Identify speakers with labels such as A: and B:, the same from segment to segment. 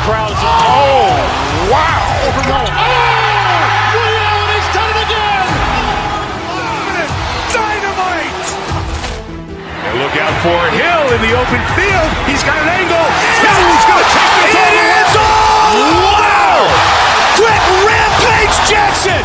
A: crowd is, oh, wow!
B: Ray Allen has done it again! Dynamite!
A: And look out for Hill in the open field. He's got an angle. Hill's going to take this all the way.
B: It's all!
A: Wow!
B: Quick Rampage Jackson!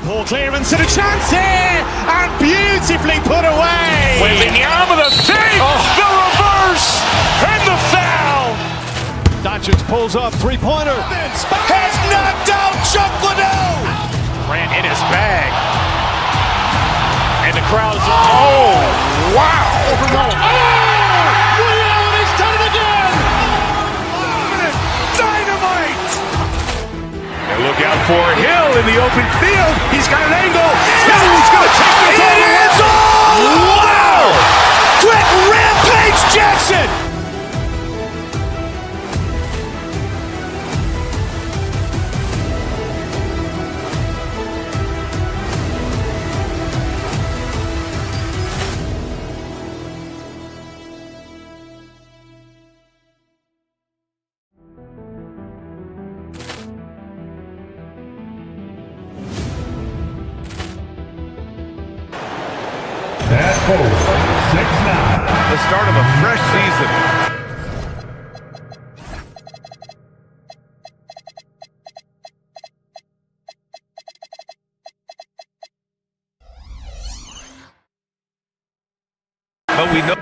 B: Ball clearance and a chance here, and beautifully put away.
A: Wembanyama, the fake, the reverse, and the foul.
B: Doncic pulls up, three-pointer. Has knocked out Chuck Liddell.
A: Ran in his bag. And the crowd is, oh, wow.
B: Ray Allen has done it again. Dynamite.
A: And look out for Hill in the open field. He's got an angle. Hill's going to take this all the way.
B: It's all!
A: Wow!
B: Quick Rampage Jackson.
C: That forward, 6'9".
D: The start of a fresh season. But we know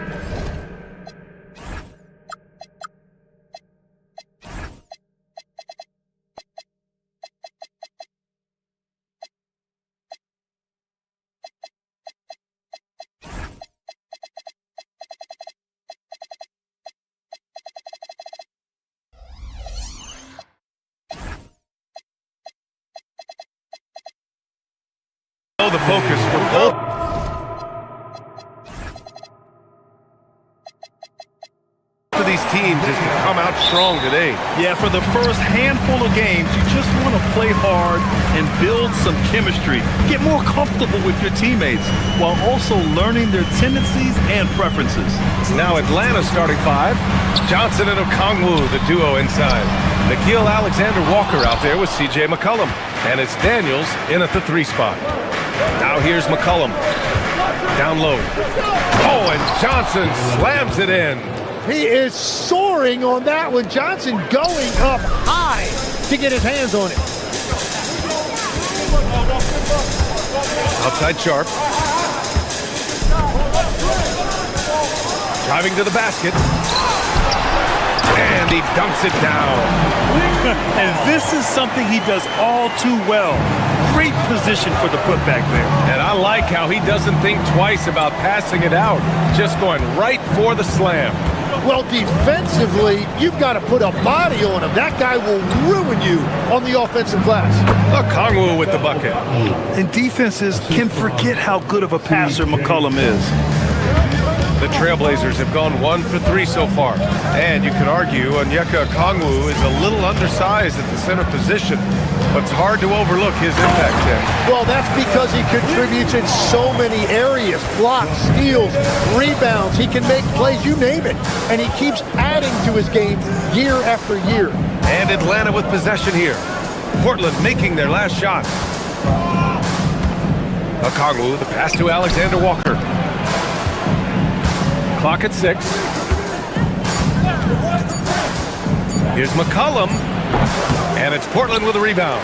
D: the focus for both. For these teams is to come out strong today.
E: Yeah, for the first handful of games, you just want to play hard and build some chemistry. Get more comfortable with your teammates while also learning their tendencies and preferences.
D: Now Atlanta starting five. Johnson and Okongwu, the duo inside. Nickeil Alexander-Walker out there with C.J. McCollum. And it's Daniels in at the 3 spot. Now here's McCollum. Down low. Oh, and Johnson slams it in.
F: He is soaring on that one. Johnson going up high to get his hands on it.
D: Outside Sharp. Driving to the basket. And he dunks it down.
E: And this is something he does all too well. Great position for the putback there.
D: And I like how he doesn't think twice about passing it out. Just going right for the slam.
F: Well, defensively, you've got to put a body on him. That guy will ruin you on the offensive glass.
D: Okongwu with the bucket.
E: And defenses can forget how good of a passer McCollum is.
D: The Trailblazers have gone 1 for 3 so far. And you could argue Onyeka Okongwu is a little undersized at the center position, but it's hard to overlook his impact there.
F: Well, that's because he contributes in so many areas. Blocks, steals, rebounds. He can make plays, you name it. And he keeps adding to his game year after year.
D: And Atlanta with possession here. Portland making their last shot. Okongwu, the pass to Alexander-Walker. Clock at 6. Here's McCollum. And it's Portland with a rebound.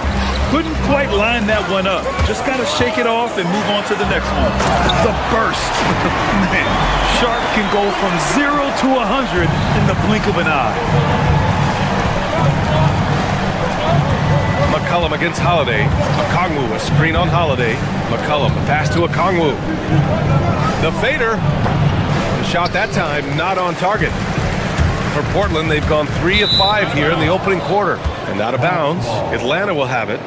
E: Couldn't quite line that one up. Just got to shake it off and move on to the next one. The burst. Man, Sharp can go from 0 to 100 in the blink of an eye.
D: McCollum against Holiday. Okongwu, a screen on Holiday. McCollum, a pass to Okongwu. The fader. The shot that time not on target. For Portland, they've gone 3 of 5 here in the opening quarter. And out of bounds. Atlanta will have it.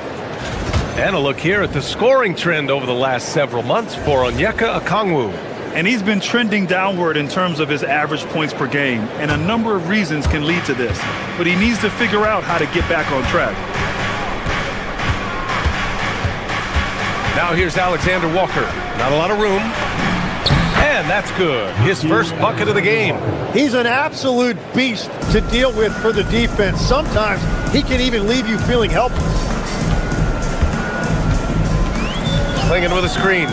D: And a look here at the scoring trend over the last several months for Onyeka Okongwu.
E: And he's been trending downward in terms of his average points per game, and a number of reasons can lead to this. But he needs to figure out how to get back on track.
D: Now here's Alexander Walker. Not a lot of room. And that's good. His first bucket of the game.
F: He's an absolute beast to deal with for the defense. Sometimes he can even leave you feeling helpless.
D: Clinging with a screen.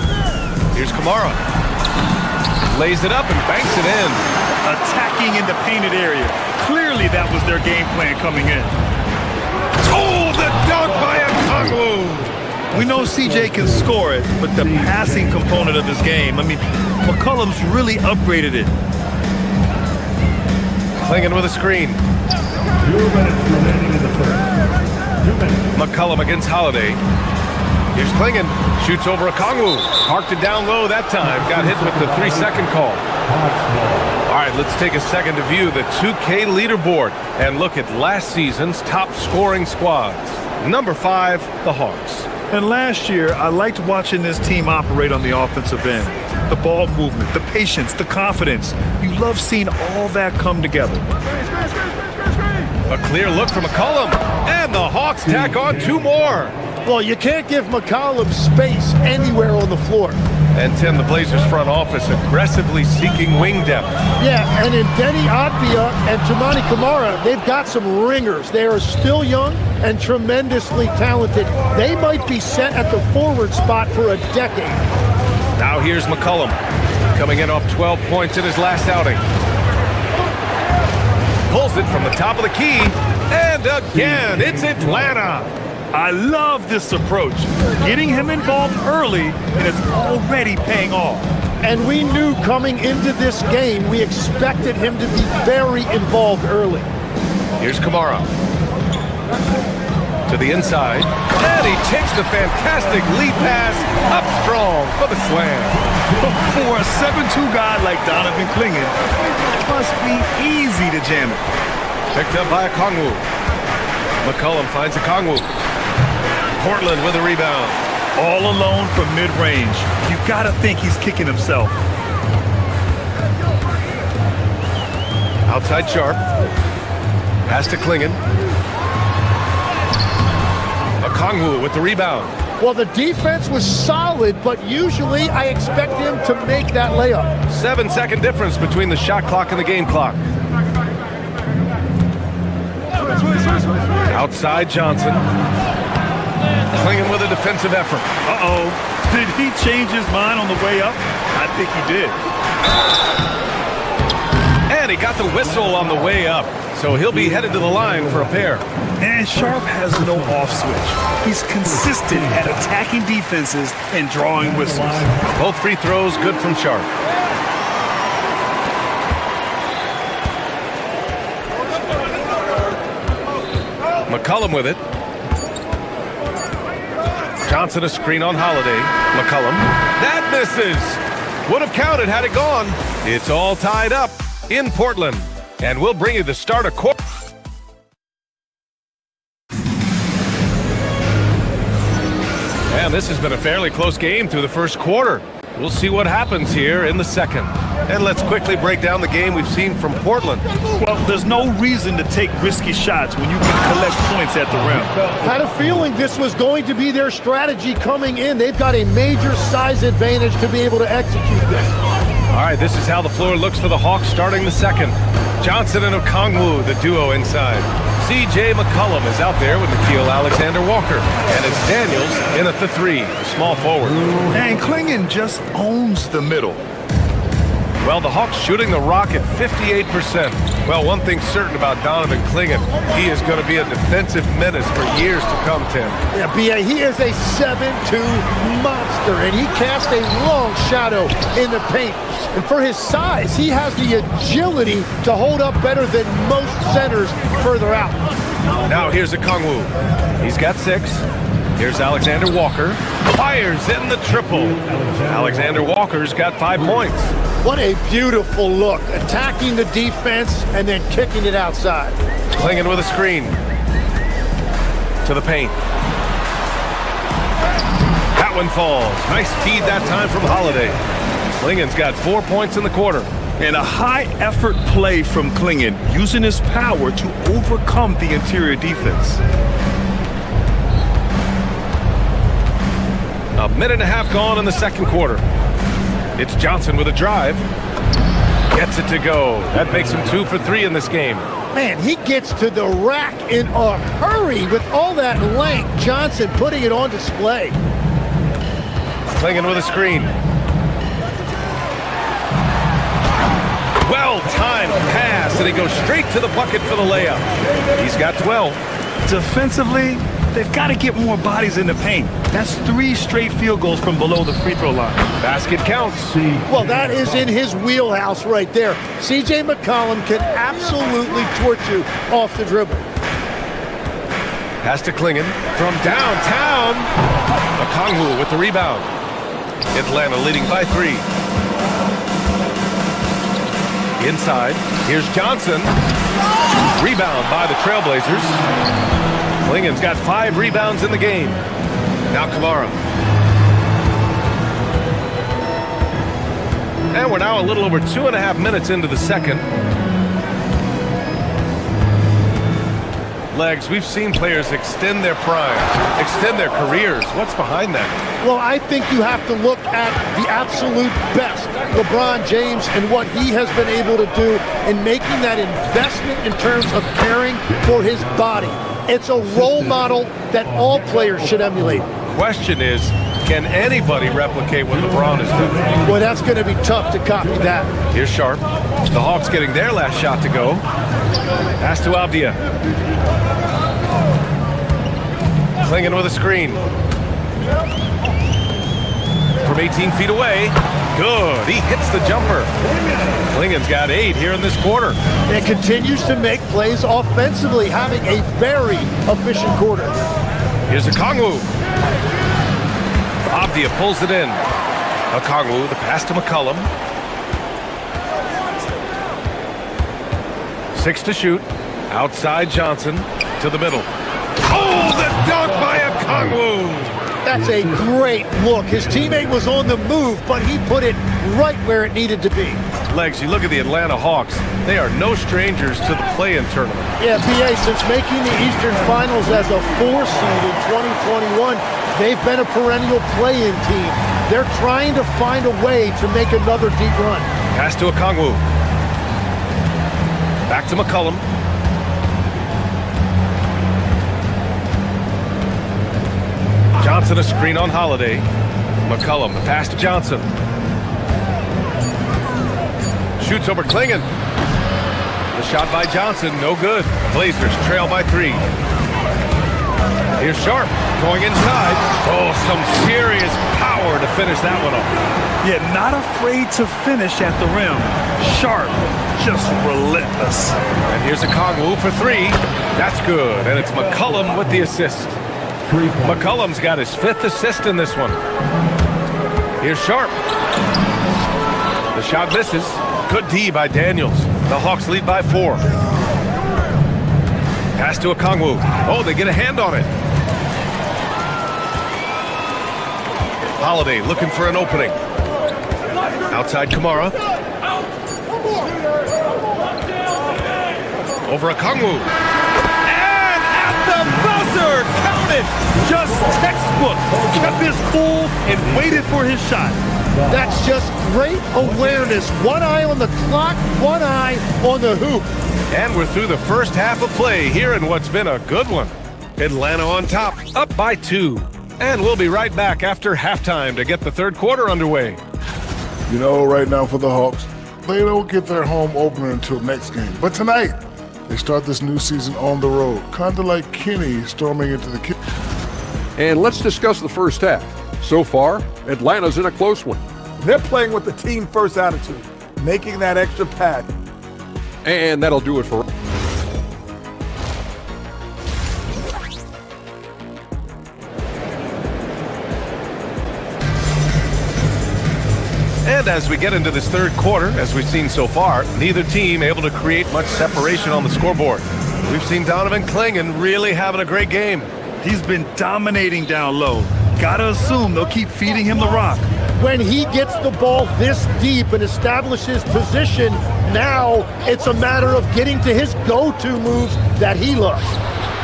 D: Here's Kamara. Lays it up and banks it in.
E: Attacking in the painted area. Clearly that was their game plan coming in.
D: Oh, the dunk by Okongwu.
E: We know CJ can score it, but the passing component of his game, I mean, McCollum's really upgraded it.
D: Clinging with a screen.
C: 2 minutes remaining in the first. 2 minutes.
D: McCollum against Holiday. Here's Klingon. Shoots over Okongwu. Parked it down low that time. Got hit with the 3-second call. All right, let's take a second to view the 2K leaderboard and look at last season's top scoring squads. Number 5, the Hawks.
E: And last year, I liked watching this team operate on the offensive end. The ball movement, the patience, the confidence. You love seeing all that come together.
D: A clear look from McCollum. And the Hawks tack on 2 more.
F: Well, you can't give McCollum space anywhere on the floor.
D: And Tim, the Blazers front office aggressively seeking wing depth.
F: Yeah, and in Denny Adbia and Toumani Camara, they've got some ringers. They are still young and tremendously talented. They might be set at the forward spot for a decade.
D: Now here's McCollum, coming in off 12 points in his last outing. Pulls it from the top of the key, and again, it's Atlanta.
E: I love this approach. Getting him involved early, and it's already paying off.
F: And we knew coming into this game, we expected him to be very involved early.
D: Here's Kamara. To the inside, and he takes the fantastic lead pass up strong for the slam.
E: For a 7'2" guy like Donovan Clingan, it must be easy to jam it.
D: Picked up by Okongwu. McCollum finds Okongwu. Portland with a rebound.
E: All alone from mid-range. You gotta think he's kicking himself.
D: Outside Sharp. Pass to Klingon. Okongwu with the rebound.
F: Well, the defense was solid, but usually I expect him to make that layup.
D: 7-second difference between the shot clock and the game clock. Outside Johnson. Klingon with a defensive effort.
E: Uh-oh. Did he change his mind on the way up? I think he did.
D: And he got the whistle on the way up, so he'll be headed to the line for a pair.
E: And Sharp has no off switch. He's consistent at attacking defenses and drawing whistles.
D: Both free throws good from Sharp. McCollum with it. Johnson a screen on Holiday. McCollum. That misses. Would have counted had it gone. It's all tied up in Portland. And we'll bring you the start of quarter. And this has been a fairly close game through the first quarter. We'll see what happens here in the second. And let's quickly break down the game we've seen from Portland.
E: Well, there's no reason to take risky shots when you can collect points at the rim.
F: Had a feeling this was going to be their strategy coming in. They've got a major size advantage to be able to execute this.
D: All right, this is how the floor looks for the Hawks starting the second. Johnson and Okongwu, the duo inside. C.J. McCollum is out there with Nickeil Alexander-Walker. And it's Daniels in at the 3, the small forward.
E: And Klingan just owns the middle.
D: Well, the Hawks shooting the rock at 58%. Well, one thing's certain about Donovan Clingan. He is going to be a defensive menace for years to come, Tim.
F: Yeah, B.A., he is a 7'2" monster, and he casts a long shadow in the paint. And for his size, he has the agility to hold up better than most centers further out.
D: Now here's Okongwu. He's got 6. Here's Alexander Walker. Fires in the triple. Alexander Walker's got 5 points.
F: What a beautiful look, attacking the defense and then kicking it outside.
D: Klingan with a screen. to the paint. That one falls. Nice feed that time from Holiday. Klingen's got 4 points in the quarter.
E: And a high-effort play from Klingen, using his power to overcome the interior defense.
D: A minute and a half gone in the second quarter. It's Johnson with a drive. Gets it to go. That makes him 2 for 3 in this game.
F: Man, he gets to the rack in a hurry with all that length. Johnson putting it on display.
D: Klingen with a screen. Well-timed pass, and he goes straight to the bucket for the layup. He's got 12.
E: Defensively, they've got to get more bodies in the paint. That's 3 straight field goals from below the free throw line.
D: Basket counts.
F: Well, that is in his wheelhouse right there. C.J. McCollum can absolutely torch you off the dribble.
D: Pass to Klingen from downtown. Okongwu with the rebound. Atlanta leading by 3. Inside, here's Johnson. Rebound by the Trailblazers. Klingen's got 5 rebounds in the game. Now Kamara. And we're now a little over 2.5 minutes into the second. Legs, we've seen players extend their primes, extend their careers. What's behind that?
F: Well, I think you have to look at the absolute best, LeBron James, and what he has been able to do in making that investment in terms of caring for his body. It's a role model that all players should emulate.
D: Question is, can anybody replicate what LeBron is doing?
F: Well, that's going to be tough to copy that.
D: Here's Sharp. The Hawks getting their last shot to go. Pass to Avdia. Klingen with a screen. From 18 feet away. Good. He hits the jumper. Klingen's got 8 here in this quarter.
F: And continues to make plays offensively, having a very efficient quarter.
D: Here's Okongwu. Avdia pulls it in. Okongwu, the pass to McCollum. 6 to shoot. Outside Johnson to the middle. Oh, the dunk by Okongwu!
F: That's a great look. His teammate was on the move, but he put it right where it needed to be.
D: Legs, you look at the Atlanta Hawks. They are no strangers to the play-in tournament.
F: Yeah, BA, since making the Eastern Finals as a 4 seed in 2021, they've been a perennial play-in team. They're trying to find a way to make another deep run.
D: Pass to Okongwu. Back to McCollum. Johnson a screen on Holiday. McCollum, the pass to Johnson. Shoots over Klingen. The shot by Johnson, no good. Blazers trail by 3. Here's Sharp going inside. Oh, some serious power to finish that one off.
E: Yeah, not afraid to finish at the rim. Sharp, just relentless.
D: And here's Okongwu for 3. That's good, and it's McCollum with the assist. McCollum's got his 5th assist in this one. Here's Sharp. The shot misses. Good D by Daniels. The Hawks lead by 4. Pass to Okongwu. Oh, they get a hand on it. Holiday looking for an opening. Outside Kamara. Over Okongwu. And at the buzzer, counted.
E: Just textbook. Kept his cool and waited for his shot.
F: That's just great awareness. One eye on the clock, one eye on the hoop.
D: And we're through the first half of play here in what's been a good one. Atlanta on top, up by 2. And we'll be right back after halftime to get the third quarter underway.
C: You know, right now for the Hawks, they don't get their home opener until next game. But tonight, they start this new season on the road, kind of like Kenny storming into the kitchen.
G: And let's discuss the first half. So far, Atlanta's in a close one.
H: They're playing with the team-first attitude, making that extra pad.
G: And that'll do it for...
D: And as we get into this third quarter, as we've seen so far, neither team able to create much separation on the scoreboard. We've seen Donovan Klingen really having a great game.
E: He's been dominating down low. Gotta assume they'll keep feeding him the rock.
F: When he gets the ball this deep and establishes position, now it's a matter of getting to his go-to moves that he loves.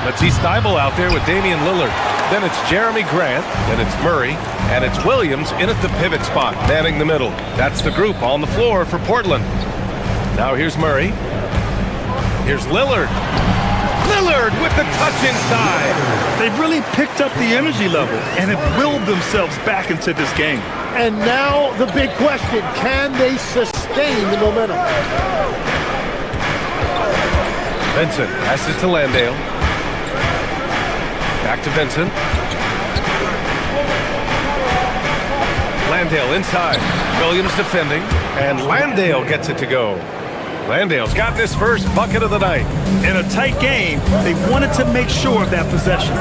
D: Let's see Steibel out there with Damian Lillard. Then it's Jeremy Grant, then it's Murray, and it's Williams in at the pivot spot, manning the middle. That's the group on the floor for Portland. Now here's Murray. Here's Lillard. Lillard with the touch inside.
E: They've really picked up the energy level and have willed themselves back into this game.
F: And now the big question, can they sustain the momentum?
D: Vincent passes to Landale. Back to Vincent. Landale inside. Williams defending, and Landale gets it to go. Landale's got this first bucket of the night.
E: In a tight game, they wanted to make sure of that possession.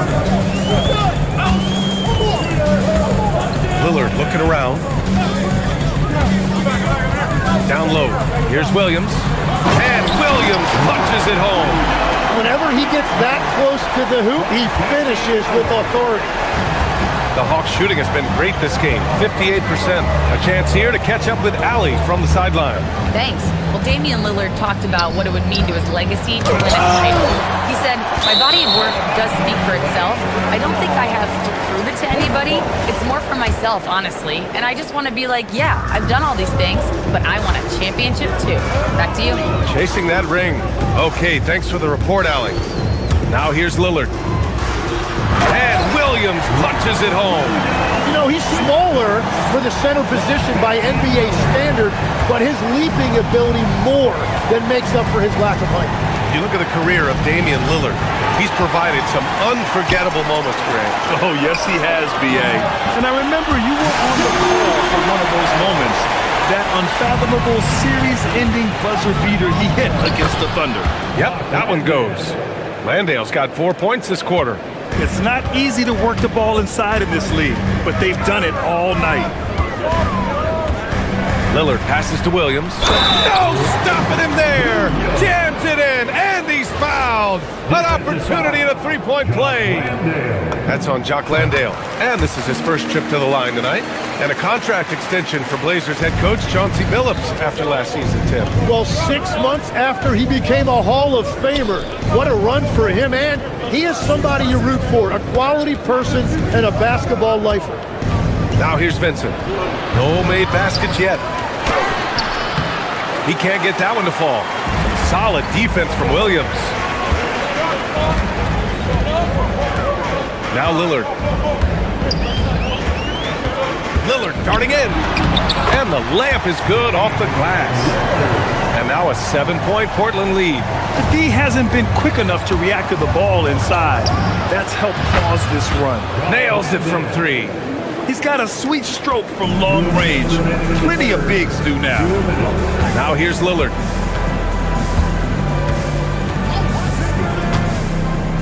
D: Lillard looking around. Down low. Here's Williams. And Williams punches it home.
F: Whenever he gets that close to the hoop, he finishes with authority.
D: The Hawks shooting has been great this game, 58%. A chance here to catch up with Allie from the sideline.
I: Thanks. Well, Damian Lillard talked about what it would mean to his legacy to win a title. He said, my body of work does speak for itself. I don't think I have to prove it to anybody. It's more for myself, honestly. And I just want to be like, yeah, I've done all these things, but I want a championship too. Back to you.
D: Chasing that ring. Okay, thanks for the report, Allie. Now here's Lillard. And Williams punches it home.
F: You know, he's smaller for the center position by NBA standard, but his leaping ability more than makes up for his lack of height.
D: You look at the career of Damian Lillard. He's provided some unforgettable moments, Grant.
E: Oh, yes, he has, B.A. And I remember you were on the call for one of those moments. That unfathomable series-ending buzzer beater he hit against the Thunder.
D: Yep, that one goes. Landale's got 4 points this quarter.
E: It's not easy to work the ball inside in this league, but they've done it all night.
D: Lillard passes to Williams. No stopping him there! Jams it in, and he's fouled! An opportunity in a three-point play! That's on Jock Landale. And this is his first trip to the line tonight. And a contract extension for Blazers head coach Chauncey Billups after last season, Tim.
F: Well, 6 months after he became a Hall of Famer, what a run for him, and he is somebody you root for, a quality person and a basketball lifer.
D: Now here's Vincent. No made baskets yet. He can't get that one to fall. Solid defense from Williams. Now Lillard. Lillard darting in. And the layup is good off the glass. And now a 7-point Portland lead.
E: The D hasn't been quick enough to react to the ball inside. That's helped cause this run.
D: Nails it from three.
E: He's got a sweet stroke from long range. Plenty of bigs do now.
D: Now here's Lillard.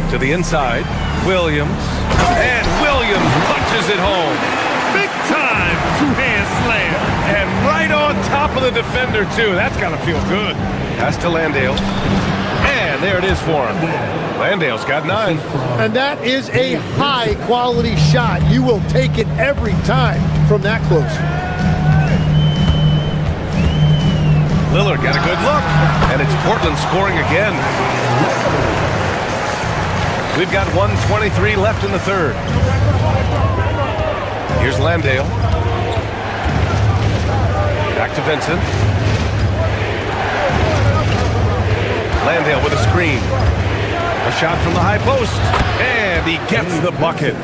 D: To the inside. Williams. And Williams punches it home.
E: Big time two-hand slam.
D: And right on top of the defender, too. That's got to feel good. Pass to Landale. And there it is for him. Landale's got 9.
F: And that is a high-quality shot. You will take it every time from that close.
D: Lillard got a good look. And it's Portland scoring again. We've got 1:23 left in the third. Here's Landale. Back to Vincent. Landale with a screen. A shot from the high post. And he gets the bucket.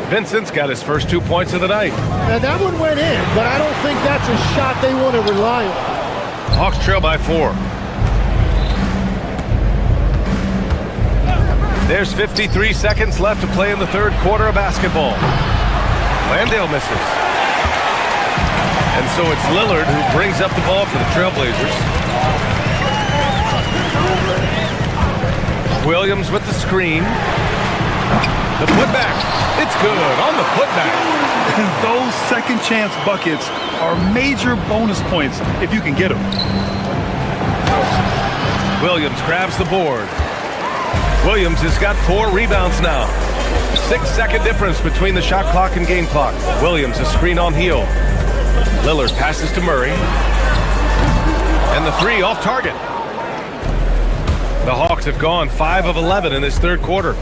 D: Vincent's got his first 2 points of the night.
F: Now that one went in, but I don't think that's a shot they want to rely on.
D: Hawks trail by 4. There's 53 seconds left to play in the third quarter of basketball. Landale misses. And so it's Lillard who brings up the ball for the Trailblazers. Williams with the screen. The putback. It's good on the putback.
E: And those second chance buckets are major bonus points if you can get them.
D: Williams grabs the board. Williams has got 4 rebounds now. 6-second difference between the shot clock and game clock. Williams, a screen on heel. Lillard passes to Murray. And the three off target. The Hawks have gone 5 of 11 in this third quarter.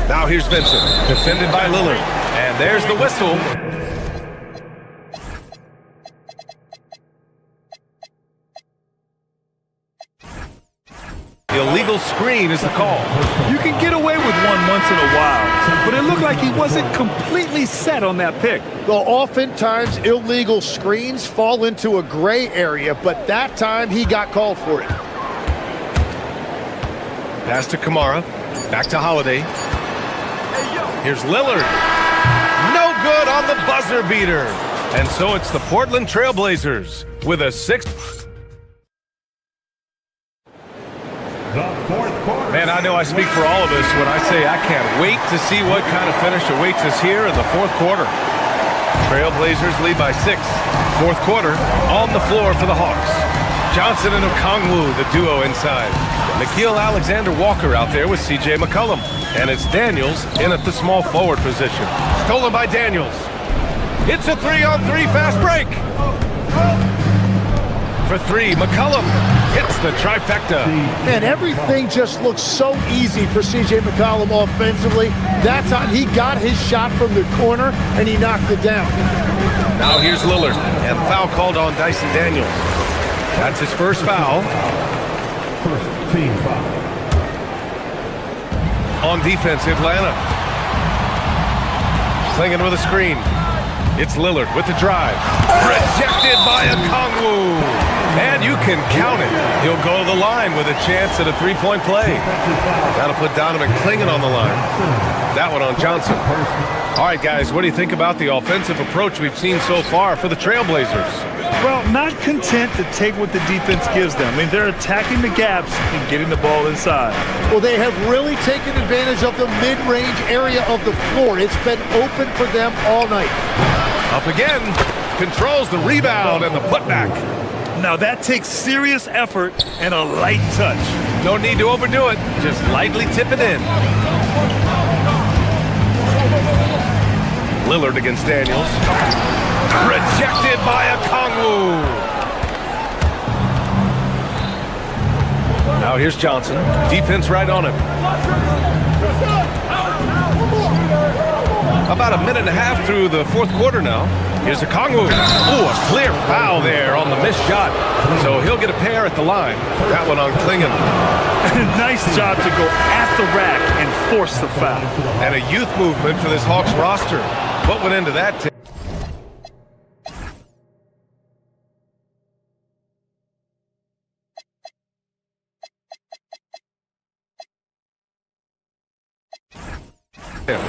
D: Now here's Vincent, defended by Lillard. And there's the whistle. Illegal screen is the call.
E: You can get away with one once in a while, but it looked like he wasn't completely set on that pick.
F: Well, oftentimes illegal screens fall into a gray area, but that time he got called for it.
D: Pass to Kamara, back to Holiday. Here's Lillard. No good on the buzzer beater. And so it's the Portland Trailblazers with a 6th. Man, I know I speak for all of us when I say I can't wait to see what kind of finish awaits us here in the fourth quarter. Trailblazers lead by 6. Fourth quarter, on the floor for the Hawks. Johnson and Okongwu, the duo inside. Nickeil Alexander-Walker out there with C.J. McCollum. And it's Daniels in at the small forward position. Stolen by Daniels. It's a 3-on-3 fast break. For 3, McCollum hits the trifecta.
F: And everything just looks so easy for C.J. McCollum offensively. That time he got his shot from the corner and he knocked it down.
D: Now here's Lillard, and foul called on Dyson Daniels. That's his first foul.
J: First team foul.
D: On defense, Atlanta. Slinging with a screen. It's Lillard with the drive. Rejected by Okongwu. And you can count it. He'll go to the line with a chance at a 3-point play. That'll put Donovan Clingan on the line. That one on Johnson. All right, guys, what do you think about the offensive approach we've seen so far for the Trailblazers?
E: Well, not content to take what the defense gives them. I mean, they're attacking the gaps and getting the ball inside.
F: Well, they have really taken advantage of the mid-range area of the floor. It's been open for them all night.
D: Up again. Controls the rebound and the putback.
E: Now that takes serious effort and a light touch.
D: No need to overdo it. Just lightly tip it in. Lillard against Daniels. Rejected by Okongwu. Now here's Johnson. Defense right on him. About a minute and a half through the fourth quarter now. Here's Okongwu. Ooh, a clear foul there on the missed shot. So he'll get a pair at the line. That one on Clingan.
E: Nice job to go at the rack and force the foul.
D: And a youth movement for this Hawks roster. What went into that?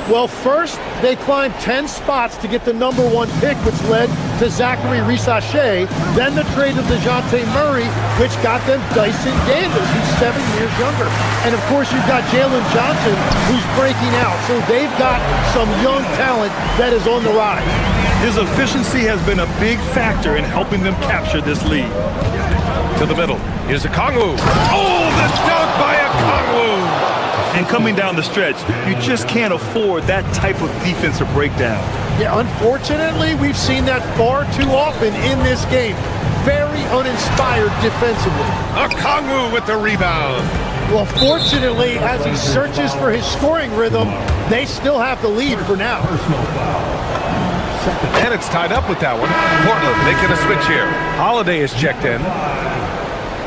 F: Well, first, they climbed 10 spots to get the #1 pick, which led to Zachary Rissache. Then the trade of DeJounte Murray, which got them Dyson Daniels, who's 7 years younger. And, of course, you've got Jalen Johnson, who's breaking out. So they've got some young talent that is on the rise.
E: His efficiency has been a big factor in helping them capture this lead.
D: To the middle. Here's Okongwu. Oh, the dunk by Okongwu!
E: And coming down the stretch, you just can't afford that type of defensive breakdown.
F: Yeah, unfortunately, we've seen that far too often in this game. Very uninspired defensively.
D: Okongwu with the rebound.
F: Well, fortunately, as he searches for his scoring rhythm, they still have the lead for now.
D: And it's tied up with that one. Portland making a switch here. Holiday is checked in.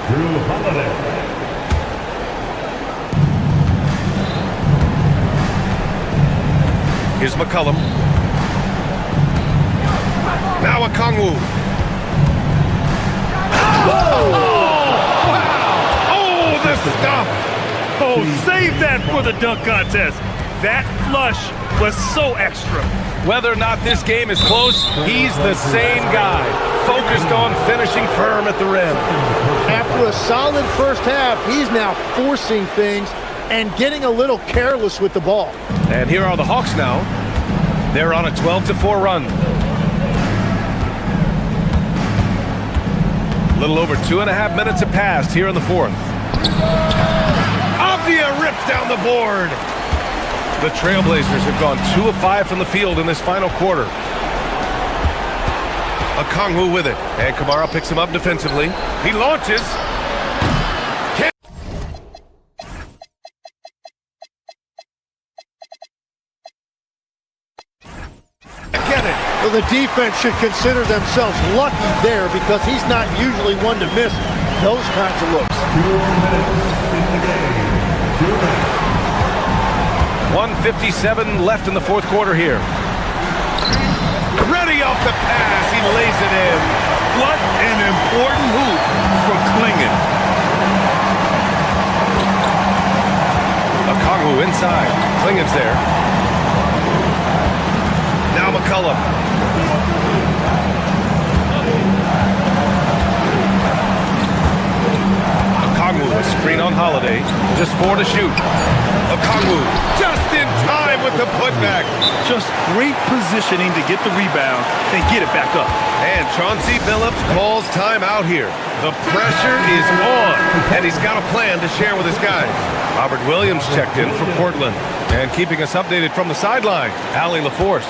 J: Drew Holiday.
D: Here's McCollum. Now Okongwu. Oh! Wow! Oh, the stuff!
E: Oh, save that for the dunk contest. That flush was so extra.
D: Whether or not this game is close, he's the same guy, focused on finishing firm at the rim.
F: After a solid first half, he's now forcing things and getting a little careless with the ball.
D: And here are the Hawks now. They're on a 12-4 run. A little over 2.5 minutes have passed here in the fourth. Off the array! rips down the board. The Trailblazers have gone 2 of 5 from the field in this final quarter. Okongwu with it, and Kamara picks him up defensively. He launches. Get it.
F: Well, the defense should consider themselves lucky there because he's not usually one to miss those kinds of looks.
J: 2 minutes in the game. 2 minutes.
D: 1:57 left in the fourth quarter here. Ready off the pass. He lays it in.
E: What an important move for Klingon.
D: Okongwu inside. Klingon's there. Now McCollum. Okongwu, a screen on Holiday. Just 4 to shoot. Okongwu just in time with the putback.
E: Just great positioning to get the rebound and get it back up.
D: And Chauncey Billups calls timeout here. The pressure is on, and he's got a plan to share with his guys. Robert Williams checked in for Portland. And keeping us updated from the sideline, Allie LaForce.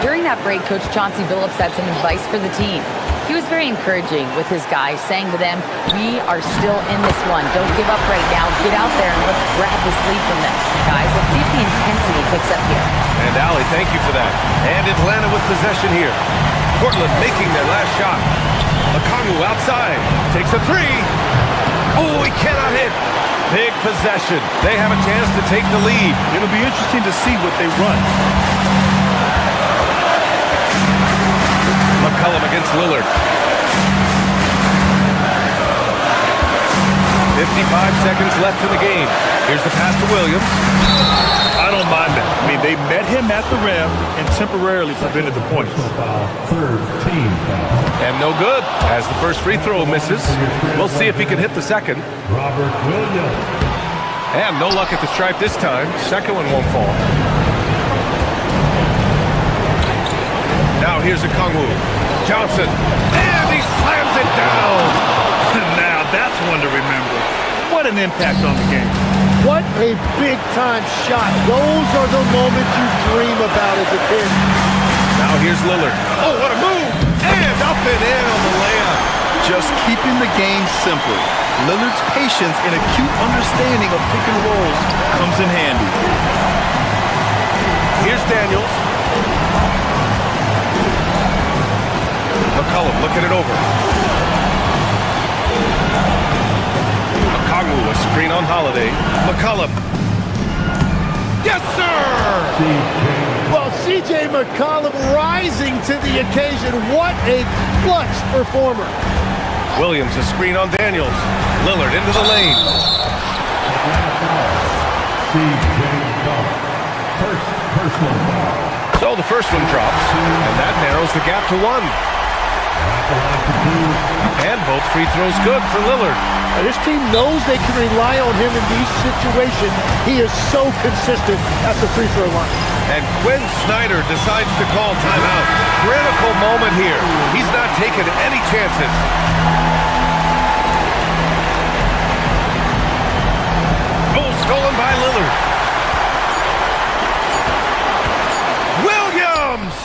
I: During that break, Coach Chauncey Billups had some advice for the team. He was very encouraging with his guys, saying to them, we are still in this one. Don't give up right now. Get out there and let's grab this lead from them. Guys, let's see if the intensity picks up here.
D: And Allie, thank you for that. And Atlanta with possession here. Portland making their last shot. Okongwu outside. Takes a 3. Oh, he cannot hit. Big possession. They have a chance to take the lead.
E: It'll be interesting to see what they run.
D: McCollum against Lillard. 55 seconds left in the game. Here's the pass to Williams.
E: I don't mind that. I mean, they met him at the rim and temporarily prevented the points.
J: Third team foul.
D: And no good, as the first free throw misses. We'll see if he can hit the second.
J: Robert Williams.
D: And no luck at the stripe this time. Second one won't fall. Now here's Okongwu. Johnson. And he slams it down.
E: Now that's one to remember. What an impact on the game.
F: What a big-time shot. Those are the moments you dream about as a kid.
D: Now here's Lillard. Oh, what a move! And up and in on the layup.
K: Just keeping the game simple. Lillard's patience and acute understanding of pick and rolls comes in handy.
D: Here's Daniels. McCollum looking it over. Okongwu, a screen on Holiday. McCollum. Yes, sir!
F: Well, C.J. McCollum rising to the occasion. What a clutch performer.
D: Williams, a screen on Daniels. Lillard into the lane.
J: First personal foul.
D: So the first one drops, and that narrows the gap to 1. And both free throws good for Lillard.
F: Now, this team knows they can rely on him in these situations. He is so consistent at the free throw line.
D: And Quinn Snyder decides to call timeout. Critical moment here. He's not taking any chances. Oh, stolen by Lillard. Williams!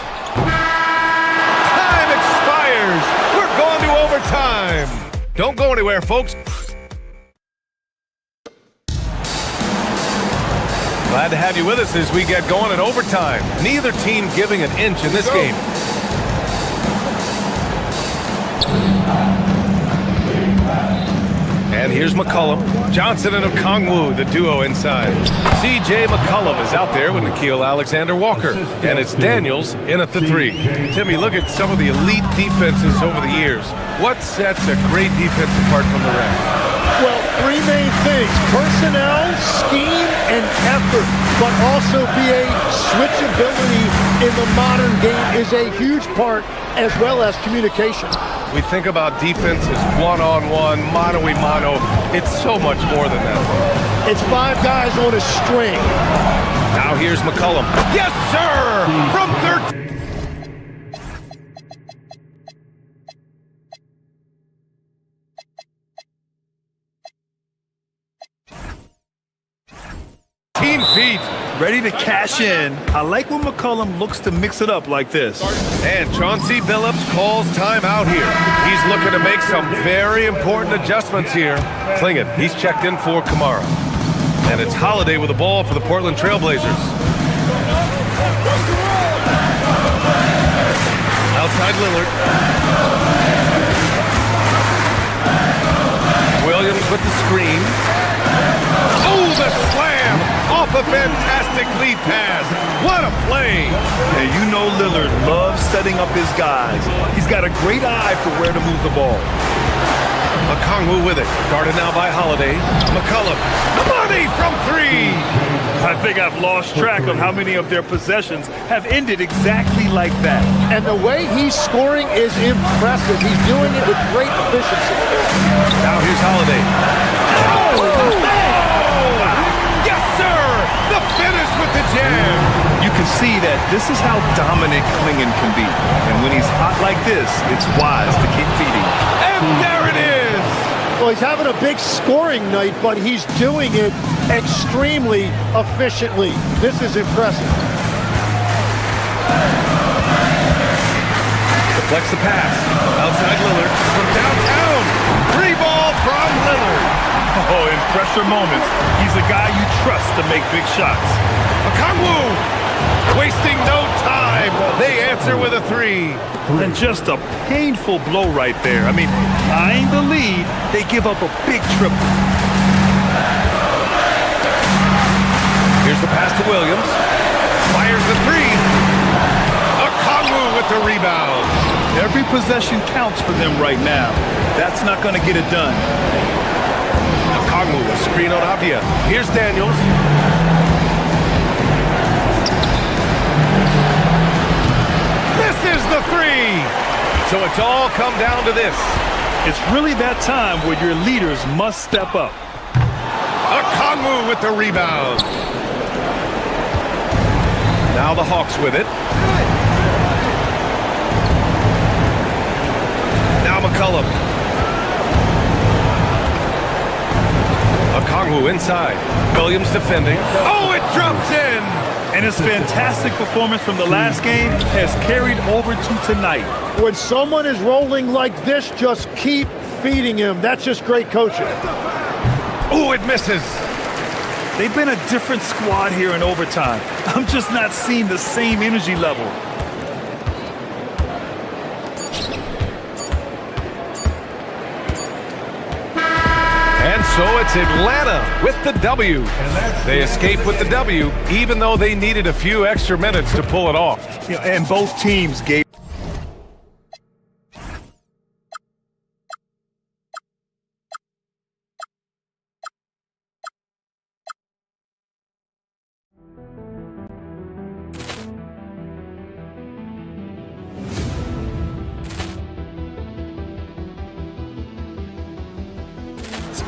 D: Time expires. We're going to overtime. Don't go anywhere, folks. Glad to have you with us as we get going in overtime. Neither team giving an inch in this game. And here's McCollum. Johnson and Okongwu, the duo inside. C.J. McCollum is out there with Nickeil Alexander-Walker. And it's Daniels in at the 3. Timmy, look at some of the elite defenses over the years. What sets a great defense apart from the rest?
F: Well, 3 main things: personnel, scheme, and effort. But also BA switchability in the modern game is a huge part, as well as communication.
D: We think about defense as one-on-one, mano-a-mano. It's so much more than that.
F: It's 5 guys on a string.
D: Now here's McCollum. Yes, sir! From 13. 14 feet.
E: Ready to cash in. I like when McCollum looks to mix it up like this.
D: And Chauncey Billups calls time out here. He's looking to make some very important adjustments here. Klingin, he's checked in for Kamara. And it's Holiday with the ball for the Portland Trailblazers. Outside Lillard. Williams with the screen. Oh, the slam off a fantastic lead pass. What a play.
E: And you know Lillard loves setting up his guys. He's got a great eye for where to move the ball.
D: Okongwu with it. Guarded now by Holiday. McCollum. Money from three.
E: I think I've lost track of how many of their possessions have ended exactly like that.
F: And the way he's scoring is impressive. He's doing it with great efficiency.
D: Now here's Holiday. Oh! Yes, sir! The finish with the jam.
K: You can see that this is how dominant Klingin can be. And when he's hot like this, it's wise to keep feeding.
D: And there it is!
F: Well, he's having a big scoring night, but he's doing it extremely efficiently. This is impressive.
D: Deflects the pass. Outside Lillard from downtown. Free ball from Lillard.
E: Oh, in pressure moments, he's a guy you trust to make big shots.
D: Okongwu! Wasting no time. They answer with a three.
E: And just a painful blow right there. I mean, eyeing the lead, they give up a big triple.
D: Here's the pass to Williams. Fires the three. Okongwu with the rebound.
E: Every possession counts for them right now. That's not going to get it done.
D: Okongwu with screen on Avdia. Here's Daniels. Misses the three. So it's all come down to this.
E: It's really that time where your leaders must step up.
D: Okongwu with the rebound. Now the Hawks with it. Now McCollum. Okongwu inside. Williams defending. Oh, it drops in.
E: And his fantastic performance from the last game has carried over to tonight.
F: When someone is rolling like this, just keep feeding him. That's just great coaching.
D: Oh, it misses.
E: They've been a different squad here in overtime. I'm just not seeing the same energy level.
D: And so it's Atlanta with the W. They escape with the W, even though they needed a few extra minutes to pull it off.
E: And both teams gave.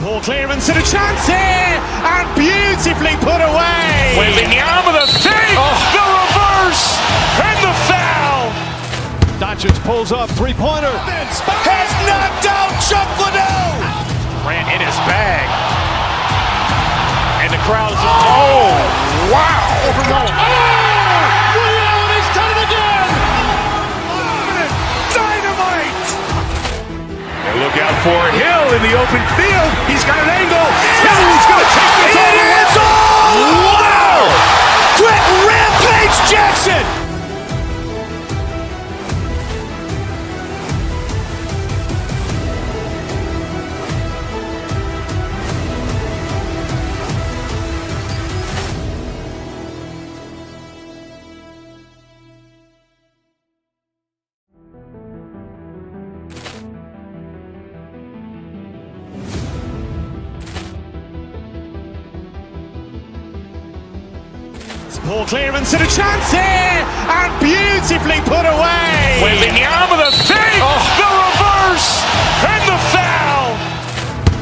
B: Ball clearance and a chance here, and beautifully put away. With the arm of the thing, the reverse, and the foul.
E: Doncic pulls up, three-pointer.
B: Has knocked out Chuck Liddell. Ran in his bag. And the crowd is, oh, wow. Overwhelmed. Oh, Liddell, he's done it again. Dynamite. And look out for Hill in the open field. He's got an angle. He's going to take this all the way. It's all. Wow. Brett Rampage Jackson. Ball clearance and a chance here, and beautifully put away. With the arm of the thing, the reverse, and the foul.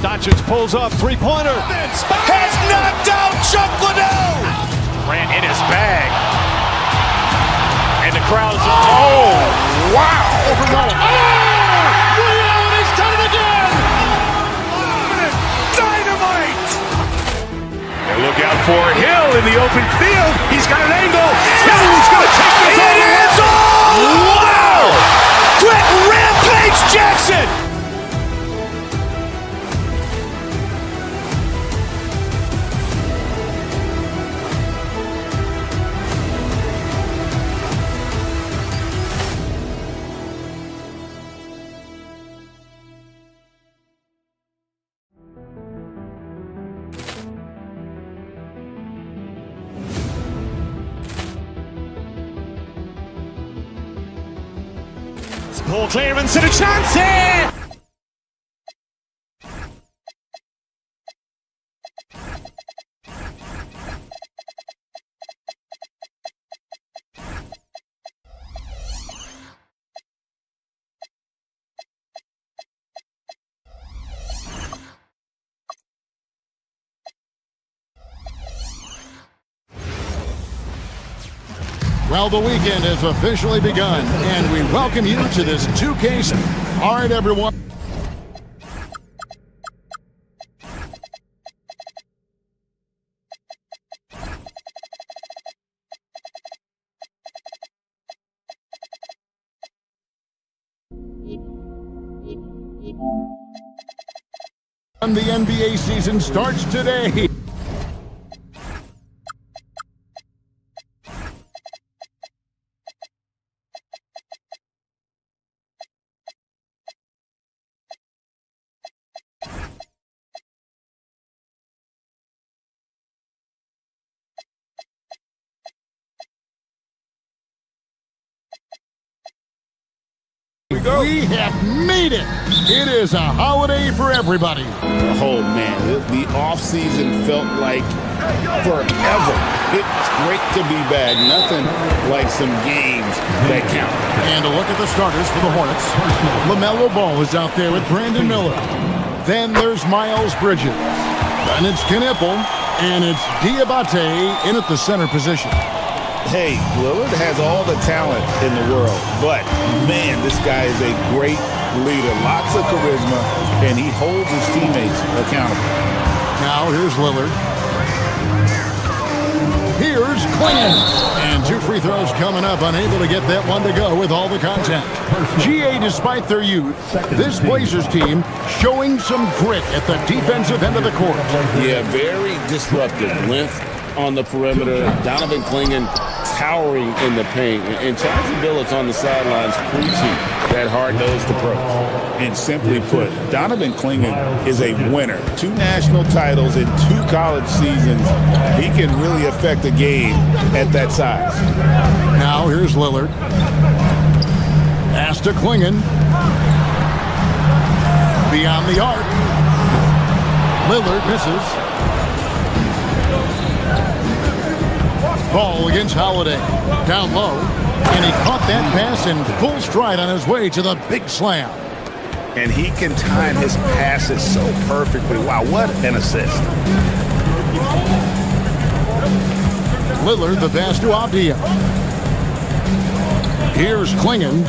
E: Doncic pulls up, three-pointer.
B: Has knocked out Chuck Liddell. Ran in his bag. And the crowd is, oh, wow. Overwhelmed. Oh, Liddell, he's done it again. Dynamite. And look out for Hill in
A: in the open field. He's got an angle. Hill's going to take this all the way.
B: Wow! Quick Rampage Jackson! Ball clearance and a chance here!
F: Well, the weekend has officially begun, and we welcome you to this 2K. All right, everyone. The NBA season starts today. We have made it. It is a holiday for everybody.
L: Oh, man, the offseason felt like forever. It's great to be back. Nothing like some games that count.
F: And a look at the starters for the Hornets. LaMelo Ball is out there with Brandon Miller. Then there's Miles Bridges. Then it's Knipple. And it's Diabate in at the center position.
L: Hey, Lillard has all the talent in the world, but, man, this guy is a great leader. Lots of charisma, and he holds his teammates accountable.
F: Now, here's Lillard. Here's Clingan. And 2 free throws coming up, unable to get that one to go with all the contact. GA, despite their youth, this Blazers team showing some grit at the defensive end of the court.
L: Yeah, very disruptive. Length on the perimeter. Donovan Clingan towering in the paint, and Charles Billups on the sidelines preaching that hard-nosed approach. And simply put, Donovan Clingan is a winner. 2 national titles in 2 college seasons. He can really affect a game at that size.
F: Now here's Lillard. Pass to Clingan. Beyond the arc. Lillard misses. Ball against Holiday. Down low. And he caught that pass in full stride on his way to the big slam.
L: And he can time his passes so perfectly. Wow, what an assist.
F: Lillard, the pass to Abdia. Here's Clingan.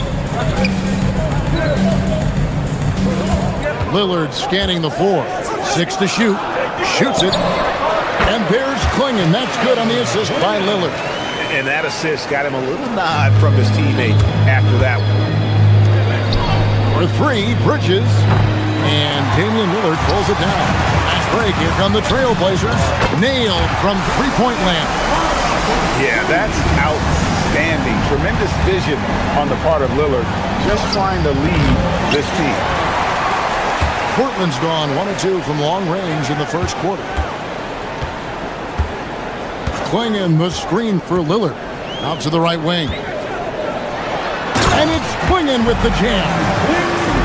F: Lillard scanning the floor. 6 to shoot. Shoots it. And there's Clingan. That's good on the assist by Lillard.
L: And that assist got him a little nod from his teammate after that one.
F: For 3, Bridges. And Damian Lillard pulls it down. Last break. Here come the Trailblazers. Nailed from three-point land.
L: Yeah, that's outstanding. Tremendous vision on the part of Lillard. Just trying to lead this team.
F: Portland's gone 1 of 2 from long range in the first quarter. Clingan the screen for Lillard. Out to the right wing. And it's Clingan with the jam.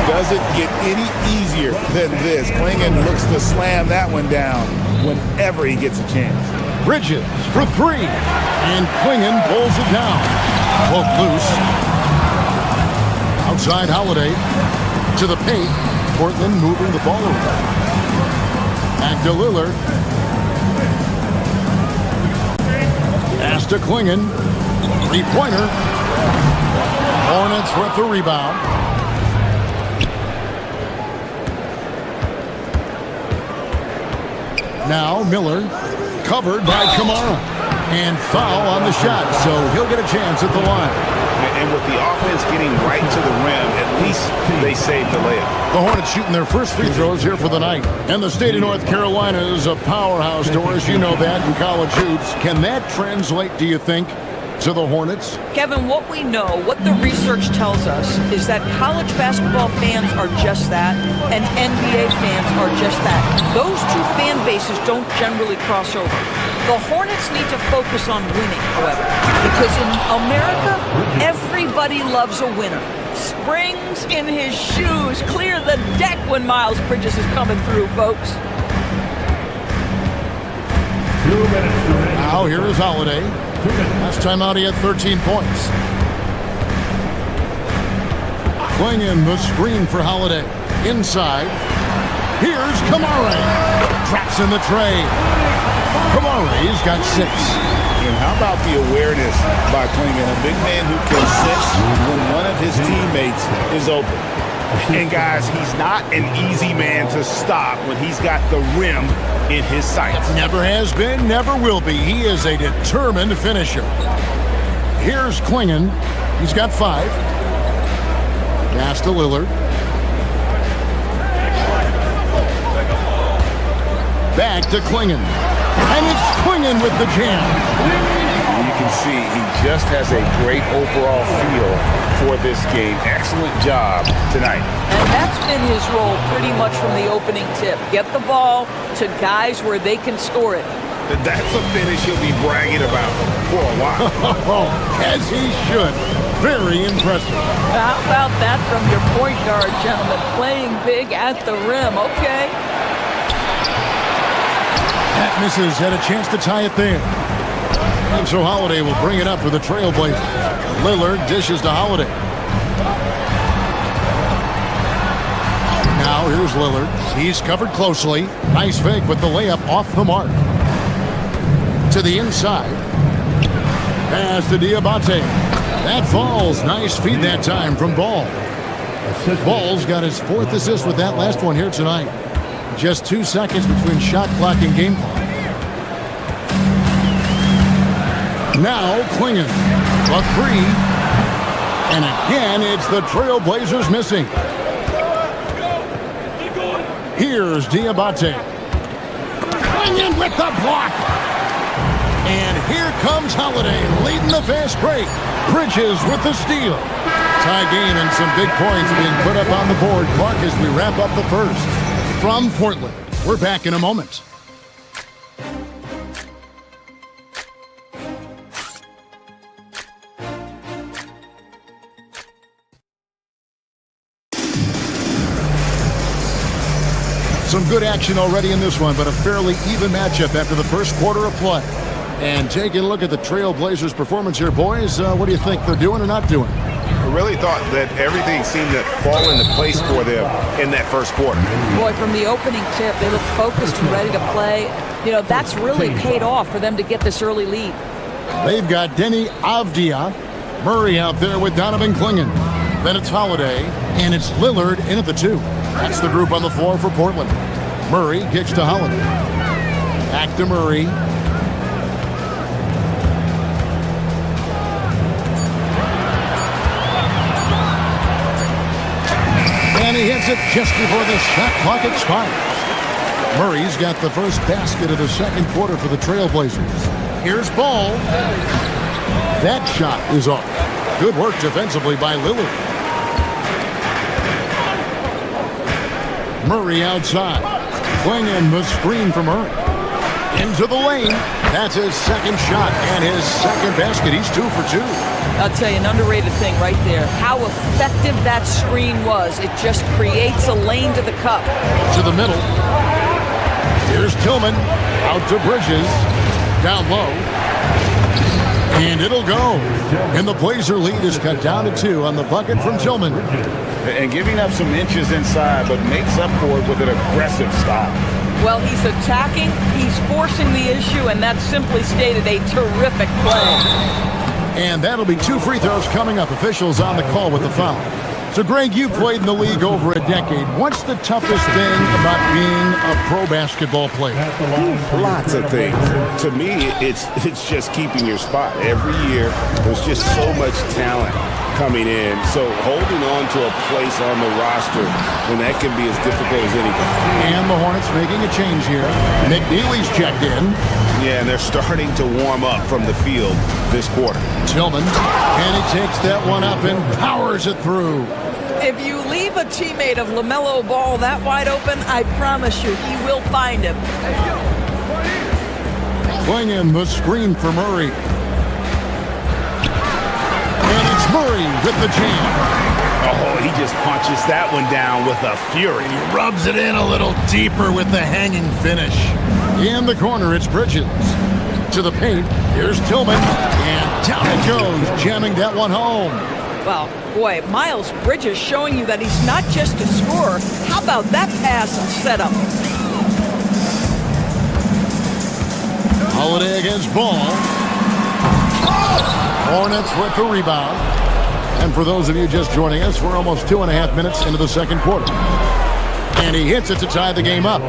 L: Doesn't get any easier than this. Clingan looks to slam that one down whenever he gets a chance.
F: Bridges for 3. And Clingan pulls it down. Hook loose. Outside Holiday. To the paint. Portland moving the ball around. Back to Lillard. Pass to Clingan. 3-pointer. Hornets with the rebound. Now Miller covered by Kamara. And foul on the shot, so he'll get a chance at the line.
B: And with the offense getting right to the rim, at least they saved the layup.
F: The Hornets shooting their first free throws here for the night. And the state of North Carolina is a powerhouse, Doris. You know that in college hoops. Can that translate, do you think, to the Hornets?
M: Kevin, what we know, what the research tells us, is that college basketball fans are just that, and NBA fans are just that. Those two fan bases don't generally cross over. The Hornets need to focus on winning, however, because in America, everybody loves a winner. Springs in his shoes, clear the deck when Miles Bridges is coming through, folks.
J: 2 minutes remaining.
F: Now here is Holiday. Last time out he had 13 points. Clingan the screen for Holiday. Inside. Here's Kamara. Traps in the tray. Kamara's got 6.
B: And how about the awareness by Clingan, a big man who can sense when one of his teammates is open. And guys, he's not an easy man to stop when he's got the rim in his sights.
F: Never has been, never will be. He is a determined finisher. Here's Clingan. He's got 5. Pass to Lillard. Back to Clingan. And it's Clingan with the jam.
B: You can see he just has a great overall feel for this game. Excellent job tonight.
M: And that's been his role pretty much from the opening tip. Get the ball to guys where they can score it.
B: That's a finish he'll be bragging about for a while.
F: As he should. Very impressive.
M: How about that from your point guard, gentlemen? Playing big at the rim. Okay.
F: That misses. Had a chance to tie it there. And so Holiday will bring it up for the Trailblazers. Lillard dishes to Holiday. Now here's Lillard. He's covered closely. Nice fake, but the layup off the mark. To the inside. Pass to Diabate. That falls. Nice feed that time from Ball. Ball's got his 4th assist with that last one here tonight. Just 2 seconds between shot clock and game clock. Now Clingan. A 3. And again, it's the Trailblazers missing. Here's Diabate. Clingan with the block. And here comes Holiday leading the fast break. Bridges with the steal. Tie game and some big points being put up on the board. Clark, as we wrap up the first. From Portland, we're back in a moment. Some good action already in this one, but a fairly even matchup after the first quarter of play. And taking a look at the Trailblazers' performance here, boys, what do you think they're doing or not doing?
B: I really thought that everything seemed to fall into place for them in that first quarter.
M: Boy, from the opening tip, they look focused and ready to play. You know, that's really paid off for them to get this early lead.
F: They've got Denny Avdia, Murray out there with Donovan Clingan. Then it's Holiday, and it's Lillard in at the 2. That's the group on the floor for Portland. Murray kicks to Holiday. Back to Murray. And he hits it just before the shot clock expires. Murray's got the first basket of the second quarter for the Trailblazers. Here's Ball. That shot is off. Good work defensively by Lillard. Murray outside. Clingan the screen for Murray. Into the lane. That's his second shot and his second basket. He's 2 for 2.
M: I'll tell you, an underrated thing right there. How effective that screen was. It just creates a lane to the cup.
F: To the middle. Here's Tillman. Out to Bridges. Down low. And it'll go. And the Blazer lead is cut down to 2 on the bucket from Tillman.
B: And giving up some inches inside, but makes up for it with an aggressive stop.
M: Well, he's attacking, he's forcing the issue, and that's simply stated a terrific play.
F: And that'll be 2 free throws coming up. Officials on the call with the foul. So, Greg, you played in the league over a decade. What's the toughest thing about being a pro basketball player?
L: Lots of things. To me, it's just keeping your spot. Every year, there's just so much talent coming in. So holding on to a place on the roster, when that can be as difficult as anything.
F: And the Hornets making a change here. McNeely's checked in.
B: Yeah, and they're starting to warm up from the field this quarter.
F: Tillman, and he takes that one up and powers it through.
M: If you leave a teammate of LaMelo Ball that wide open, I promise you, he will find him.
F: Playing in the screen for Murray. And it's Murray with the jam.
B: Oh, he just punches that one down with a fury.
F: He rubs it in a little deeper with the hanging finish. In the corner, it's Bridges. To the paint, here's Tillman. And down it goes, jamming that one home.
M: Well, boy, Miles Bridges showing you that he's not just a scorer. How about that pass and setup?
F: Holiday against Ball. Hornets with the rebound. And for those of you just joining us, we're almost 2.5 minutes into the second quarter. And he hits it to tie the game up.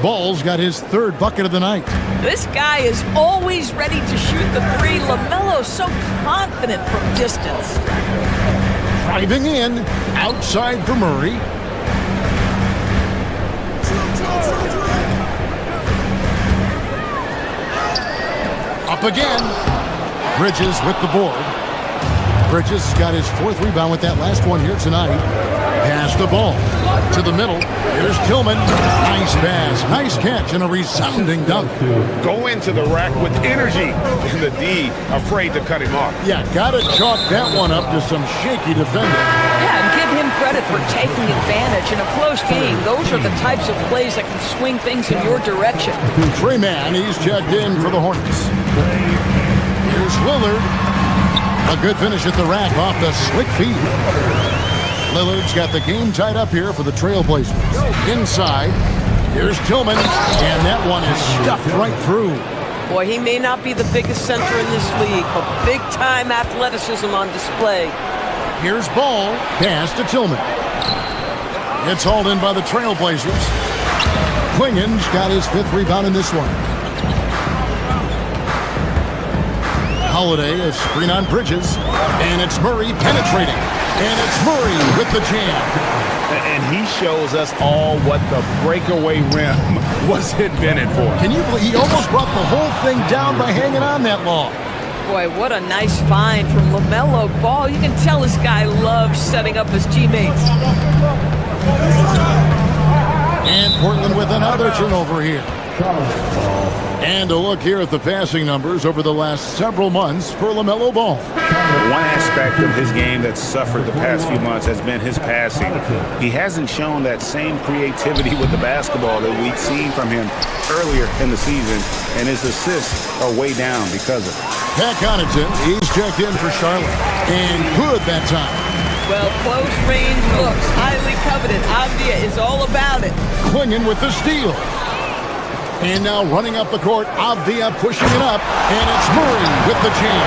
F: Ball's got his 3rd bucket of the night.
M: This guy is always ready to shoot the 3. LaMelo's so confident from distance.
F: Driving in, outside for Murray. Up again. Bridges with the board. Bridges got his 4th rebound with that last one here tonight. Pass the ball to the middle. Here's Tillman. Nice pass, nice catch, and a resounding dunk.
B: Go into the rack with energy. And the D afraid to cut him off.
F: Yeah, gotta chalk that one up to some shaky defending.
M: Yeah, and give him credit for taking advantage. In a close game, those are the types of plays that can swing things in your direction.
F: Trey Mann, he's checked in for the Hornets. Here's Lillard. A good finish at the rack off the slick feed. Lillard's got the game tied up here for the Trailblazers. Inside, here's Tillman, and that one is stuffed right through.
M: Boy, he may not be the biggest center in this league, but big-time athleticism on display.
F: Here's Ball, pass to Tillman. It's hauled in by the Trailblazers. Klingen's got his 5th rebound in this one. Holiday, a screen on Bridges, and it's Murray penetrating. And it's Murray with the jam.
B: And he shows us all what the breakaway rim was invented for.
F: Can you believe he almost brought the whole thing down by hanging on that long?
M: Boy, what a nice find from LaMelo Ball. You can tell this guy loves setting up his teammates.
F: And Portland with another turnover here. And a look here at the passing numbers over the last several months for LaMelo Ball.
B: One aspect of his game that's suffered the past few months has been his passing. He hasn't shown that same creativity with the basketball that we'd seen from him earlier in the season, and his assists are way down because of it.
F: Pat Connaughton, he's checked in for Charlotte, and good that time.
M: Well, close range looks, highly coveted. Avdia is all about it.
F: Klingen with the steal. And now running up the court, Avdia pushing it up, and it's Murray with the jam.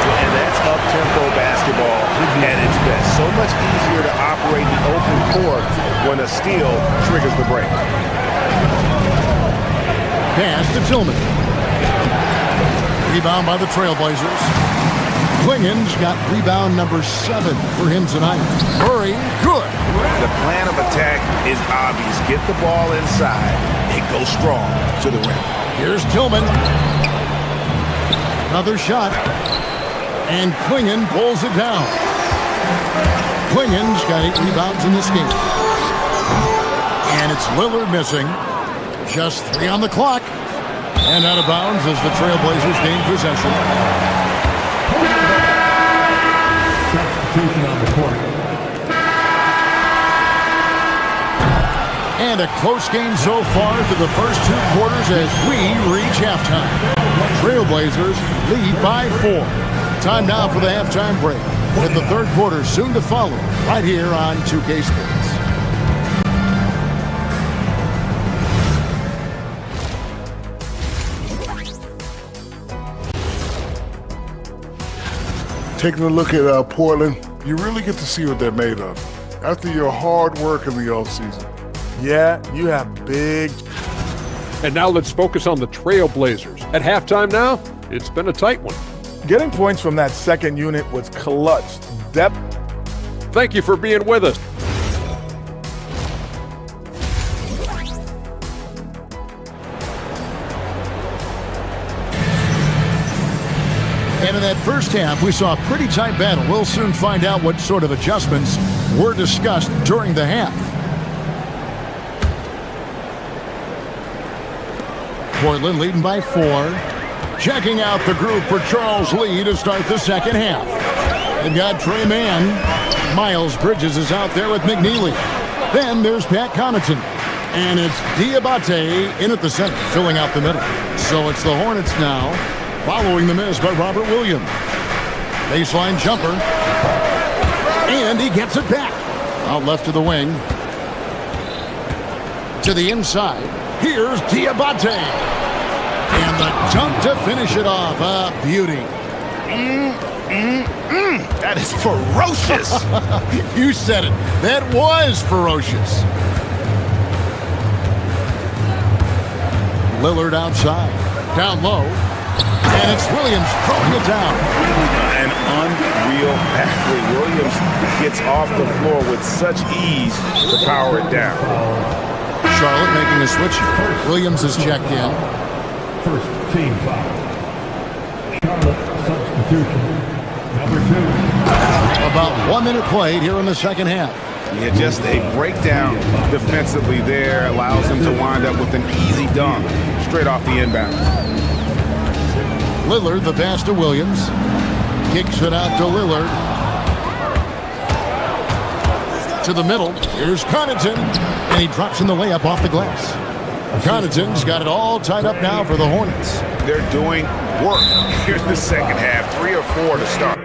B: And that's up-tempo basketball at its best. So much easier to operate the open court when a steal triggers the break.
F: Pass to Tillman. Rebound by the Trailblazers. Klingen's got rebound number 7 for him tonight. Murray, good.
B: The plan of attack is obvious. Get the ball inside and go strong to the rim.
F: Here's Tillman. Another shot. And Klingen pulls it down. Klingen's got 8 rebounds in this game. And it's Lillard missing. Just 3 on the clock. And out of bounds as the Trailblazers gain possession.
J: Substitution on the court.
F: And a close game so far to the first 2 quarters as we reach halftime. Trailblazers lead by 4. Time now for the halftime break, with the 3rd quarter soon to follow right here on 2K Sports.
C: Taking a look at Portland, you really get to see what they're made of after your hard work in the offseason.
H: Yeah, you have big.
G: And now let's focus on the Trailblazers. At halftime now, it's been a tight one.
H: Getting points from that second unit was clutch. Depth.
G: Thank you for being with us.
N: And in that first half, we saw a pretty tight battle. We'll soon find out what sort of adjustments were discussed during the half. Portland leading by 4. Checking out the group for Charles Lee to start the second half. They've got Trey Mann. Miles Bridges is out there with McNeely. Then there's Pat Connaughton. And it's Diabate in at the center, filling out the middle. So it's the Hornets now, following the miss by Robert Williams. Baseline jumper. And he gets it back. Out left to the wing. To the inside. Here's Diabate. And the dunk to finish it off. A beauty.
B: That is ferocious.
N: You said it. That was ferocious. Lillard outside. Down low. And it's Williams throwing it down.
B: An unreal athlete. Williams gets off the floor with such ease to power it down.
N: Charlotte making a switch. Williams is checked in.
J: First team foul. Charlotte substitution. Number 2.
N: About 1 minute played here in the second half.
B: Yeah, just a breakdown defensively there allows him to wind up with an easy dunk straight off the inbound.
N: Lillard, the pass to Williams. Kicks it out to Lillard. To the middle. Here's Connaughton. And he drops in the layup off the glass. Connaughton's got it all tied up now for the Hornets.
B: They're doing work here in the second half. 3 or 4 to start.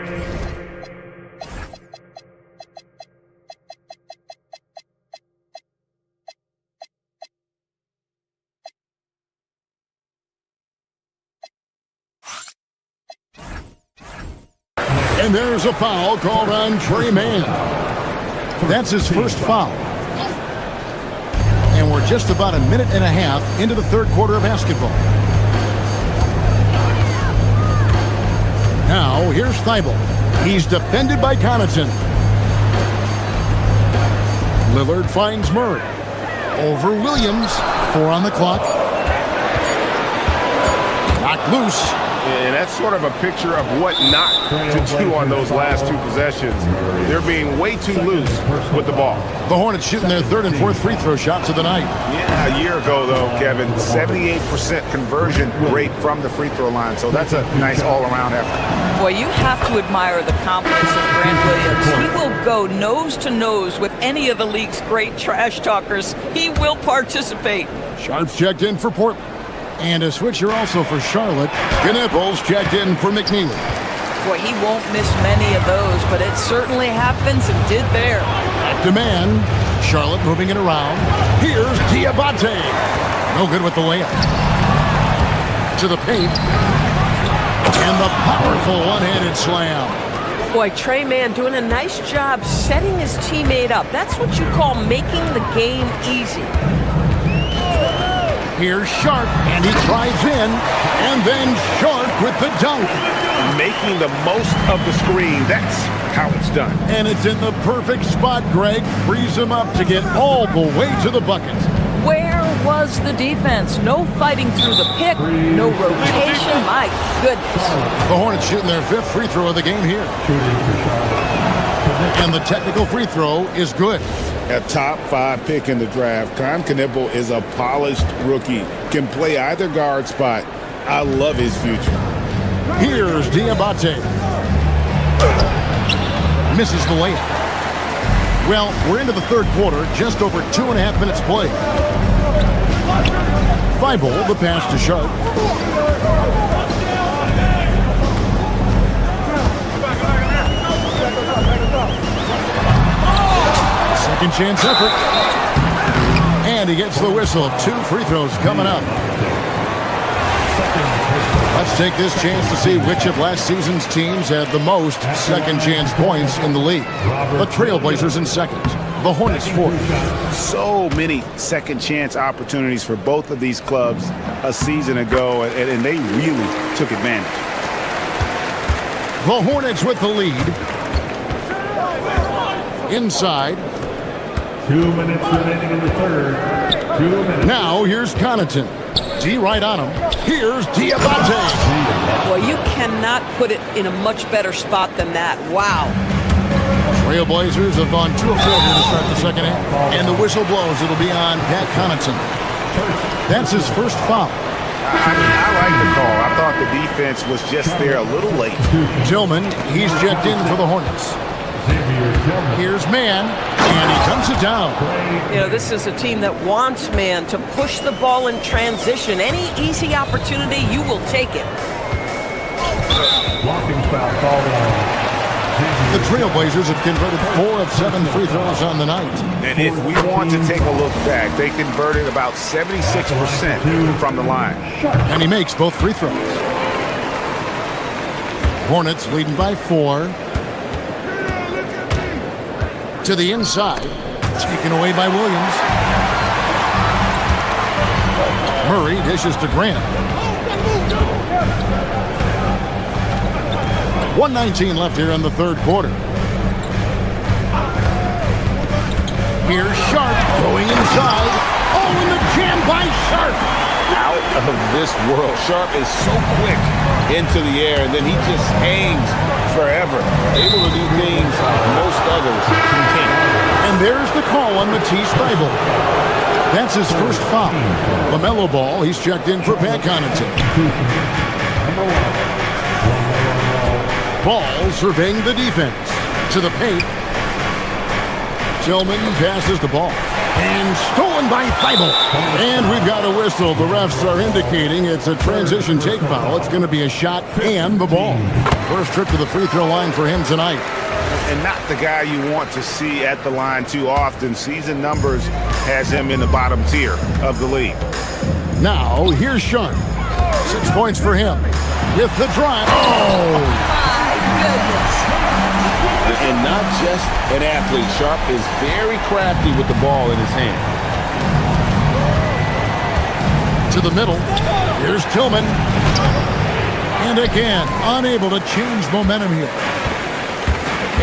N: And there's a foul called on Trey Mann. That's his first foul. And we're just about a minute and a half into the third quarter of basketball. Now, here's Thibault. He's defended by Connaughton. Lillard finds Murray. Over Williams. 4 on the clock. Knocked loose.
B: And that's sort of a picture of what not to do on those last 2 possessions. They're being way too loose with the ball.
N: The Hornets shooting their 3rd and 4th free throw shots of the night.
B: Yeah, a year ago, though, Kevin, 78% conversion rate from the free throw line. So that's a nice all-around effort.
M: Boy, you have to admire the confidence of Grant Williams. He will go nose to nose with any of the league's great trash talkers. He will participate.
N: Sharp's checked in for Portland. And a switcher also for Charlotte. Knipples checked in for McNeely.
M: Boy, he won't miss many of those, but it certainly happens and did there.
N: At demand, Charlotte moving it around. Here's Diabate. No good with the layup. To the paint. And the powerful one-handed slam.
O: Boy, Trey Mann doing a nice job setting his teammate up. That's what you call making the game easy.
N: Here's Sharp, and he drives in, and then Sharp with the dunk.
B: Making the most of the screen. That's how it's done.
N: And it's in the perfect spot. Greg frees him up to get all the way to the bucket.
M: Where was the defense? No fighting through the pick, no rotation. My goodness.
N: The Hornets shooting their 5th free throw of the game here. And the technical free throw is good.
L: A top 5 pick in the draft. Knipple is a polished rookie. Can play either guard spot. I love his future.
N: Here's Diabate. Misses the layup. Well, we're into the third quarter, just over 2.5 minutes played. Thibault, the pass to Sharp. Second chance effort. And he gets the whistle. 2 free throws coming up. Let's Let's take this chance to see which of last season's teams had the most second chance points in the league. The Trailblazers in second, the Hornets fourth.
B: So many second chance opportunities for both of these clubs a season ago, and they really took advantage.
N: The Hornets with the lead. Inside.
J: 2 minutes remaining in the third. 2 minutes.
N: Now here's Connaughton. D right on him. Here's Diabate.
O: Well, you cannot put it in a much better spot than that. Wow.
N: Trailblazers have gone 2 of 4 here to start the second half. And the whistle blows. It'll be on Pat Connaughton. That's his first foul.
B: I like the call. I thought the defense was just there a little late.
N: Tillman, he's checked in for the Hornets. Here's Man, and he comes it down.
O: You know, this is a team that wants Man to push the ball in transition. Any easy opportunity, you will take it.
J: Blocking foul called on.
N: The Trailblazers have converted 4 of 7 free throws on the night.
B: And if we want to take a look back, they converted about 76% from the line.
N: And he makes both free throws. Hornets leading by 4. To the inside. Taken away by Williams. Murray dishes to Grant. 1:19 left here in the third quarter. Here's Sharp going inside. Oh, and the jam by Sharp.
L: Out of this world. Sharp is so quick into the air, and then he just hangs forever. Able to do things most others can't.
N: And there's the call on Matisse Thybulle. That's his first foul. LaMelo Ball, he's checked in for Pat Connaughton. Ball surveying the defense. To the paint. Tillman passes the ball. And stolen by Thybulle. And we've got a whistle. The refs are indicating it's a transition take foul. It's going to be a shot and the ball. First trip to the free throw line for him tonight.
B: And not the guy you want to see at the line too often. Season numbers has him in the bottom tier of the league.
N: Now, here's Sharp. 6 points for him. With the drive. Oh!
L: And not just an athlete. Sharp is very crafty with the ball in his hand.
N: To the middle. Here's Tillman. And again, unable to change momentum here.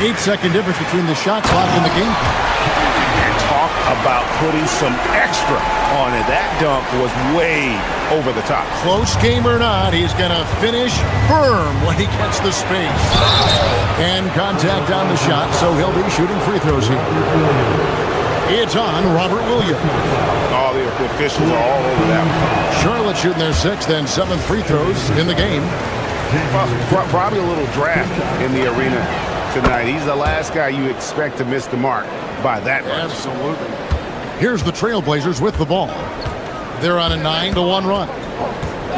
N: 8-second difference between the shot clock and the game.
B: And talk about putting some extra on it. That dunk was way over the top.
N: Close game or not, he's going to finish firm when he gets the space. And contact on the shot, so he'll be shooting free throws here. It's on Robert Williams.
B: All the officials are all over that one.
N: Charlotte shooting their 6th and 7th free throws in the game.
B: Probably a little draft in the arena tonight. He's the last guy you expect to miss the mark by that much.
N: Absolutely. Here's the Trailblazers with the ball. They're on a 9-1 run.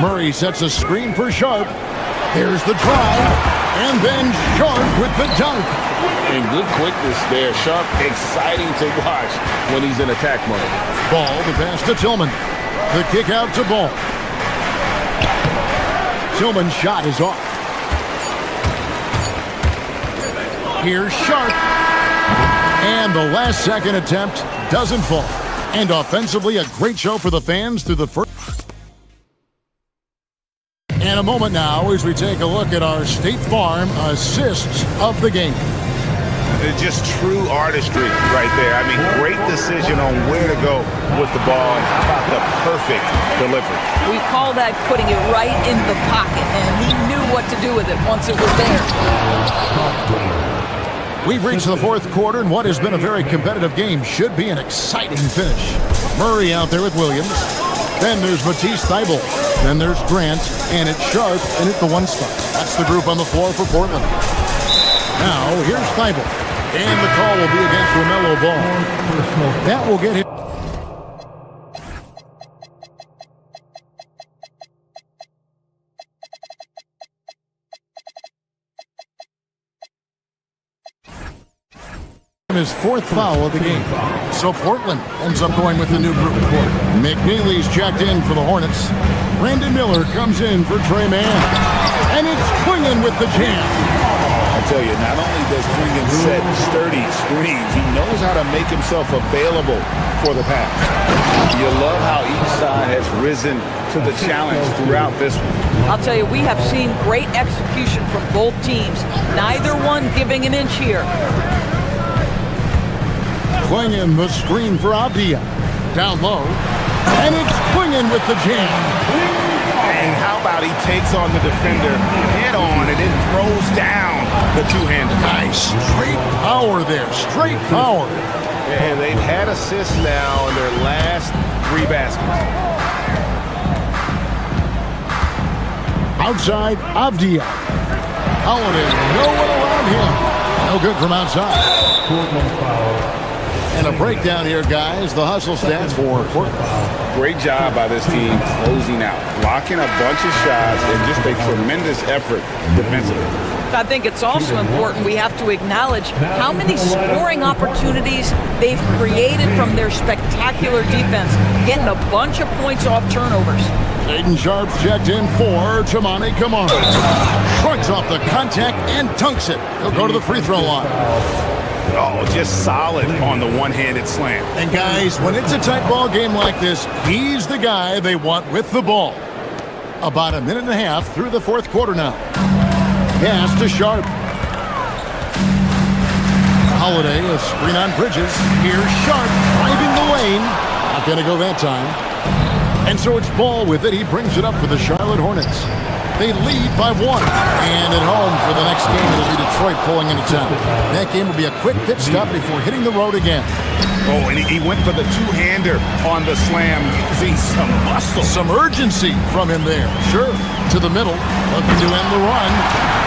N: Murray sets a screen for Sharp. Here's the drive. And then Sharp with the dunk.
L: And good quickness there. Sharp, exciting to watch when he's in attack mode.
N: Ball, the pass to Tillman. The kick out to Ball. Tillman's shot is off. Here's Sharp. And the last second attempt doesn't fall. And offensively, a great show for the fans through the first. And a moment now as we take a look at our State Farm assists of the game.
B: It's just true artistry right there. I mean, great decision on where to go with the ball, and how about the perfect delivery.
M: We call that putting it right in the pocket, and he knew what to do with it once it was there.
N: We've reached the fourth quarter, and what has been a very competitive game should be an exciting finish. Murray out there with Williams. Then there's Matisse Thybulle. Then there's Grant, and it's Sharp, and at the 1 spot. That's the group on the floor for Portland. Now, here's Thybulle. And the call will be against LaMelo Ball. That will get him. His 4th foul of the game. So Portland ends up going with the new group. McNeely's checked in for the Hornets. Brandon Miller comes in for Trey Mann. And it's Quingen with the jam.
L: I tell you, not only does Quingen set sturdy screens, he knows how to make himself available for the pass. You love how each side has risen to the challenge throughout this one.
M: I'll tell you, we have seen great execution from both teams. Neither one giving an inch here.
N: Quingen the screen for Avdia. Down low. And it's Quingen with the jam.
L: And how about he takes on the defender head on and then throws down the two-hander.
N: Nice. Straight power there. Straight power.
L: And they've had assists now in their last 3 baskets.
N: Outside, Avdia. Holiday, no one around him. No good from outside. And a breakdown here, guys. The hustle stats for Portland.
L: Great job by this team closing out, blocking a bunch of shots, and just a tremendous effort defensively.
M: I think it's also important we have to acknowledge how many scoring opportunities they've created from their spectacular defense, getting a bunch of points off turnovers.
N: Aiden Sharp's checked in for Chamani Kamara. Shrugs off the contact and dunks it. He'll go to the free throw line.
L: Oh, just solid on the one-handed slam.
N: And guys, when it's a tight ball game like this, he's the guy they want with the ball. About a minute and a half through the fourth quarter now. Pass to Sharp. Holiday, a screen on Bridges. Here's Sharp driving the lane. Not going to go that time. And so it's Ball with it. He brings it up for the Charlotte Hornets. They lead by 1. And at home for the next game, it'll be Detroit pulling into town. That game will be a quick pit stop before hitting the road again.
L: Oh, and he went for the two-hander on the slam, using some muscle.
N: Some urgency from him there. Sure. To the middle, looking to end the run.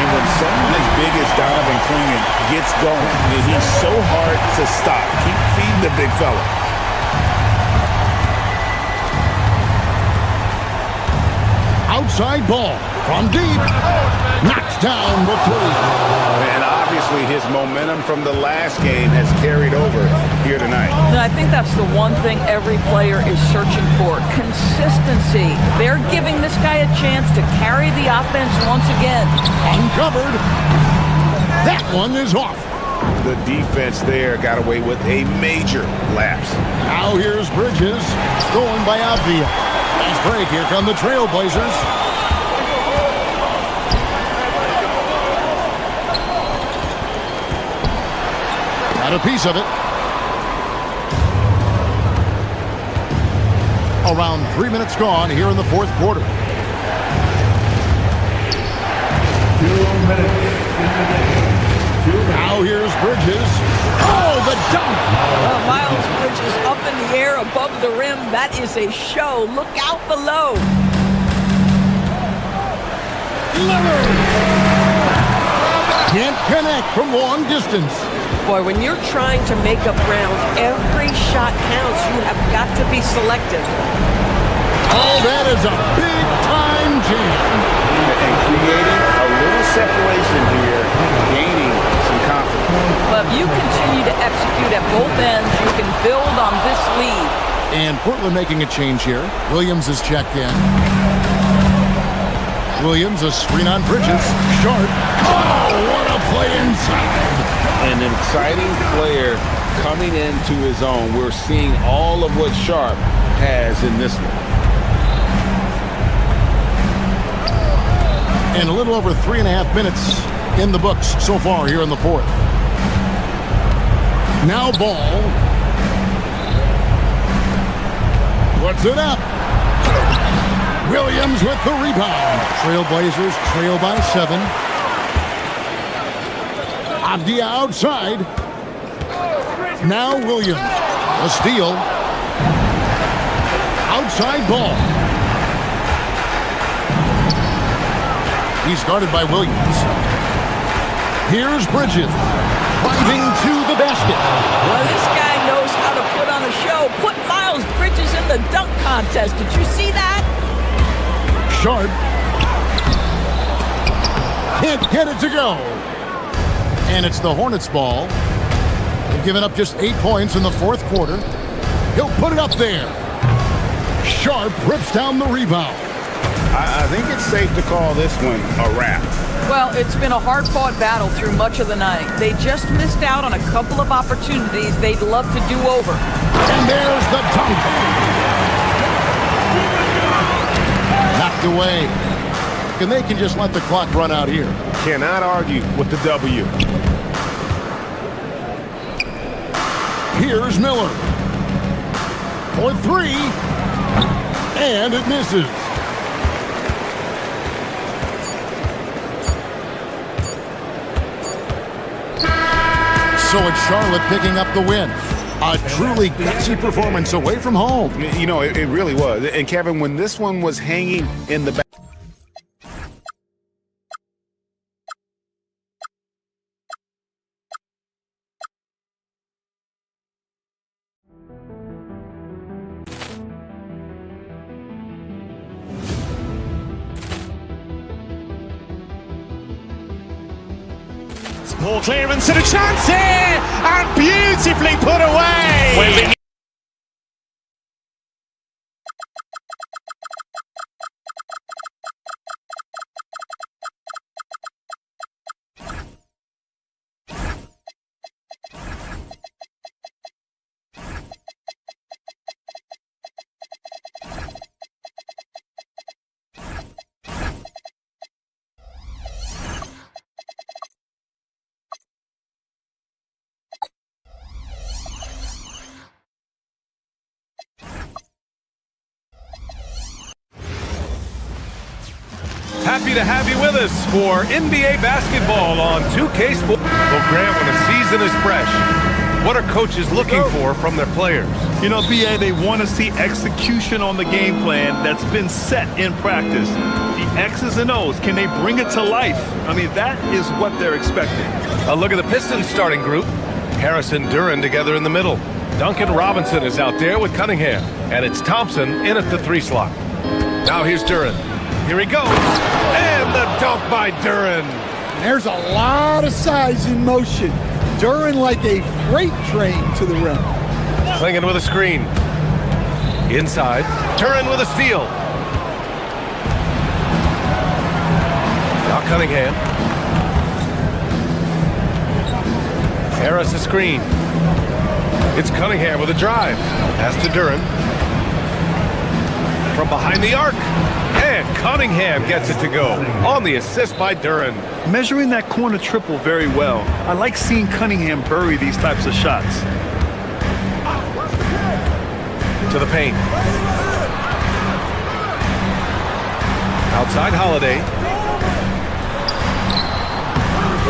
L: And when someone as big as Donovan Quingen gets going, he's so hard to stop. Keep feeding the big fella.
N: Outside ball from deep. Knocks down the 3.
L: And obviously his momentum from the last game has carried over here tonight.
M: And I think that's the one thing every player is searching for. Consistency. They're giving this guy a chance to carry the offense once again.
N: Uncovered. That one is off.
L: The defense there got away with a major lapse.
N: Now here's Bridges. Stolen by Avdia. Nice break. Here come the Trailblazers. Got a piece of it. Around 3 minutes gone here in the fourth quarter.
J: 2 minutes.
N: Now here's Bridges. Oh, the dunk!
M: Miles Bridges up in the air above the rim. That is a show. Look out below.
N: Lillard! Can't connect from long distance.
O: Boy, when you're trying to make up ground, every shot counts. You have got to be selective.
N: Oh, that is a big-time jam.
L: And creating a little separation here, gaining some confidence.
M: But if you continue to execute at both ends, you can build on this lead.
N: And Portland making a change here. Williams is checked in. Williams, a screen on Bridges. Sharp. Oh, what a play inside.
L: An exciting player coming into his own. We're seeing all of what Sharp has in this one.
N: And a little over 3.5 minutes in the books so far here in the fourth. Now Ball. Puts it up. Williams with the rebound. Trailblazers trail by 7. Avdia outside. Now Williams. A steal. Outside Ball. He's guarded by Williams. Here's Bridges. Driving to the basket.
M: Well, this guy knows how to put on a show. Put Miles Bridges in the dunk contest. Did you see that?
N: Sharp. Can't get it to go. And it's the Hornets' ball. They've given up just 8 points in the fourth quarter. He'll put it up there. Sharp rips down the rebound.
L: I think it's safe to call this one a wrap.
M: Well, it's been a hard-fought battle through much of the night. They just missed out on a couple of opportunities they'd love to do over.
N: And there's the dunk. Knocked away. And they can just let the clock run out here.
L: Cannot argue with the W.
N: Here's Miller. For three. And it misses. So it's Charlotte picking up the win. A truly gutsy performance away from home.
L: You know, it really was. And Kevin, when this one was hanging in the back.
B: Ball clearance and a chance here, and beautifully put away.
D: Happy to have you with us for NBA basketball on 2K Sports. Well, Grant, when a season is fresh, what are coaches looking for from their players?
E: You know, BA, they want to see execution on the game plan that's been set in practice. The X's and O's, can they bring it to life? I mean, that is what they're expecting.
D: A look at the Pistons starting group. Harris and Duren together in the middle. Duncan Robinson is out there with Cunningham. And it's Thompson in at the 3 slot. Now here's Duren. Here he goes. And the dunk by Duren.
F: There's a lot of size in motion. Duren like a freight train to the rim.
D: Clingan with a screen. Inside. Duren with a steal. Now Cunningham. Harris a screen. It's Cunningham with a drive. Pass to Duren. From behind the arc. And Cunningham gets it to go on the assist by Duren.
E: Measuring that corner triple very well. I like seeing Cunningham bury these types of shots.
D: To the paint. Outside Holiday.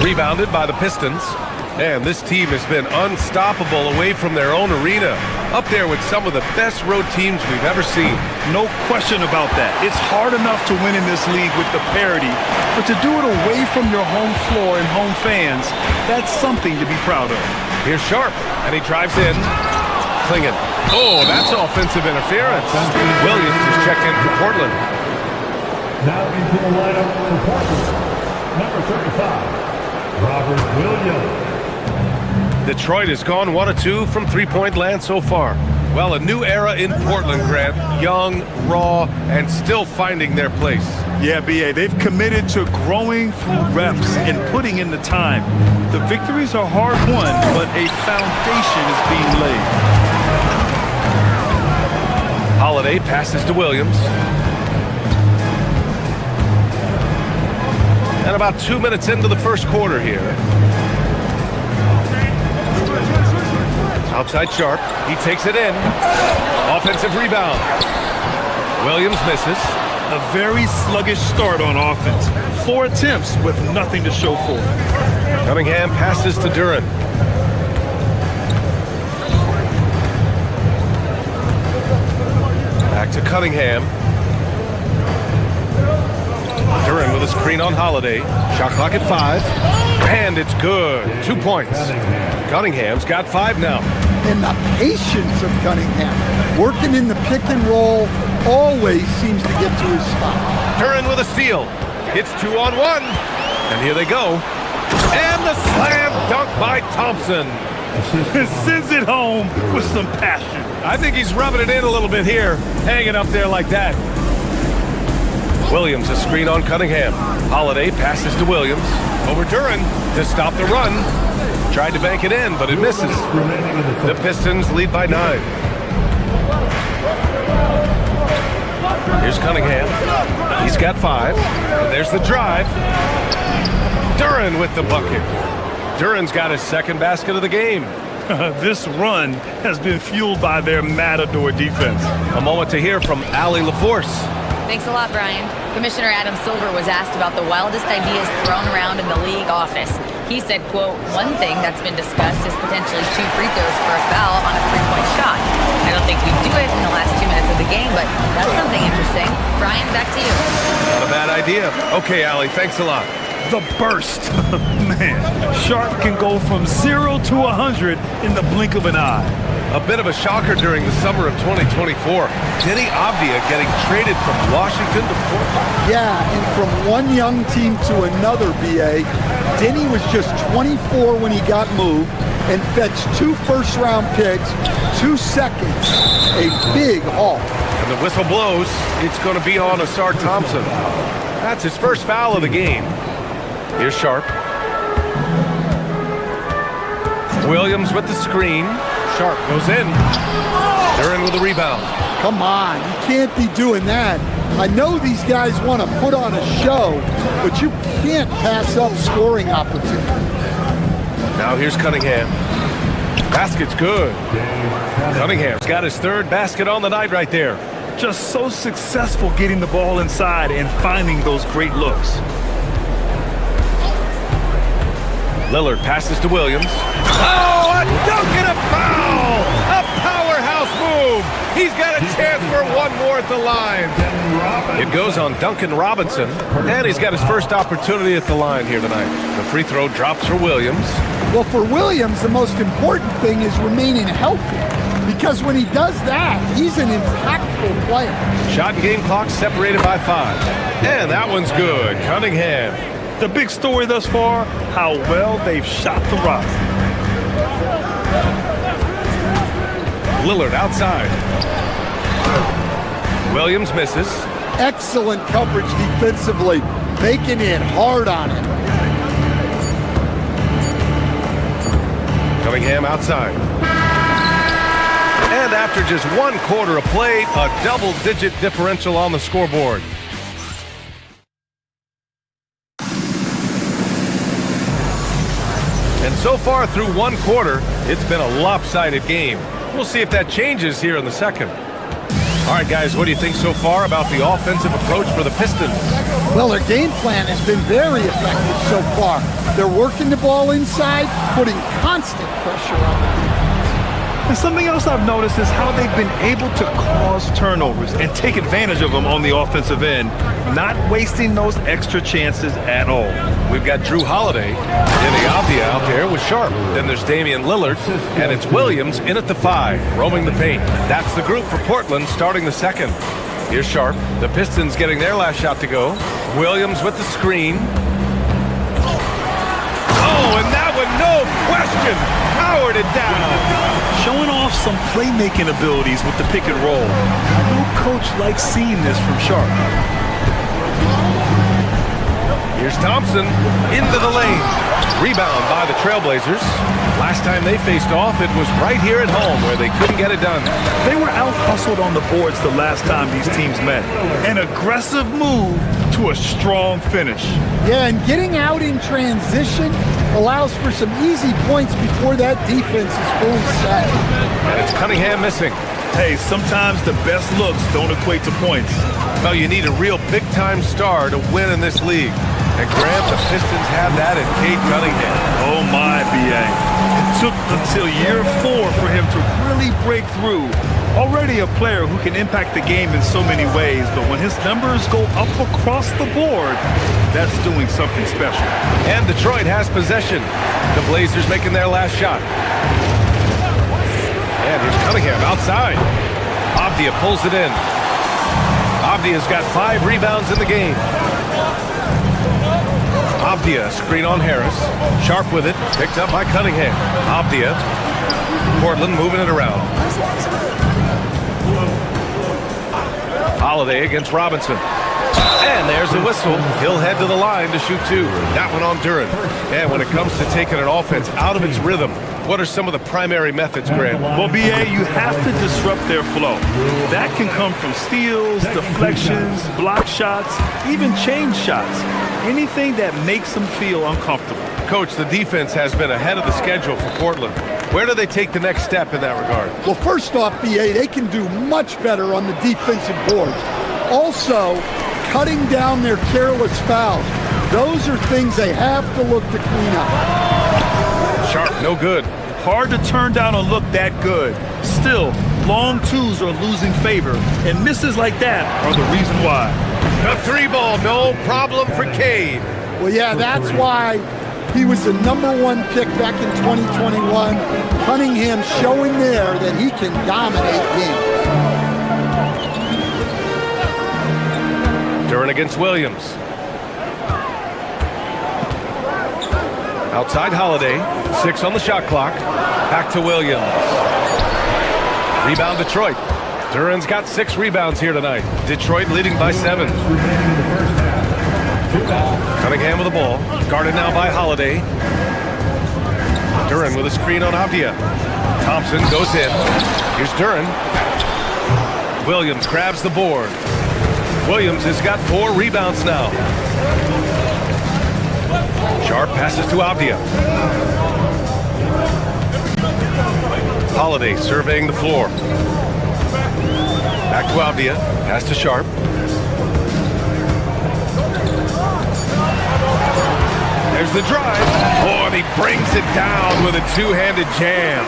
D: Rebounded by the Pistons. And this team has been unstoppable away from their own arena. Up there with some of the best road teams we've ever seen.
E: No question about that. It's hard enough to win in this league with the parity, but to do it away from your home floor and home fans, that's something to be proud of.
D: Here's Sharp, and he drives in. Clingan. Oh, that's offensive interference. Williams is checked in for Portland.
J: Now into the lineup for Portland, number 35, Robert Williams.
D: Detroit has gone 1 of 2 from three-point land so far. Well, a new era in Portland, Grant. Young, raw, and still finding their place.
E: Yeah, BA, they've committed to growing through reps and putting in the time. The victories are hard-won, but a foundation is being laid.
D: Holiday passes to Williams. And about 2 minutes into the first quarter here. Outside Sharp, he takes it in. Offensive rebound. Williams misses.
E: A very sluggish start on offense. 4 attempts with nothing to show for it.
D: Cunningham passes to Duren. Back to Cunningham. Duren with a screen on Holiday. Shot clock at 5. And it's good. 2 points. Cunningham's got 5 now.
F: And the patience of Cunningham. Working in the pick and roll always seems to get to his spot.
D: Duren with a steal. It's 2 on 1. And here they go. And the slam dunk by Thompson.
E: Sends it home with some passion.
D: I think he's rubbing it in a little bit here. Hanging up there like that. Williams a screen on Cunningham. Holiday passes to Williams. Over Duran to stop the run. Tried to bank it in, but it misses. The Pistons lead by 9. Here's Cunningham. He's got 5. And there's the drive. Duran with the bucket. Duran's got his second basket of the game.
E: This run has been fueled by their matador defense.
D: A moment to hear from Allie LaForce.
I: Thanks a lot, Brian. Commissioner Adam Silver was asked about the wildest ideas thrown around in the league office. He said, quote, one thing that's been discussed is potentially 2 free throws for a foul on a 3-point shot. I don't think we'd do it in the last 2 minutes of the game, but that's something interesting. Brian, back to you.
D: Not a bad idea. Okay, Allie, thanks a lot.
E: The burst. Man, Sharp can go from 0 to 100 in the blink of an eye.
D: A bit of a shocker during the summer of 2024. Denny Avdia getting traded from Washington to Portland.
F: Yeah, and from one young team to another, B.A. Denny was just 24 when he got moved and fetched 2 first-round picks, 2 seconds. A big haul.
D: And the whistle blows. It's going to be on Asar Thompson. That's his first foul of the game. Here's Sharp. Williams with the screen. Sharp goes in. Duran with the rebound.
F: Come on, you can't be doing that. I know these guys want to put on a show, but you can't pass up scoring opportunities.
D: Now here's Cunningham. Basket's good. Cunningham's got his 3rd basket on the night right there.
E: Just so successful getting the ball inside and finding those great looks.
D: Lillard passes to Williams. Oh, a dunk and a foul! A powerhouse move! He's got a chance for one more at the line. It goes on Duncan Robinson, and he's got his first opportunity at the line here tonight. The free throw drops for Williams.
F: Well, for Williams, the most important thing is remaining healthy, because when he does that, he's an impactful player.
D: Shot and game clock separated by 5. And that one's good. Cunningham.
E: The big story thus far, how well they've shot the rock.
D: Lillard outside. Williams misses.
F: Excellent coverage defensively, making it hard on him.
D: Cunningham outside. And after just 1 quarter of play, a double-digit differential on the scoreboard. And so far through 1 quarter, it's been a lopsided game. We'll see if that changes here in the second. All right, guys, what do you think so far about the offensive approach for the Pistons?
F: Well, their game plan has been very effective so far. They're working the ball inside, putting constant pressure on the defense.
E: And something else I've noticed is how they've been able to cause turnovers and take advantage of them on the offensive end, not wasting those extra chances at all.
D: We've got Drew Holiday, Denny Avdia out there with Sharp. Then there's Damian Lillard, and it's Williams in at the 5, roaming the paint. That's the group for Portland starting the second. Here's Sharp. The Pistons getting their last shot to go. Williams with the screen. Oh, and that one, no question, powered it down.
E: Showing off some playmaking abilities with the pick and roll. I know Coach likes seeing this from Sharp.
D: Here's Thompson into the lane. Rebound by the Trailblazers. Last time they faced off, it was right here at home where they couldn't get it done.
E: They were out-hustled on the boards the last time these teams met. An aggressive move to a strong finish.
F: Yeah, and getting out in transition allows for some easy points before that defense is fully set.
D: And it's Cunningham missing.
E: Hey, sometimes the best looks don't equate to points.
D: Well, you need a real big-time star to win in this league. And Grant, the Pistons have that in Cade Cunningham.
E: Oh my, B.A. It took until year 4 for him to really break through. Already a player who can impact the game in so many ways, but when his numbers go up across the board, that's doing something special.
D: And Detroit has possession. The Blazers making their last shot. And here's Cunningham outside. Avdia pulls it in. Avdia's got 5 rebounds in the game. Avdia, screen on Harris. Sharp with it, picked up by Cunningham. Avdia, Portland moving it around. Holiday against Robinson. And there's the whistle. He'll head to the line to shoot 2. That one on Duren. And when it comes to taking an offense out of its rhythm, what are some of the primary methods, Grant?
E: Well, BA, you have to disrupt their flow. That can come from steals, deflections, block shots, even change shots. Anything that makes them feel uncomfortable.
D: Coach, the defense has been ahead of the schedule for Portland. Where do they take the next step in that regard?
F: Well, first off, BA, they can do much better on the defensive boards. Also, cutting down their careless fouls. Those are things they have to look to clean up.
D: Sharp, no good.
E: Hard to turn down a look that good. Still, long twos are losing favor, and misses like that are the reason why.
D: The 3 ball, no problem for Cade.
F: Well, yeah, that's why he was the #1 pick back in 2021. Cunningham showing there that he can dominate games.
D: Duren against Williams. Outside Holiday, 6 on the shot clock. Back to Williams. Rebound Detroit. Duren's got 6 rebounds here tonight. Detroit leading by 7. Cunningham with the ball. Guarded now by Holiday. Duren with a screen on Avdia. Thompson goes in. Here's Duren. Williams grabs the board. Williams has got 4 rebounds now. Sharp passes to Avdia. Holiday surveying the floor. Back to Avdia. Pass to Sharp. There's the drive. Oh, and he brings it down with a 2-handed jam.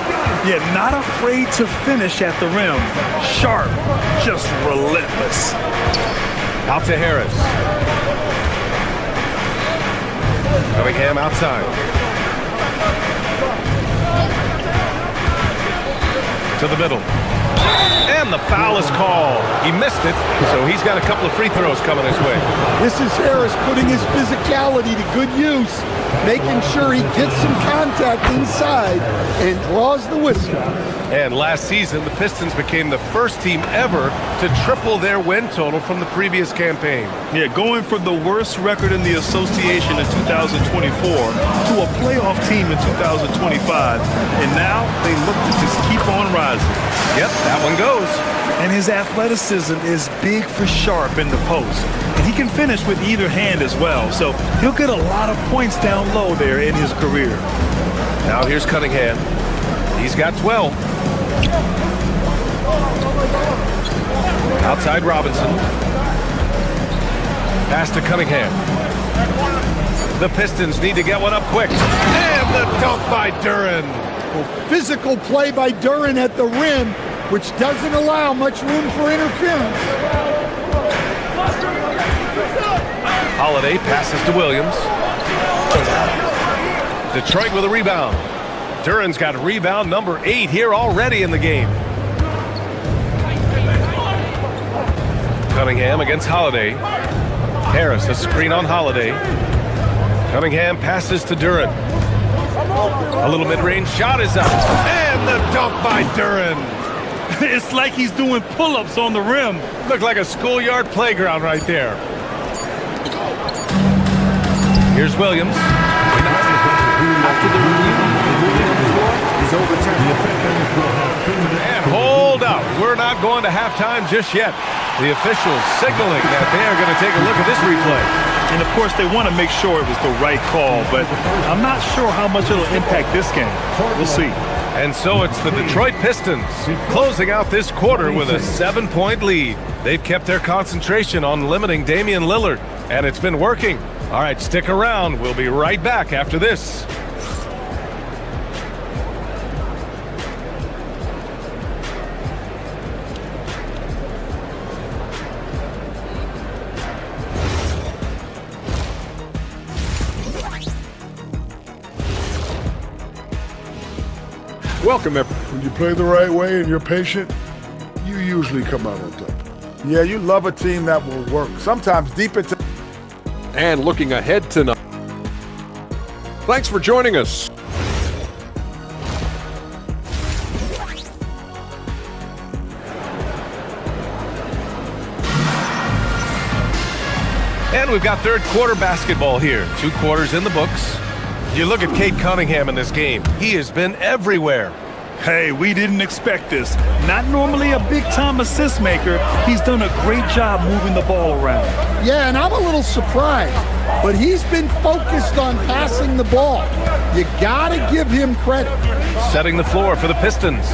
E: Yeah, not afraid to finish at the rim. Sharp, just relentless.
D: Out to Harris. Cunningham outside. To the middle. And the foul is called. He missed it, so he's got a couple of free throws coming his way.
F: This is Harris putting his physicality to good use, making sure he gets some contact inside and draws the whistle.
D: And last season, the Pistons became the first team ever to triple their win total from the previous campaign.
E: Yeah, going from the worst record in the association in 2024 to a playoff team in 2025. And now they look to just keep on rising.
D: Yep, that one goes.
E: And his athleticism is big for Sharp in the post. And he can finish with either hand as well. So he'll get a lot of points down low there in his career.
D: Now here's Cunningham. He's got 12. Outside Robinson. Pass to Cunningham. The Pistons need to get one up quick. And the dunk by Duren.
F: Well, physical play by Duren at the rim, which doesn't allow much room for interference.
D: Holiday passes to Williams. Detroit with a rebound. Duren's got rebound number 8 here already in the game. Cunningham against Holiday. Harris, a screen on Holiday. Cunningham passes to Duren. A little mid-range shot is up. And the dunk by Duren.
E: It's like he's doing pull-ups on the rim.
D: Looked like a schoolyard playground right there. Here's Williams.
J: After the review is overturned.
D: And hold up. We're not going to halftime just yet. The officials signaling that they are going to take a look at this replay.
E: And, of course, they want to make sure it was the right call, but I'm not sure how much it'll impact this game. We'll see.
D: And so it's the Detroit Pistons closing out this quarter with a 7-point lead. They've kept their concentration on limiting Damian Lillard, and it's been working. All right, stick around. We'll be right back after this.
G: Welcome, everyone.
C: When you play the right way and you're patient, you usually come out on top.
H: Yeah, you love a team that will work. Sometimes deep into...
G: And looking ahead tonight. Thanks for joining us.
D: And we've got third quarter basketball here. 2 quarters in the books. You look at Cade Cunningham in this game. He has been everywhere.
E: Hey, we didn't expect this. Not normally a big-time assist maker. He's done a great job moving the ball around.
F: Yeah, and I'm a little surprised, but he's been focused on passing the ball. You gotta give him credit.
D: Setting the floor for the Pistons.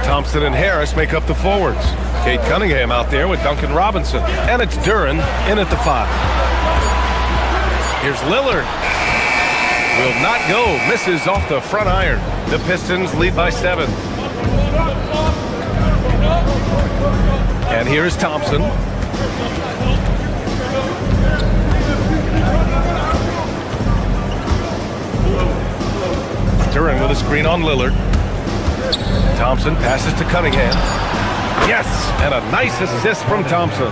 D: Thompson and Harris make up the forwards. Cade Cunningham out there with Duncan Robinson. And it's Duren in at the 5. Here's Lillard. Will not go. Misses off the front iron. The Pistons lead by 7. And here is Thompson. Duren with a screen on Lillard. Thompson passes to Cunningham. Yes, and a nice assist from Thompson.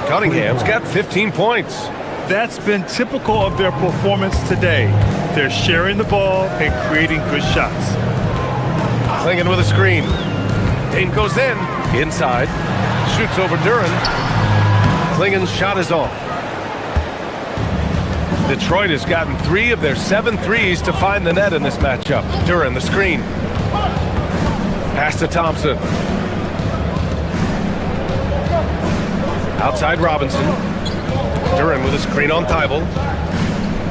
D: Cunningham's got 15 points.
E: That's been typical of their performance today. They're sharing the ball and creating good shots.
D: Clingan with a screen. Dame goes in. Inside. Shoots over Duren. Clingan's shot is off. Detroit has gotten 3 of their 7 threes to find the net in this matchup. Duren, the screen. Pass to Thompson. Outside Robinson. Duren with a screen on Thibault.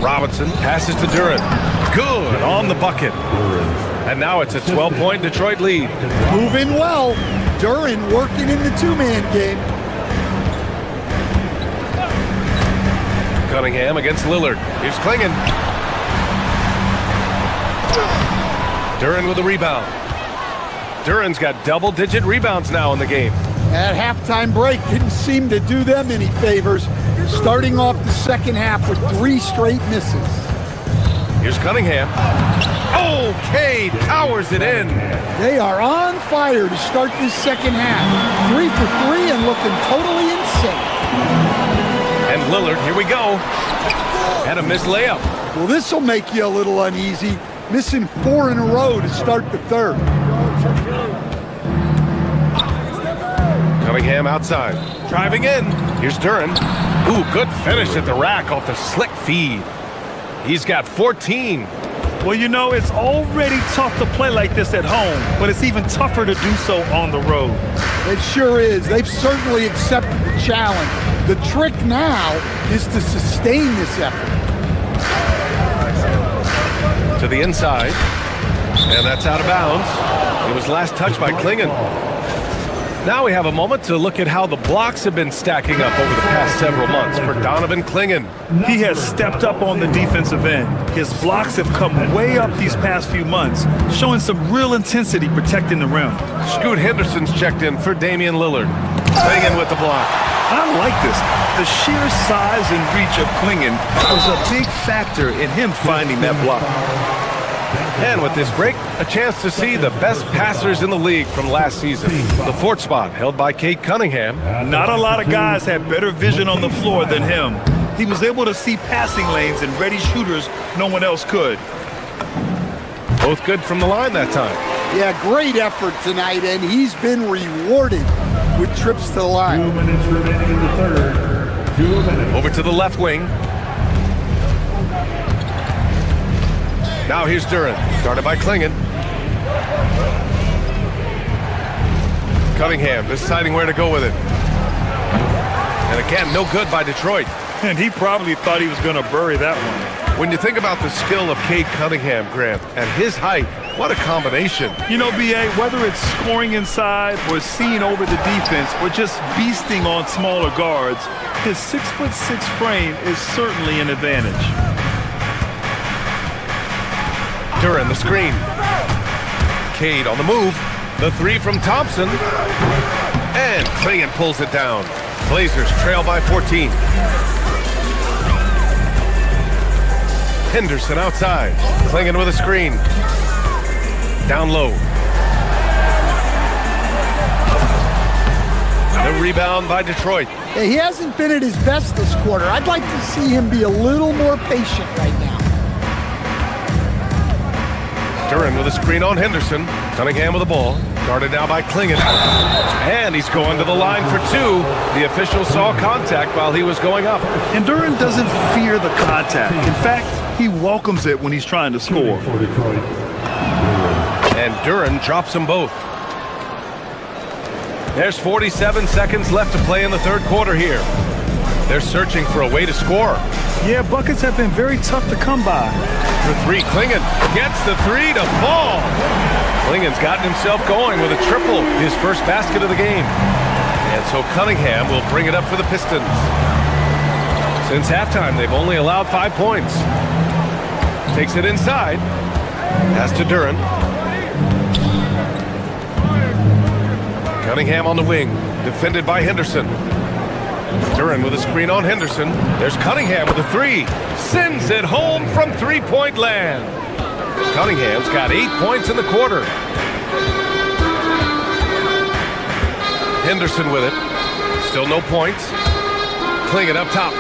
D: Robinson passes to Duren. Good on the bucket. And now it's a 12-point Detroit lead.
F: Moving well. Duren working in the 2-man game.
D: Cunningham against Lillard. Here's Clingan. Duren with a rebound. Duren's got double-digit rebounds now in the game.
F: That halftime break didn't seem to do them any favors. Starting off the second half with 3 straight misses.
D: Here's Cunningham. Oh, Cade powers it in.
F: They are on fire to start this second half. 3 for 3 and looking totally insane.
D: And Lillard, here we go. And a missed layup.
F: Well, this will make you a little uneasy. Missing 4 in a row to start the third.
D: Cunningham outside. Driving in. Here's Duren. Ooh, good finish at the rack off the slick feed. He's got 14.
E: Well, you know, it's already tough to play like this at home, but it's even tougher to do so on the road.
F: It sure is. They've certainly accepted the challenge. The trick now is to sustain this effort.
D: To the inside. And that's out of bounds. It was last touched by Clingan. Now we have a moment to look at how the blocks have been stacking up over the past several months for Donovan Clingan.
E: He has stepped up on the defensive end. His blocks have come way up these past few months, showing some real intensity protecting the rim.
D: Scoot Henderson's checked in for Damian Lillard. Clingan with the block.
E: I like this. The sheer size and reach of Clingan was a big factor in him finding that block.
D: And with this break, a chance to see the best passers in the league from last season. The 4th spot held by Cade Cunningham.
E: Not a lot of guys had better vision on the floor than him. He was able to see passing lanes and ready shooters no one else could.
D: Both good from the line that time.
F: Yeah, great effort tonight, and he's been rewarded with trips to the line.
J: 2 minutes remaining in the third. 2 minutes.
D: Over to the left wing. Now here's Duren, guarded by Clingan. Cunningham deciding where to go with it. And again, no good by Detroit.
E: And he probably thought he was going to bury that one.
D: When you think about the skill of Cade Cunningham, Grant, and his height, what a combination.
E: You know, B.A., whether it's scoring inside or seeing over the defense or just beasting on smaller guards, his 6'6" frame is certainly an advantage.
D: Duren, the screen. Cade on the move. The 3 from Thompson. And Clingan pulls it down. Blazers trail by 14. Henderson outside. Clingan with a screen. Down low. The rebound by Detroit.
F: Yeah, he hasn't been at his best this quarter. I'd like to see him be a little more patient right now.
D: Duran with a screen on Henderson. Cunningham with the ball. Guarded now by Klingon. And he's going to the line for two. The official saw contact while he was going up.
E: And Duran doesn't fear the contact. In fact, he welcomes it when he's trying to score.
D: And Duran drops them both. There's 47 seconds left to play in the third quarter here. They're searching for a way to score.
E: Yeah, buckets have been very tough to come by.
D: For three, Klingon gets the three to fall. Klingon's gotten himself going with a triple, his first basket of the game. And so Cunningham will bring it up for the Pistons. Since halftime, they've only allowed 5 points. Takes it inside. Pass to Duran. Cunningham on the wing, defended by Henderson. Duran with a screen on Henderson. There's Cunningham with a three. Sends it home from three-point land. Cunningham's got 8 points in the quarter. Henderson with it. Still no points. Klingon up top.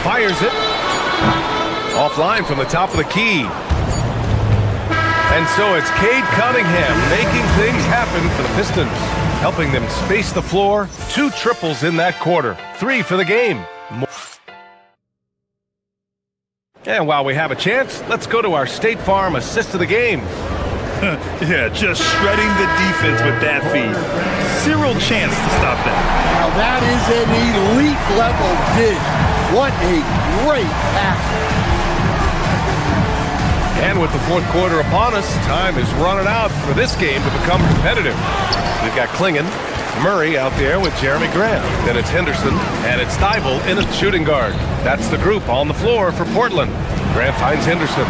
D: Fires it. Offline from the top of the key. And so it's Cade Cunningham making things happen for the Pistons, helping them space the floor. 2 triples in that quarter. 3 for the game. And while we have a chance, let's go to our State Farm assist of the game.
E: Yeah, just shredding the defense with that feed. Zero chance to stop that.
F: Now that is an elite level dish. What a great pass.
D: And with the fourth quarter upon us, time is running out for this game to become competitive. We've got Klingon, Murray out there with Jeremy Grant. Then it's Henderson, and it's Thibault in a shooting guard. That's the group on the floor for Portland. Grant finds Henderson.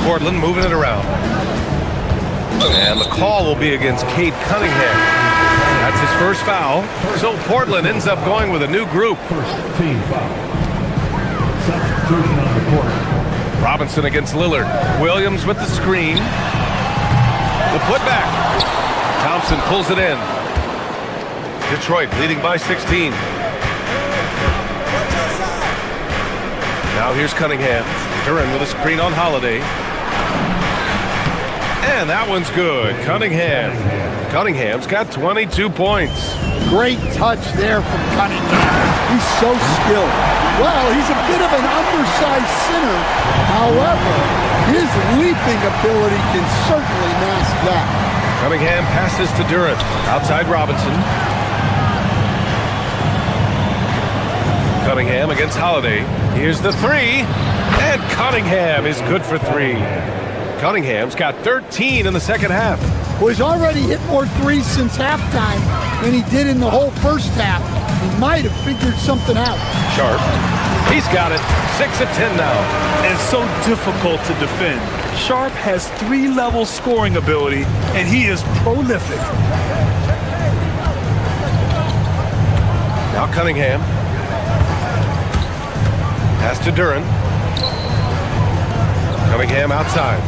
D: Portland moving it around. And the call will be against Cade Cunningham. That's his first foul. So Portland ends up going with a new group.
J: First team foul. Substitution on the court.
D: Robinson against Lillard. Williams with the screen. The putback. Thompson pulls it in. Detroit leading by 16. Now here's Cunningham. Duran with a screen on Holiday. And that one's good. Cunningham's got 22 points.
F: Great touch there from Cunningham. He's so skilled. Well, he's a bit of an undersized center. However, his leaping ability can certainly mask that.
D: Cunningham passes to Duran. Outside Robinson. Cunningham against Holiday. Here's the three. And Cunningham is good for 3. Cunningham's got 13 in the second half.
F: Well, he's already hit more threes since halftime than he did in the whole first half. He might have figured something out.
D: Sharp. He's got it. 6 of 10 now.
E: And so difficult to defend. Sharp has 3-level scoring ability, and he is prolific.
D: Now Cunningham. Pass to Duran. Cunningham outside.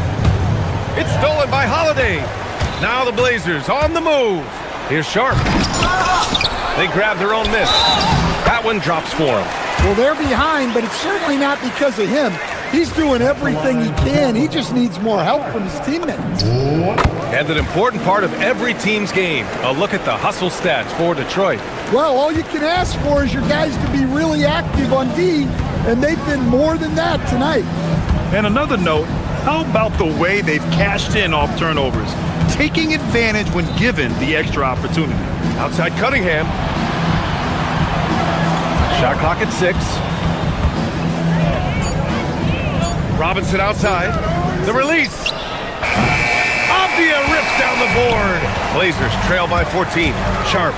D: It's stolen by Holiday. Now the Blazers on the move. Here's Sharp. They grab their own miss. That one drops for him.
F: Well, they're behind, but it's certainly not because of him. He's doing everything he can. He just needs more help from his teammates.
D: And an important part of every team's game, a look at the hustle stats for Detroit.
F: Well, all you can ask for is your guys to be really active on D, and they've been more than that tonight.
E: And another note, how about the way they've cashed in off turnovers, taking advantage when given the extra opportunity.
D: Outside Cunningham. Shot clock at 6. Robinson outside. The release. Avdia rips down the board. Blazers trail by 14. Sharp.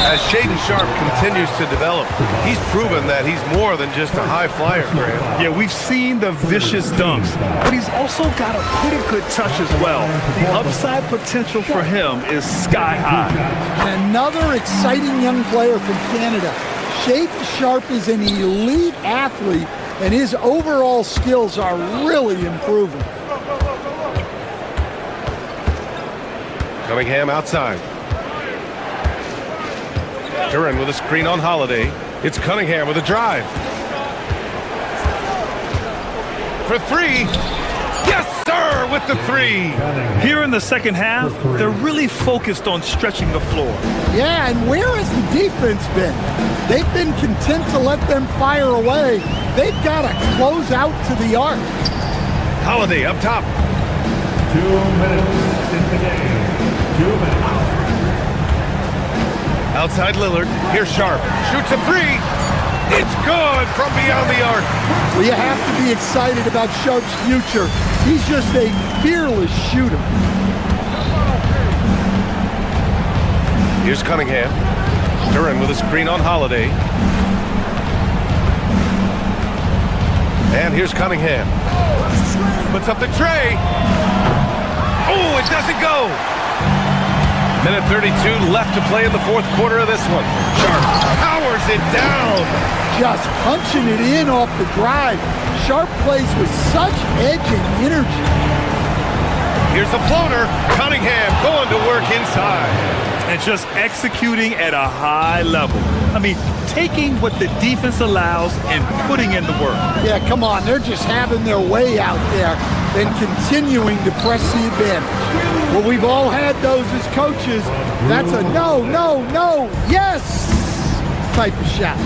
D: As Shaedon Sharp continues to develop, he's proven that he's more than just a high flyer, Grant.
E: Yeah, we've seen the vicious dunks, but he's also got a pretty good touch as well. The upside potential for him is sky high.
F: Another exciting young player from Canada. Shaedon Sharp is an elite athlete, and his overall skills are really improving.
D: Cunningham outside. Duran with a screen on Holiday. It's Cunningham with a drive. for three. Yes, sir, with the three.
E: Here in the second half, they're really focused on stretching the floor.
F: Yeah, and where has the defense been? They've been content to let them fire away. They've got to close out to the arc.
D: Holiday up top.
J: 2 minutes in the game. 2 minutes.
D: Outside Lillard. Here's Sharp. Shoots a three. It's good from beyond the arc.
F: Well, you have to be excited about Sharp's future. He's just a fearless shooter.
D: Here's Cunningham. Duran with a screen on Holiday. And here's Cunningham. Puts up the tray. Oh, it doesn't go. Minute 32 left to play in the fourth quarter of this one. Sharp powers it down.
F: Just punching it in off the drive. Sharp plays with such edge and energy.
D: Here's the floater. Cunningham going to work inside.
E: And just executing at a high level. I mean, taking what the defense allows and putting in the work.
F: Yeah, come on. They're just having their way out there and continuing to press the advantage. Well, we've all had those as coaches. That's a no, no, no, yes type of shot.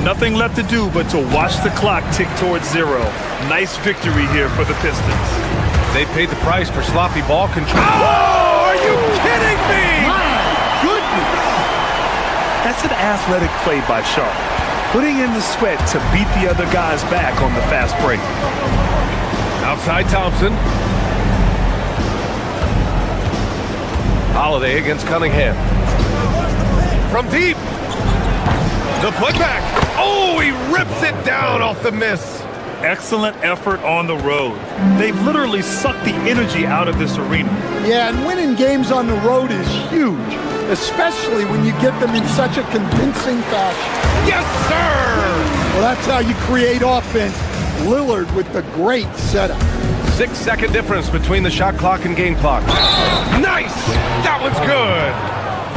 E: Nothing left to do but to watch the clock tick towards zero. Nice victory here for the Pistons.
D: They paid the price for sloppy ball control. Oh, are you kidding me?
F: My goodness.
E: That's an athletic play by Sharp, putting in the sweat to beat the other guys back on the fast break.
D: Outside Thompson. Holiday against Cunningham. From deep. The putback. Oh, he rips it down off the miss.
E: Excellent effort on the road. They've literally sucked the energy out of this arena.
F: Yeah, and winning games on the road is huge, especially when you get them in such a convincing fashion.
D: Yes, sir!
F: Well, that's how you create offense. Lillard with the great setup.
D: 6-second difference between the shot clock and game clock. Nice! That one's good!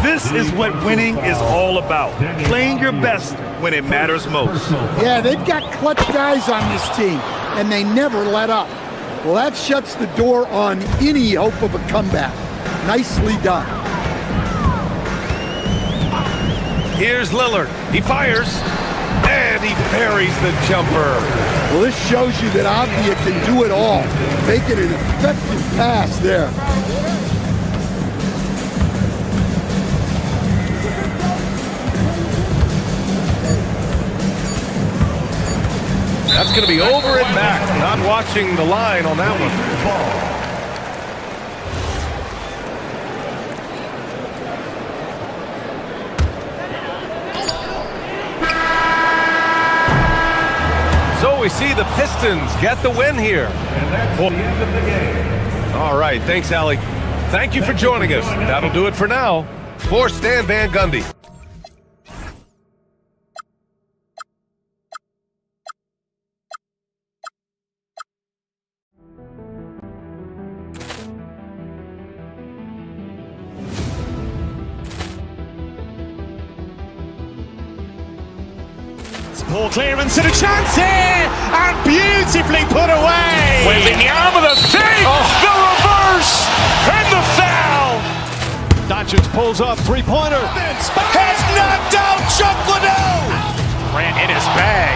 E: This is what winning is all about. Playing your best when it matters most.
F: Yeah, they've got clutch guys on this team, and they never let up. Well, that shuts the door on any hope of a comeback. Nicely done.
D: Here's Lillard. He fires, and he buries the jumper.
F: Well, this shows you that Avdia can do it all. Making an effective pass there.
D: That's going to be over and back. Not watching the line on that one. So we see the Pistons get the win here.
J: And that's the end of the game.
D: All right, thanks, Allie. Thank you for joining us. That'll do it for now. For Stan Van Gundy.
B: Ball clearance and a chance here, and beautifully put away. Waving the arm of the thing, the reverse, and the foul.
P: Doncic pulls up, three-pointer.
B: Has knocked out Chuck Liddell. Ran in his bag,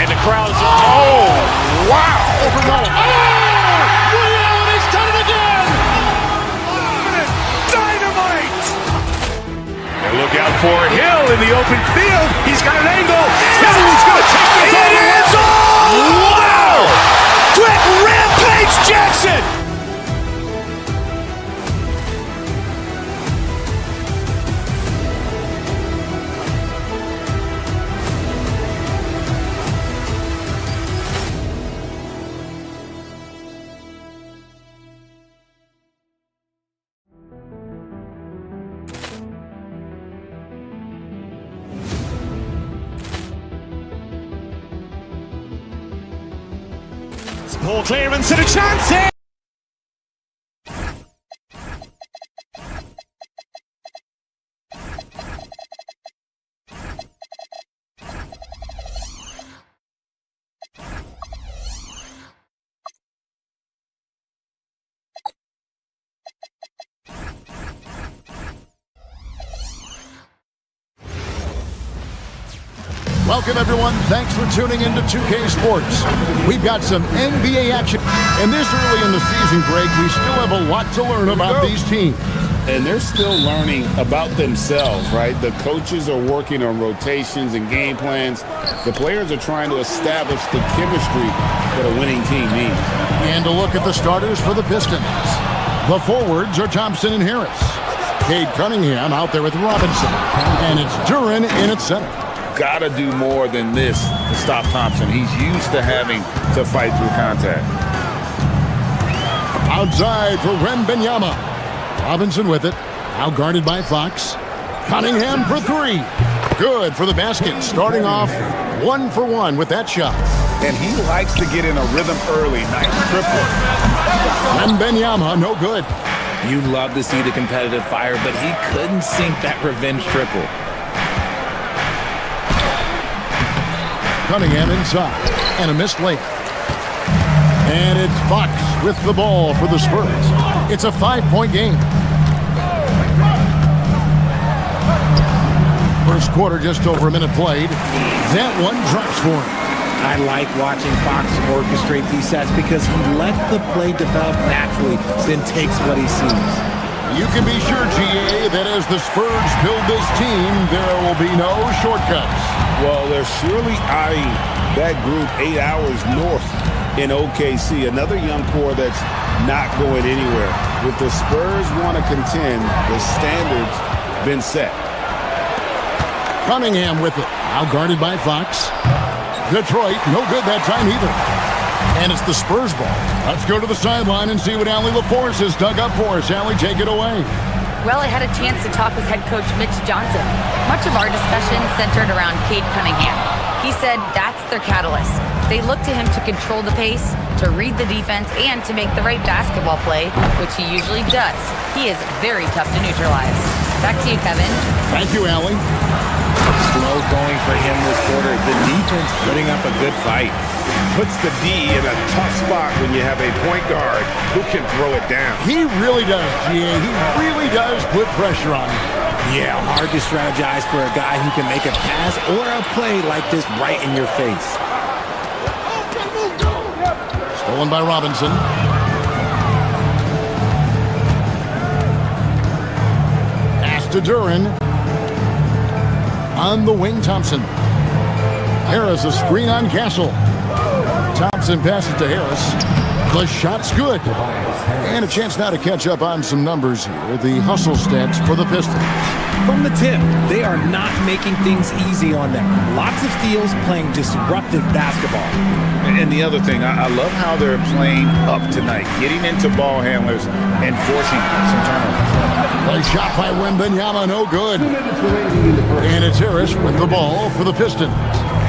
B: and the crowd is. Oh, wow!
P: Overrun. Oh, Liddell, and he's done it again.
B: Dynamite! And look out for Hill in the open field. He's got an angle. Hill is going to take this all the way. It is all! Wow! Quick Rampage Jackson! Ball clearance and a chance here.
N: Welcome, everyone. Thanks for tuning into 2K Sports. We've got some NBA action. And this early in the season, Greg, we still have a lot to learn about these teams.
L: And they're still learning about themselves, right? The coaches are working on rotations and game plans. The players are trying to establish the chemistry that a winning team needs.
N: And a look at the starters for the Pistons. The forwards are Thompson and Harris. Cade Cunningham out there with Robinson. And it's Duren in at center.
L: Got to do more than this to stop Thompson. He's used to having to fight through contact.
N: Outside for Wembanyama. Robinson with it. Now guarded by Fox. Cunningham for three. Good for the basket. Starting off 1 for 1 with that shot.
E: And he likes to get in a rhythm early. Nice triple.
N: Wembanyama, no good.
Q: You love to see the competitive fire, but he couldn't sink that revenge triple.
N: Cunningham inside. And a missed layup. And it's Fox with the ball for the Spurs. It's a 5-point game. First quarter, just over a minute played. That one drops for him.
Q: I like watching Fox orchestrate these sets because he lets the play develop naturally, then takes what he sees.
N: You can be sure, GA, that as the Spurs build this team, there will be no shortcuts.
L: Well, they're surely eyeing that group 8 hours north in OKC, another young core that's not going anywhere. If the Spurs want to contend, the standard's been set.
N: Cunningham with it. Now guarded by Fox. Detroit, no good that time either. And it's the Spurs ball. Let's go to the sideline and see what Allie LaForce has dug up for us. Allie, take it away.
I: Well, I had a chance to talk with head coach Mitch Johnson. Much of our discussion centered around Cade Cunningham. He said that's their catalyst. They look to him to control the pace, to read the defense, and to make the right basketball play, which he usually does. He is very tough to neutralize. Back to you, Kevin.
N: Thank you, Allie.
Q: Slow going for him this quarter. The defense putting up a good fight.
D: Puts the D in a tough spot when you have a point guard who can throw it down.
N: He really does, GA. He really does put pressure on him.
Q: Yeah, hard to strategize for a guy who can make a pass or a play like this right in your face.
N: Stolen by Robinson. Pass to Duren. On the wing, Thompson. Harris, a screen on Castle. Thompson passes to Harris. The shot's good. And a chance now to catch up on some numbers here. The hustle stats for the Pistons.
Q: From the tip, they are not making things easy on them. Lots of steals, playing disruptive basketball.
L: And the other thing, I love how they're playing up tonight, getting into ball handlers and forcing some turnovers.
N: A shot by Wembanyama, no good. And it's Harris with the ball for the Pistons.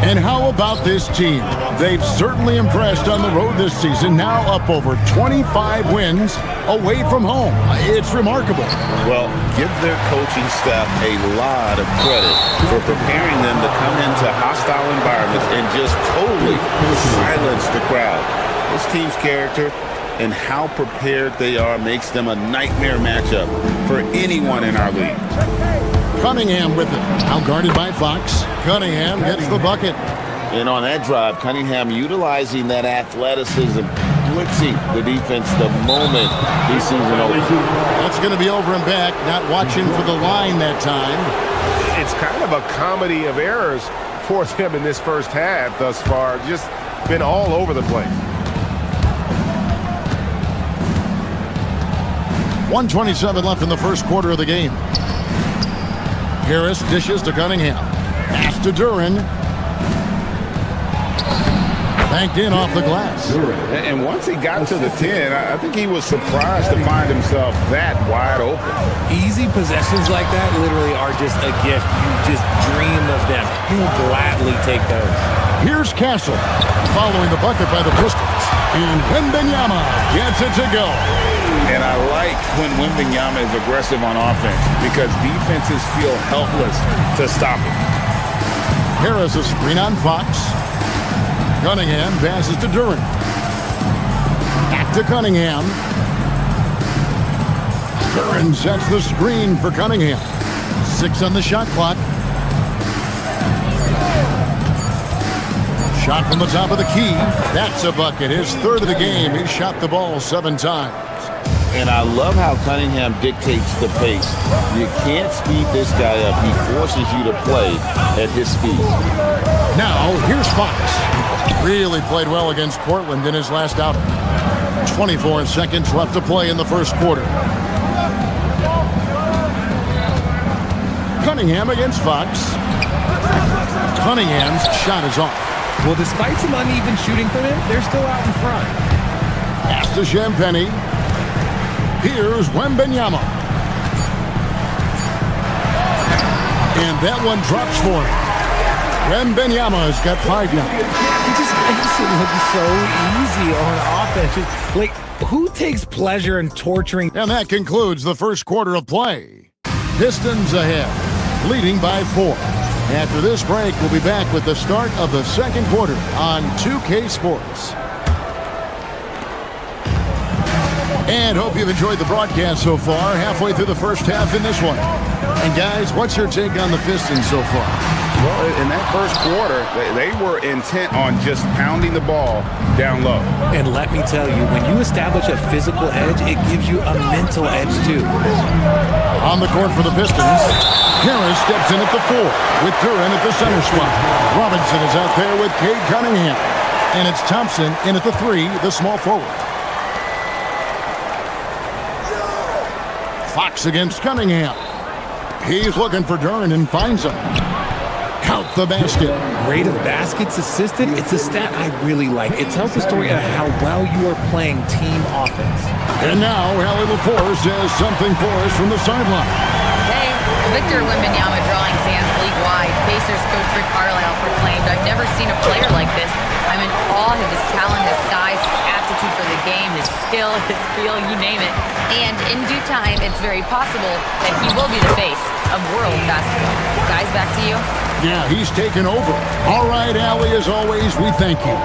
N: And how about this team? They've certainly impressed on the road this season, now up over 25 wins away from home. It's remarkable.
L: Well, give their coaching staff a lot of credit for preparing them to come into hostile environments and just totally silence the crowd. This team's character and how prepared they are makes them a nightmare matchup for anyone in our league.
N: Cunningham with it. Now guarded by Fox. Cunningham gets the bucket.
L: And on that drive, Cunningham utilizing that athleticism, blitzing the defense the moment he sees it over.
N: That's going to be over and back. Not watching for the line that time.
D: It's kind of a comedy of errors for them in this first half thus far. Just been all over the place.
N: 1:27 left in the first quarter of the game. Harris dishes to Cunningham. Pass to Duren. Banked in off the glass.
L: And once he got to the 10, I think he was surprised to find himself that wide open.
Q: Easy possessions like that literally are just a gift. You just dream of them. He'll gladly take those.
N: Here's Castle following the bucket by the Pistons. And Wembanyama gets it to go.
L: And I like when Wembanyama is aggressive on offense because defenses feel helpless to stop him.
N: Harris a screen on Fox. Cunningham passes to Duren. Back to Cunningham. Duren sets the screen for Cunningham. 6 on the shot clock. Shot from the top of the key. That's a bucket. His third of the game. He shot the ball 7 times.
L: And I love how Cunningham dictates the pace. You can't speed this guy up. He forces you to play at his speed.
N: Now, here's Fox. Really played well against Portland in his last outing. 24 seconds left to play in the first quarter. Cunningham against Fox. Cunningham's shot is off.
Q: Well, despite some uneven shooting from him, they're still out in front.
N: Pass to Champagny. Here's Wembanyama. And that one drops for him. Wembanyama's got 5 now.
Q: He just makes it look so easy on offense. Like, who takes pleasure in torturing?
N: And that concludes the first quarter of play. Pistons ahead, leading by 4. After this break, we'll be back with the start of the second quarter on 2K Sports. And hope you've enjoyed the broadcast so far, halfway through the first half in this one. And guys, what's your take on the Pistons so far?
R: Well, in that first quarter, they were intent on just pounding the ball down low.
Q: And let me tell you, when you establish a physical edge, it gives you a mental edge too.
N: On the court for the Pistons, Harris steps in at the 4 with Duran at the center spot. Robinson is out there with Cade Cunningham. And it's Thompson in at the 3, the small forward. Fox against Cunningham. He's looking for Duran and finds him. Count the basket.
Q: Rate of baskets assisted, it's a stat I really like. It tells the story of how well you are playing team offense.
N: And now, Hallie LaForce says something for us from the sideline.
I: Hey, Victor Wembanyama drawing fans league-wide. Pacers coach Rick Carlisle proclaimed, "I've never seen a player like this. I'm in awe of his talent, his size, his aptitude for the game, his skill, his feel, you name it. And in due time, it's very possible that he will be the face of world basketball." Guys, back to you.
N: Yeah, he's taken over. All right, Allie, as always, we thank you.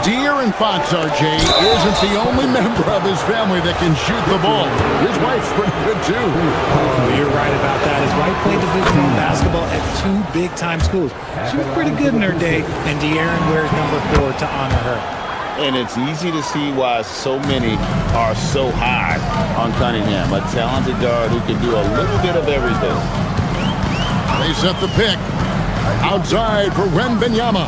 N: De'Aaron Fox, RJ, isn't the only member of his family that can shoot the ball. His wife's pretty good, too.
Q: Oh, you're right about that. His wife played Division I basketball at 2 big-time schools. She was pretty good in her day, and De'Aaron wears number 4 to honor her.
L: And it's easy to see why so many are so high on Cunningham, a talented guard who can do a little bit of everything.
N: They set the pick. Outside for Wembanyama.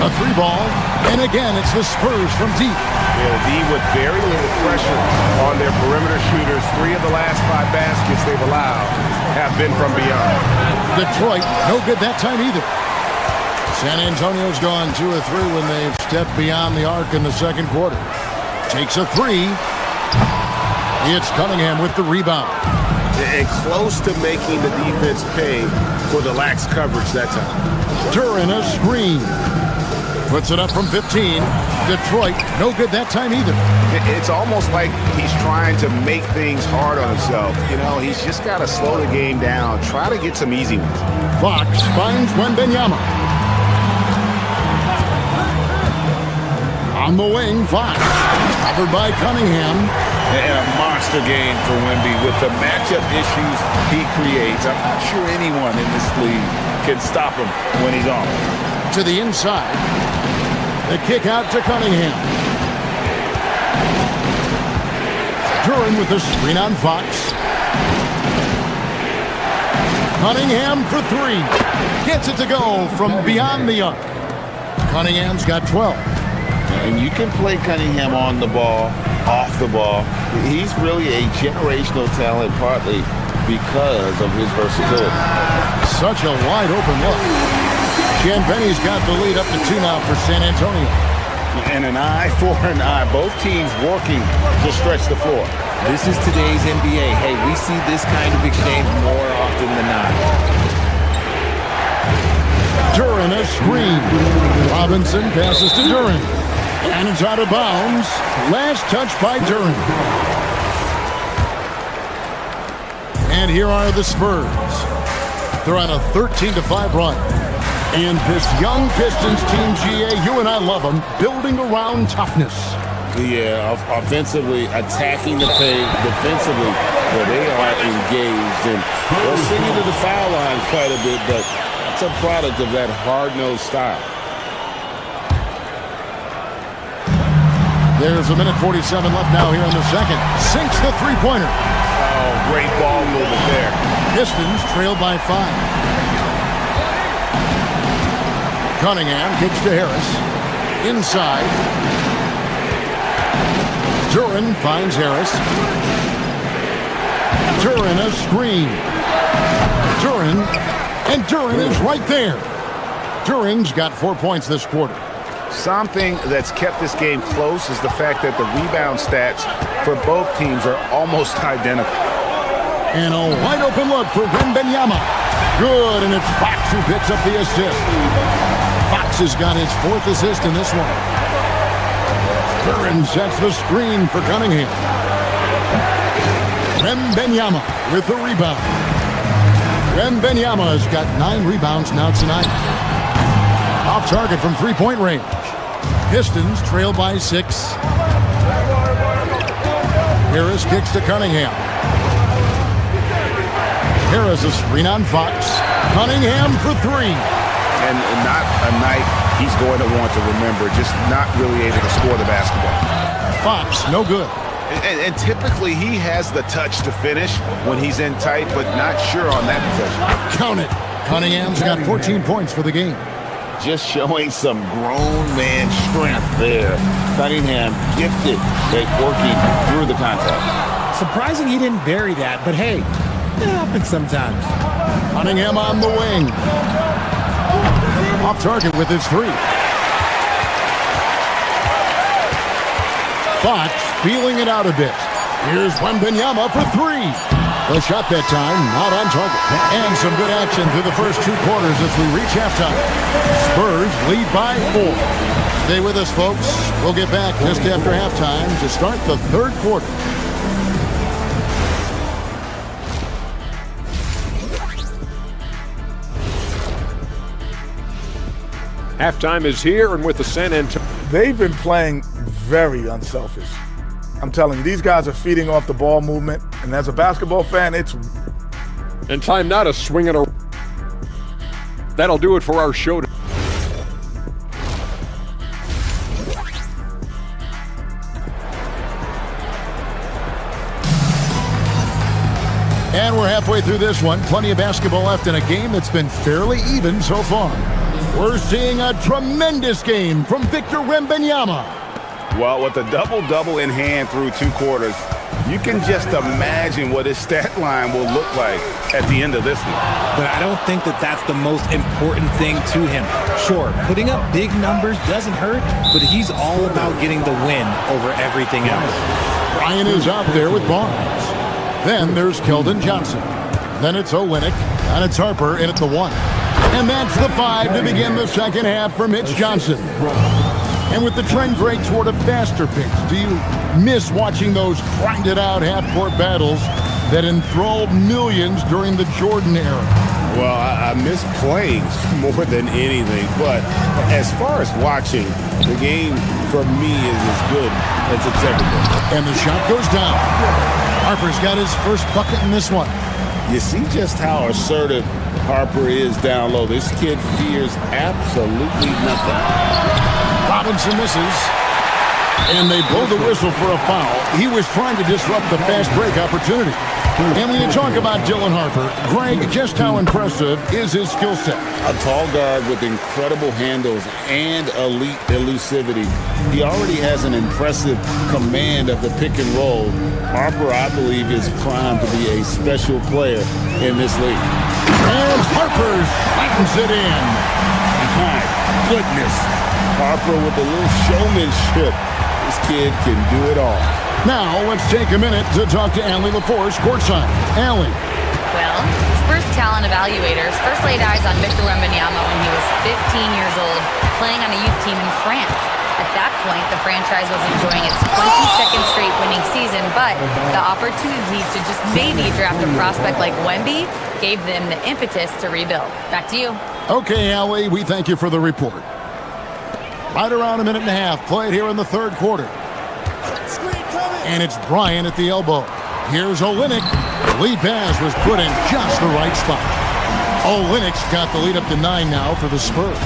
N: A 3 ball. And again, it's the Spurs from deep.
R: Yeah, D with very little pressure on their perimeter shooters. 3 of the last 5 baskets they've allowed have been from beyond.
N: Detroit, no good that time either. San Antonio's gone 2 of 3 when they've stepped beyond the arc in the second quarter. Takes a 3. It's Cunningham with the rebound.
R: And close to making the defense pay for the lax coverage that time.
N: Duran a screen. Puts it up from 15. Detroit, no good that time either.
R: It's almost like he's trying to make things hard on himself. You know, he's just got to slow the game down. Try to get some easy ones.
N: Fox finds Wembanyama. On the wing, Fox. Covered by Cunningham.
R: And a monster game for Wemby with the matchup issues he creates. I'm not sure anyone in this league can stop him when he's on.
N: To the inside. The kick out to Cunningham. Duran with the screen on Fox. Cunningham for 3. Gets it to go from beyond the arc. Cunningham's got 12.
L: And you can play Cunningham on the ball, off the ball. He's really a generational talent, partly because of his versatility.
N: Such a wide open look. Champagny's got the lead up to 2 now for San Antonio.
R: And an eye for an eye. Both teams working to stretch the floor.
Q: This is today's NBA. Hey, we see this kind of exchange more often than not.
N: Duran a screen. Robinson passes to Duran. And it's out of bounds. Last touch by Duran. And here are the Spurs. They're on a 13-5 run. And this young Pistons team, GA, you and I love them, building around toughness.
L: Yeah, offensively, attacking the paint, defensively, well, they are engaged. And they'll send you to the foul line quite a bit, but it's a product of that hard-nosed style.
N: There's a minute 47 left now here in the second. Sinks the three-pointer.
R: Oh, great ball movement there.
N: Pistons trail by 5. Cunningham kicks to Harris. Inside. Duran finds Harris. Duran a screen. Duran is right there. Duran's got 4 points this quarter.
R: Something that's kept this game close is the fact that the rebound stats for both teams are almost identical.
N: And a wide open look for Wembanyama. Good, and it's Fox who picks up the assist. Fox has got his 4th assist in this one. Duran sets the screen for Cunningham. Wembanyama with the rebound. Wembanyama has got 9 rebounds now tonight. Off target from three-point range. Pistons trail by 6. Harris kicks to Cunningham. Harris a screen on Fox. Cunningham for 3.
R: And not a night he's going to want to remember, just not really able to score the basketball.
N: Fox, no good.
R: And typically he has the touch to finish when he's in tight, but not sure on that possession.
N: Count it. Cunningham's got 14 points for the game.
R: Just showing some grown man strength there. Cunningham gifted at working through the contact.
Q: Surprising he didn't bury that, but hey, it happens sometimes.
N: Cunningham on the wing. Off target with his 3. Fox feeling it out a bit. Here's Wembanyama for 3. The shot that time, not on target. And some good action through the first 2 quarters as we reach halftime. Spurs lead by 4. Stay with us, folks. We'll get back just after halftime to start the 3rd quarter.
G: Halftime is here, and with the San Antonio.
H: They've been playing very unselfish. I'm telling you, these guys are feeding off the ball movement, and as a basketball fan, it's...
G: And time now to swing it around. That'll do it for our show.
N: And we're halfway through this one. Plenty of basketball left in a game that's been fairly even so far. We're seeing a tremendous game from Victor Wembanyama.
R: Well, with a double-double in hand through 2 quarters, you can just imagine what his stat line will look like at the end of this one.
Q: But I don't think that that's the most important thing to him. Sure, putting up big numbers doesn't hurt, but he's all about getting the win over everything else.
N: Ryan is out there with Barnes. Then there's Keldon Johnson. Then it's Olynyk, and it's Harper in at the 1. And that's the 5 to begin the second half for Mitch Johnson. And with the trend break toward a faster pace, do you miss watching those grinded-out half-court battles that enthralled millions during the Jordan era?
L: Well, I miss playing more than anything, but as far as watching, the game for me is as good as it's ever been.
N: And the shot goes down. Harper's got his first bucket in this one.
L: You see just how assertive Harper is down low. This kid fears absolutely nothing.
N: Robinson misses, and they blow the whistle for a foul. He was trying to disrupt the fast break opportunity. And when you talk about Dylan Harper, Greg, just how impressive is his skill set?
L: A tall guard with incredible handles and elite elusivity. He already has an impressive command of the pick and roll. Harper, I believe, is primed to be a special player in this league.
N: And Harper slams it in.
L: My goodness. Harper with a little showmanship. This kid can do it all.
N: Now, let's take a minute to talk to Allie LaForce courtside. Allie.
I: Well, Spurs talent evaluators first laid eyes on Victor Wembanyama when he was 15 years old, playing on a youth team in France. At that point, the franchise was enjoying its 22nd straight winning season, but the opportunity to just maybe draft a prospect like Wemby gave them the impetus to rebuild. Back to you.
N: Okay, Allie, we thank you for the report. Right around a minute and a half played here in the 3rd quarter. And it's Bryant at the elbow. Here's Olynyk. The lead pass was put in just the right spot. Olynyk's got the lead up to 9 now for the Spurs.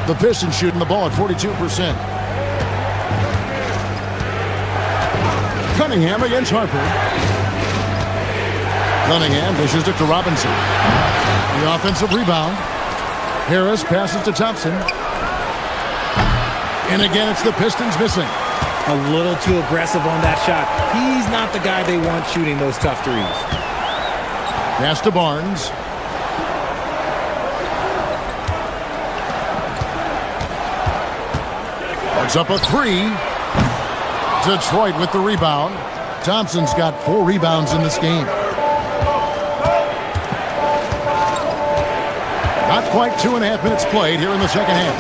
N: The Pistons shooting the ball at 42%. Cunningham against Harper. Cunningham dishes it to Robinson. The offensive rebound. Harris passes to Thompson. And again, it's the Pistons missing.
Q: A little too aggressive on that shot. He's not the guy they want shooting those tough threes.
N: Pass to Barnes. Puts up a three. Detroit with the rebound. Thompson's got 4 rebounds in this game. Not quite 2.5 minutes played here in the second half.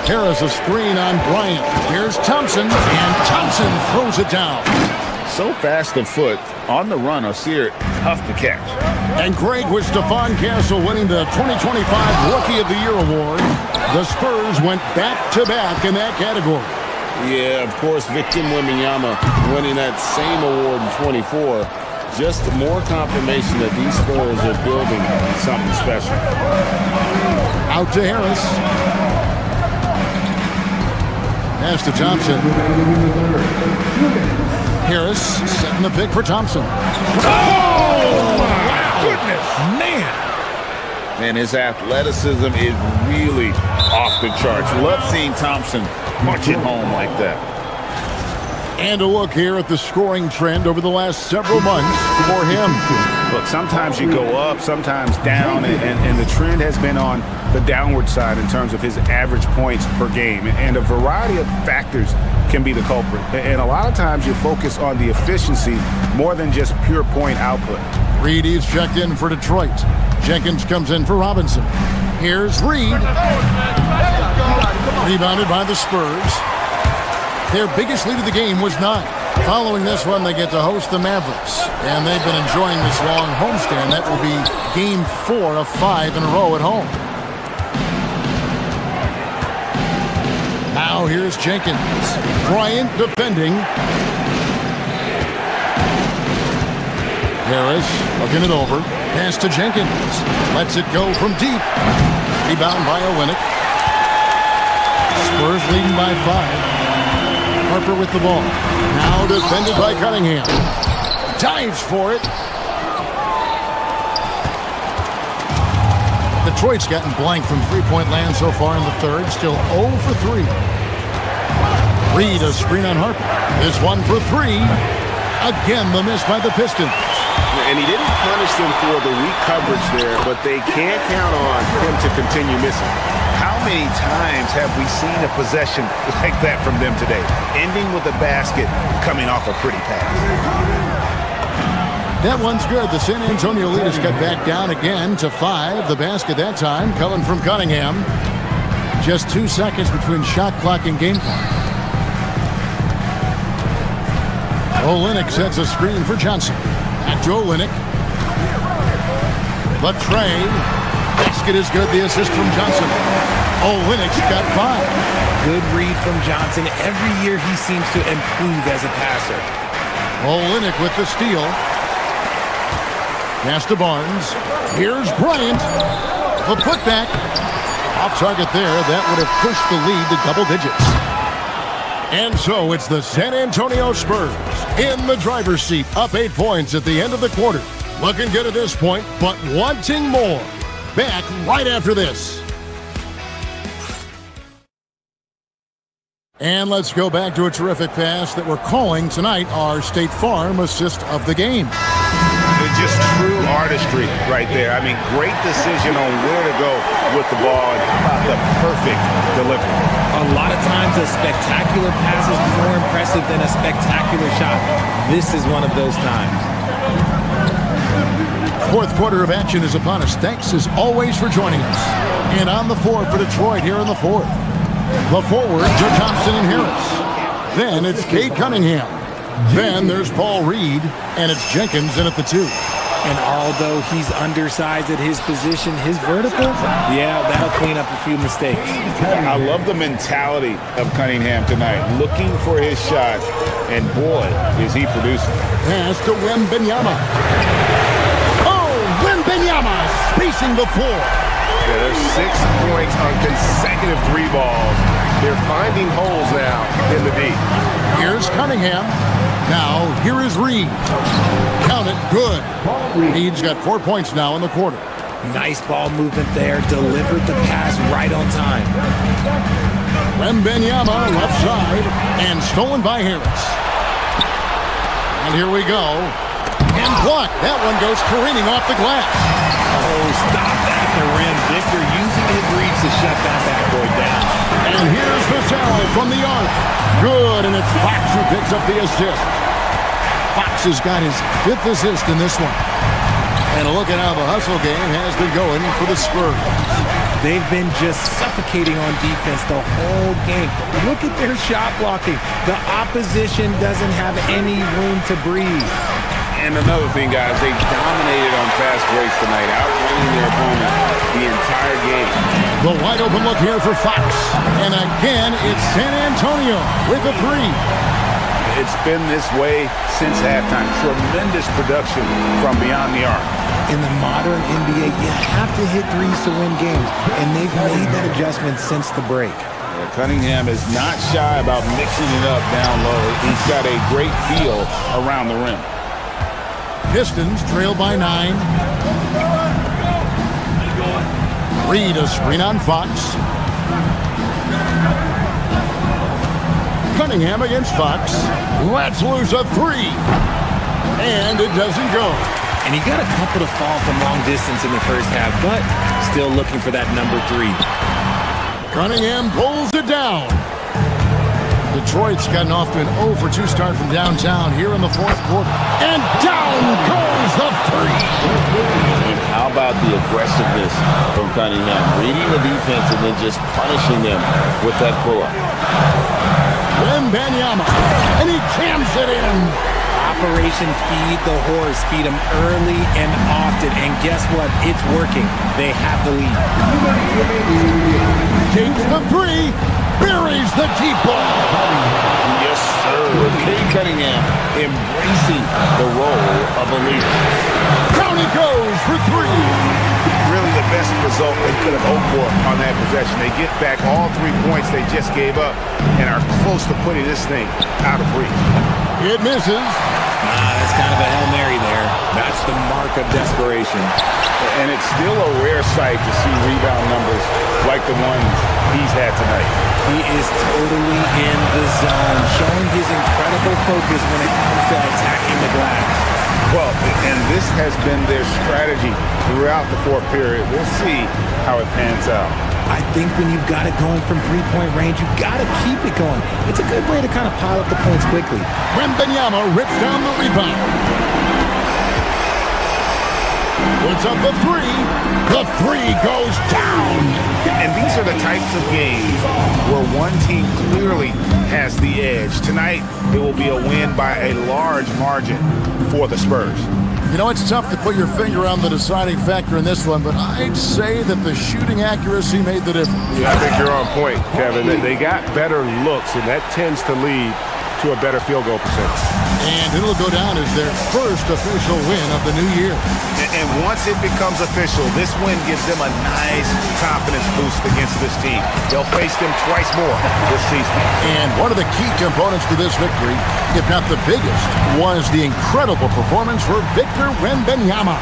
N: Harris a screen on Bryant. Here's Thompson, and Thompson throws it down.
R: So fast of foot, on the run, Osir, tough to catch.
N: And great with Stephon Castle winning the 2025 Rookie of the Year award. The Spurs went back-to-back in that category.
L: Yeah, of course, Victor Wembanyama winning that same award in 24. Just more confirmation that these Spurs are building something special.
N: Out to Harris. Pass to Thompson. Harris setting the pick for Thompson.
R: Oh, my goodness. Man, his athleticism is really off the charts. Love seeing Thompson punch it home like that.
N: And a look here at the scoring trend over the last several months for him.
E: Look, sometimes you go up, sometimes down, and the trend has been on the downward side in terms of his average points per game. And a variety of factors can be the culprit. And a lot of times you focus on the efficiency more than just pure point output.
N: Reed is checked in for Detroit. Jenkins comes in for Robinson. Here's Reed. Rebounded by the Spurs. Their biggest lead of the game was 9. Following this one, they get to host the Mavericks. And they've been enjoying this long homestand. That will be game 4 of 5 in a row at home. Now here's Jenkins. Bryant defending. Harris looking it over. Pass to Jenkins. Lets it go from deep. Rebound by Olynyk. Spurs leading by 5. Harper with the ball. Now defended by Cunningham. Dives for it. Detroit's gotten blank from three-point land so far in the third. Still 0 for 3. Reed a screen on Harper. This one for 3. Again, the miss by the Pistons.
B: And he didn't punish them for the weak coverage there, but they can't count on him to continue missing.
E: How many times have we seen a possession like that from them today? Ending with a basket, coming off a pretty pass.
N: That one's good. The San Antonio lead is cut back down again to 5. The basket that time coming from Cunningham. Just 2 seconds between shot clock and game clock. Olynyk sets a screen for Johnson. Back to Olynyk. Latre. Basket is good. The assist from Johnson. Olynyk's got 5.
Q: Good read from Johnson. Every year he seems to improve as a passer.
N: Olynyk with the steal. Pass to Barnes. Here's Bryant. The putback. Off target there. That would have pushed the lead to double digits. And so it's the San Antonio Spurs in the driver's seat, up 8 points at the end of the quarter. Looking good at this point, but wanting more. Back right after this. And let's go back to a terrific pass that we're calling tonight our State Farm assist of the game.
E: It's just true artistry right there. I mean, great decision on where to go with the ball and how about the perfect delivery.
Q: A lot of times a spectacular pass is more impressive than a spectacular shot. This is one of those times.
N: Fourth quarter of action is upon us. Thanks as always for joining us. And on the floor for Detroit here in the fourth. The forwards are Thompson and Harris. Then it's Cade Cunningham. Then there's Paul Reed, and it's Jenkins in at the 2.
Q: And although he's undersized at his position, his vertical, yeah, that'll clean up a few mistakes.
R: I love the mentality of Cunningham tonight, looking for his shot, and boy, is he producing.
N: Pass to Wembanyama. Oh, Wembanyama spacing the floor.
E: Yeah, there's 6 points on consecutive 3 balls.
D: They're finding holes now in the D.
N: Here's Cunningham. Now, here is Reed. Count it, good. Reed's got 4 points now in the quarter.
Q: Nice ball movement there. Delivered the pass right on time.
N: Wembanyama left side and stolen by Harris. And here we go. And blocked. That one goes careening off the glass.
Q: Oh, stop at the rim. Victor using his reach to shut that bad boy down.
N: And here's Vassell from the arc. Good, and it's Fox who picks up the assist. Fox has got his 5th assist in this one. And look at how the hustle game has been going for the Spurs.
Q: They've been just suffocating on defense the whole game. Look at their shot blocking. The opposition doesn't have any room to breathe.
L: And another thing, guys, they dominated on fast breaks tonight, outrunning their opponent the entire game.
N: The wide open look here for Fox. And again, it's San Antonio with a 3.
R: It's been this way since halftime. Tremendous production from beyond the arc.
Q: In the modern NBA, you have to hit threes to win games, and they've made that adjustment since the break.
R: Cunningham is not shy about mixing it up down low. He's got a great feel around the rim.
N: Pistons trail by 9. Reed a screen on Fox. Cunningham against Fox. Let's lose a 3. And it doesn't go.
Q: And he got a couple to fall from long distance in the first half, but still looking for that number 3.
N: Cunningham pulls it down. Detroit's gotten off to an 0 for 2 start from downtown here in the 4th quarter. And down goes the 3.
L: And how about the aggressiveness from Cunningham? Reading the defense and then just punishing them with that pull-up.
N: Wembanyama, and he jams it in.
Q: Operation Feed the Horse. Feed him early and often. And guess what? It's working. They have the lead.
N: Takes the 3. Buries the deep ball.
L: Yes, sir. Cade Cunningham embracing the role of a leader.
N: Down he goes for 3.
R: Really the best result they could have hoped for on that possession. They get back all 3 points they just gave up and are close to putting this thing out of reach.
N: It misses.
Q: That's kind of a Hail Mary there. That's the mark of desperation.
R: And it's still a rare sight to see rebound numbers like the ones he's had tonight.
Q: He is totally in the zone, showing his incredible focus when it comes to attacking the glass.
R: Well, and this has been their strategy throughout the 4th period. We'll see how it pans out.
Q: I think when you've got it going from 3-point range, you've got to keep it going. It's a good way to kind of pile up the points quickly.
N: Wembanyama rips down the rebound. Puts up the 3. The 3 goes down.
R: And these are the types of games where one team clearly has the edge. Tonight, it will be a win by a large margin for the Spurs.
N: You know, it's tough to put your finger on the deciding factor in this one, but I'd say that the shooting accuracy made the difference.
D: Yeah, I think you're on point, Kevin. They got better looks, and that tends to lead to a better field goal percentage.
N: And it'll go down as their first official win of the new year.
R: And once it becomes official, this win gives them a nice confidence boost against this team. They'll face them twice more this season.
N: And one of the key components to this victory, if not the biggest, was the incredible performance for Victor Wembanyama.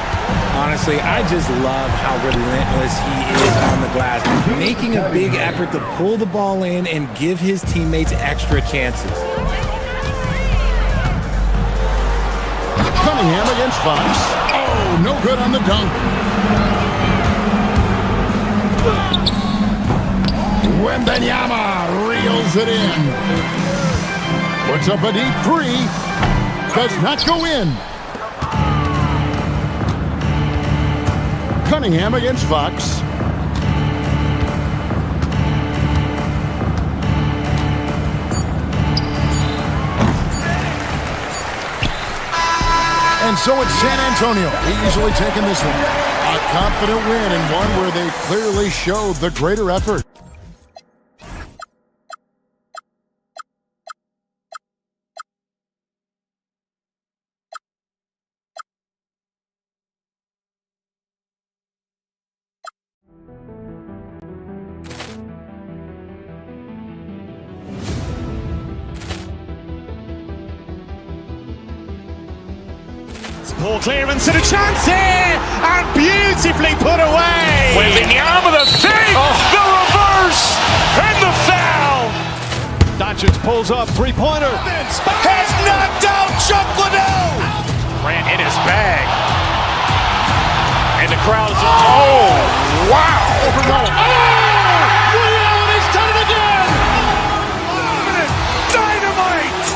Q: Honestly, I just love how relentless he is on the glass, making a big effort to pull the ball in and give his teammates extra chances.
N: Cunningham against Fox. Oh, no good on the dunk. Wembanyama reels it in. Puts up a deep 3. Does not go in. Cunningham against Fox. And so it's San Antonio easily taking this one. A confident win and one where they clearly showed the greater effort.
B: Ball clearance and a chance here, and beautifully put away. Wembanyama the save, the reverse, and the foul.
F: Doncic pulls up, three-pointer.
B: Has knocked out Chuck Liddell. Grant in his bag, and the crowd is wow!
P: Ray Allen has done it again.
B: Dynamite!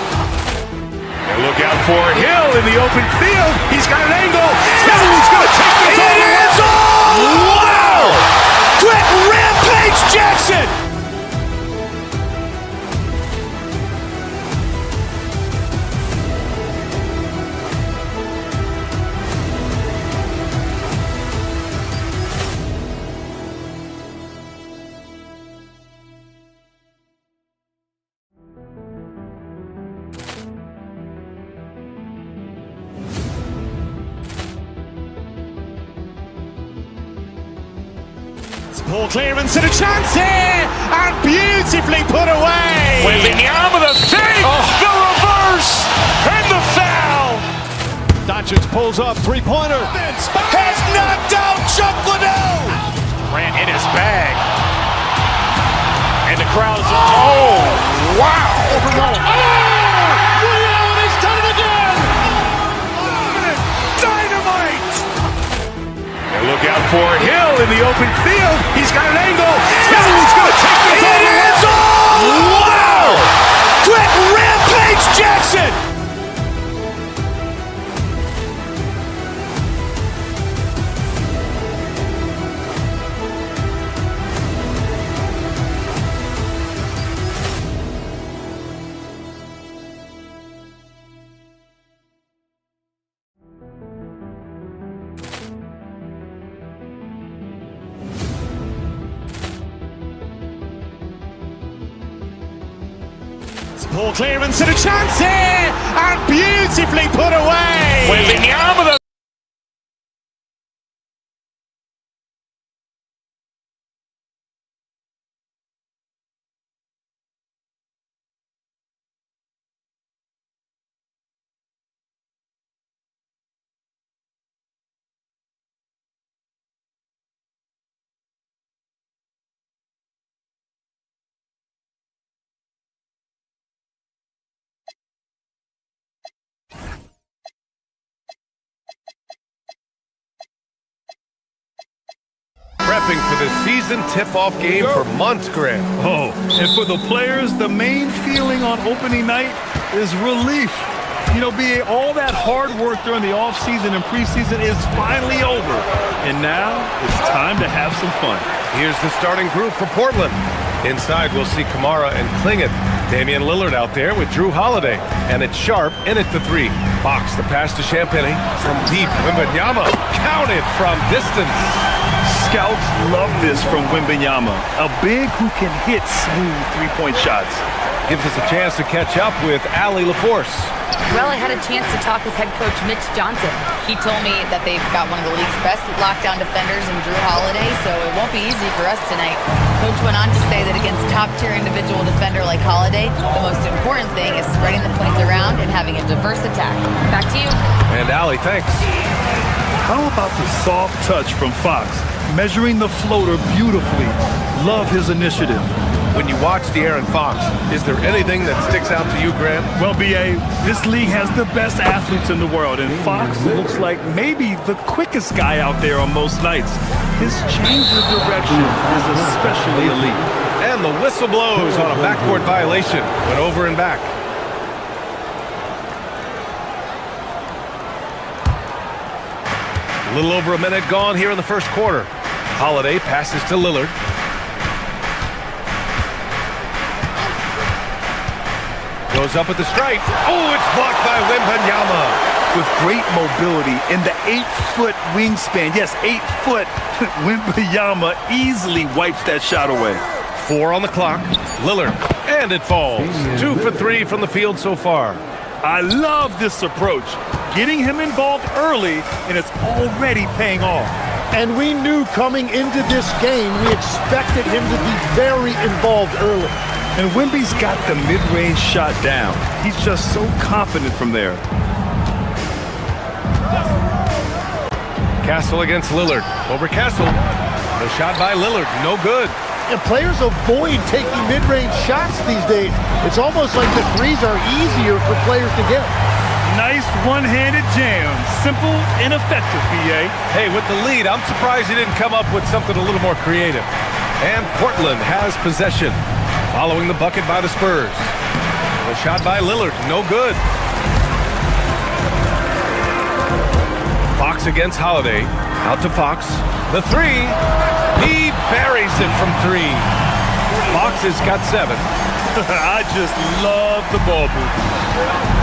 B: And look out for Hill in the open field. He's got an angle. Hill's going to take this all the way. Wow! Quick Rampage Jackson! Ball clearance and a chance here, and beautifully put away. Wembanyama the save, the reverse, and the foul.
F: Doncic pulls up, three-pointer.
B: Has knocked out Chuck Liddell. Grant in his bag, and the crowd is wow!
P: Ray Allen has done it again.
B: Dynamite! And look out for Hill in the open field. He's got an angle. Hill's going to take this all the way. Wow! Quick Rampage Jackson! Ball clearance and a chance here, and beautifully put away. Wembanyama the
D: Prepping for the season tip-off game for months, Grant.
E: Oh, and for the players, the main feeling on opening night is relief. You know, BA, all that hard work during the offseason and preseason is finally over. And now it's time to have some fun.
D: Here's the starting group for Portland. Inside, we'll see Kamara and Klingon. Damian Lillard out there with Drew Holiday. And it's Sharp in at the three. Fox the pass to Champagnie from deep. Wembanyama counted from distance.
E: Scouts love this from Wembanyama, a big who can hit smooth three-point shots.
D: Gives us a chance to catch up with Allie LaForce.
I: Well, I had a chance to talk with head coach Mitch Johnson. He told me that they've got one of the league's best lockdown defenders in Drew Holiday, so it won't be easy for us tonight. Coach went on to say that against top-tier individual defender like Holiday, the most important thing is spreading the points around and having a diverse attack. Back to you.
D: And Allie, thanks.
E: How about the soft touch from Fox, measuring the floater beautifully? Love his initiative.
D: When you watch De'Aaron Fox, is there anything that sticks out to you, Grant?
E: Well, BA, this league has the best athletes in the world, and Fox looks like maybe the quickest guy out there on most nights. His change of direction is especially elite.
D: And the whistle blows on a backcourt violation. Went over and back. A little over a minute gone here in the first quarter. Holiday passes to Lillard. Goes up at the stripe. Oh, it's blocked by Wembanyama.
E: With great mobility in the 8-foot wingspan. Yes, 8 foot. Wembanyama easily wipes that shot away.
D: 4 on the clock. Lillard. And it falls. 2 for 3 from the field so far.
E: I love this approach. Getting him involved early, and it's already paying off.
F: And we knew coming into this game, we expected him to be very involved early.
E: And Wemby's got the mid-range shot down. He's just so confident from there.
D: Castle against Lillard. Over Castle. The shot by Lillard, no good.
F: And players avoid taking mid-range shots these days. It's almost like the threes are easier for players to get.
E: Nice one-handed jam. Simple and effective, B.A.
D: Hey, with the lead, I'm surprised he didn't come up with something a little more creative. And Portland has possession, following the bucket by the Spurs. The shot by Lillard, no good. Fox against Holiday. Out to Fox. The three. He buries it from three. Fox has got 7.
E: I just love the ball movement.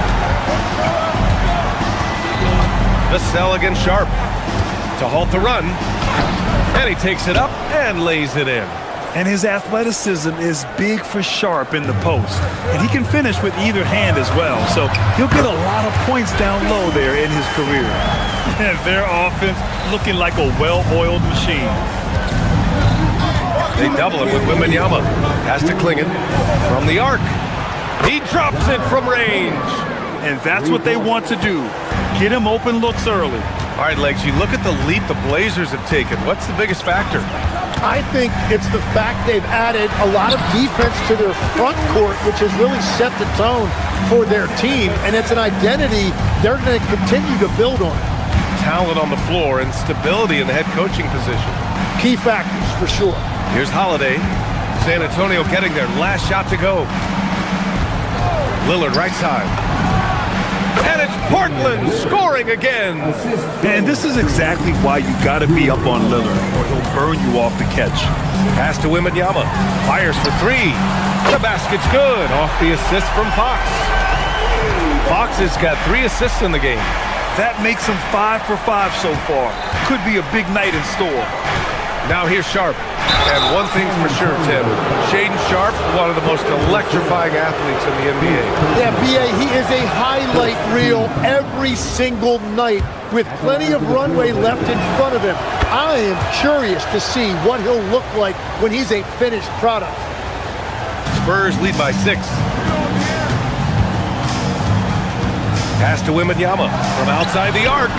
D: Vassell against Sharp to halt the run, and he takes it up and lays it in.
E: And his athleticism is big for Sharp in the post, and he can finish with either hand as well, so he'll get a lot of points down low there in his career. And their offense looking like a well-oiled machine.
D: They double it with Wembanyama. Pass to Klingon from the arc. He drops it from range.
E: And that's what they want to do. Get him open looks early.
D: All right, Legs, you look at the leap the Blazers have taken. What's the biggest factor?
F: I think it's the fact they've added a lot of defense to their front court, which has really set the tone for their team. And it's an identity they're going to continue to build on.
D: Talent on the floor and stability in the head coaching position.
F: Key factors, for sure.
D: Here's Holiday. San Antonio getting their last shot to go. Lillard right side. And it's Portland scoring again.
E: And this is exactly why you got to be up on Lillard, or he'll burn you off the catch.
D: Pass to Wembanyama. Fires for 3. The basket's good off the assist from Fox. Fox has got 3 assists in the game.
E: That makes him 5 for 5 so far. Could be a big night in store.
D: Now here's Sharp. And one thing's for sure, Tim. Shaedon Sharp, one of the most electrifying athletes in the NBA.
F: Yeah, B.A., he is a highlight reel every single night with plenty of runway left in front of him. I am curious to see what he'll look like when he's a finished product.
D: Spurs lead by 6. Pass to Wembanyama from outside the arc.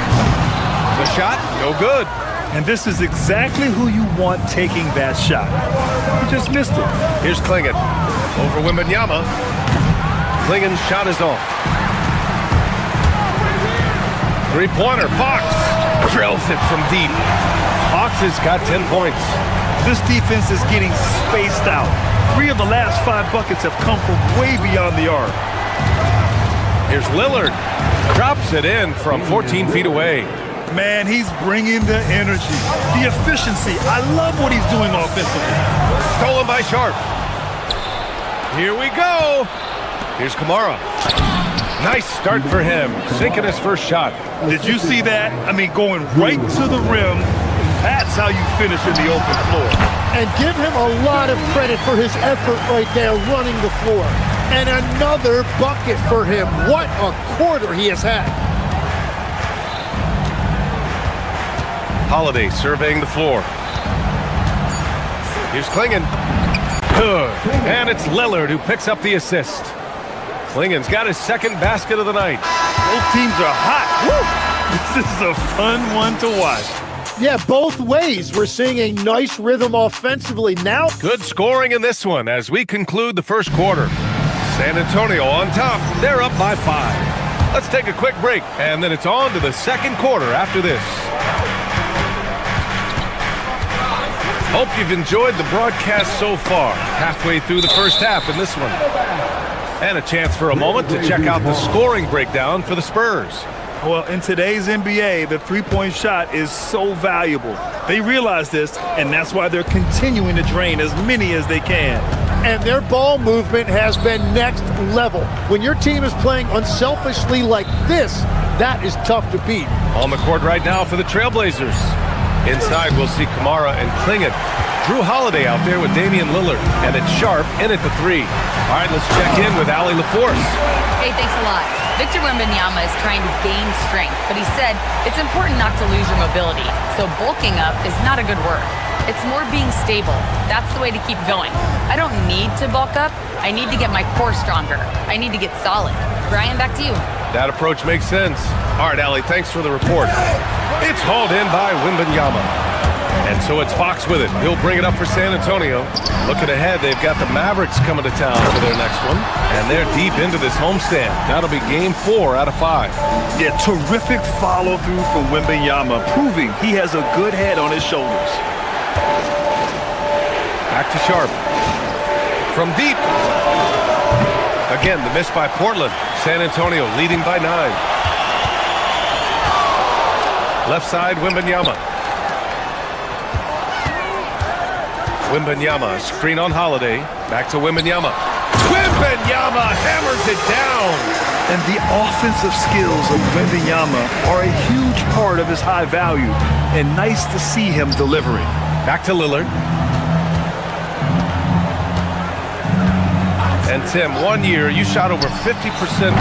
D: The shot, no good.
E: And this is exactly who you want taking that shot. You just missed it.
D: Here's Klingon. Over Wembanyama. Klingon's shot is off. Three-pointer. Fox drills it from deep. Fox has got 10 points.
E: This defense is getting spaced out. 3 of the last 5 buckets have come from way beyond the arc.
D: Here's Lillard. Drops it in from 14 feet away.
E: Man, he's bringing the energy, the efficiency. I love what he's doing offensively.
D: Stolen by Sharp. Here we go. Here's Kamara. Nice start for him, sinking his first shot.
E: Did you see that? I mean, going right to the rim. That's how you finish in the open floor.
F: And give him a lot of credit for his effort right there running the floor. And another bucket for him. What a quarter he has had.
D: Holiday surveying the floor. Here's Klingon. Good. And it's Lillard who picks up the assist. Klingon's got his second basket of the night.
E: Both teams are hot. Woo! This is a fun one to watch.
F: Yeah, both ways. We're seeing a nice rhythm offensively now.
D: Good scoring in this one as we conclude the first quarter. San Antonio on top. They're up by 5. Let's take a quick break, and then it's on to the second quarter after this. Hope you've enjoyed the broadcast so far. Halfway through the first half in this one. And a chance for a moment to check out the scoring breakdown for the Spurs.
E: Well, in today's NBA, the three-point shot is so valuable. They realize this, and that's why they're continuing to drain as many as they can.
F: And their ball movement has been next level. When your team is playing unselfishly like this, that is tough to beat.
D: On the court right now for the Trailblazers. Inside, we'll see Kamara and Klingon. Drew Holiday out there with Damian Lillard. And it's Sharp in at the 3. All right, let's check in with Allie LaForce.
I: Hey, thanks a lot. Victor Wembanyama is trying to gain strength, but he said it's important not to lose your mobility. So bulking up is not a good word. It's more being stable. That's the way to keep going. I don't need to bulk up. I need to get my core stronger. I need to get solid. Brian, back to you.
D: That approach makes sense. All right, Allie, thanks for the report. It's hauled in by Wembanyama. And so it's Fox with it. He'll bring it up for San Antonio. Looking ahead, they've got the Mavericks coming to town for their next one. And they're deep into this homestand. That'll be game 4 out of 5.
E: Yeah, terrific follow-through from Wembanyama, proving he has a good head on his shoulders.
D: Back to Sharp. From deep. Again, the miss by Portland. San Antonio leading by 9. Left side, Wembanyama. Wembanyama, screen on Holiday. Back to Wembanyama. Wembanyama hammers it down.
E: And the offensive skills of Wembanyama are a huge part of his high value. And nice to see him delivering.
D: Back to Lillard. And Tim, 1 year, you shot over 50%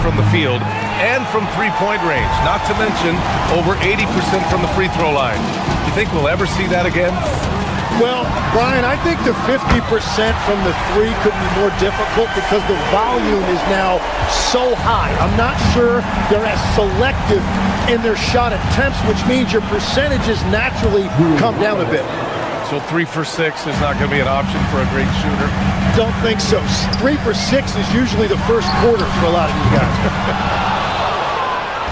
D: from the field and from three-point range. Not to mention over 80% from the free throw line. You think we'll ever see that again?
F: Well, Brian, I think the 50% from the three could be more difficult because the volume is now so high. I'm not sure they're as selective in their shot attempts, which means your percentages naturally come down a bit.
D: So 3 for 6 is not going to be an option for a great shooter?
F: Don't think so. 3 for 6 is usually the first quarter for a lot of these guys.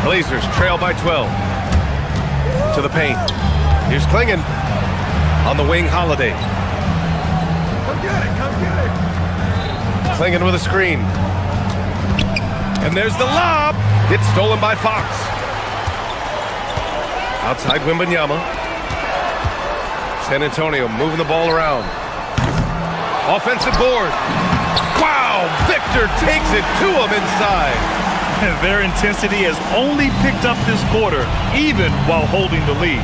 D: Blazers trail by 12. To the paint. Here's Klingon. On the wing, Holiday.
E: Come get it.
D: Klingon with a screen. And there's the lob. It's stolen by Fox. Outside Wembanyama. San Antonio moving the ball around. Offensive board. Wow! Victor takes it to him inside.
E: And their intensity has only picked up this quarter, even while holding the lead.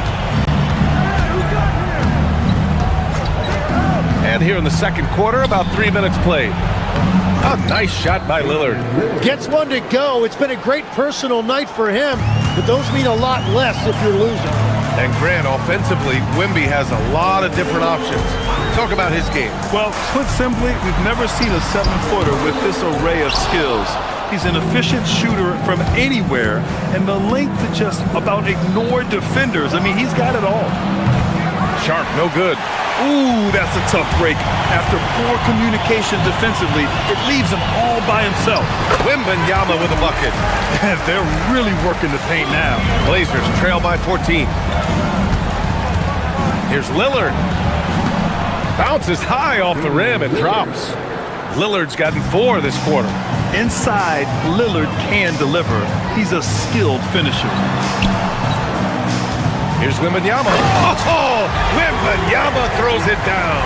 D: And here in the second quarter, about 3 minutes played. A nice shot by Lillard.
F: Gets one to go. It's been a great personal night for him, but those mean a lot less if you're losing.
D: And Grant, offensively, Wemby has a lot of different options. Talk about his game.
E: Well, put simply, we've never seen a 7-footer with this array of skills. He's an efficient shooter from anywhere, and the length to just about ignore defenders. I mean, he's got it all.
D: Sharp, no good.
E: Ooh, that's a tough break. After poor communication defensively, it leaves him all by himself.
D: Wembanyama with a bucket.
E: And they're really working the paint now.
D: Blazers trail by 14. Here's Lillard. Bounces high off the rim and drops. Lillard's gotten 4 this quarter.
E: Inside, Lillard can deliver. He's a skilled finisher.
D: Here's Wembanyama. Oh, Wembanyama throws it down.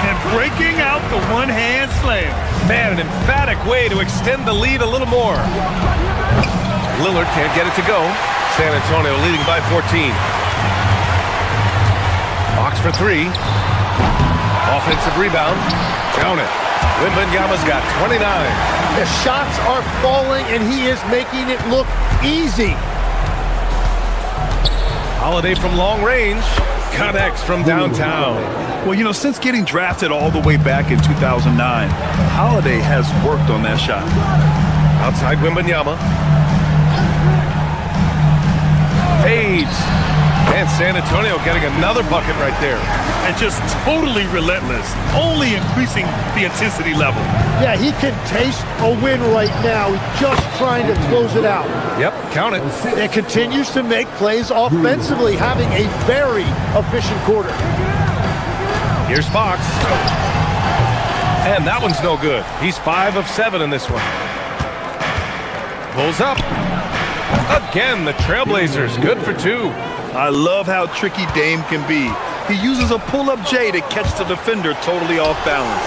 E: And breaking out the one-hand slam.
D: Man, an emphatic way to extend the lead a little more. Lillard can't get it to go. San Antonio leading by 14. Box for 3. Offensive rebound. Count it. Wembanyama's got 29.
F: The shots are falling, and he is making it look easy.
D: Holiday from long range. Connects from downtown.
E: Well, you know, since getting drafted all the way back in 2009, Holiday has worked on that shot.
D: Outside Wembanyama. Fades. And San Antonio getting another bucket right there.
E: And just totally relentless, only increasing the intensity level.
F: Yeah, he can taste a win right now, just trying to close it out.
D: Yep, count it.
F: And continues to make plays offensively, having a very efficient quarter.
D: Here's Fox. And that one's no good. He's 5 of 7 in this one. Pulls up. Again, the Trailblazers, good for 2.
E: I love how tricky Dame can be. He uses a pull-up J to catch the defender totally off balance.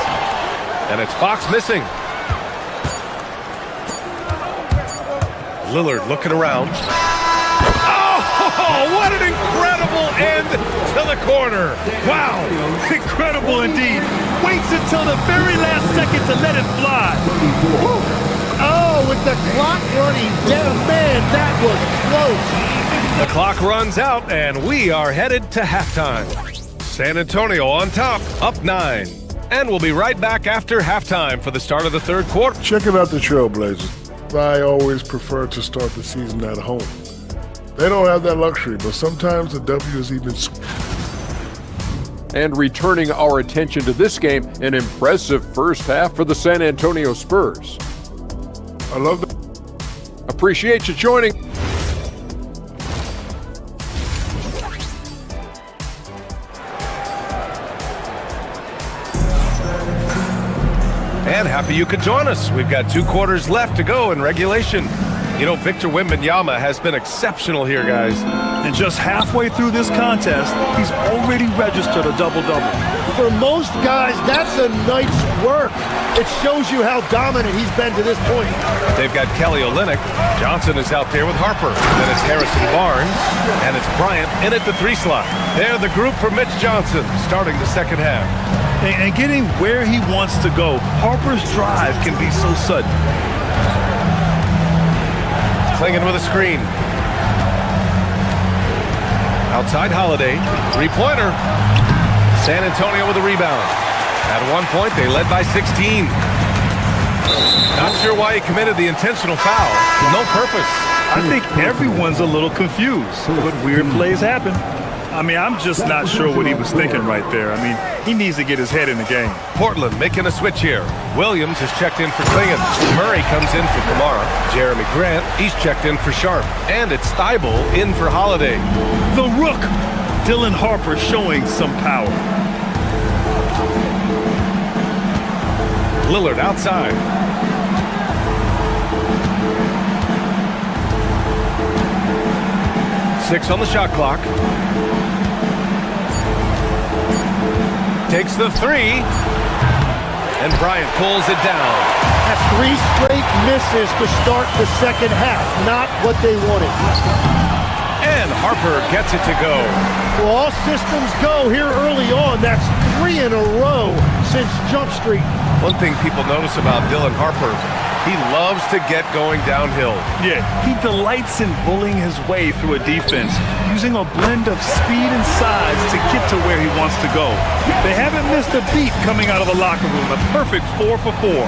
D: And it's Fox missing. Lillard looking around. Oh, what an incredible end to the corner.
E: Wow, incredible indeed. Waits until the very last second to let it fly.
F: Oh, with the clock running down, man, that was close.
D: The clock runs out, and we are headed to halftime. San Antonio on top, up 9. And we'll be right back after halftime for the start of the third quarter.
C: Check it out, the Trailblazers. I always prefer to start the season at home. They don't have that luxury, but sometimes the W is even sweeter.
G: And returning our attention to this game, an impressive first half for the San Antonio Spurs.
C: I love that.
G: Appreciate you joining.
D: And happy you could join us. We've got 2 quarters left to go in regulation. You know, Victor Wembanyama has been exceptional here, guys.
E: And just halfway through this contest, he's already registered a double-double.
F: For most guys, that's a night's work. It shows you how dominant he's been to this point.
D: They've got Kelly Olynyk. Johnson is out there with Harper. Then it's Harrison Barnes. And it's Bryant in at the 3 slot. They're the group for Mitch Johnson starting the second half.
E: And getting where he wants to go, Harper's drive can be so sudden.
D: Klingin with a screen. Outside Holiday. 3-pointer. San Antonio with a rebound. At one point, they led by 16. Not sure why he committed the intentional foul. No purpose.
E: I think everyone's a little confused, but weird plays happen. I mean, I'm just not sure what he was thinking right there. I mean, he needs to get his head in the game.
D: Portland making a switch here. Williams has checked in for Klingin. Murray comes in for Kamara. Jeremy Grant, he's checked in for Sharp. And it's Thibault in for Holiday.
E: The Rook, Dylan Harper showing some power.
D: Lillard outside. Six on the shot clock. Takes the 3. And Bryant pulls it down.
F: That's 3 straight misses to start the second half. Not what they wanted.
D: And Harper gets it to go.
F: Well, all systems go here early on. That's 3 in a row since Jump Street.
D: One thing people notice about Dylan Harper, he loves to get going downhill.
E: Yeah, he delights in bullying his way through a defense, using a blend of speed and size to get to where he wants to go. They haven't missed a beat coming out of the locker room. A perfect 4 for 4.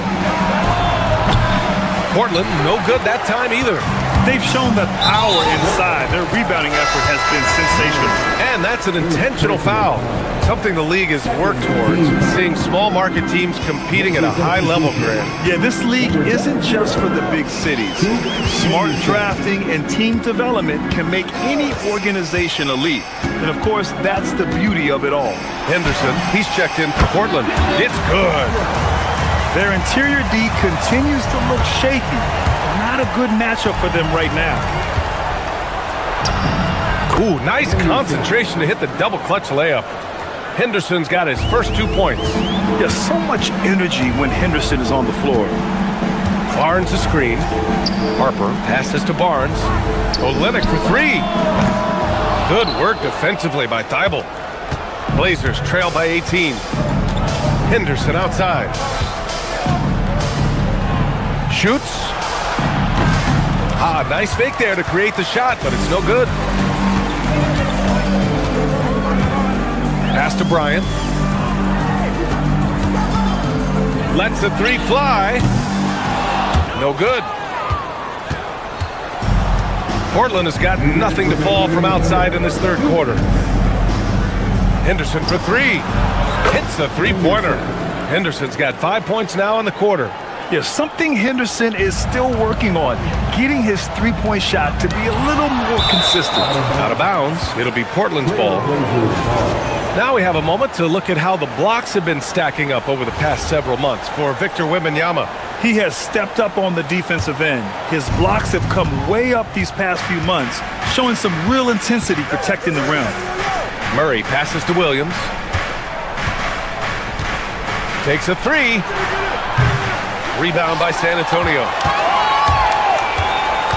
D: Portland, no good that time either.
E: They've shown that power inside. Their rebounding effort has been sensational.
D: And that's an intentional foul. Something the league has worked towards, seeing small market teams competing at a high level, Grant.
E: Yeah, this league isn't just for the big cities. Smart drafting and team development can make any organization elite. And of course, that's the beauty of it all.
D: Henderson, he's checked in for Portland. It's good.
E: Their interior D continues to look shaky. Not a good matchup for them right now.
D: Ooh, nice concentration to hit the double clutch layup. Henderson's got his first 2 points.
E: There's so much energy when Henderson is on the floor.
D: Barnes a screen. Harper passes to Barnes. Olynyk for 3. Good work defensively by Thibault. Blazers trail by 18. Henderson outside. Shoots. Ah, nice fake there to create the shot, but it's no good. Pass to Bryant. Lets the 3 fly. No good. Portland has got nothing to fall from outside in this third quarter. Henderson for 3. Hits the 3-pointer. Henderson's got 5 points now in the quarter.
E: Yeah, something Henderson is still working on, getting his 3-point shot to be a little more consistent.
D: Out of bounds, it'll be Portland's ball. Now we have a moment to look at how the blocks have been stacking up over the past several months for Victor Wembanyama.
E: He has stepped up on the defensive end. His blocks have come way up these past few months, showing some real intensity protecting the rim.
D: Murray passes to Williams. Takes a 3. Rebound by San Antonio.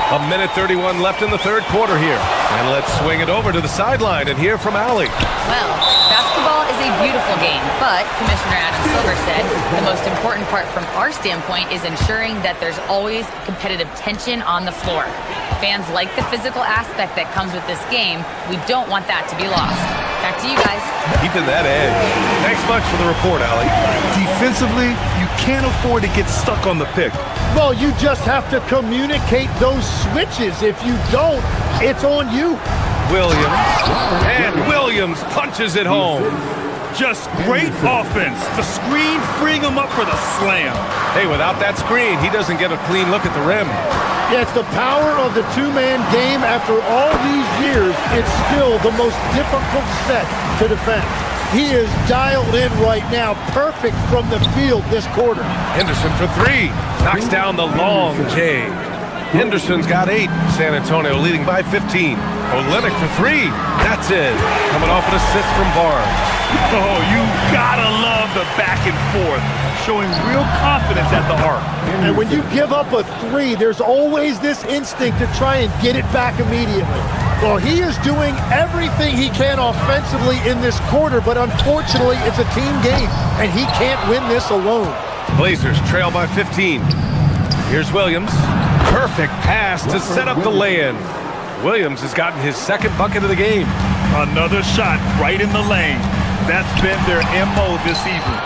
D: 1:31 left in the third quarter here. And let's swing it over to the sideline and hear from Allie.
I: Well, basketball is a beautiful game, but Commissioner Adam Silver said the most important part from our standpoint is ensuring that there's always competitive tension on the floor. Fans like the physical aspect that comes with this game. We don't want that to be lost. Back to you guys.
D: Keeping that edge. Thanks much for the report, Allie.
E: Defensively, you can't afford to get stuck on the pick.
F: Well, you just have to communicate those switches. If you don't, it's on you.
D: Williams. And Williams punches it home.
E: Just great offense. The screen freeing him up for the slam.
D: Hey, without that screen, he doesn't get a clean look at the rim.
F: Yeah, it's the power of the two-man game. After all these years, it's still the most difficult set to defend. He is dialed in right now. Perfect from the field this quarter.
D: Henderson for three. Knocks down the long J. Henderson's got 8. San Antonio leading by 15. Olynyk for three. That's it. Coming off an assist from Barnes.
E: Oh, you gotta love the back and forth, showing real confidence at the arc.
F: And when you give up a three, there's always this instinct to try and get it back immediately. Well, he is doing everything he can offensively in this quarter, but unfortunately, it's a team game, and he can't win this alone.
D: Blazers trail by 15. Here's Williams. Perfect pass to set up the lay-in. Williams has gotten his second bucket of the game.
E: Another shot right in the lane. That's been their MO this evening.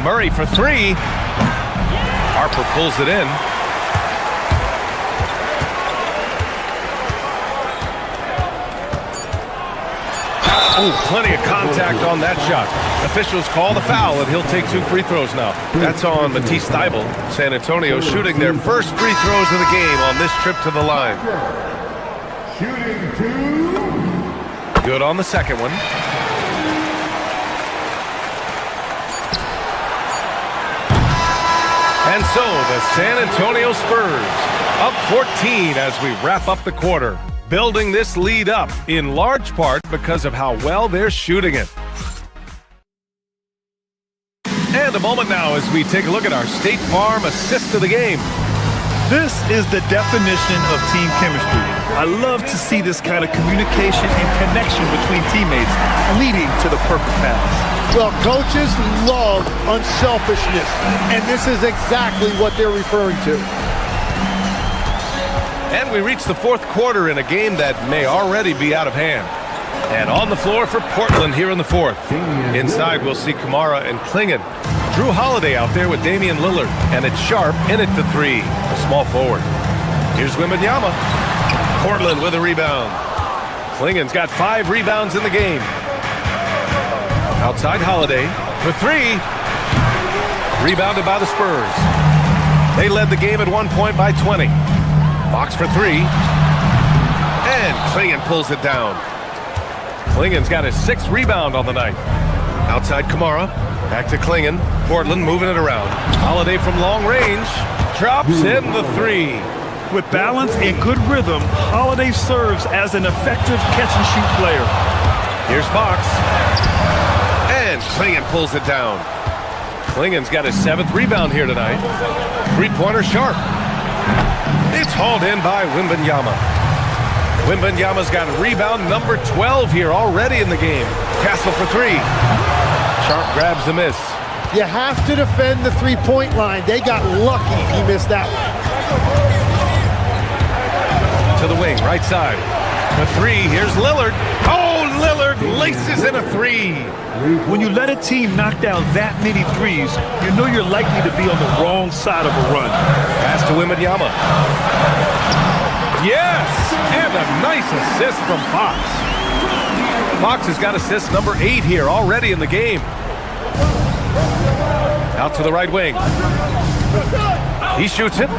D: Murray for three. Harper pulls it in. Oh, plenty of contact on that shot. Officials call the foul, and he'll take 2 free throws now. That's on Matisse Thybulle. San Antonio shooting their first free throws of the game on this trip to the line.
J: Shooting 2.
D: Good on the second one. And so the San Antonio Spurs up 14 as we wrap up the quarter. Building this lead up in large part because of how well they're shooting it. And a moment now as we take a look at our State Farm assist of the game.
E: This is the definition of team chemistry. I love to see this kind of communication and connection between teammates leading to the perfect pass.
F: Well, coaches love unselfishness, and this is exactly what they're referring to.
D: And we reach the fourth quarter in a game that may already be out of hand. And on the floor for Portland here in the fourth. Inside, we'll see Kamara and Klingon. Drew Holiday out there with Damian Lillard. And it's Sharp in at the three, a small forward. Here's Wembanyama. Portland with a rebound. Klingon's got 5 rebounds in the game. Outside Holiday for three. Rebounded by the Spurs. They led the game at 1 point by 20. Fox for three. And Klingon pulls it down. Klingon's got his 6th rebound on the night. Outside Kamara. Back to Klingon. Portland moving it around. Holiday from long range. Drops in the three.
E: With balance and good rhythm, Holiday serves as an effective catch-and-shoot player.
D: Here's Fox. And Klingon pulls it down. Klingon's got his 7th rebound here tonight. Three-pointer Sharp. It's hauled in by Wembanyama. Wembanyama's got rebound number 12 here already in the game. Castle for three. Sharp grabs the miss.
F: You have to defend the three-point line. They got lucky he missed that one.
D: To the wing, right side. For three, here's Lillard. Oh, Lillard laces in a three.
E: When you let a team knock down that many threes, you know you're likely to be on the wrong side of a run.
D: Pass to Wembanyama. Yes! And a nice assist from Fox. Fox has got assist number 8 here already in the game. Out to the right wing. He shoots it.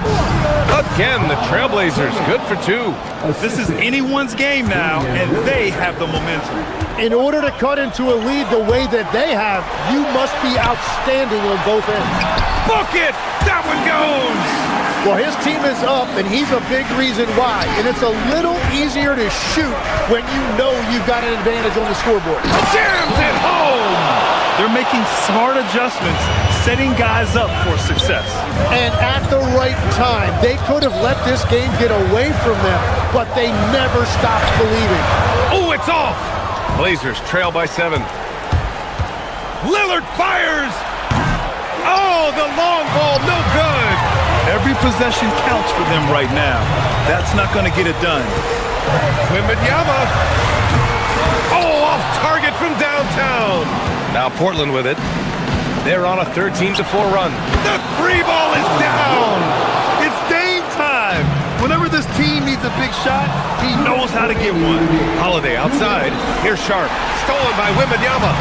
D: Again, the Trailblazers good for 2.
E: This is anyone's game now, and they have the momentum.
F: In order to cut into a lead the way that they have, you must be outstanding on both ends.
D: Book it! That one goes!
F: Well, his team is up, and he's a big reason why. And it's a little easier to shoot when you know you've got an advantage on the scoreboard.
D: Jams it home!
E: They're making smart adjustments, setting guys up for success.
F: And at the right time, they could have let this game get away from them, but they never stopped believing.
D: Oh, it's off! Blazers trail by 7. Lillard fires! Oh, the long ball, no good!
E: Every possession counts for them right now. That's not going to get it done.
D: Wembanyama. Oh, off target from downtown. Now Portland with it. They're on a 13-4 run. The free ball is down.
E: It's Dame time. Whenever this team needs a big shot, he knows how to get one.
D: Holiday outside. Here's Sharp. Stolen by Wembanyama.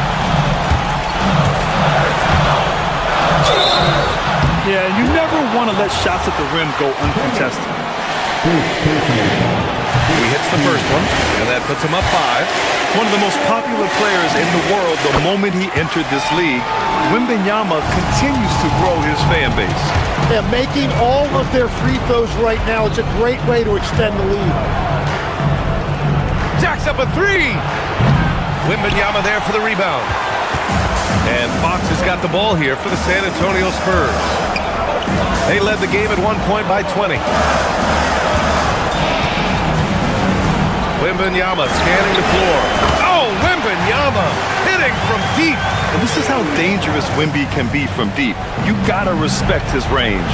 E: Yeah, you never want to let shots at the rim go uncontested.
D: He hits the first one, and that puts him up 5.
E: One of the most popular players in the world the moment he entered this league, Wembanyama continues to grow his fan base.
F: Yeah, making all of their free throws right now is a great way to extend the lead.
D: Jacks up a 3. Wembanyama there for the rebound. And Fox has got the ball here for the San Antonio Spurs. They led the game at 1 point by 20. Wembanyama scanning the floor. Oh, Wembanyama hitting from deep.
E: And this is how dangerous Wemby can be from deep. You gotta respect his range.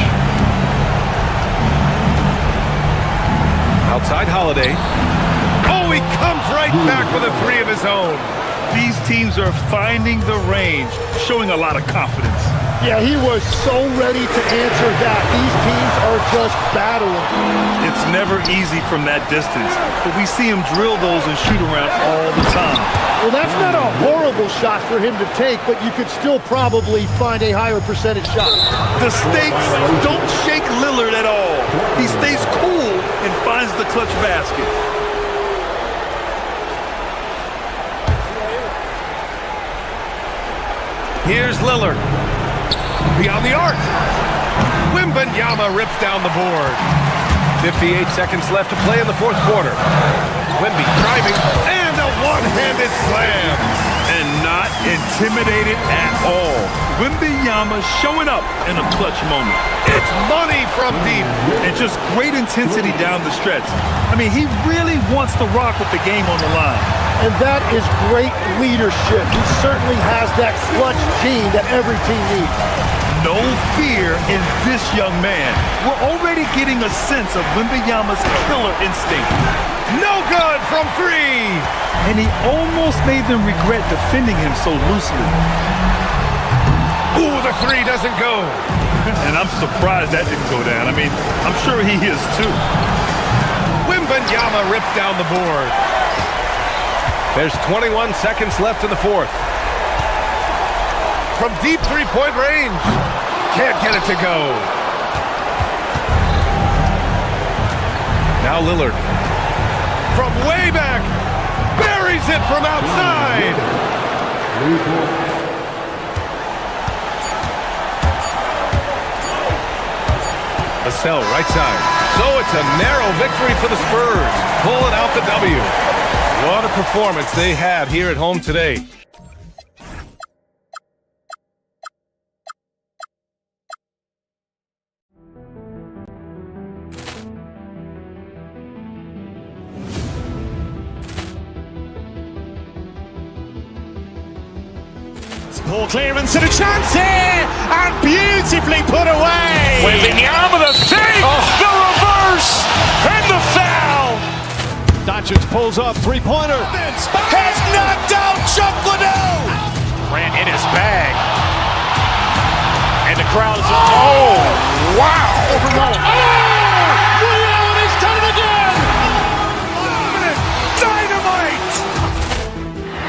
D: Outside Holiday. Oh, he comes right back with a 3 of his own.
E: These teams are finding the range, showing a lot of confidence.
F: Yeah, he was so ready to answer that. These teams are just battling.
E: It's never easy from that distance, but we see him drill those and shoot around all the time.
F: Well, that's not a horrible shot for him to take, but you could still probably find a higher percentage shot.
E: The stakes don't shake Lillard at all. He stays cool and finds the clutch basket.
D: Here's Lillard. Beyond the arc. Wembanyama rips down the board. 58 seconds left to play in the fourth quarter. Wemby driving, and a one-handed slam.
E: And not intimidated at all. Wembanyama showing up in a clutch moment.
D: It's money from deep.
E: And just great intensity down the stretch. I mean, he really wants to rock with the game on the line.
F: And that is great leadership. He certainly has that clutch gene that every team needs.
E: No fear in this young man. We're already getting a sense of Wembanyama's killer instinct.
D: No good from 3.
E: And he almost made them regret defending him so loosely.
D: Ooh, the 3 doesn't go.
E: And I'm surprised that didn't go down. I mean, I'm sure he is too.
D: Wembanyama rips down the board. There's 21 seconds left in the fourth. From deep three-point range. Can't get it to go. Now Lillard. From way back. Buries it from outside. Vassell, right side. So it's a narrow victory for the Spurs. Pulling out the W. What a performance they had here at home today.
B: Poor clearance and a chance here, and beautifully put away. Wembanyama the save, the reverse, and the foul.
F: Doncic pulls up, three-pointer.
B: Has knocked out Chocolate. Grant in his bag, and the crowd is. Oh, wow!
P: Williams has done it again.
B: Dynamite!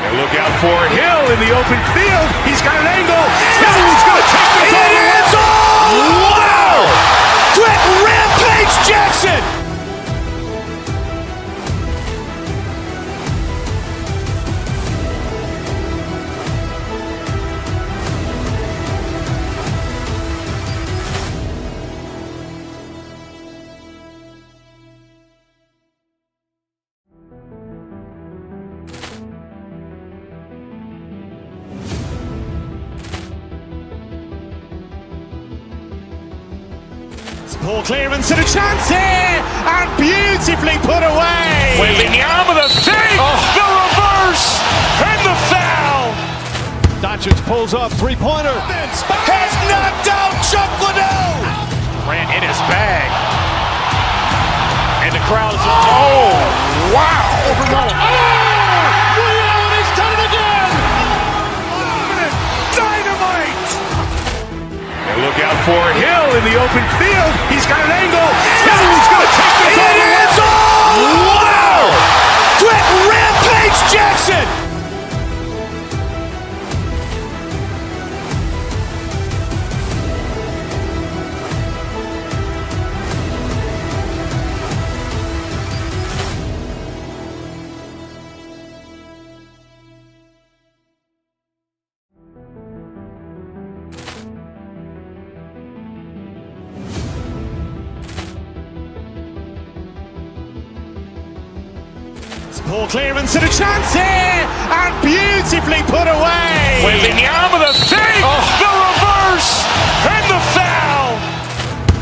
B: And look out for Hill in the open field. He's got an angle. He's going to take this all the way. Wow! Brett Rampage Jackson. Poor clearance and a chance here, and beautifully put away. Wembanyama the save, the reverse, and the foul.
F: Doncic pulls up, three-pointer.
B: Has knocked out Chocolate. Grant in his bag, and And the crowd is, oh, wow.
P: Ray Allen has done it again!
A: Dynamite! And look out for Hill in the open field. He's got an angle. Hill's going to take this all the way.
B: Wow! Quick Rampage Jackson! Poor clearance and a chance here, and beautifully put away. With the arm of the fake, the reverse, and the foul.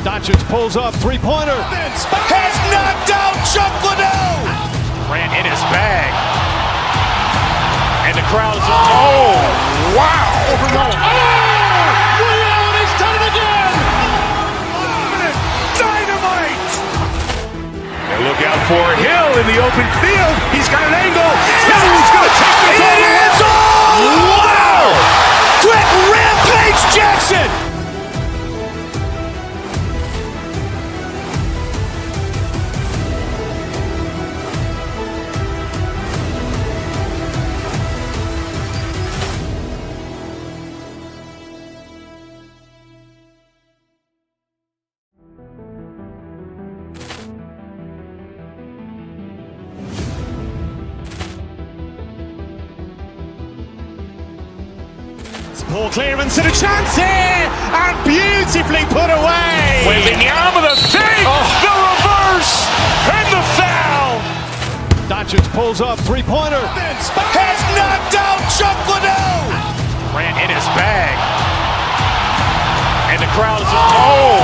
F: Doncic pulls up, three-pointer.
B: Has knocked out Chuck Liddell. Ran in his bag, and the crowd is, oh, wow.
P: Ray Allen has done it again!
A: Dynamite! And look out for Hill in the open field. He's got an angle. Hill's going to take this all the way.
B: Wow! Quick Rampage Jackson! Poor clearance and a chance here, and beautifully put away. With the arm of the fake, the reverse, and the foul.
F: Doncic pulls up, three-pointer.
B: Has knocked out Chuck Liddell. Ran in his bag, and the crowd is, oh,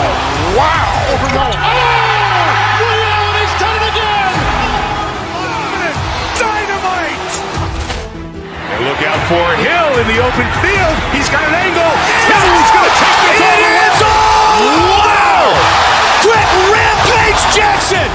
B: wow.
P: Ray Allen has done it again!
A: Dynamite! And look out for Hill in the open field. He's got an angle. Hill's going to take this all the way.
B: Wow! Quick Rampage Jackson!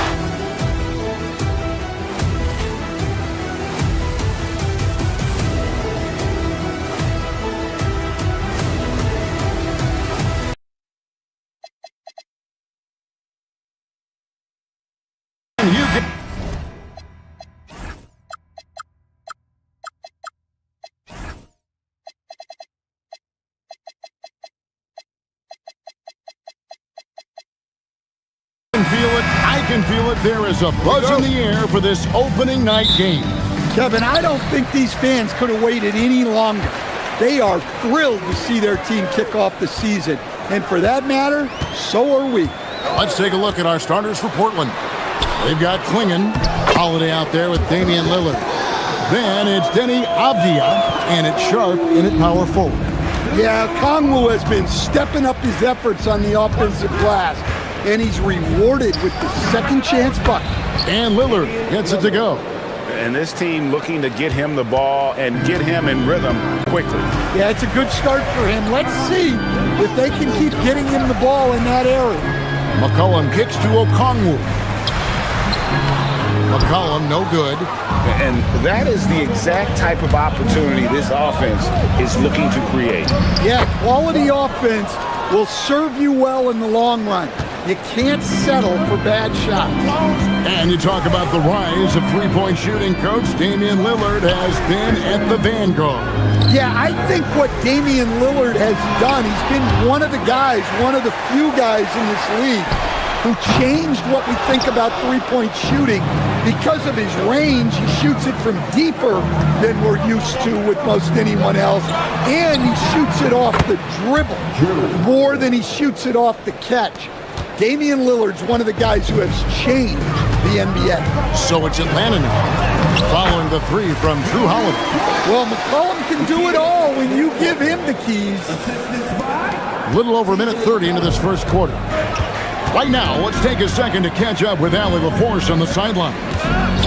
N: I can feel it. There is a buzz in the air for this opening night game.
F: Kevin, I don't think these fans could have waited any longer. They are thrilled to see their team kick off the season. And for that matter, so are we.
N: Let's take a look at our starters for Portland. They've got Klingon, Holiday out there with Damian Lillard. Then it's Denny Avdia, and it's Sharp in at power forward.
F: Yeah, Kongwu has been stepping up his efforts on the offensive glass, and he's rewarded with the second chance bucket.
N: And Lillard gets it to go.
R: And this team looking to get him the ball and get him in rhythm quickly.
F: Yeah, it's a good start for him. Let's see if they can keep getting him the ball in that area.
N: McCollum kicks to Okongwu. McCollum, no good.
R: And that is the exact type of opportunity this offense is looking to create.
F: Yeah, quality offense will serve you well in the long run. You can't settle for bad shots.
N: And you talk about the rise of three-point shooting, Coach. Damian Lillard has been at the vanguard.
F: Yeah, I think what Damian Lillard has done, he's been one of the guys, one of the few guys in this league who changed what we think about three-point shooting. Because of his range, he shoots it from deeper than we're used to with most anyone else. And he shoots it off the dribble more than he shoots it off the catch. Damian Lillard's one of the guys who has changed the NBA.
N: So it's Atlanta now, following the three from Drew Holiday.
F: Well, McCollum can do it all when you give him the keys.
N: Little over a minute 30 into this first quarter. Right now, let's take a second to catch up with Allie LaForce on the sideline.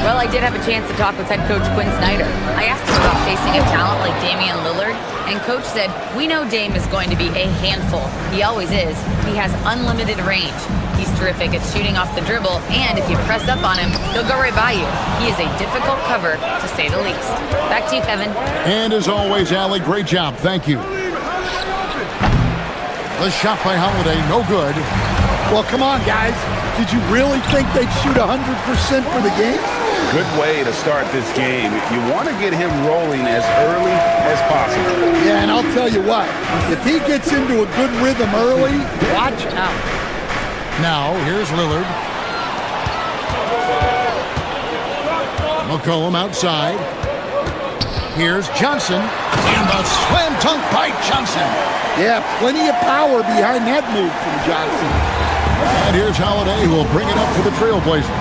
I: Well, I did have a chance to talk with head coach Quinn Snyder. I asked him about facing a talent like Damian Lillard, and coach said, "We know Dame is going to be a handful. He always is. He has unlimited range. He's terrific at shooting off the dribble, and if you press up on him, he'll go right by you. He is a difficult cover, to say the least. Back to you, Kevin.
N: And as always, Allie, great job. Thank you. The shot by Holiday, no good.
F: Well, come on, guys. Did you really think they'd shoot 100% for the game?
R: Good way to start this game. You want to get him rolling as early as possible.
F: Yeah, and I'll tell you what. If he gets into a good rhythm early, watch out.
N: Now, here's Lillard. McCollum outside. Here's Johnson. And the slam dunk by Johnson.
F: Yeah, plenty of power behind that move from Johnson.
N: And here's Holiday, who will bring it up for the Trailblazers.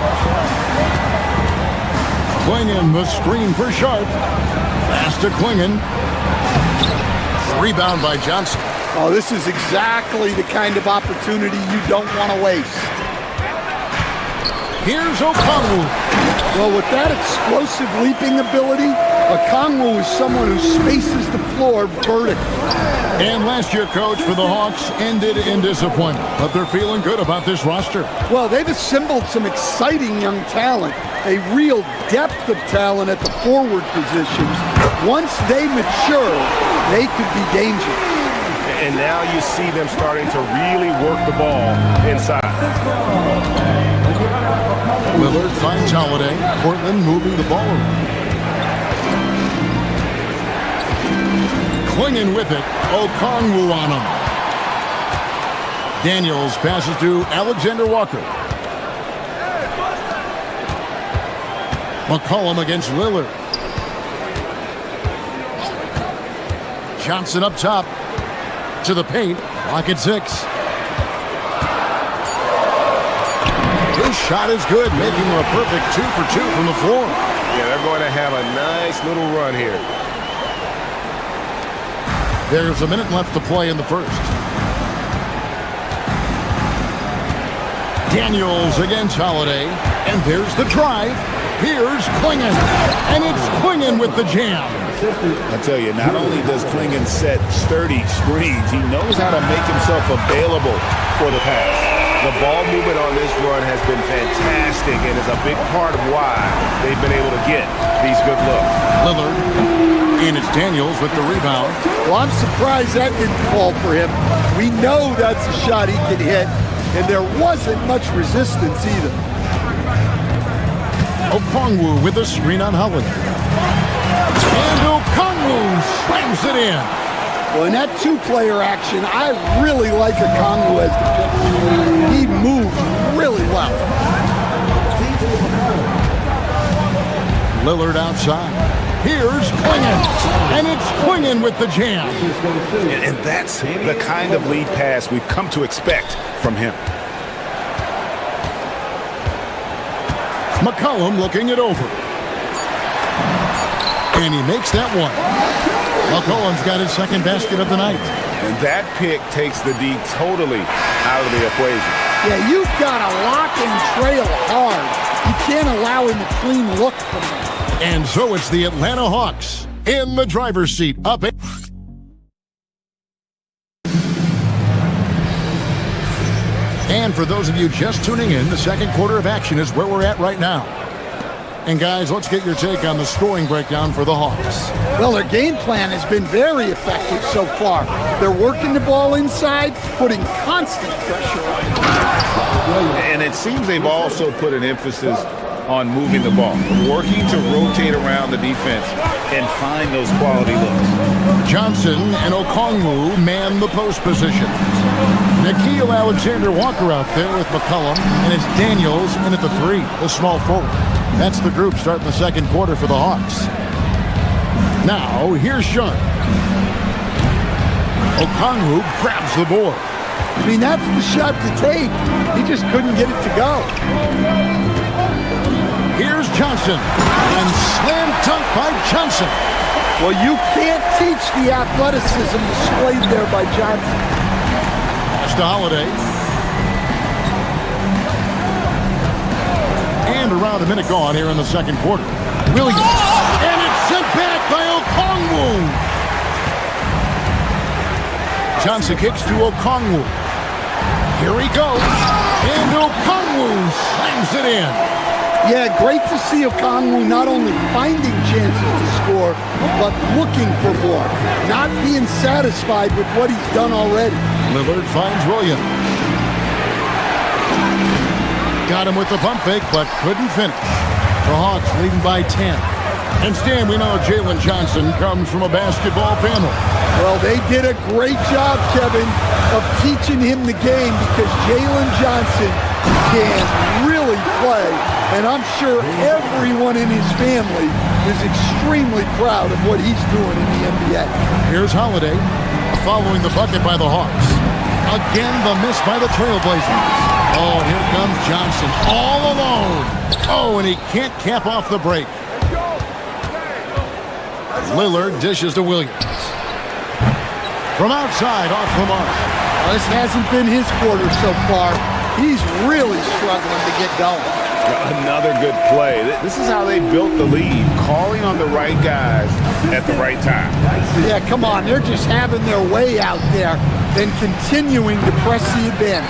N: Klingon, the screen for Sharp. Pass to Klingon. Rebound by Johnson.
F: Oh, this is exactly the kind of opportunity you don't want to waste.
N: Here's Okongwu.
F: Well, with that explosive leaping ability, Okongwu is someone who spaces the floor vertically.
N: And last year, coach, for the Hawks ended in disappointment, but they're feeling good about this roster.
F: Well, they've assembled some exciting young talent, a real depth of talent at the forward positions. Once they mature, they could be dangerous.
D: And now you see them starting to really work the ball inside.
N: Lillard finds Holiday. Portland moving the ball around. Klingon with it. Okongwu on him. Daniels passes to Alexander Walker. McCollum against Lillard. Johnson up top. To the paint. Clock at 6. His shot is good, making him a perfect 2 for 2 from the floor.
D: Yeah, they're going to have a nice little run here.
N: There's a minute left to play in the first. Daniels against Holiday. And there's the drive. Here's Klingon. And it's Klingon with the jam.
R: I tell you, not only does Klingon set sturdy screens, he knows how to make himself available for the pass. The ball movement on this run has been fantastic and is a big part of why they've been able to get these good looks.
N: Lillard. And it's Daniels with the rebound.
F: Well, I'm surprised that didn't fall for him. We know that's a shot he can hit, and there wasn't much resistance either.
N: Okongwu with a screen on Holiday. And Okongwu slams it in.
F: Well, in that two-player action, I really like Okongwu as the pick. He moved really well.
N: Lillard outside. Here's Klingon. And it's Klingon with the jam.
R: And that's the kind of lead pass we've come to expect from him.
N: McCollum looking it over. And he makes that one. McCollum's got his second basket of the night.
R: And that pick takes the D totally out of the equation.
F: Yeah, you've got to lock and trail hard. You can't allow him a clean look from that.
N: And so it's the Atlanta Hawks in the driver's seat. Up. And for those of you just tuning in, the second quarter of action is where we're at right now. And guys, let's get your take on the scoring breakdown for the Hawks.
F: Well, their game plan has been very effective so far. They're working the ball inside, putting constant pressure on it.
R: And it seems they've also put an emphasis on moving the ball, working to rotate around the defense and find those quality looks.
N: Johnson and Okongwu man the post position. Nickeil Alexander-Walker out there with McCollum, and it's Daniels in at the 3, the small forward. That's the group starting the second quarter for the Hawks. Now, here's Sharp. Okongwu grabs the board.
F: I mean, that's the shot to take. He just couldn't get it to go.
N: Here's Johnson. And slam dunk by Johnson.
F: Well, you can't teach the athleticism displayed there by Johnson.
N: Pass to Holiday. And around a minute gone here in the second quarter. Williams. And it's sent back by Okongwu. Johnson kicks to Okongwu. Here he goes. And Okongwu slams it in.
F: Yeah, great to see Okongwu not only finding chances to score, but looking for more. Not being satisfied with what he's done already.
N: Lillard finds Williams. Got him with the pump fake, but couldn't finish. The Hawks leading by 10. And Stan, we know Jalen Johnson comes from a basketball family.
F: Well, they did a great job, Kevin, of teaching him the game because Jalen Johnson can really play. And I'm sure everyone in his family is extremely proud of what he's doing in the NBA.
N: Here's Holiday following the bucket by the Hawks. Again, the miss by the Trailblazers. Oh, and here comes Johnson all alone. Oh, and he can't cap off the break. Lillard dishes to Williams. From outside, off the mark.
F: Well, this hasn't been his quarter so far. He's really struggling to get going.
R: Another good play. This is how they built the lead, calling on the right guys at the right time.
F: Yeah, come on. They're just having their way out there and continuing to press the advantage.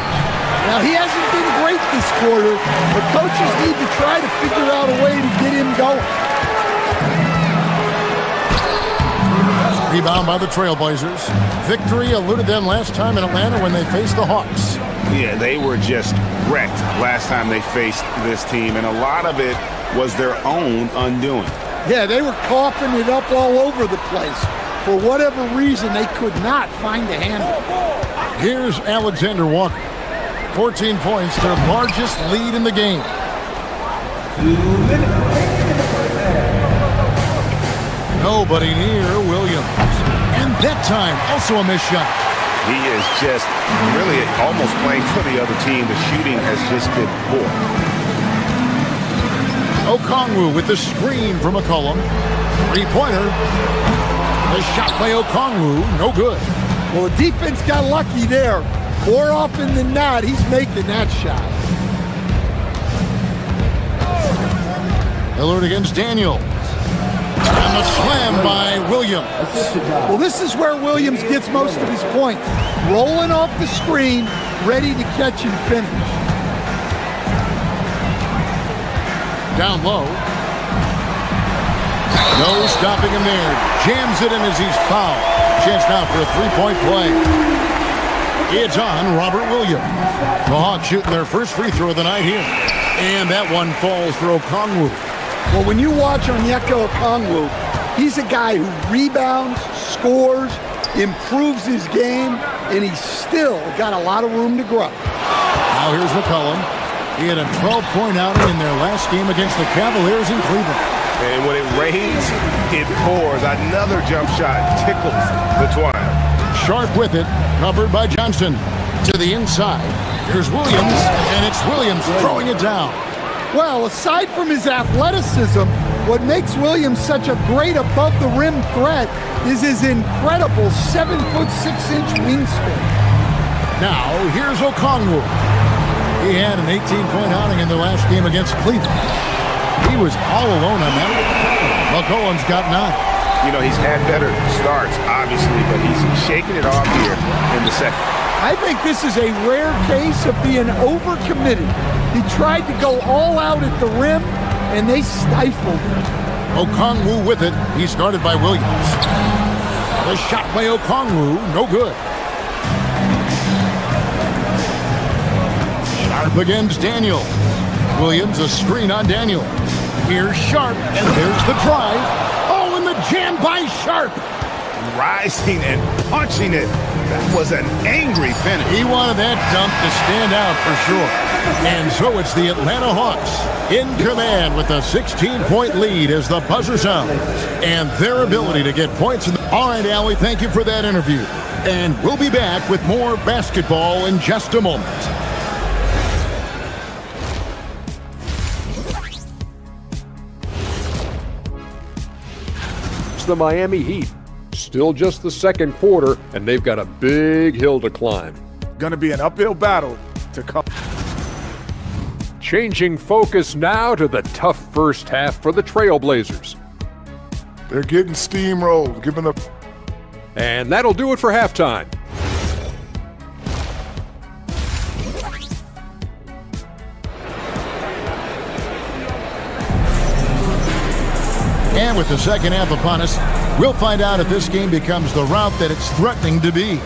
F: Now, he hasn't been great this quarter, but coaches need to try to figure out a way to get him going.
N: Rebound by the Trailblazers. Victory eluded them last time in Atlanta when they faced the Hawks.
R: Yeah, they were just wrecked last time they faced this team, and a lot of it was their own undoing.
F: Yeah, they were coughing it up all over the place. For whatever reason, they could not find a handle.
N: Here's Alexander Walker. 14 points, their largest lead in the game.
J: 2 minutes.
N: Nobody near Williams. And that time, also a missed shot.
R: He is just really almost playing for the other team. The shooting has just been poor.
N: Okongwu with the screen from McCollum. Three-pointer. The shot by Okongwu, no good.
F: Well, the defense got lucky there. More often than not, he's making that shot.
N: Lillard against Daniels. And the slam by Williams.
F: Well, this is where Williams gets most of his points. Rolling off the screen, ready to catch and finish.
N: Down low. No stopping him there. Jams it in as he's fouled. Chance now for a three-point play. It's on Robert Williams. The Hawks shooting their first free throw of the night here. And that one falls for Okongwu.
F: Well, when you watch Onyeka Okongwu, he's a guy who rebounds, scores, improves his game, and he's still got a lot of room to grow.
N: Now here's McCollum. He had a 12-point outing in their last game against the Cavaliers in Cleveland.
R: And when it rains, it pours. Another jump shot tickles the twine.
N: Sharp with it, covered by Johnson. To the inside. Here's Williams, and it's Williams throwing it down.
F: Well, aside from his athleticism, what makes Williams such a great above-the-rim threat is his incredible 7'6" wingspan.
N: Now, here's Okongwu. He had an 18-point outing in the last game against Cleveland. He was all alone on that. McCollum's got 9.
R: You know, he's had better starts, obviously, but he's shaking it off here in the second.
F: I think this is a rare case of being overcommitted. He tried to go all out at the rim, and they stifled him.
N: Okongwu with it. He's guarded by Williams. The shot by Okongwu, no good. Sharp against Daniel. Williams, a screen on Daniel. Here's Sharp, and there's the drive. Oh, and the jam by Sharp.
R: Rising and punching it. That was an angry finish.
N: He wanted that dunk to stand out for sure. And so it's the Atlanta Hawks in command with a 16-point lead as the buzzer sounds. And their ability to get points. All right, Allie, thank you for that interview. And we'll be back with more basketball in just a moment.
G: It's the Miami Heat. Still just the second quarter, and they've got a big hill to climb.
H: Gonna be an uphill battle to come.
G: Changing focus now to the tough first half for the Trailblazers.
C: They're getting steamrolled, giving up.
G: And that'll do it for halftime.
N: And with the second half upon us, we'll find out if this game becomes the route that it's threatening to be.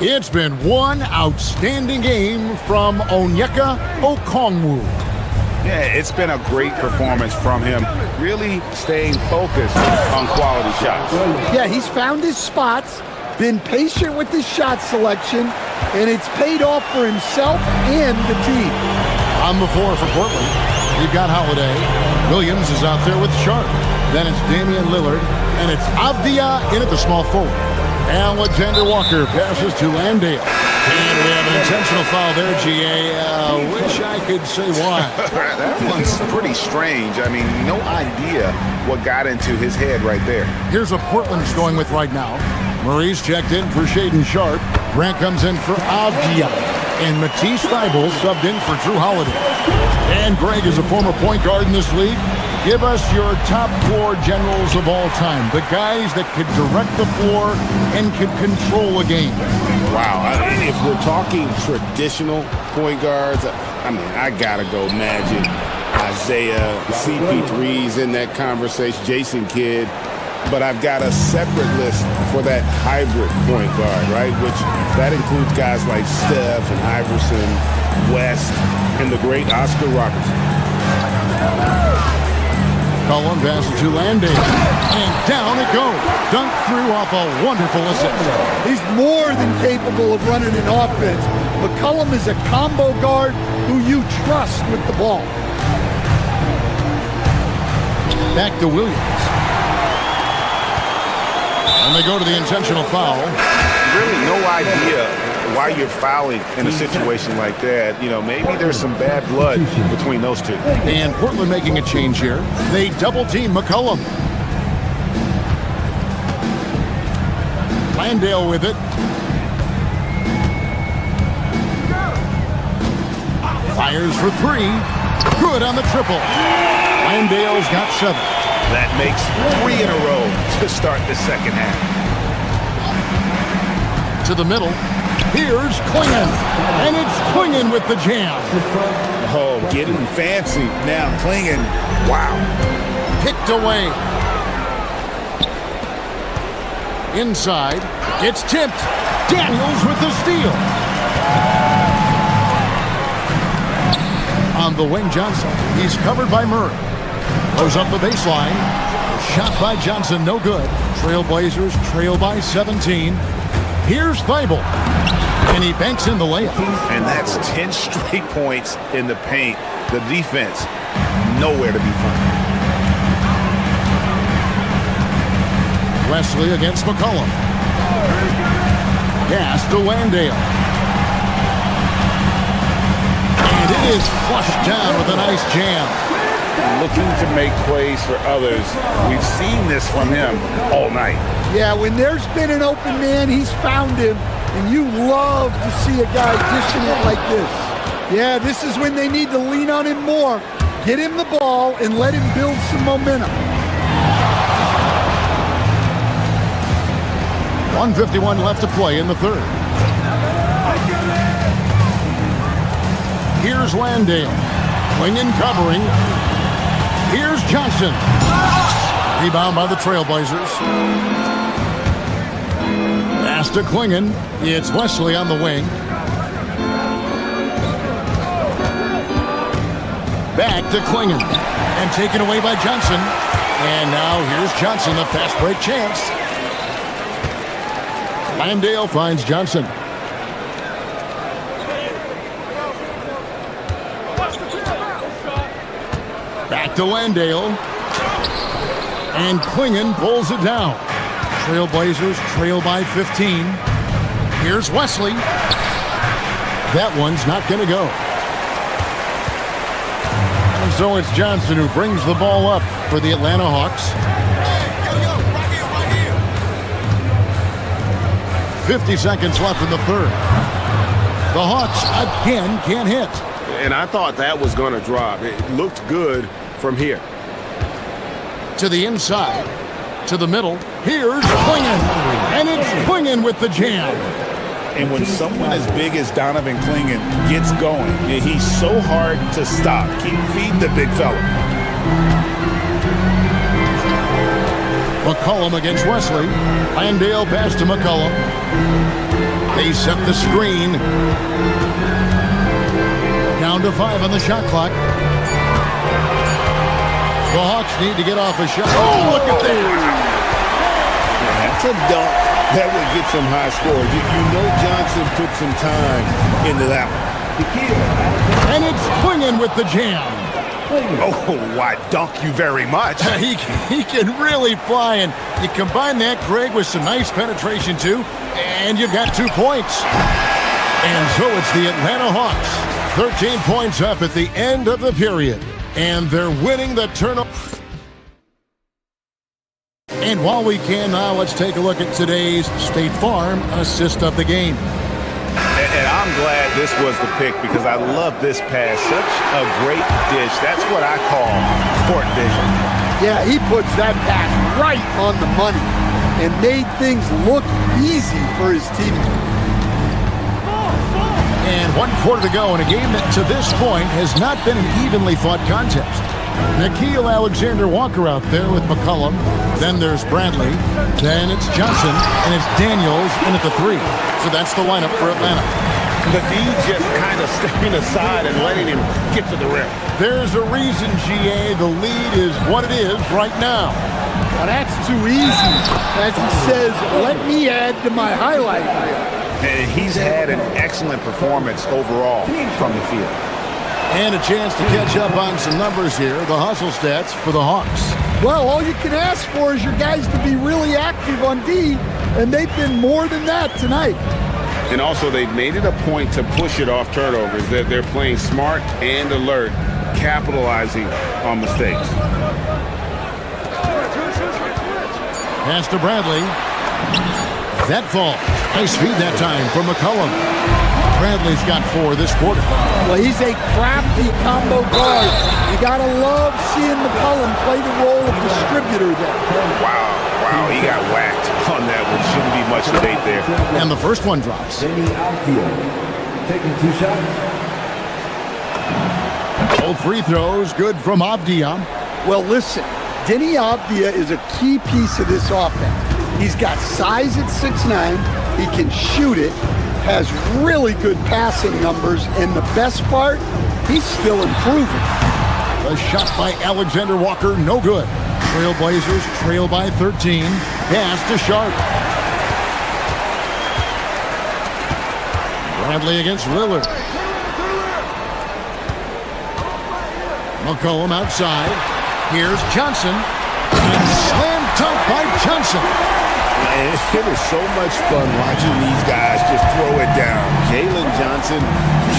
N: It's been one outstanding game from Onyeka Okongwu.
R: Yeah, it's been a great performance from him, really staying focused on quality shots.
F: Yeah, he's found his spots, been patient with his shot selection, and it's paid off for himself and the team.
N: On the floor for Portland, you've got Holiday. Williams is out there with Sharp. Then it's Damian Lillard, and it's Avdia in at the small forward. Alexander Walker passes to Landale. And we have an intentional foul there, GA. Wish I could say why.
R: That one's pretty strange. I mean, no idea what got into his head right there.
N: Here's what Portland's going with right now. Murray's checked in for Shaedon Sharp. Grant comes in for Avdia. And Matisse Thybulle subbed in for Drew Holiday. And Greg is a former point guard in this league. Give us your top floor generals of all time. The guys that could direct the floor and could control a game.
L: Wow. I mean, if we're talking traditional point guards, I mean, I got to go Magic, Isaiah, CP3's in that conversation, Jason Kidd. But I've got a separate list for that hybrid point guard, right? Which that includes guys like Steph and Iverson, West, and the great Oscar Robertson.
N: Cullen passes to Landale. And down it goes. Dunked through off a wonderful assist.
F: He's more than capable of running an offense. McCollum is a combo guard who you trust with the ball.
N: Back to Williams. And they go to the intentional foul.
R: Really no idea why you're fouling in a situation like that. You know, maybe there's some bad blood between those two.
N: And Portland making a change here. They double team McCollum. Landale with it. Fires for three. Good on the triple. Landale's got 7.
R: That makes 3 in a row to start the second half.
N: To the middle. Here's Klingon. And it's Klingon with the jam.
R: Oh, getting fancy now. Klingon. Wow.
N: Picked away. Inside. It's tipped. Daniels with the steal. On the wing, Johnson. He's covered by Murray. Goes up the baseline. Shot by Johnson, no good. Trailblazers trail by 17. Here's Thybulle. And he banks in the layup.
R: And that's 10 straight points in the paint. The defense, nowhere to be found.
N: Wesley against McCollum. Pass to Landale. And it is flushed down with a nice jam.
R: Looking to make plays for others. We've seen this from him all night.
F: Yeah, when there's been an open man, he's found him. And you love to see a guy dishing it like this. Yeah, this is when they need to lean on him more. Get him the ball and let him build some momentum.
N: 1:51 left to play in the third. Here's Landale. Klingon covering. Here's Johnson. Rebound by the Trailblazers. Pass to Klingon. It's Wesley on the wing. Back to Klingon. And taken away by Johnson. And now here's Johnson, the fast break chance. Landale finds Johnson. Back to Landale. And Klingon pulls it down. Trailblazers trail by 15. Here's Wesley. That one's not going to go. And so it's Johnson who brings the ball up for the Atlanta Hawks. 50 seconds left in the third. The Hawks again can't hit.
L: And I thought that was going to drop. It looked good from here.
N: To the inside. To the middle. Here's Klingon. And it's Klingon with the jam.
R: And when someone as big as Donovan Klingon gets going, he's so hard to stop. Keep feeding the big fella.
N: McCollum against Wesley. Landale pass to McCollum. They set the screen. Down to 5 on the shot clock. The Hawks need to get off a shot. Oh, look at that!
R: That's a dunk that would get some high scores. You know Johnson put some time into that one.
N: And it's Clingan with the jam.
E: Oh, I dunk you very much.
N: He can really fly, and you combine that, Greg, with some nice penetration, too, and you've got 2 points. And so it's the Atlanta Hawks, 13 points up at the end of the period, and they're winning the tournament. And while we can now, let's take a look at today's State Farm assist of the game.
R: And I'm glad this was the pick because I love this pass. Such a great dish. That's what I call court vision.
F: Yeah, he puts that pass right on the money and made things look easy for his teammates.
N: And 1 quarter to go in a game that to this point has not been an evenly fought contest. Nickeil Alexander-Walker out there with McCollum. Then there's Bradley. Then it's Johnson. And it's Daniels in at the 3. So that's the lineup for Atlanta.
R: The D just kind of stepping aside and letting him get to the rim.
N: There's a reason, GA, the lead is what it is right now.
F: Well, that's too easy. As he says, let me add to my highlight reel.
R: And he's had an excellent performance overall from the field.
N: And a chance to catch up on some numbers here, the hustle stats for the Hawks.
F: Well, all you can ask for is your guys to be really active on D, and they've been more than that tonight.
L: And also, they've made it a point to push it off turnovers, that they're playing smart and alert, capitalizing on mistakes.
N: Pass to Bradley. That fall. Nice feed that time from McCollum. Bradley's got 4 this quarter.
F: Well, he's a crafty combo guard. You gotta love seeing McCollum play the role of distributor there.
R: Wow, he got whacked on that one. Shouldn't be much debate there.
N: And the first one drops.
J: Taking 2 shots.
N: Both free throws, good from Avdia.
F: Well, listen, Denny Avdia is a key piece of this offense. He's got size at 6'9", he can shoot it, has really good passing numbers, and the best part, he's still improving.
N: A shot by Alexander Walker, no good. Trailblazers trail by 13. Pass to Sharp. Bradley against Lillard. McCollum outside. Here's Johnson. And slam dunk by Johnson.
R: It is so much fun watching these guys just throw it down. Jalen Johnson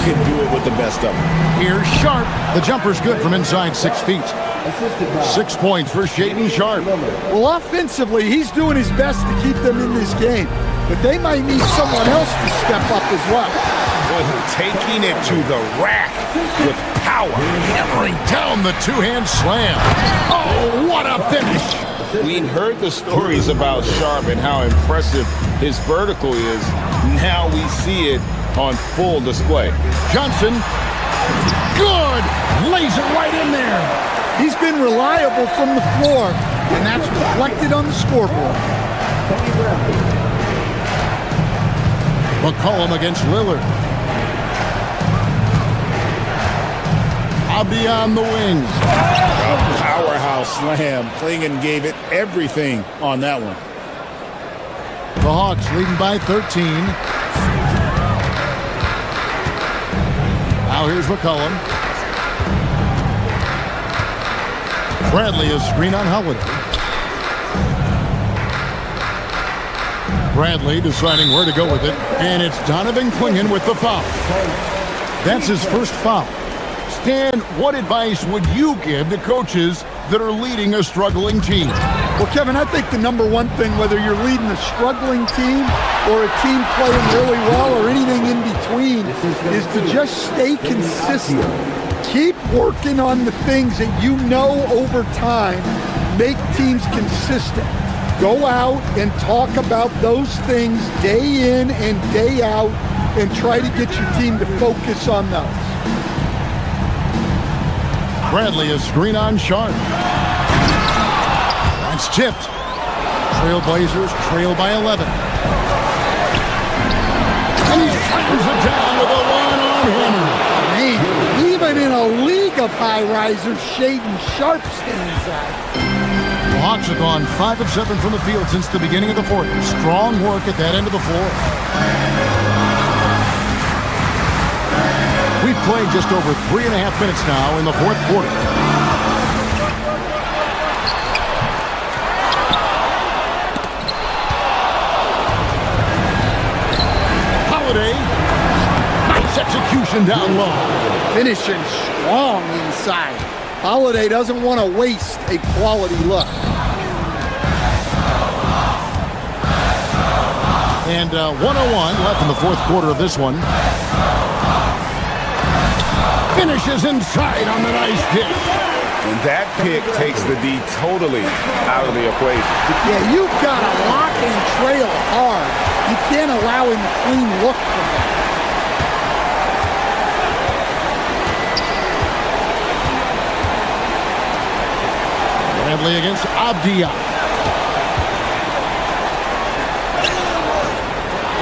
R: can do it with the best of them.
N: Here's Sharp. The jumper's good from inside 6 feet. 6 points for Shaedon Sharp.
F: Well, offensively, he's doing his best to keep them in this game. But they might need someone else to step up as well.
R: Taking it to the rack with power.
N: Hammering down the 2-hand slam. Oh, what a finish.
L: We heard the stories about Sharp and how impressive his vertical is. Now we see it on full display.
N: Johnson, good, lays it right in there.
F: He's been reliable from the floor, and that's reflected on the scoreboard.
N: McCollum against Lillard. Avdia on the wings.
R: A powerhouse slam. Clingan gave it everything on that one.
N: The Hawks leading by 13. Now here's McCollum. Bradley is screen on Holiday. Bradley deciding where to go with it. And it's Donovan Clingan with the foul. That's his first foul. Stan, what advice would you give to coaches that are leading a struggling team?
F: Well, Kevin, I think the number one thing, whether you're leading a struggling team or a team playing really well or anything in between, is to just stay consistent. Keep working on the things that you know over time make teams consistent. Go out and talk about those things day in and day out and try to get your team to focus on those.
N: Bradley is screen on Sharp. That's tipped. Trailblazers trail by 11. And he slams it down with a one-arm hammer.
F: Man, even in a league of high risers, Shaden Sharp stands out.
N: The Hawks have gone 5 of 7 from the field since the beginning of the fourth. Strong work at that end of the floor. We've played just over 3.5 minutes now in the fourth quarter. Holiday, nice execution down low.
F: Finishing strong inside. Holiday doesn't want to waste a quality look.
N: And 101 left in the fourth quarter of this one. Finishes inside on the nice dish.
R: And that pick takes the D totally out of the equation.
F: Yeah, you've got to lock and trail hard. You can't allow him a clean look from that.
N: Bradley against Abdia.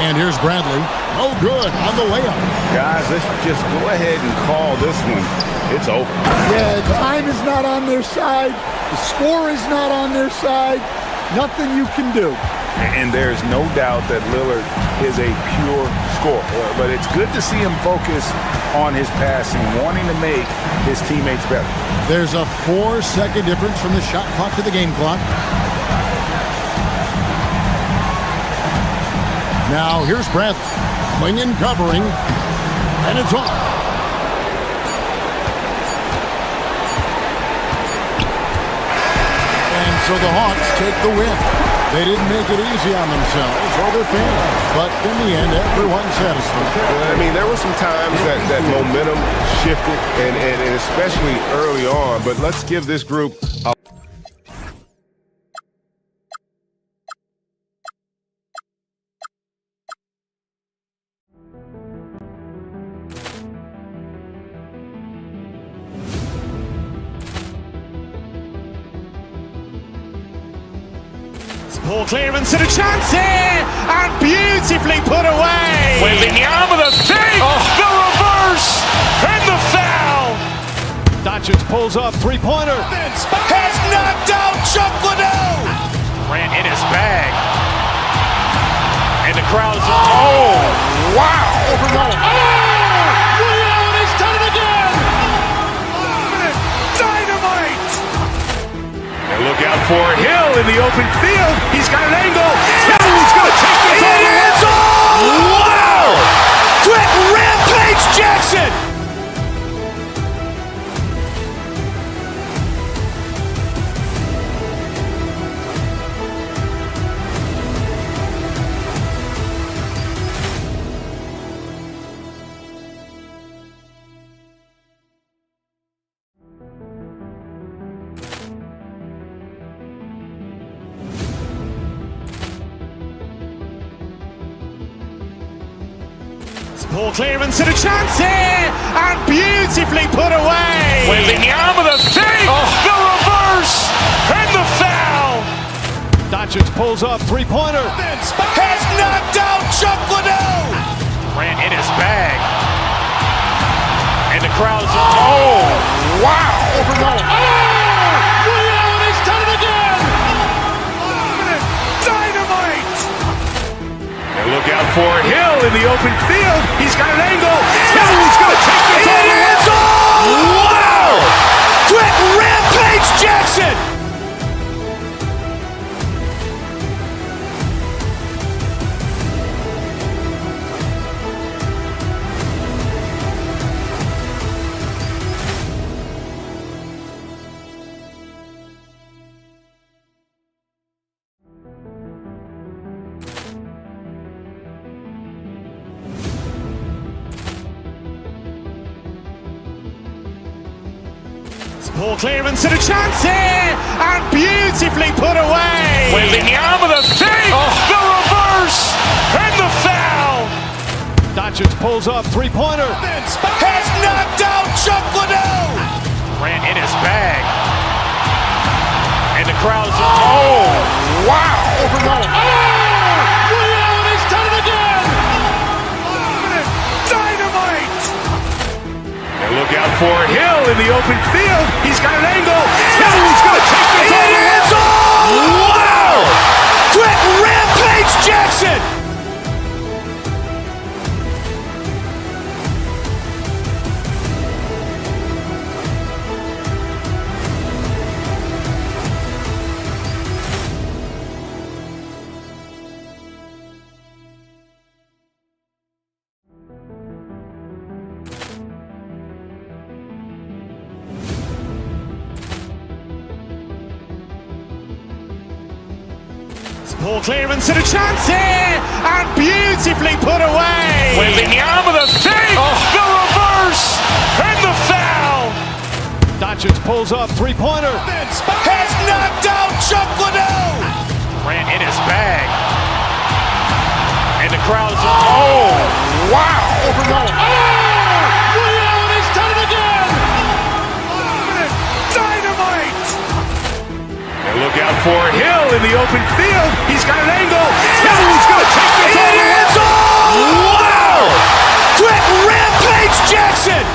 N: And here's Bradley. Oh, good on the layup.
R: Guys, let's just go ahead and call this one. It's over.
F: Yeah, time is not on their side. The score is not on their side. Nothing you can do.
R: And there's no doubt that Lillard is a pure scorer. But it's good to see him focus on his passing, wanting to make his teammates better.
N: There's a 4-second difference from the shot clock to the game clock. Now here's Bradley. Clinging, covering, and it's off. And so the Hawks take the win. They didn't make it easy on themselves or their fans, but in the end, everyone's satisfied.
R: Well, I mean, there were some times that momentum shifted, and especially early on, but let's give this group a
B: Ball clearance and a chance here, and beautifully put away. Wembanyama the fake, the reverse, and the foul.
E: Doncic pulls up, three-pointer.
B: Has knocked out Chuck Liddell. Grant in his bag, and the crowd is wow.
P: Williams has done it again.
B: Dynamite.
A: And look out for Hill in the open field. He's got an angle. He's going to take this all the way.
B: Wow! Quick Rampage Jackson. Ball clearance and a chance here, and beautifully put away. Wembanyama the fake, the reverse, and the foul.
E: Doncic pulls up, three-pointer.
B: Has knocked out Chuck Liddell. Grant in his bag, and the crowd is wow.
P: Williams has done it again.
B: Dynamite.
A: And look out for Hill in the open field. He's got an angle. He's going to take this all the way.
B: Wow! Quick Rampage Jackson. Ball clearance and a chance here, and beautifully put away. Wembanyama the fake, the reverse, and the foul.
E: Doncic pulls up, three-pointer.
B: Has knocked out Chuck Liddell. Grant in his bag, and the crowd is wow. Ball clearance and a chance here, and beautifully put away. Wembanyama the fake, the reverse, and the foul.
P: Doncic pulls up, three-pointer.
B: Has knocked out Chuck Liddell. Ran in his bag, and the crowd is wow!
P: Ray Allen has done it again.
B: Dynamite! And look out for Hill in the open field. He's got an angle. He's going to take this all the way. Wow! Quick Rampage Jackson!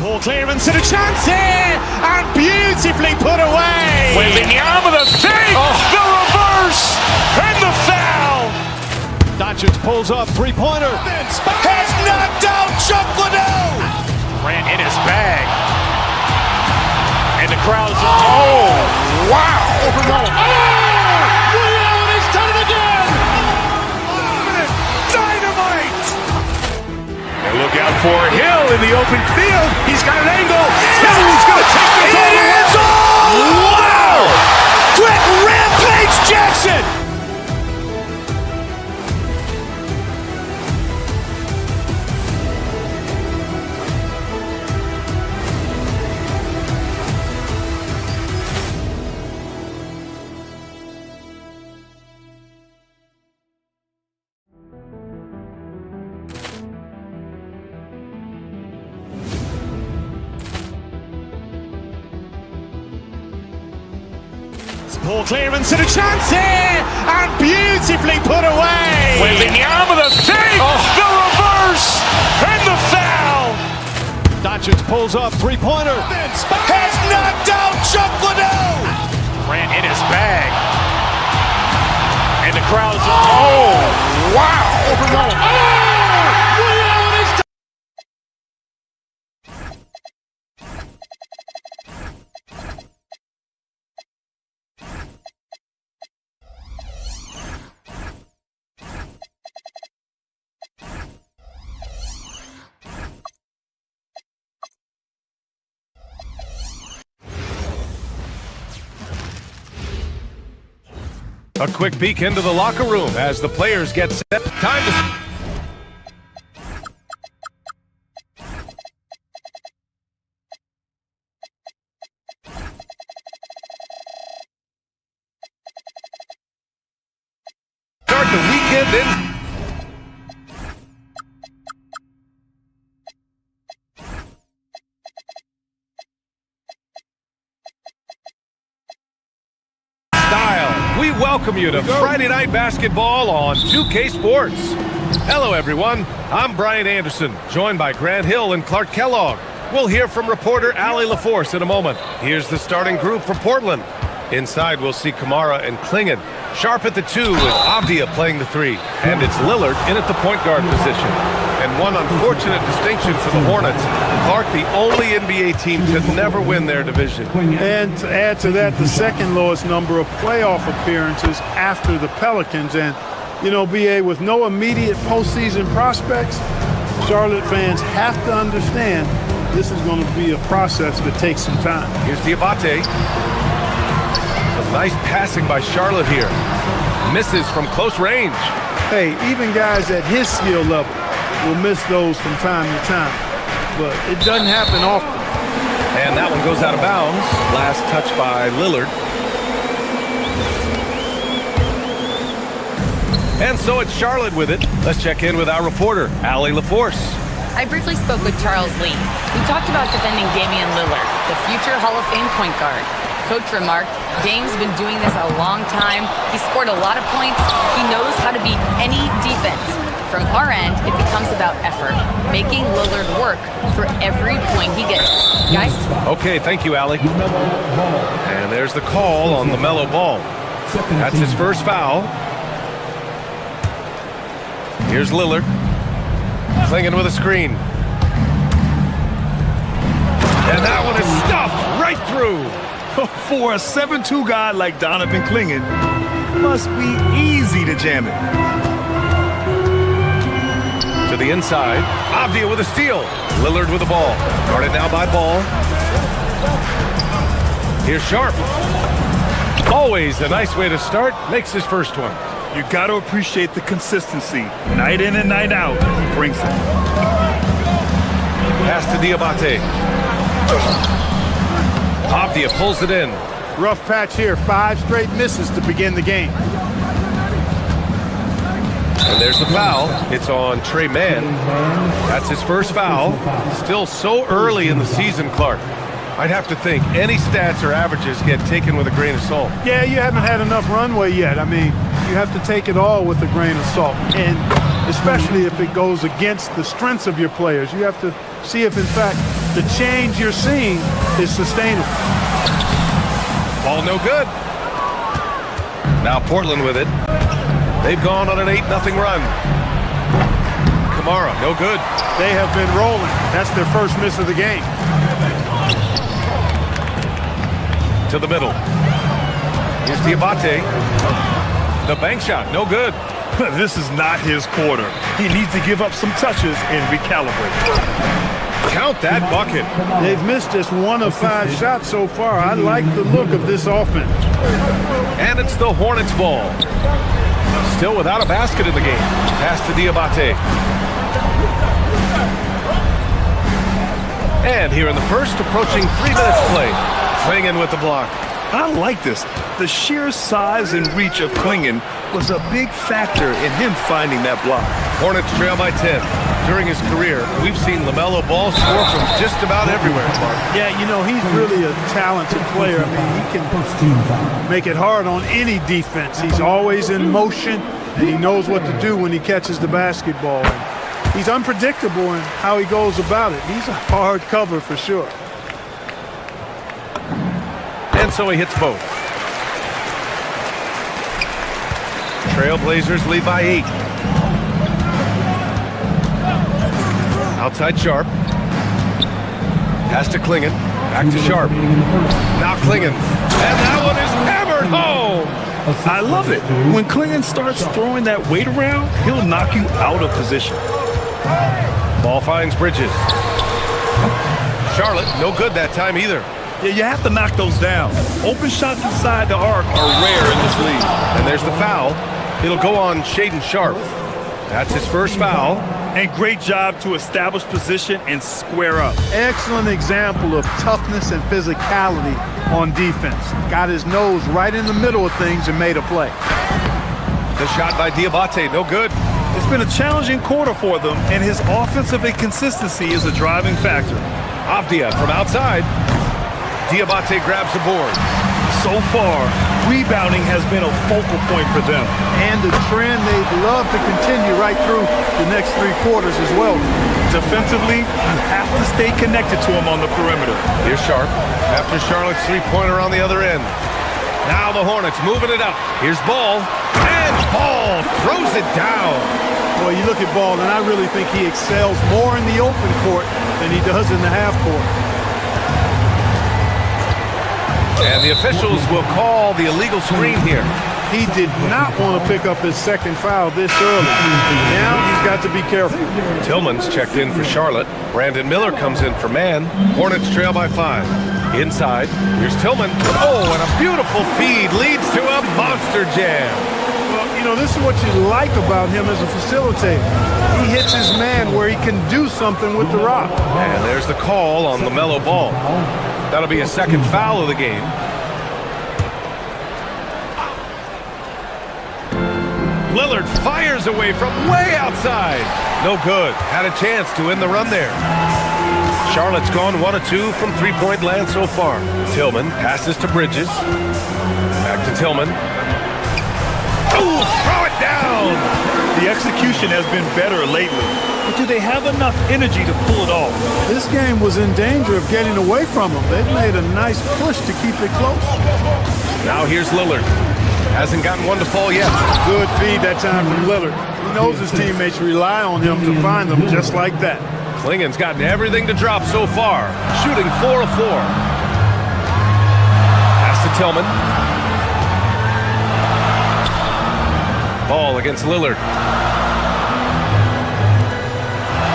B: Ball clearance and a chance here, and beautifully put away. Wembanyama the fake, the reverse, and the foul.
P: Doncic pulls up, three-pointer.
B: Has knocked out Chuck Liddell. Ran in his bag, and the crowd is wow!
P: Ray Allen has done it again.
B: Dynamite! And look out for Hill in the open field. He's got an angle. He's going to take this all the way. Wow! Quick Rampage Jackson! Ball clearance and a chance here, and beautifully put away. Wembanyama the fake, the reverse, and the foul.
P: Doncic pulls up, three-pointer.
B: Has knocked out Chuck Liddell. Ran in his bag, and the crowd is wow!
P: Ray Allen has done
D: A quick peek into the locker room as the players get set. Time to... start the weekend in... We welcome you to Friday Night Basketball on 2K Sports. Hello, everyone. I'm Brian Anderson, joined by Grant Hill and Clark Kellogg. We'll hear from reporter Allie LaForce in a moment. Here's the starting group for Portland. Inside, we'll see Kamara and Klingon. Sharp at the 2 with Avdia playing the 3. And it's Lillard in at the point guard position. And one unfortunate distinction for the Hornets. Clark, the only NBA team to never win their division.
S: And to add to that, the second lowest number of playoff appearances after the Pelicans. And, you know, BA, with no immediate postseason prospects, Charlotte fans have to understand this is going to be a process that takes some time.
D: Here's Diabate. Nice passing by Charlotte here. Misses from close range.
S: Hey, even guys at his skill level will miss those from time to time, but it doesn't happen often.
D: And that one goes out of bounds. Last touch by Lillard. And so it's Charlotte with it. Let's check in with our reporter, Allie LaForce.
I: I briefly spoke with Charles Lee. We talked about defending Damian Lillard, the future Hall of Fame point guard. Coach remarked, Dame's been doing this a long time. He scored a lot of points. He knows how to beat any defense. From our end, it becomes about effort, making Lillard work for every point he gets. Guys?
D: Okay, thank you, Allie. And there's the call on LaMelo Ball. That's his first foul. Here's Lillard. Clingan with a screen. And that one is stuffed right through.
E: For a 7'2" guy like Donovan Clingan, must be easy to jam it.
D: To the inside. Avdia with a steal. Lillard with the ball. Guarded now by Ball. Here's Sharp. Always a nice way to start. Makes his first one.
E: You got to appreciate the consistency. Night in and night out, he brings it.
D: Pass to Diabate. Avdia pulls it in.
S: Rough patch here. 5 straight misses to begin the game.
D: And there's the foul. It's on Trey Mann. That's his first foul. Still so early in the season, Clark. I'd have to think any stats or averages get taken with a grain of salt.
S: Yeah, you haven't had enough runway yet. I mean, you have to take it all with a grain of salt. And especially if it goes against the strengths of your players. You have to see if, in fact, the change you're seeing is sustainable.
D: Ball no good. Now Portland with it. They've gone on an 8-0 run. Kamara, no good.
S: They have been rolling. That's their first miss of the game.
D: To the middle. Here's Diabate. The bank shot, no good.
E: This is not his quarter. He needs to give up some touches and recalibrate.
D: Count that bucket.
S: They've missed just 1 of 5 shots so far. I like the look of this offense.
D: And it's the Hornets ball. Still without a basket in the game. Pass to Diabate. And here in the first, approaching 3 minutes play. Clingan with the block.
E: I like this. The sheer size and reach of Clingan was a big factor in him finding that block.
D: Hornets trail by 10. During his career, we've seen LaMelo Ball score from just about everywhere, Clark.
S: Yeah, you know, he's really a talented player. I mean, he can make it hard on any defense. He's always in motion, and he knows what to do when he catches the basketball. And he's unpredictable in how he goes about it. He's a hard cover for sure.
D: And so he hits both. Trailblazers lead by 8. Outside Sharp. Pass to Clingan. Back to Sharp. Now Clingan. And that one is hammered home.
E: I love it. When Clingan starts throwing that weight around, he'll knock you out of position.
D: Ball finds Bridges. Charlotte, no good that time either.
E: Yeah, you have to knock those down. Open shots inside the arc are rare in this league.
D: And there's the foul. It'll go on Shaedon Sharp. That's his first foul.
E: And great job to establish position and square up.
S: Excellent example of toughness and physicality on defense. Got his nose right in the middle of things and made a play.
D: The shot by Diabate, no good.
E: It's been a challenging quarter for them, and his offensive inconsistency is a driving factor.
D: Avdia from outside. Diabate grabs the board.
E: So far, rebounding has been a focal point for them.
S: And the trend they'd love to continue right through the next 3 quarters as well.
E: Defensively, you have to stay connected to him on the perimeter.
D: Here's Sharp after Charlotte's 3-pointer on the other end. Now the Hornets moving it up. Here's Ball. And Ball throws it down.
S: Well, you look at Ball, and I really think he excels more in the open court than he does in the half court.
D: And the officials will call the illegal screen here.
S: He did not want to pick up his second foul this early. Now he's got to be careful.
D: Tillman's checked in for Charlotte. Brandon Miller comes in for Mann. Hornets trail by 5. Inside, here's Tillman. Oh, and a beautiful feed leads to a monster jam.
S: Well, you know, this is what you like about him as a facilitator. He hits his man where he can do something with the rock.
D: And there's the call on LaMelo Ball. That'll be a second foul of the game. Lillard fires away from way outside. No good. Had a chance to end the run there. Charlotte's gone 1 of 2 from 3-point land so far. Tillman passes to Bridges. Back to Tillman. Ooh, throw it down!
E: The execution has been better lately. But do they have enough energy to pull it off?
S: This game was in danger of getting away from them. They've made a nice push to keep it close.
D: Now here's Lillard. Hasn't gotten one to fall yet.
S: Good feed that time from Lillard. knows his teammates rely on him to find them just like that.
D: Klingen's gotten everything to drop so far, shooting 4 of 4. Pass to Tillman. Ball against Lillard.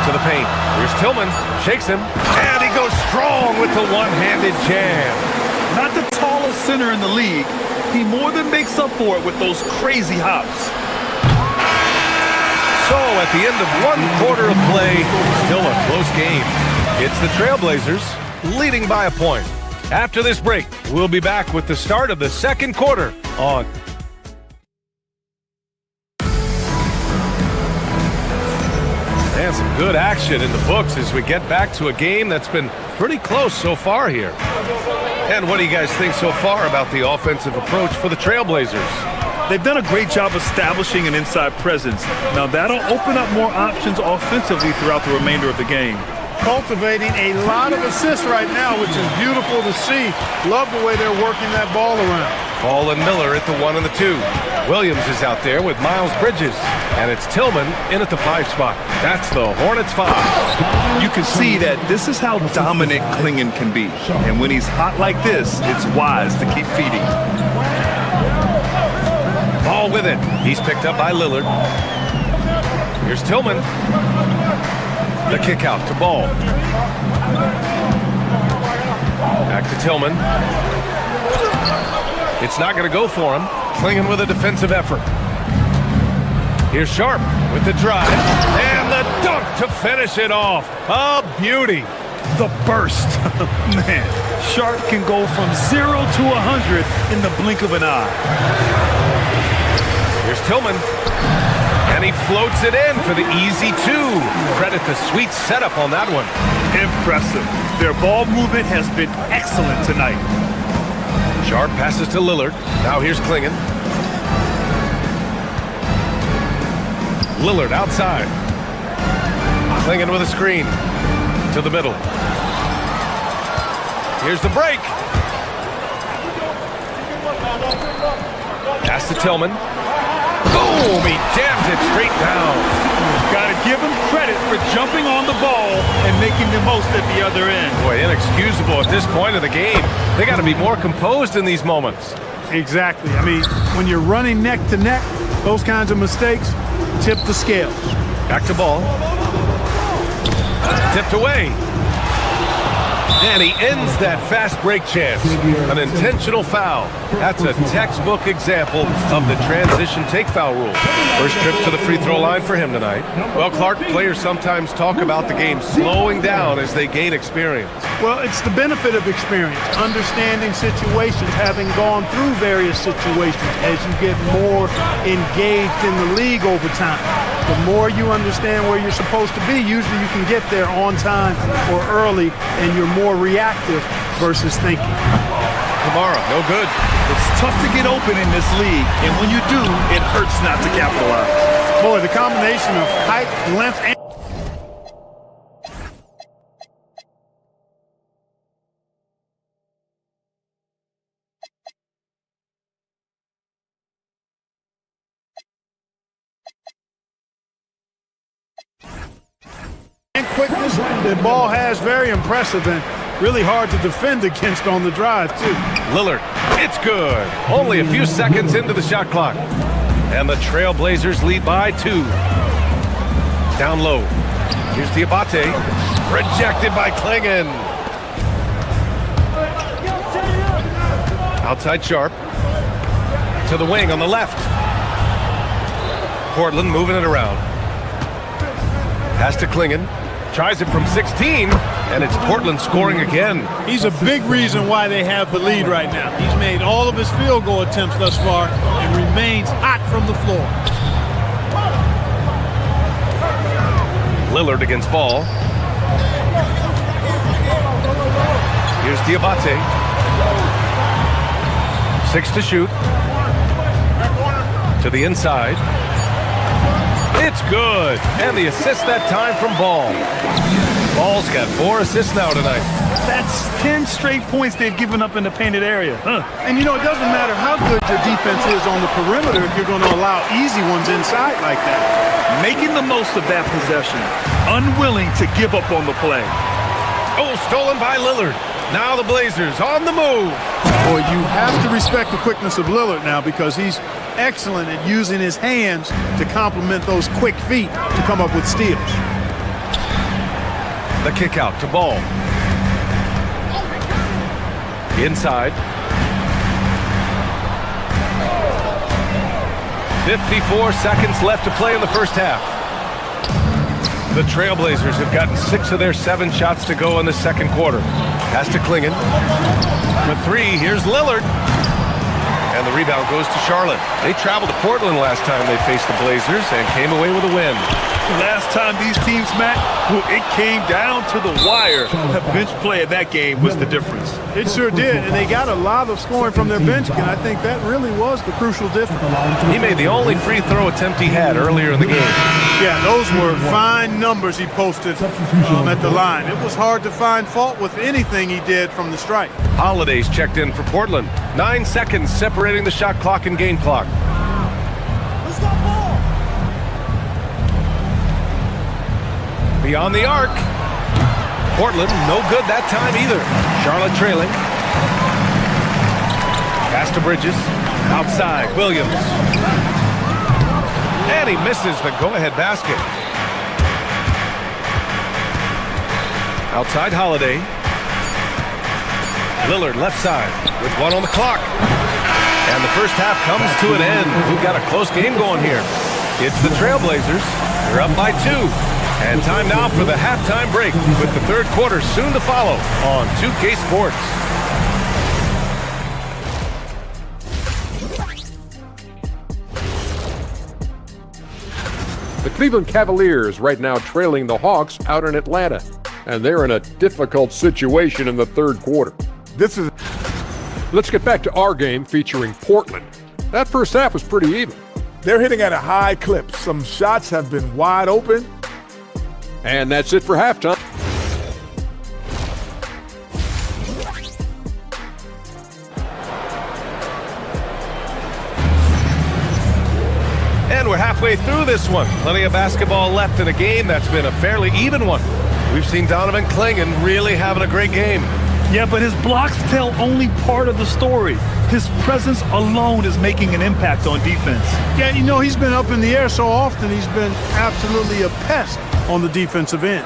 D: To the paint. Here's Tillman. Shakes him. And he goes strong with the one-handed jam.
E: Not the tallest center in the league. He more than makes up for it with those crazy hops.
D: So at the end of 1 quarter of play, still a close game. It's the Trailblazers leading by a point. After this break, we'll be back with the start of the second quarter on. And some good action in the books as we get back to a game that's been pretty close so far here. And what do you guys think so far about the offensive approach for the Trailblazers?
E: They've done a great job establishing an inside presence. Now that'll open up more options offensively throughout the remainder of the game.
S: Cultivating a lot of assists right now, which is beautiful to see. Love the way they're working that ball around.
D: Ball and Miller at the 1 and the 2. Williams is out there with Miles Bridges. And it's Tillman in at the 5 spot. That's the Hornets 5.
E: You can see that this is how dominant Klingen can be. And when he's hot like this, it's wise to keep feeding.
D: Ball with it. He's picked up by Lillard. Here's Tillman. The kick out to Ball. Back to Tillman. It's not going to go for him. Klingen with a defensive effort. Here's Sharp with the drive. And the dunk to finish it off. A beauty.
E: The burst. Man, Sharp can go from 0 to 100 in the blink of an eye.
D: Here's Tillman. And he floats it in for the easy 2. Credit the sweet setup on that one.
E: Impressive. Their ball movement has been excellent tonight.
D: Sharp passes to Lillard. Now here's Klingen. Lillard outside. Klingen with a screen. To the middle. Here's the break. Pass to Tillman. Boom! He jams it straight down.
E: Got to give him credit for jumping on the ball and making the most at the other end.
D: Boy, inexcusable at this point of the game. They got to be more composed in these moments.
S: Exactly. I mean, when you're running neck to neck, those kinds of mistakes tip the scales.
D: Back to Ball. Tipped away. And he ends that fast break chance. An intentional foul. That's a textbook example of the transition take foul rule. First trip to the free throw line for him tonight. Well, Clark, players sometimes talk about the game slowing down as they gain experience.
S: Well, it's the benefit of experience, understanding situations, having gone through various situations as you get more engaged in the league over time. The more you understand where you're supposed to be, usually you can get there on time or early, and you're more reactive versus thinking.
D: Kamara, no good.
E: It's tough to get open in this league, and when you do, it hurts not to capitalize.
S: Boy, the combination of height, length, and quickness the ball has, very impressive and really hard to defend against on the drive, too.
D: Lillard, it's good. Only a few seconds into the shot clock. And the Trailblazers lead by 2. Down low. Here's Diabate. Rejected by Klingen. Outside Sharp. To the wing on the left. Portland moving it around. Pass to Klingen. Tries it from 16, and it's Portland scoring again.
S: He's a big reason why they have the lead right now. He's made all of his field goal attempts thus far and remains hot from the floor.
D: Lillard against Ball. Here's Diabate. 6 to shoot. To the inside. It's good. And the assist that time from Ball. Ball's got 4 assists now tonight.
E: That's 10 straight points they've given up in the painted area.
S: And you know, it doesn't matter how good your defense is on the perimeter if you're going to allow easy ones inside like that.
E: Making the most of that possession. Unwilling to give up on the play.
D: Oh, stolen by Lillard. Now the Blazers on the move.
S: Boy, you have to respect the quickness of Lillard now because he's excellent at using his hands to complement those quick feet to come up with steals.
D: The kick out to Ball. Inside. 54 seconds left to play in the first half. The Trailblazers have gotten 6 of their 7 shots to go in the second quarter. Pass to Klingon. For 3, here's Lillard. And the rebound goes to Charlotte. They traveled to Portland last time they faced the Blazers and came away with a win.
E: Last time these teams met, it came down to the wire. The bench play in that game was the difference.
S: It sure did, and they got a lot of scoring from their bench, and I think that really was the crucial difference.
D: He made the only free throw attempt he had earlier in the game.
S: Yeah, those were fine numbers he posted at the line. It was hard to find fault with anything he did from the stripe.
D: Holiday's checked in for Portland. 9 seconds separating the shot clock and game clock. Beyond the arc. Portland, no good that time either. Charlotte trailing. Pass to Bridges. Outside, Williams. And he misses the go-ahead basket. Outside, Holiday. Lillard left side with 1 on the clock. And the first half comes to an end. We've got a close game going here. It's the Trailblazers. They're up by 2. And time now for the halftime break with the third quarter soon to follow on 2K Sports.
G: The Cleveland Cavaliers right now trailing the Hawks out in Atlanta, and they're in a difficult situation in the third quarter. Let's get back to our game featuring Portland. That first half was pretty even.
H: They're hitting at a high clip. Some shots have been wide open.
G: And that's it for halftime.
D: And we're halfway through this one. Plenty of basketball left in a game that's been a fairly even one. We've seen Donovan Klingon really having a great game.
E: Yeah, but his blocks tell only part of the story. His presence alone is making an impact on defense.
S: Yeah, you know, he's been up in the air so often, he's been absolutely a pest on the defensive end.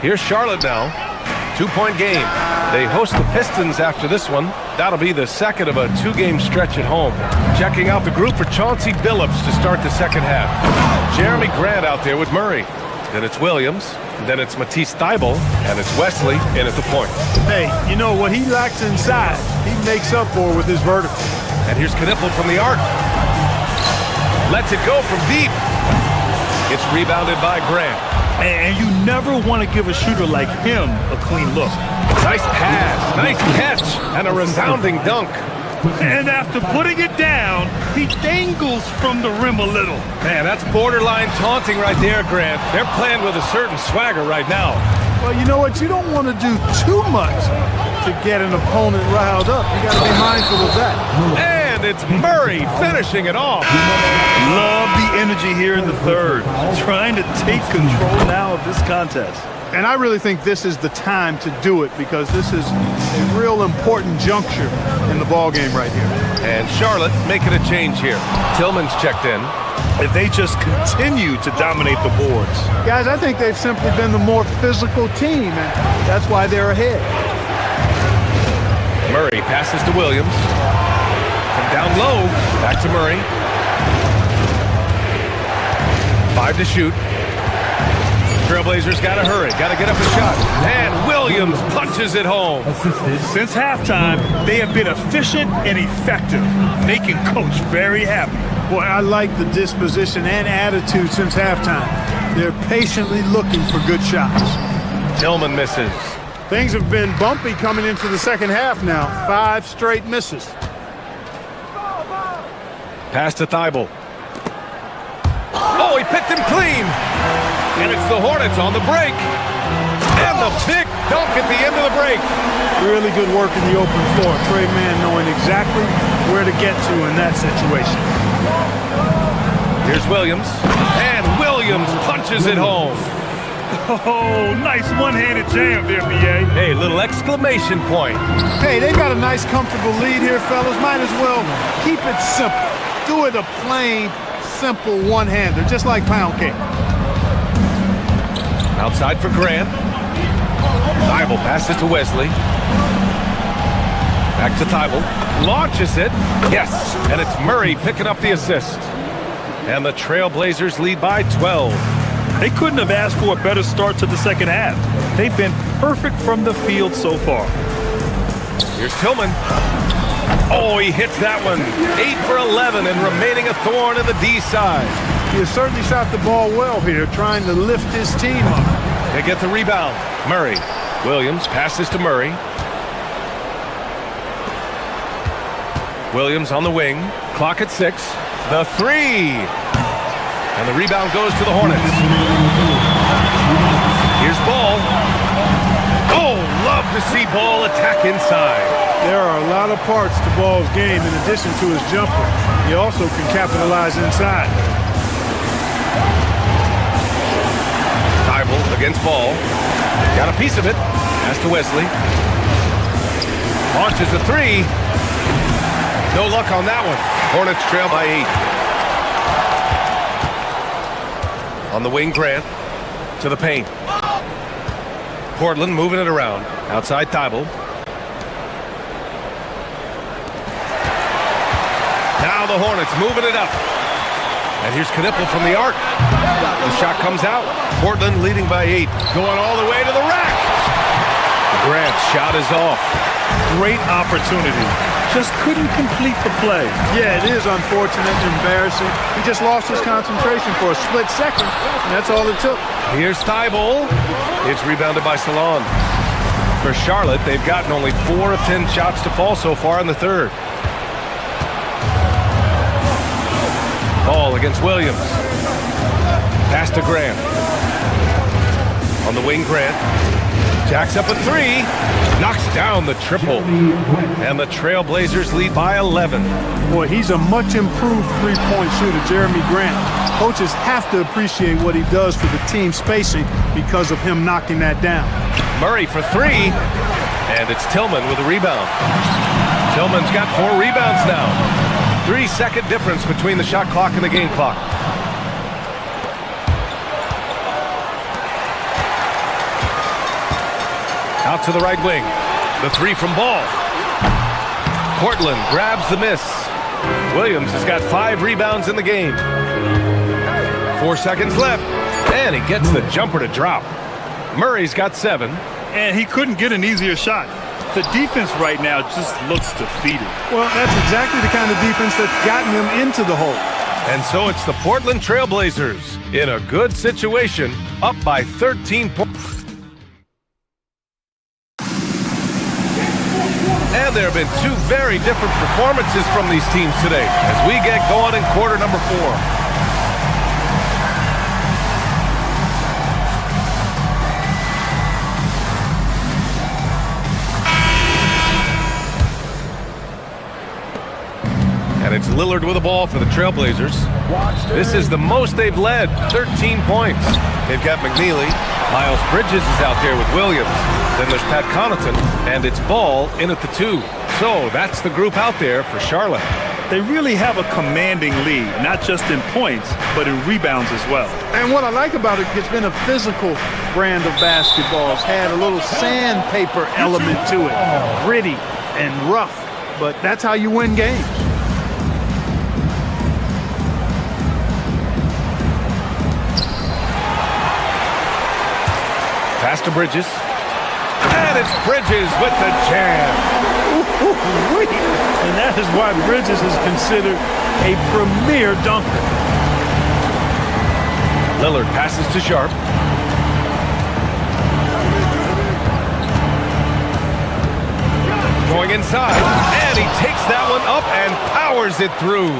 D: Here's Charlotte now. 2-point game. They host the Pistons after this one. That'll be the second of a 2-game stretch at home. Checking out the group for Chauncey Billups to start the second half. Jeremy Grant out there with Murray. Then it's Williams. Then it's Matisse Thybulle. And it's Wesley in at the point.
S: Hey, you know what he lacks inside, he makes up for with his vertical.
D: And here's Knippel from the arc. Lets it go from deep. It's rebounded by Grant.
E: And you never want to give a shooter like him a clean look.
D: Nice pass, nice catch, and a resounding dunk.
E: And after putting it down, he dangles from the rim a little.
D: Man, that's borderline taunting right there, Grant. They're playing with a certain swagger right now.
S: Well, you know what? You don't want to do too much to get an opponent riled up. You got to be mindful of that.
D: And it's Murray finishing it off.
E: Love the energy here in the third. Trying to take control now of this contest.
S: And I really think this is the time to do it because this is a real important juncture in the ball game right here.
D: And Charlotte making a change here. Tillman's checked in.
E: If they just continue to dominate the boards.
S: Guys, I think they've simply been the more physical team, and that's why they're ahead.
D: Murray passes to Williams. From down low, back to Murray. 5 to shoot. Trailblazers got to hurry, got to get up a shot. And Williams punches it home.
E: Since halftime, they have been efficient and effective, making Coach very happy.
S: Boy, I like the disposition and attitude since halftime. They're patiently looking for good shots.
D: Tillman misses.
S: Things have been bumpy coming into the second half now. 5 straight misses.
D: Pass to Thybulle. Oh, he picked him clean. And it's the Hornets on the break. And the big dunk at the end of the break.
S: Really good work in the open floor. Trey Mann knowing exactly where to get to in that situation.
D: Here's Williams, and Williams punches it home.
E: Oh, nice one-handed jam there, B.A.
D: Hey, little exclamation point.
S: Hey, they got a nice, comfortable lead here, fellas. Might as well keep it simple. Do it a plain, simple one-hander, just like pound cake.
D: Outside for Grant. Thibault passes to Wesley. Back to Thibault. Launches it. Yes, and it's Murray picking up the assist. And the Trailblazers lead by 12.
E: They couldn't have asked for a better start to the second half. They've been perfect from the field so far.
D: Here's Tillman. Oh, he hits that one. 8 for 11 and remaining a thorn in the D side.
S: He has certainly shot the ball well here, trying to lift his team up.
D: They get the rebound. Murray. Williams passes to Murray. Williams on the wing. Clock at 6. The three. And the rebound goes to the Hornets. Here's Ball. Oh, love to see Ball attack inside.
S: There are a lot of parts to Ball's game in addition to his jumper. He also can capitalize inside.
D: Thibault against Ball. Got a piece of it. Pass to Wesley. Launches a three. No luck on that one. Hornets trail by 8. On the wing, Grant to the paint. Portland moving it around. Outside Thibault. Now the Hornets moving it up. And here's Knipple from the arc. The shot comes out. Portland leading by 8. Going all the way to the rack. Grant's shot is off.
E: Great opportunity. Just couldn't complete the play.
S: Yeah, it is unfortunate and embarrassing. He just lost his concentration for a split second, and that's all it took.
D: Here's Thibault. It's rebounded by Salon. For Charlotte, they've gotten only 4 of 10 shots to fall so far in the third. Ball against Williams. Pass to Grant. On the wing, Grant. Jacks up a three. Knocks down the triple. And the Trailblazers lead by 11.
S: Boy, he's a much improved three-point shooter, Jeremy Grant. Coaches have to appreciate what he does for the team spacing because of him knocking that down.
D: Murray for three. And it's Tillman with a rebound. Tillman's got 4 rebounds now. 3-second difference between the shot clock and the game clock. Out to the right wing. The three from Ball. Portland grabs the miss. Williams has got 5 rebounds in the game. 4 seconds left. And he gets the jumper to drop. Murray's got 7.
E: And he couldn't get an easier shot. The defense right now just looks defeated.
S: Well, that's exactly the kind of defense that's gotten them into the hole.
D: And so it's the Portland Trailblazers in a good situation, up by 13 points. And there have been 2 very different performances from these teams today as we get going in quarter number 4. And it's Lillard with the ball for the Trailblazers. This is the most they've led, 13 points. They've got McNeely. Miles Bridges is out there with Williams. Then there's Pat Connaughton, and it's Ball in at the 2. So that's the group out there for Charlotte.
E: They really have a commanding lead, not just in points, but in rebounds as well.
S: And what I like about it, it's been a physical brand of basketball. It's had a little sandpaper element to it. Gritty and rough, but that's how you win games.
D: Pass to Bridges. And it's Bridges with the jam.
S: And that is why Bridges is considered a premier dunker.
D: Lillard passes to Sharp. Going inside. And he takes that one up and powers it through.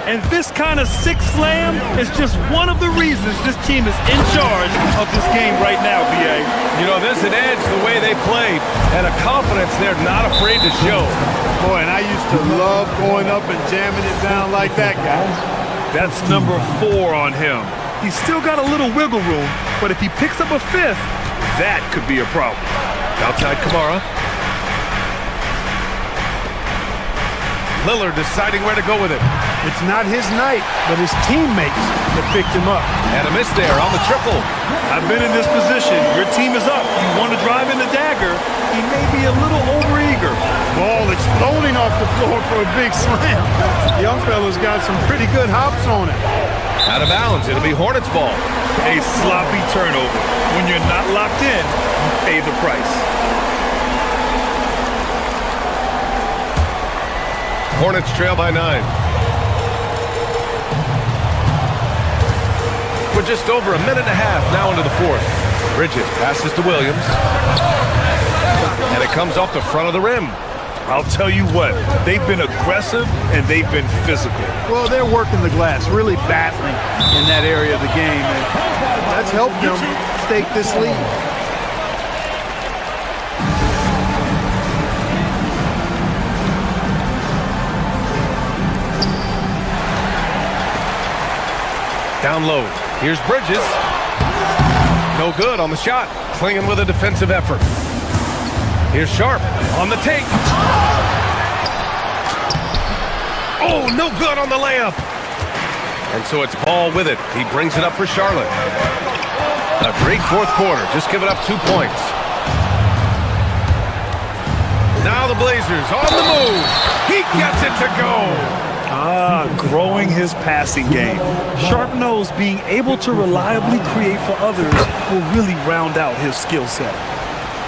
E: And this kind of six slam is just one of the reasons this team is in charge of this game right now, B.A.
D: You know, there's an edge the way they played and a confidence they're not afraid to show.
S: Boy, and I used to love going up and jamming it down like that, guys.
E: That's number 4 on him. He's still got a little wiggle room, but if he picks up a 5th, that could be a problem.
D: Outside Kamara. Lillard deciding where to go with it.
S: It's not his night, but his teammates that picked him up.
D: And a miss there on the triple.
E: I've been in this position. Your team is up. You want to drive in the dagger. He may be a little overeager.
S: Ball exploding off the floor for a big slam. Young fella's got some pretty good hops on it.
D: Out of bounds. It'll be Hornets ball.
E: A sloppy turnover. When you're not locked in, you pay the price.
D: Hornets trail by 9. We're just over a minute and a half now into the fourth. Bridges passes to Williams. And it comes off the front of the rim.
E: I'll tell you what, they've been aggressive and they've been physical.
S: Well, they're working the glass, really battling in that area of the game. And that's helped them stake this lead.
D: Down low. Here's Bridges. No good on the shot. Clingan with a defensive effort. Here's Sharp on the take. Oh, no good on the layup. And so it's Ball with it. He brings it up for Charlotte. A great fourth quarter. Just giving up 2 points. Now the Blazers on the move. He gets it to go.
E: Growing his passing game. Sharp knows being able to reliably create for others will really round out his skill set.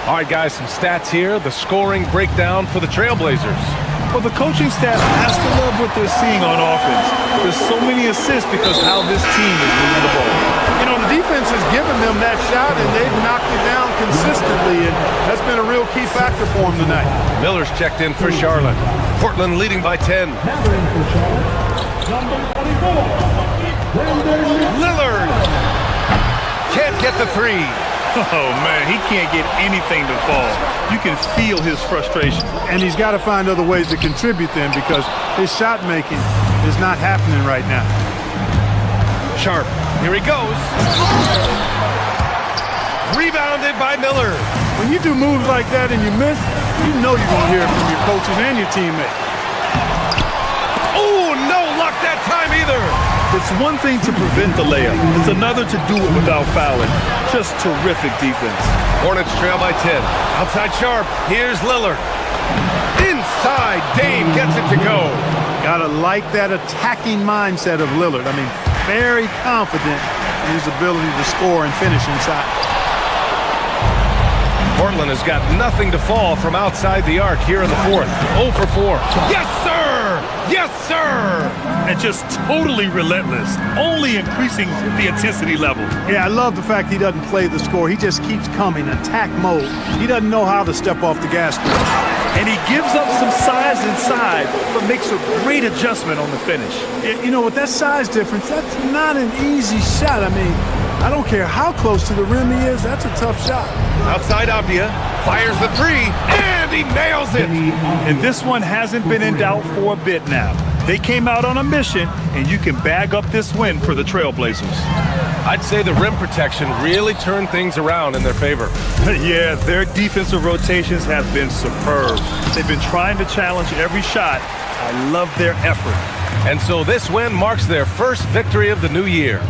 D: All right, guys, some stats here. The scoring breakdown for the Trailblazers.
E: Well, the coaching staff has to love what they're seeing on offense. There's so many assists because how this team is moving the ball.
S: You know, the defense has given them that shot, and they've knocked it down consistently, and that's been a real key factor for them tonight.
D: Miller's checked in for Charlotte. Portland leading by 10. Lillard can't get the 3.
E: Oh, man, he can't get anything to fall. You can feel his frustration.
S: And he's got to find other ways to contribute then because his shot making is not happening right now.
D: Sharp, here he goes. Rebounded by Miller.
S: When you do moves like that and you miss, you know you're going to hear it from your coaches and your teammates.
D: Oh, no luck that time either.
E: It's one thing to prevent the layup. It's another to do it without fouling. Just terrific defense.
D: Hornets trail by 10. Outside Sharp. Here's Lillard. Inside, Dame gets it to go.
S: Gotta like that attacking mindset of Lillard. I mean, very confident in his ability to score and finish inside.
D: Portland has got nothing to fall from outside the arc here in the fourth. 0 for 4. Yes, sir! Yes, sir!
E: And just totally relentless, only increasing the intensity level.
S: Yeah, I love the fact he doesn't play the score. He just keeps coming, attack mode. He doesn't know how to step off the gas pedal.
E: And he gives up some size inside, but makes a great adjustment on the finish.
S: You know, with that size difference, that's not an easy shot. I mean, I don't care how close to the rim he is, that's a tough shot.
D: Outside Abdia, fires the 3, and he nails it.
E: And this one hasn't been in doubt for a bit now. They came out on a mission, and you can bag up this win for the Trailblazers.
D: I'd say the rim protection really turned things around in their favor.
E: Yeah, their defensive rotations have been superb. They've been trying to challenge every shot. I love their effort.
D: And so this win marks their first victory of the new year.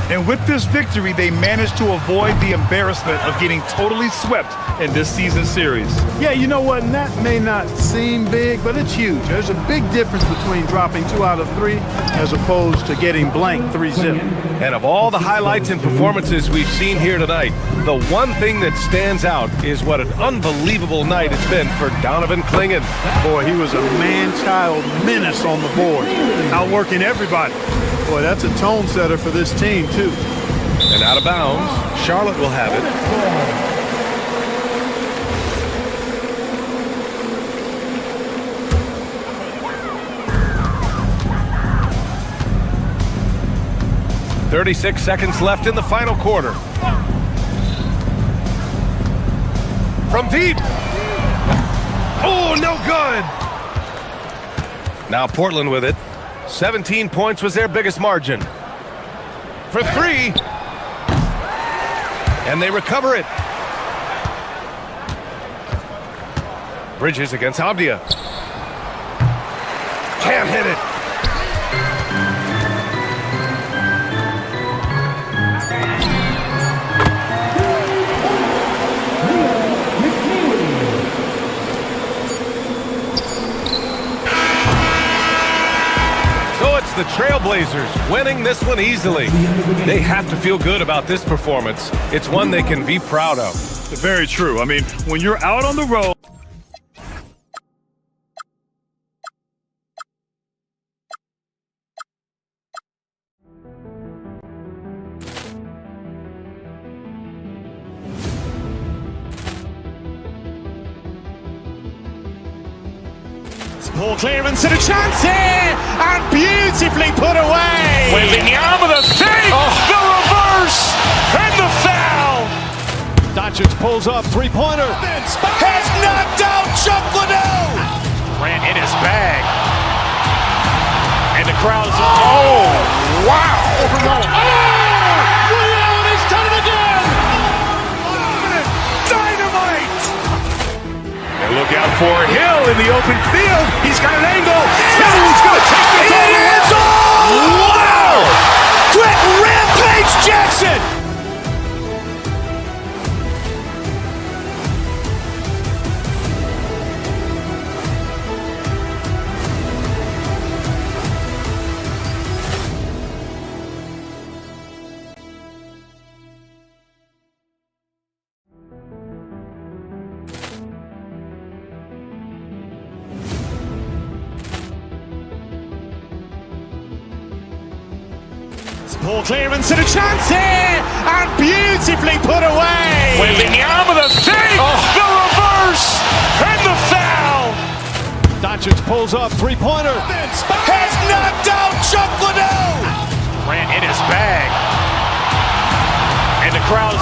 E: And with this victory, they managed to avoid the embarrassment of getting totally swept in this season series.
S: Yeah, you know what? And that may not seem big, but it's huge. There's a big difference between dropping 2 out of 3 as opposed to getting blanked 3-0.
D: And of all the highlights and performances we've seen here tonight, the one thing that stands out is what an unbelievable night it's been for Donovan Clingan.
S: Boy, he was a man-child menace on the board, outworking everybody. Boy, that's a tone setter for this team, too.
D: And out of bounds, Charlotte will have it. 36 seconds left in the final quarter. From deep. Oh, no good. Now Portland with it. 17 points was their biggest margin. For three. And they recover it. Bridges against Avdia. Can't hit it. So it's the Trailblazers winning this one easily. They have to feel good about this performance. It's one they can be proud of.
E: Very true. I mean, when you're out on the road.
B: Poor clearance and a chance here, and beautifully put away. Wembanyama with a save, the reverse, and the foul.
F: Doncic pulls up, three-pointer.
B: Has knocked out Chuck Liddell. Grant in his bag, and the crowd is wow.
P: Ray Allen has done it again.
B: Dynamite.
A: And look out for Hill in the open field. He's got an angle. Hill's going to take this all the way.
B: Wow! Quick Rampage Jackson. Poor clearance and a chance here, and beautifully put away. Wembanyama with a save, the reverse, and the foul.
F: Doncic pulls up, three-pointer.
B: Has knocked out Chuck Liddell. Grant in his bag, and the crowd is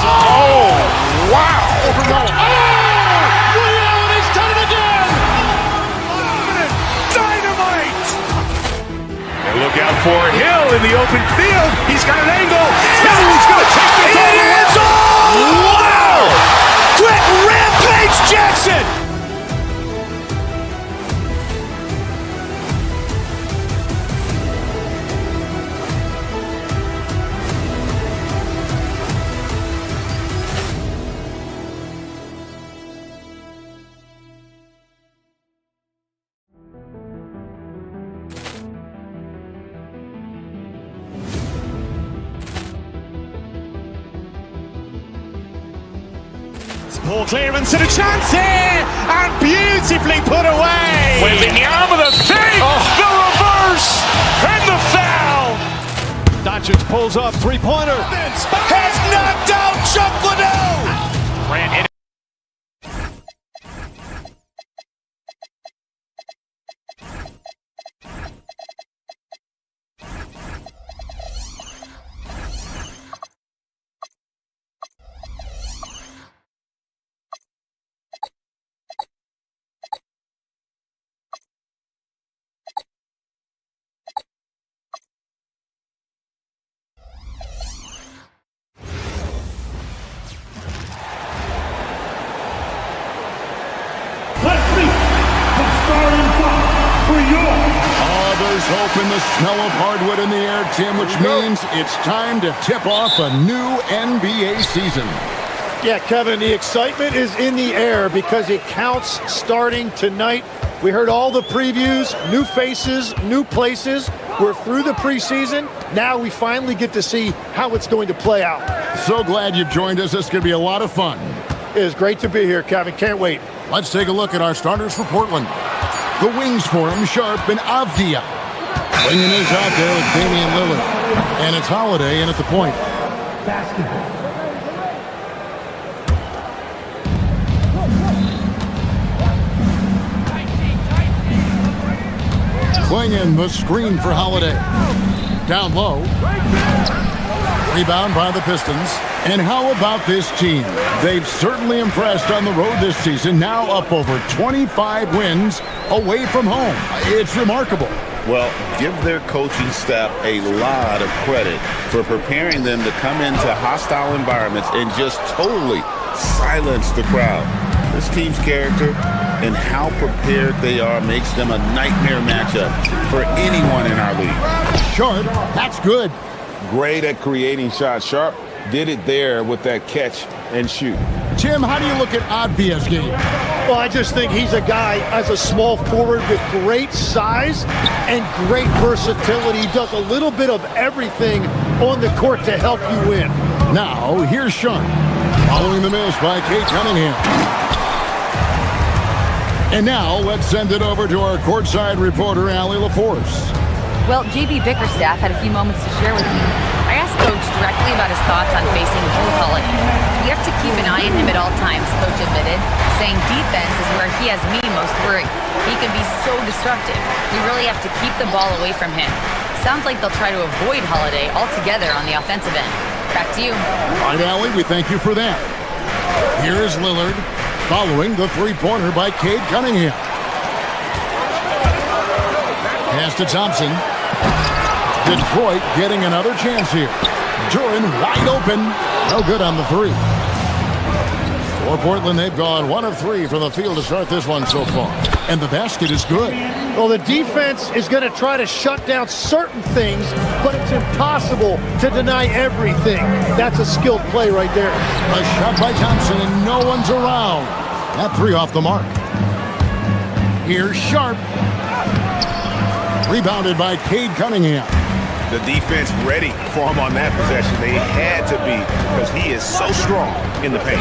B: wow.
P: Ray Allen has done it again.
B: Dynamite.
A: And look out for Hill in the open field. He's got an angle. Hill's going to take this all the way.
B: Wow! Quick Rampage Jackson. Poor clearance and a chance here, and beautifully put away. Wembanyama with a save, the reverse, and the foul.
F: Doncic pulls up, three-pointer.
B: Has knocked out Chuck Liddell. Grant in.
N: There's hope in the smell of hardwood in the air, Tim, which means it's time to tip off a new NBA season.
F: Yeah, Kevin, the excitement is in the air because it counts starting tonight. We heard all the previews, new faces, new places. We're through the preseason. Now we finally get to see how it's going to play out.
N: So glad you've joined us. This is going to be a lot of fun.
F: It is great to be here, Kevin. Can't wait.
N: Let's take a look at our starters for Portland. The wings for him, Sharp and Avdia. Bringing his out there with Damian Lillard. And it's Holiday in at the point. Clingan the screen for Holiday. Down low. Rebound by the Pistons. And how about this team? They've certainly impressed on the road this season, now up over 25 wins away from home. It's remarkable.
R: Well, give their coaching staff a lot of credit for preparing them to come into hostile environments and just totally silence the crowd. This team's character and how prepared they are makes them a nightmare matchup for anyone in our league.
N: Sharp, that's good.
R: Great at creating shots. Sharp did it there with that catch and shoot.
N: Tim, how do you look at obvious game?
F: Well, I just think he's a guy as a small forward with great size and great versatility. He does a little bit of everything on the court to help you win.
N: Now, here's Sharp, following the miss by Kate Cunningham. And now, let's send it over to our courtside reporter, Allie LaForce.
I: Well, JB Bickerstaff had a few moments to share with me. I asked Coach directly about his thoughts on facing Drew Holiday. We have to keep an eye on him at all times, Coach admitted, saying defense is where he has me most worried. He can be so disruptive. We really have to keep the ball away from him. Sounds like they'll try to avoid Holiday altogether on the offensive end. Back to you.
N: All right, Allie, we thank you for that. Here's Lillard, following the three-pointer by Cade Cunningham. Pass to Thompson. Detroit getting another chance here. Duren wide open. No good on the three. For Portland, they've gone 1 of 3 from the field to start this one so far. And the basket is good.
F: Well, the defense is going to try to shut down certain things, but it's impossible to deny everything. That's a skilled play right there.
N: A shot by Thompson, and no one's around. That three off the mark. Here's Sharp. Rebounded by Cade Cunningham.
R: The defense ready for him on that possession. They had to be because he is so strong in the paint.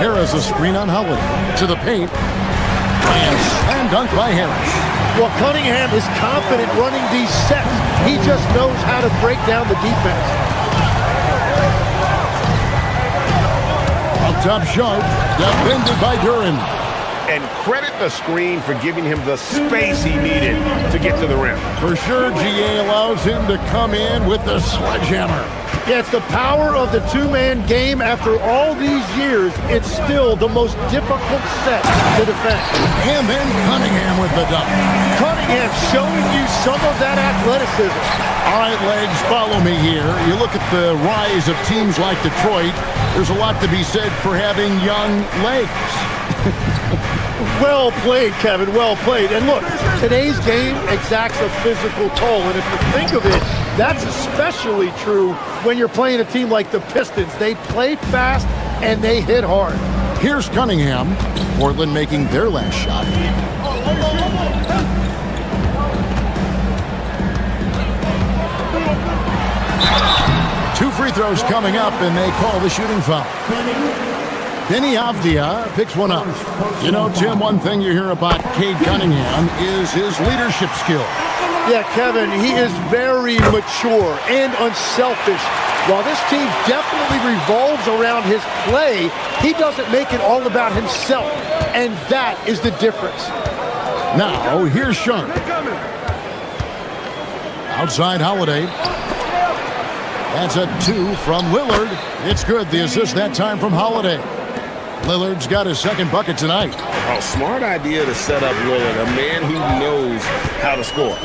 N: Harris a screen on Holiday. To the paint. And slam dunk by Harris.
F: Well, Cunningham is confident running these sets. He just knows how to break down the defense.
N: Up top Sharp. Defended by Duren.
R: And credit the screen for giving him the space he needed to get to the rim.
N: For sure, GA allows him to come in with the sledgehammer.
F: Yeah, it's the power of the two-man game. After all these years, it's still the most difficult set to defend.
N: And then Cunningham with the dunk.
F: Cunningham showing you some of that athleticism.
N: All right, legs, follow me here. You look at the rise of teams like Detroit, there's a lot to be said for having young legs.
F: Well played, Kevin, well played. And look, today's game exacts a physical toll. And if you think of it, that's especially true when you're playing a team like the Pistons. They play fast and they hit hard.
N: Here's Cunningham. Portland making their last shot. Two free throws coming up, and they call the shooting foul. Benny Avdia picks one up. You know, Tim, one thing you hear about Cade Cunningham is his leadership skill.
F: Yeah, Kevin, he is very mature and unselfish. While this team definitely revolves around his play, he doesn't make it all about himself, and that is the difference.
N: Now, here's Sharp. Outside Holiday. That's a 2 from Lillard. It's good. The assist that time from Holiday. Lillard's got his second bucket tonight.
R: Oh, smart idea to set up Lillard, a man who knows how to score.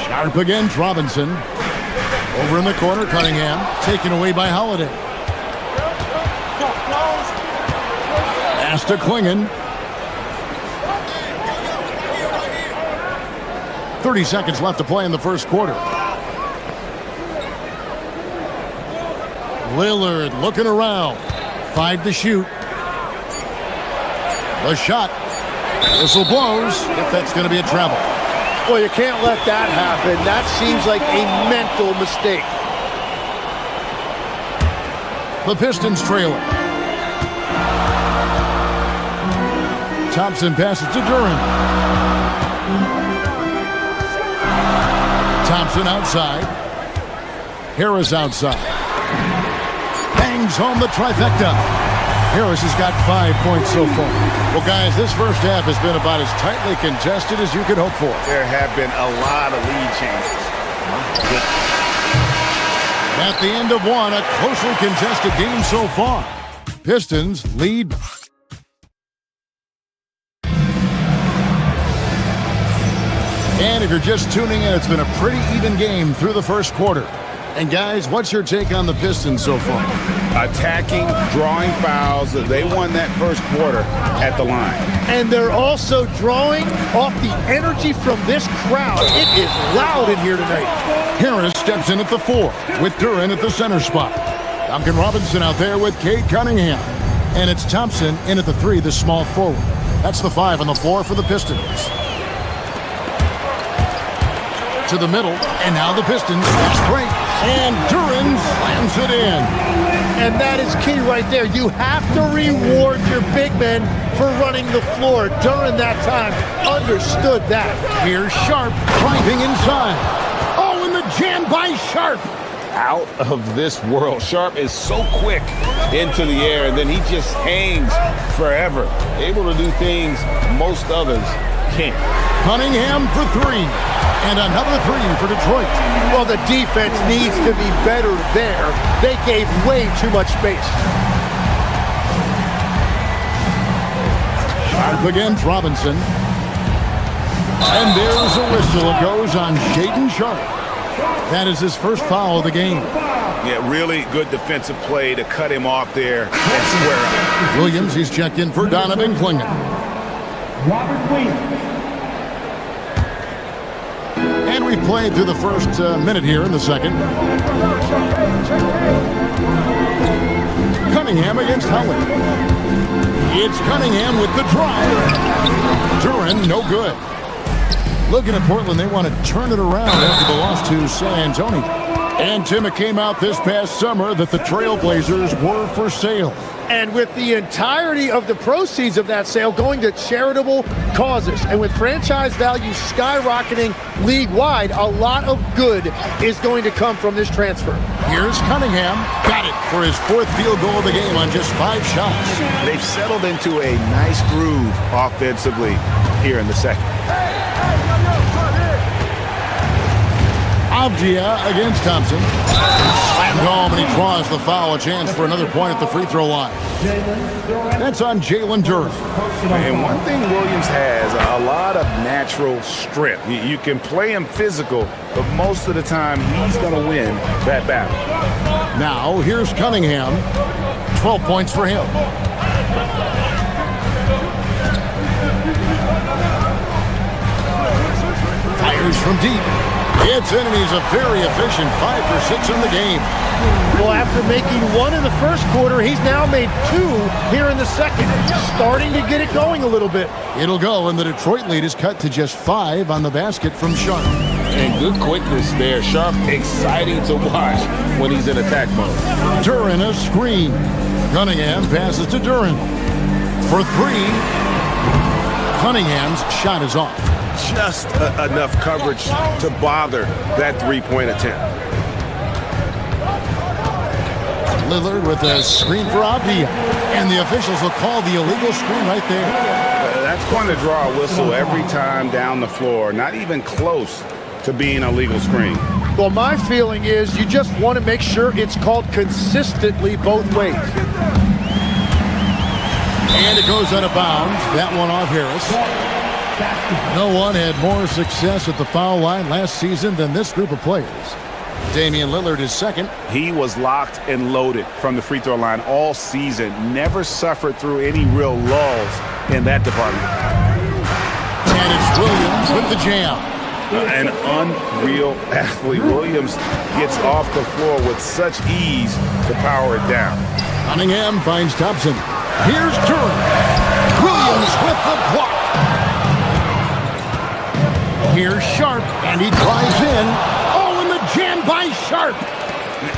N: Sharp against Robinson. Over in the corner, Cunningham. Taken away by Holiday. Pass to Klingon. 30 seconds left to play in the first quarter. Lillard looking around. 5 to shoot. The shot. Whistle blows. If that's going to be a travel.
F: Well, you can't let that happen. That seems like a mental mistake.
N: The Pistons trailing. Thompson passes to Duren. Thompson outside. Harris outside. Bangs home the trifecta. Harris has got 5 points so far. Well, guys, this first half has been about as tightly contested as you could hope for.
R: There have been a lot of lead changes.
N: At the end of one, a closely contested game so far. Pistons lead. And if you're just tuning in, it's been a pretty even game through the first quarter. And guys, what's your take on the Pistons so far?
R: Attacking, drawing fouls. They won that first quarter at the line.
F: And they're also drawing off the energy from this crowd. It is loud in here tonight.
N: Harris steps in at the 4 with Duren at the center spot. Duncan Robinson out there with Cade Cunningham. And it's Thompson in at the 3, the small forward. That's the 5 on the floor for the Pistons. To the middle, and now the Pistons fast break. And Duren slams it in.
F: And that is key right there. You have to reward your big men for running the floor. Duren that time understood that.
N: Here's Sharp driving inside. Oh, and the jam by Sharp.
R: Out of this world. Sharp is so quick into the air, and then he just hangs forever. Able to do things most others can't.
N: Cunningham for 3. And another 3 for Detroit.
F: Well, the defense needs to be better there. They gave way too much space.
N: Sharp against Robinson. And there's a whistle. It goes on Shaedon Sharp. That is his first foul of the game.
R: Yeah, really good defensive play to cut him off there and square up.
N: Williams, he's checked in for Donovan Clingan.
J: Robert Williams.
N: And we've played through the first minute here in the second. Cunningham against Howard. It's Cunningham with the drive. Duren, no good. Looking at Portland, they want to turn it around after the loss to San Antonio. And Tim, it came out this past summer that the Trailblazers were for sale.
F: And with the entirety of the proceeds of that sale going to charitable causes, and with franchise value skyrocketing league-wide, a lot of good is going to come from this transfer.
N: Here's Cunningham. Got it for his 4th field goal of the game on just 5 shots.
R: They've settled into a nice groove offensively here in the second.
N: Avdia against Thompson. Slammed home, and he draws the foul. A chance for another point at the free throw line. That's on Jalen Duren.
R: And one thing Williams has, a lot of natural strength. You can play him physical, but most of the time he's going to win that battle.
N: Now, here's Cunningham. 12 points for him. Fires from deep. It's in, and he's a very efficient 5 for 6 in the game.
F: Well, after making 1 in the first quarter, he's now made 2 here in the second. Starting to get it going a little bit.
N: It'll go, and the Detroit lead is cut to just 5 on the basket from Sharp.
R: And good quickness there. Sharp, exciting to watch when he's in attack mode.
N: Duren, a screen. Cunningham passes to Duren. For 3. Cunningham's shot is off.
R: Just enough coverage to bother that 3-point attempt.
N: Lillard with a screen for Avdia. And the officials will call the illegal screen right there.
R: That's going to draw a whistle every time down the floor. Not even close to being a legal screen.
F: Well, my feeling is you just want to make sure it's called consistently both ways.
N: And it goes out of bounds. That one off Harris. No one had more success at the foul line last season than this group of players. Damian Lillard is second.
R: He was locked and loaded from the free throw line all season. Never suffered through any real lulls in that department.
N: And it's Williams with the jam.
R: An unreal athlete. Williams gets off the floor with such ease to power it down.
N: Cunningham finds Thompson. Here's Duren. Williams with the block. Here's Sharp, and he drives in. Oh, and the jam by Sharp.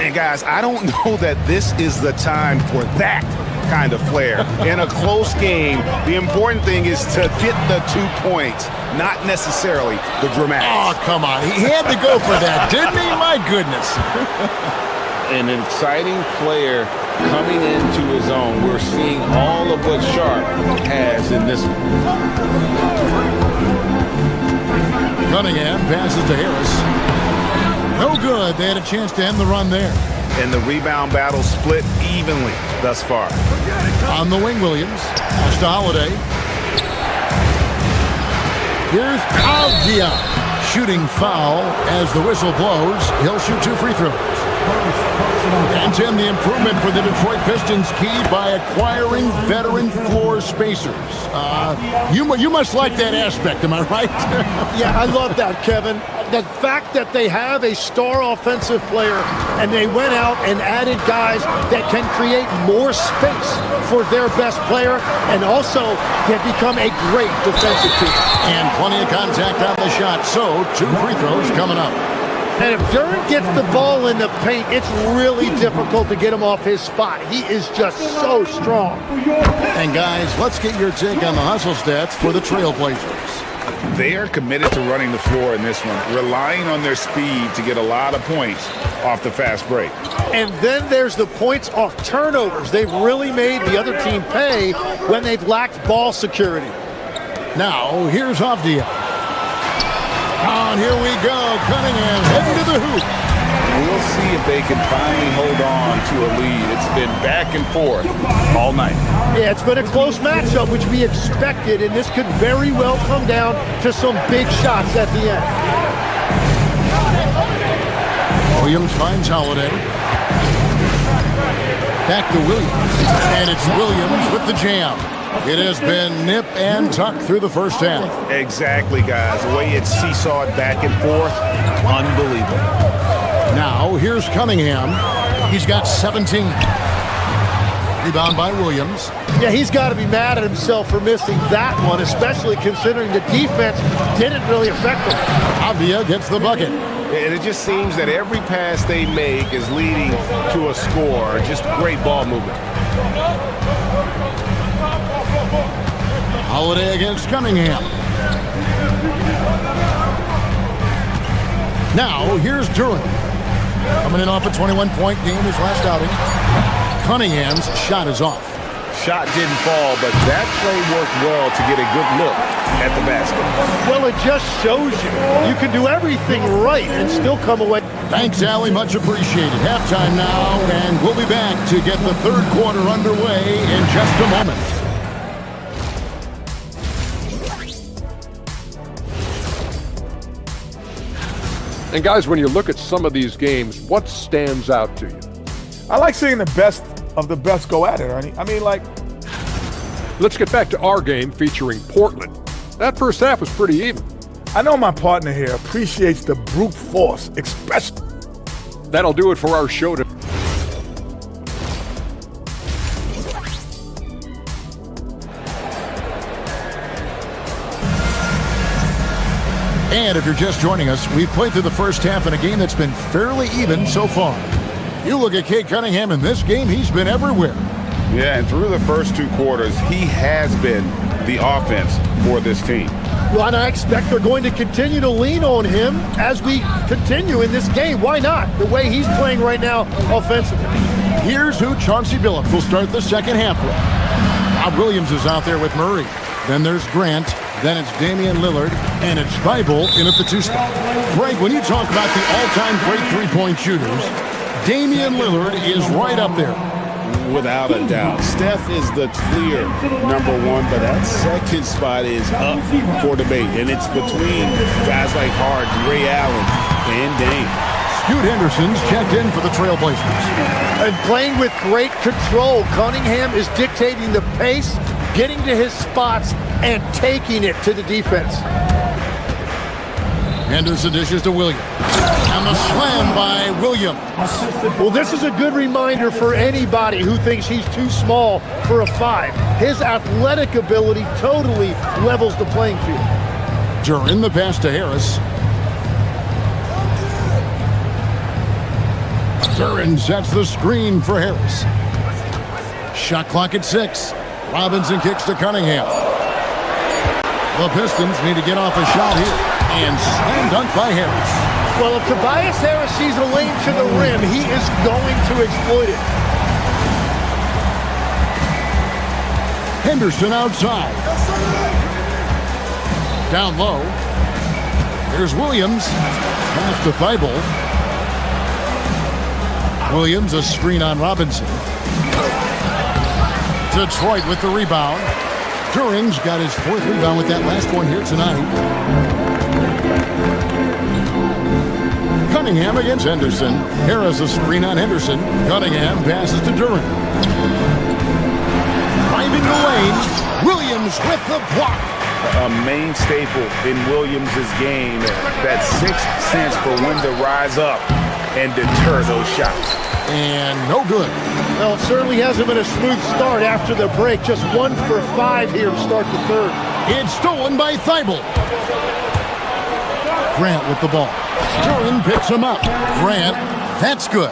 R: And guys, I don't know that this is the time for that kind of flair. In a close game, the important thing is to get the 2 points, not necessarily the dramatics.
N: Oh, come on. He had to go for that, didn't he? My goodness.
L: an exciting player coming into his own. We're seeing all of what Sharp has in this one.
N: Cunningham passes to Harris. No good. They had a chance to end the run there.
R: And the rebound battle split evenly thus far.
N: On the wing, Williams. Pass to Holiday. Here's Avdia. Shooting foul as the whistle blows. He'll shoot 2 free throws. And Tim, the improvement for the Detroit Pistons key by acquiring veteran floor spacers. You must like that aspect, am I right?
F: Yeah, I love that, Kevin. The fact that they have a star offensive player and they went out and added guys that can create more space for their best player and also can become a great defensive team.
N: And plenty of contact on the shot, so 2 free throws coming up.
F: And if Duren gets the ball in the paint, it's really difficult to get him off his spot. He is just so strong.
N: And guys, let's get your take on the hustle stats for the Trailblazers.
R: They are committed to running the floor in this one, relying on their speed to get a lot of points off the fast break.
F: And then there's the points off turnovers. They've really made the other team pay when they've lacked ball security.
N: Now, here's Avdia. And here we go. Cunningham heading to the hoop.
R: We'll see if they can finally hold on to a lead. It's been back and forth all night.
F: Yeah, it's been a close matchup, which we expected, and this could very well come down to some big shots at the end.
N: Williams finds Holiday. Back to Williams. And it's Williams with the jam. It has been nip and tuck through the first half.
R: Exactly, guys. The way it's seesawed back and forth, unbelievable.
N: Now, here's Cunningham. He's got 17. Rebound by Williams.
F: Yeah, he's got to be mad at himself for missing that one, especially considering the defense didn't really affect him.
N: Avdia gets the bucket.
R: And it just seems that every pass they make is leading to a score. Just great ball movement.
N: Holiday against Cunningham. Now, here's Duren. Coming in off a 21-point game his last outing. Cunningham's shot is off.
R: Shot didn't fall, but that play worked well to get a good look at the basket.
F: Well, it just shows you can do everything right and still come away.
N: Thanks, Allie. Much appreciated. Halftime now, and we'll be back to get the third quarter underway in just a moment.
G: And guys, when you look at some of these games, what stands out to you?
H: I like seeing the best of the best go at it, Ernie. I mean, like...
G: Let's get back to our game featuring Portland. That first half was pretty even.
H: I know my partner here appreciates the brute force, especially...
G: That'll do it for our show today.
N: And if you're just joining us, we've played through the first half in a game that's been fairly even so far. You look at Cade Cunningham in this game, he's been everywhere.
R: Yeah, and through the first 2 quarters, he has been the offense for this team.
F: Well, and I expect they're going to continue to lean on him as we continue in this game. Why not? The way he's playing right now offensively.
N: Here's who Chauncey Billups will start the second half with. Bob Williams is out there with Murray. Then there's Grant. Then it's Damian Lillard. And it's Thibault in at the 2 spot. Greg, when you talk about the all-time great three-point shooters, Damian Lillard is right up there.
L: Without a doubt. Steph is the clear number 1, but that second spot is up for debate. And it's between guys like Harden, Ray Allen, and Dame.
N: Scoot Henderson's checked in for the Trailblazers.
F: And playing with great control, Cunningham is dictating the pace, getting to his spots, and taking it to the defense.
N: Henderson dishes to Williams. And the slam by Williams.
F: Well, this is a good reminder for anybody who thinks he's too small for a 5. His athletic ability totally levels the playing field.
N: Duren the pass to Harris. Duren sets the screen for Harris. Shot clock at 6. Robinson kicks to Cunningham. The Pistons need to get off a shot here. And slam dunk by Harris.
F: Well, if Tobias Harris sees a lane to the rim, he is going to exploit it.
N: Henderson outside. Down low. Here's Williams. Pass to Thibault. Williams, a screen on Robinson. Detroit with the rebound. Turing's got his 4th rebound with that last one here tonight. Cunningham against Henderson. Harris a screen on Henderson. Cunningham passes to During. Driving the lane. Williams with the block.
R: A main staple in Williams' game, that 6th sense for when to rise up and deter those shots.
N: And no good.
F: Well, it certainly hasn't been a smooth start after the break. Just 1 for 5 here to start the third.
N: It's stolen by Thibault. Grant with the ball. During picks him up. Grant, that's good.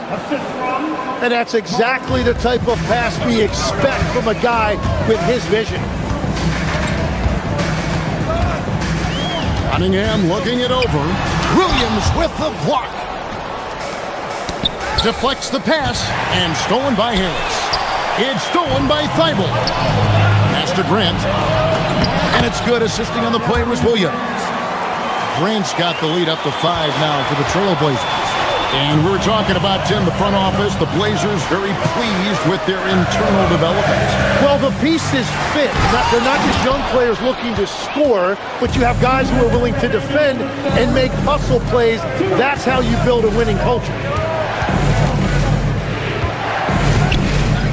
F: And that's exactly the type of pass we expect from a guy with his vision.
N: Cunningham looking it over. Williams with the block. Deflects the pass and stolen by Harris. It's stolen by Thibault. Pass to Grant. And it's good. Assisting on the play was Williams. Grant's got the lead up to 5 now for the Trailblazers. And we were talking about, Tim, the front office, the Blazers very pleased with their internal development.
F: Well, the pieces fit. They're not just young players looking to score, but you have guys who are willing to defend and make hustle plays. That's how you build a winning culture.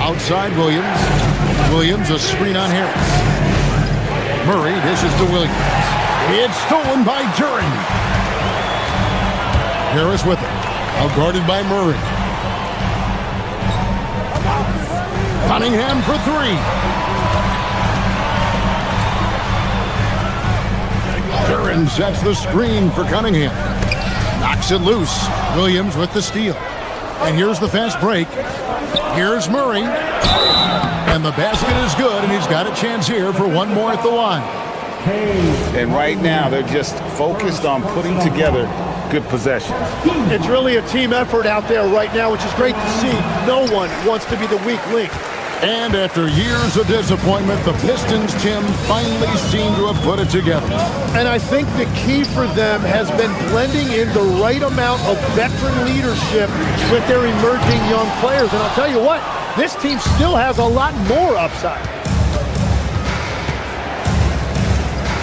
N: Outside Williams. Williams a screen on Harris. Murray dishes to Williams. It's stolen by During. Harris with it. Outguarded by Murray. Cunningham for 3. During sets the screen for Cunningham. Knocks it loose. Williams with the steal. And here's the fast break. Here's Murray. And the basket is good, and he's got a chance here for one more at the line.
R: And right now, they're just focused on putting together good possessions.
F: It's really a team effort out there right now, which is great to see. No one wants to be the weak link.
N: And after years of disappointment, the Pistons, Tim, finally seem to have put it together.
F: And I think the key for them has been blending in the right amount of veteran leadership with their emerging young players. And I'll tell you what, this team still has a lot more upside.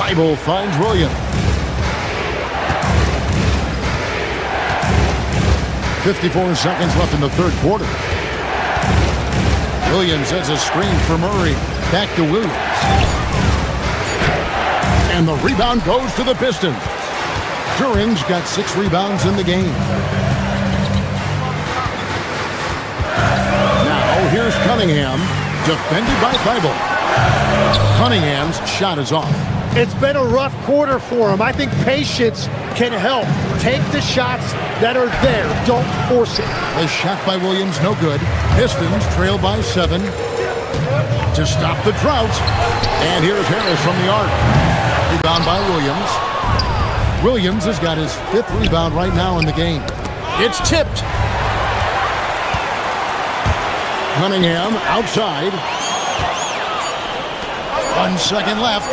N: Thibault finds Williams. 54 seconds left in the third quarter. Williams has a screen for Murray. Back to Williams. And the rebound goes to the Pistons. During's got 6 rebounds in the game. Now here's Cunningham, defended by Thibault. Cunningham's shot is off.
F: It's been a rough quarter for him. I think patience can help. Take the shots that are there. Don't force it.
N: A shot by Williams, no good. Pistons trail by 7 to stop the drought. And here's Harris from the arc. Rebound by Williams. Williams has got his 5th rebound right now in the game. It's tipped. Cunningham outside. 1 second left.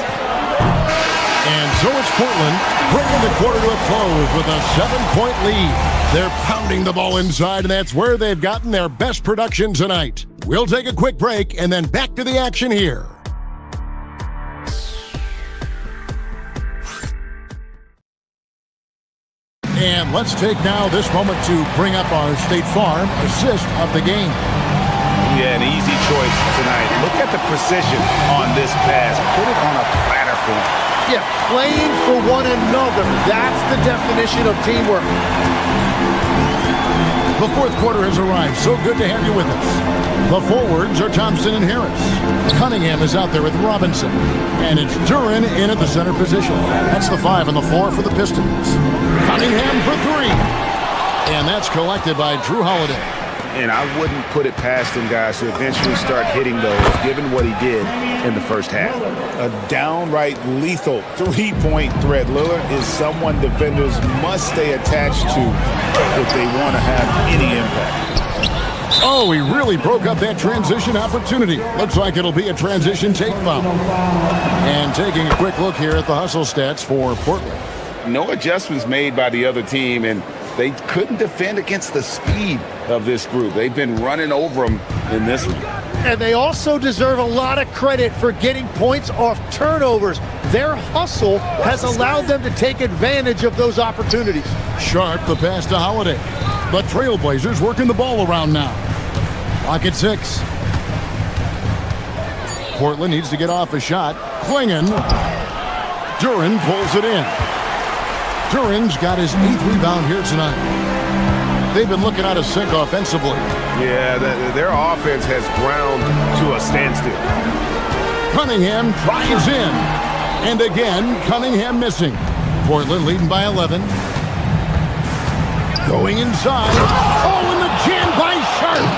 N: And so it's Portland bringing the quarter to a close with a 7-point lead. They're pounding the ball inside, and that's where they've gotten their best production tonight. We'll take a quick break and then back to the action here. And let's take now this moment to bring up our State Farm assist of the game.
R: Yeah, an easy choice tonight. Look at the precision on this pass. Put it on a platter for him.
F: Yeah, playing for one another. That's the definition of teamwork.
N: The fourth quarter has arrived. So good to have you with us. The forwards are Thompson and Harris. Cunningham is out there with Robinson. And it's Duren in at the center position. That's the 5 and the 4 for the Pistons. Cunningham for 3. And that's collected by Drew Holiday.
R: And I wouldn't put it past him, guys, to eventually start hitting those, given what he did in the first half. A downright lethal three-point threat. Lillard is someone defenders must stay attached to if they want to have any impact.
N: Oh, he really broke up that transition opportunity. Looks like it'll be a transition take foul. And taking a quick look here at the hustle stats for Portland.
R: No adjustments made by the other team, and they couldn't defend against the speed of this group. They've been running over them in this one.
F: And they also deserve a lot of credit for getting points off turnovers. Their hustle has allowed them to take advantage of those opportunities.
N: Sharp the pass to Holiday. The Trailblazers working the ball around now. Clock at 6. Portland needs to get off a shot. Klingon. Duren pulls it in. Duren's got his 8th rebound here tonight. They've been looking out of sync offensively.
R: Yeah, their offense has ground to a standstill.
N: Cunningham drives in. And again, Cunningham missing. Portland leading by 11. Going inside. Oh, and the jam by Sharp.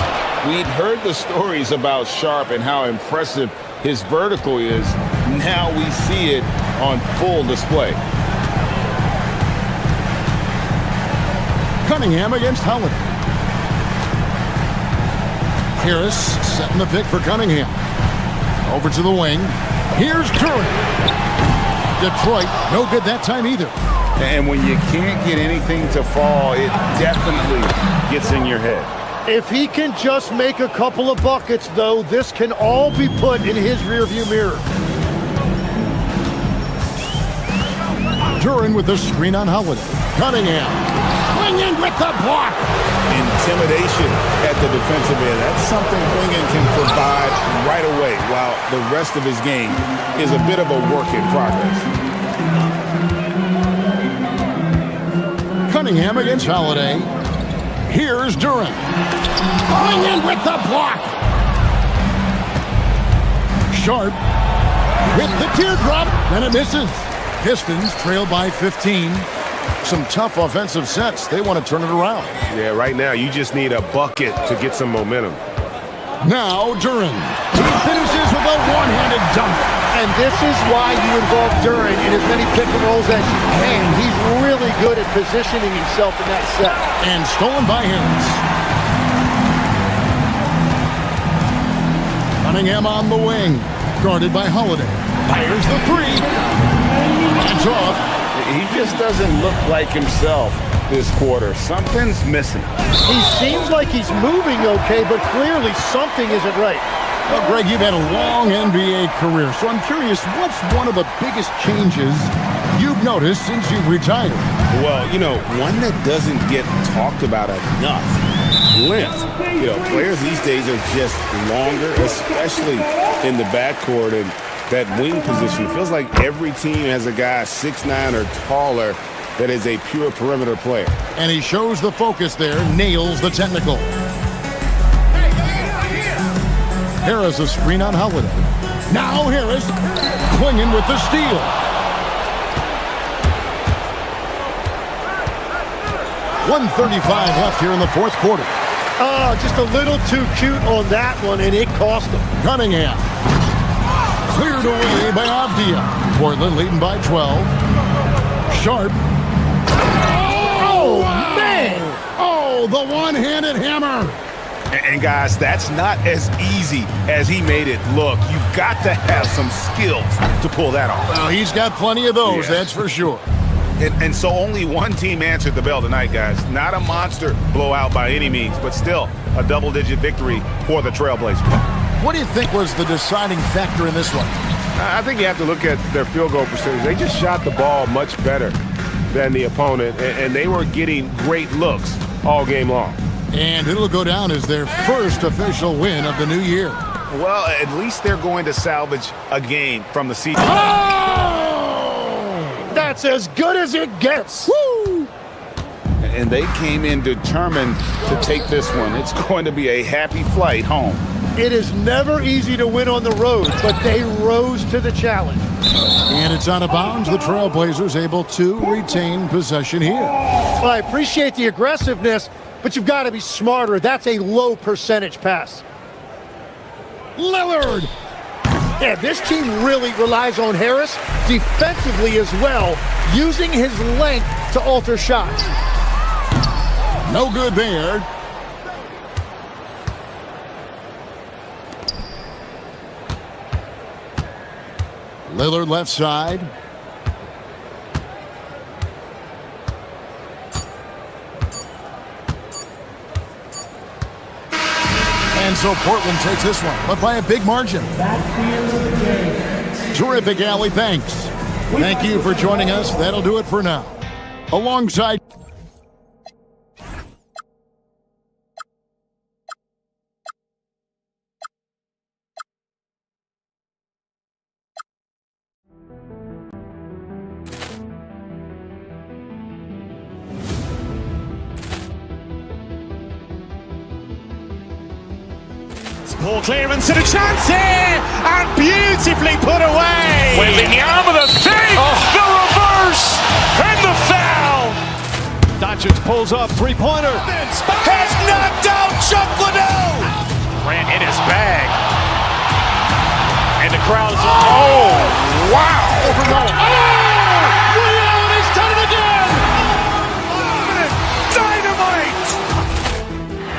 R: We'd heard the stories about Sharp and how impressive his vertical is. Now we see it on full display.
N: Cunningham against Holiday. Harris setting the pick for Cunningham. Over to the wing. Here's Curry. Detroit, no good that time either.
R: And when you can't get anything to fall, it definitely gets in your head.
F: If he can just make a couple of buckets, though, this can all be put in his rearview mirror.
N: Duren with the screen on Holiday. Cunningham. Klingon with the block.
R: Intimidation at the defensive end. That's something Klingon can provide right away, while the rest of his game is a bit of a work in progress.
N: Cunningham against Holiday. Here's Duren. Klingon with the block. Sharp with the teardrop, and it misses. Pistons trail by 15. Some tough offensive sets. They want to turn it around.
R: Yeah, right now you just need a bucket to get some momentum.
N: Now Duren. He finishes with a one-handed dunk.
F: And this is why you involve Duren in as many pick and rolls as you can. He's really good at positioning himself in that set.
N: And stolen by Harris. Cunningham on the wing. Guarded by Holiday. Fires the three. It's off.
R: He just doesn't look like himself this quarter. Something's missing.
F: He seems like he's moving okay, but clearly something isn't right.
N: Well, Greg, you've had a long NBA career, so I'm curious, what's one of the biggest changes you've noticed since you've retired?
R: Well, one that doesn't get talked about enough. Length. Players these days are just longer, especially in the backcourt, and that wing position. It feels like every team has a guy 6'9" or taller that is a pure perimeter player.
N: And he shows the focus there, nails the technical. Harris a screen on Holiday. Now Harris, Klingon with the steal. .135 left here in the fourth quarter.
F: Oh, just a little too cute on that one, and it cost him.
N: Cunningham. Cleared away by Avdia. Portland leading by 12. Sharp.
F: Oh, man!
N: Oh, the one-handed hammer.
R: And guys, that's not as easy as he made it look. You've got to have some skills to pull that off.
N: Well, he's got plenty of those, that's for sure.
R: And so only one team answered the bell tonight, guys. Not a monster blowout by any means, but still a double-digit victory for the Trailblazers.
N: What do you think was the deciding factor in this one?
R: I think you have to look at their field goal percentage. They just shot the ball much better than the opponent, and they were getting great looks all game long.
N: And it'll go down as their first official win of the new year.
R: Well, at least they're going to salvage a game from the season.
F: Oh! That's as good as it gets.
N: Woo!
R: And they came in determined to take this one. It's going to be a happy flight home.
F: It is never easy to win on the road, but they rose to the challenge.
N: And it's out of bounds. The Trailblazers able to retain possession here.
F: Well, I appreciate the aggressiveness, but you've got to be smarter. That's a low percentage pass. Lillard! Yeah, this team really relies on Harris defensively as well, using his length to alter shots.
N: No good there. Lillard left side. And so Portland takes this one, but by a big margin. Terrific, Allie. Thanks. Thank you for joining us. That'll do it for now. Alongside...
B: Ball clearance and a chance here, and beautifully put away. Wembanyama the save, the reverse, and the foul.
E: Doncic pulls up, three-pointer.
B: Has knocked out Chuck Liddell. Grant in his bag, and the crowd is wow.
P: Ray Allen has done it again.
B: Dynamite.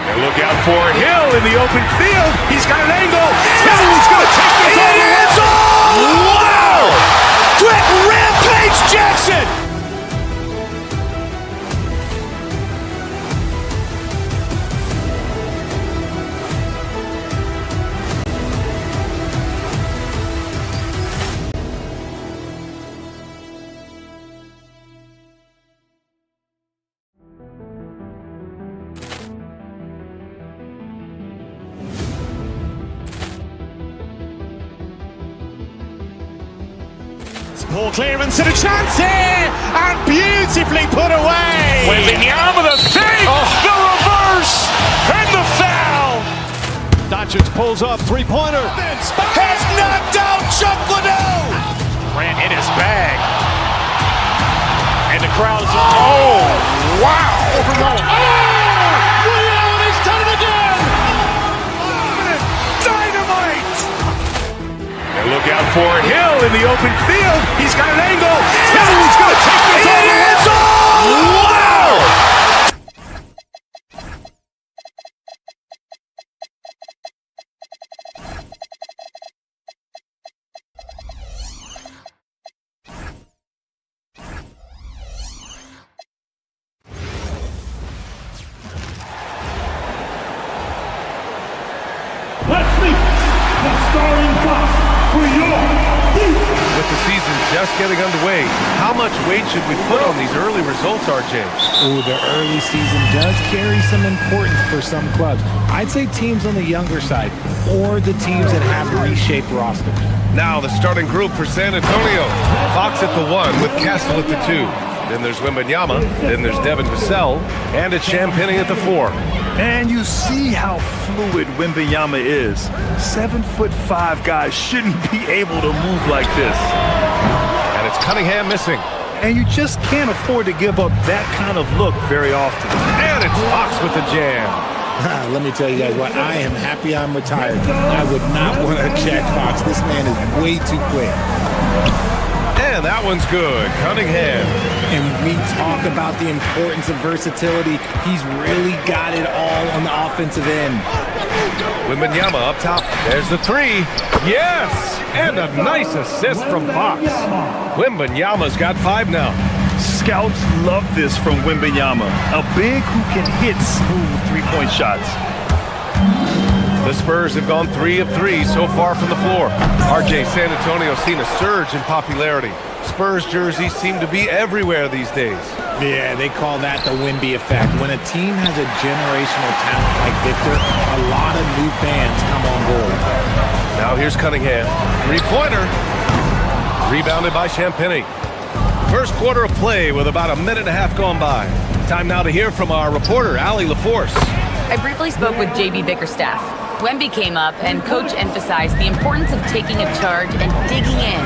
B: And look out for Hill in the open field. He's got an angle. Hill's going to take this all the way. Wow! Quick Rampage Jackson. Ball clearance and a chance here, and beautifully put away. Wembanyama the save, the reverse, and the foul.
E: Doncic pulls up, three-pointer.
B: Has knocked out Chuck Liddell. Grant in his bag, and the crowd is wow.
P: Ray Allen has done it again.
B: Dynamite. And look out for Hill in the open field. He's got an angle. Hill's going to take this all the way. Wow!
J: Let's meet the starting five for your defense.
D: With the season just getting underway, how much weight should we put on these early results, RJ?
Q: Ooh, the early season does carry some importance for some clubs. I'd say teams on the younger side or the teams that have reshaped rosters.
D: Now the starting group for San Antonio. Fox at the 1 with Castle at the 2. Then there's Wembanyama. Then there's Devin Vassell. And it's Champagnie at the 4.
E: And you see how fluid Wembanyama is. 7'5" guys shouldn't be able to move like this.
D: And it's Cunningham missing.
E: And you just can't afford to give up that kind of look very often.
D: And it's Fox with the jam.
Q: Let me tell you guys what, I am happy I'm retired. I would not want to check Fox. This man is way too quick.
D: And that one's good. Cunningham.
Q: And we talk about the importance of versatility. He's really got it all on the offensive end.
D: Wembanyama up top. There's the 3. Yes! And a nice assist from Fox. Wembanyama's got 5 now.
E: Scouts love this from Wembanyama. A big who can hit smooth three-point shots.
D: The Spurs have gone 3 of 3 so far from the floor. RJ, San Antonio's seen a surge in popularity. Spurs jerseys seem to be everywhere these days.
Q: Yeah, they call that the Wemby effect. When a team has a generational talent like Victor, a lot of new fans come on board.
D: Now here's Cunningham. 3-pointer. Rebounded by Champagnie. First quarter of play with about a minute and a half gone by. Time now to hear from our reporter, Allie LaForce.
I: I briefly spoke with JB Bickerstaff. Wemby came up, and Coach emphasized the importance of taking a charge and digging in.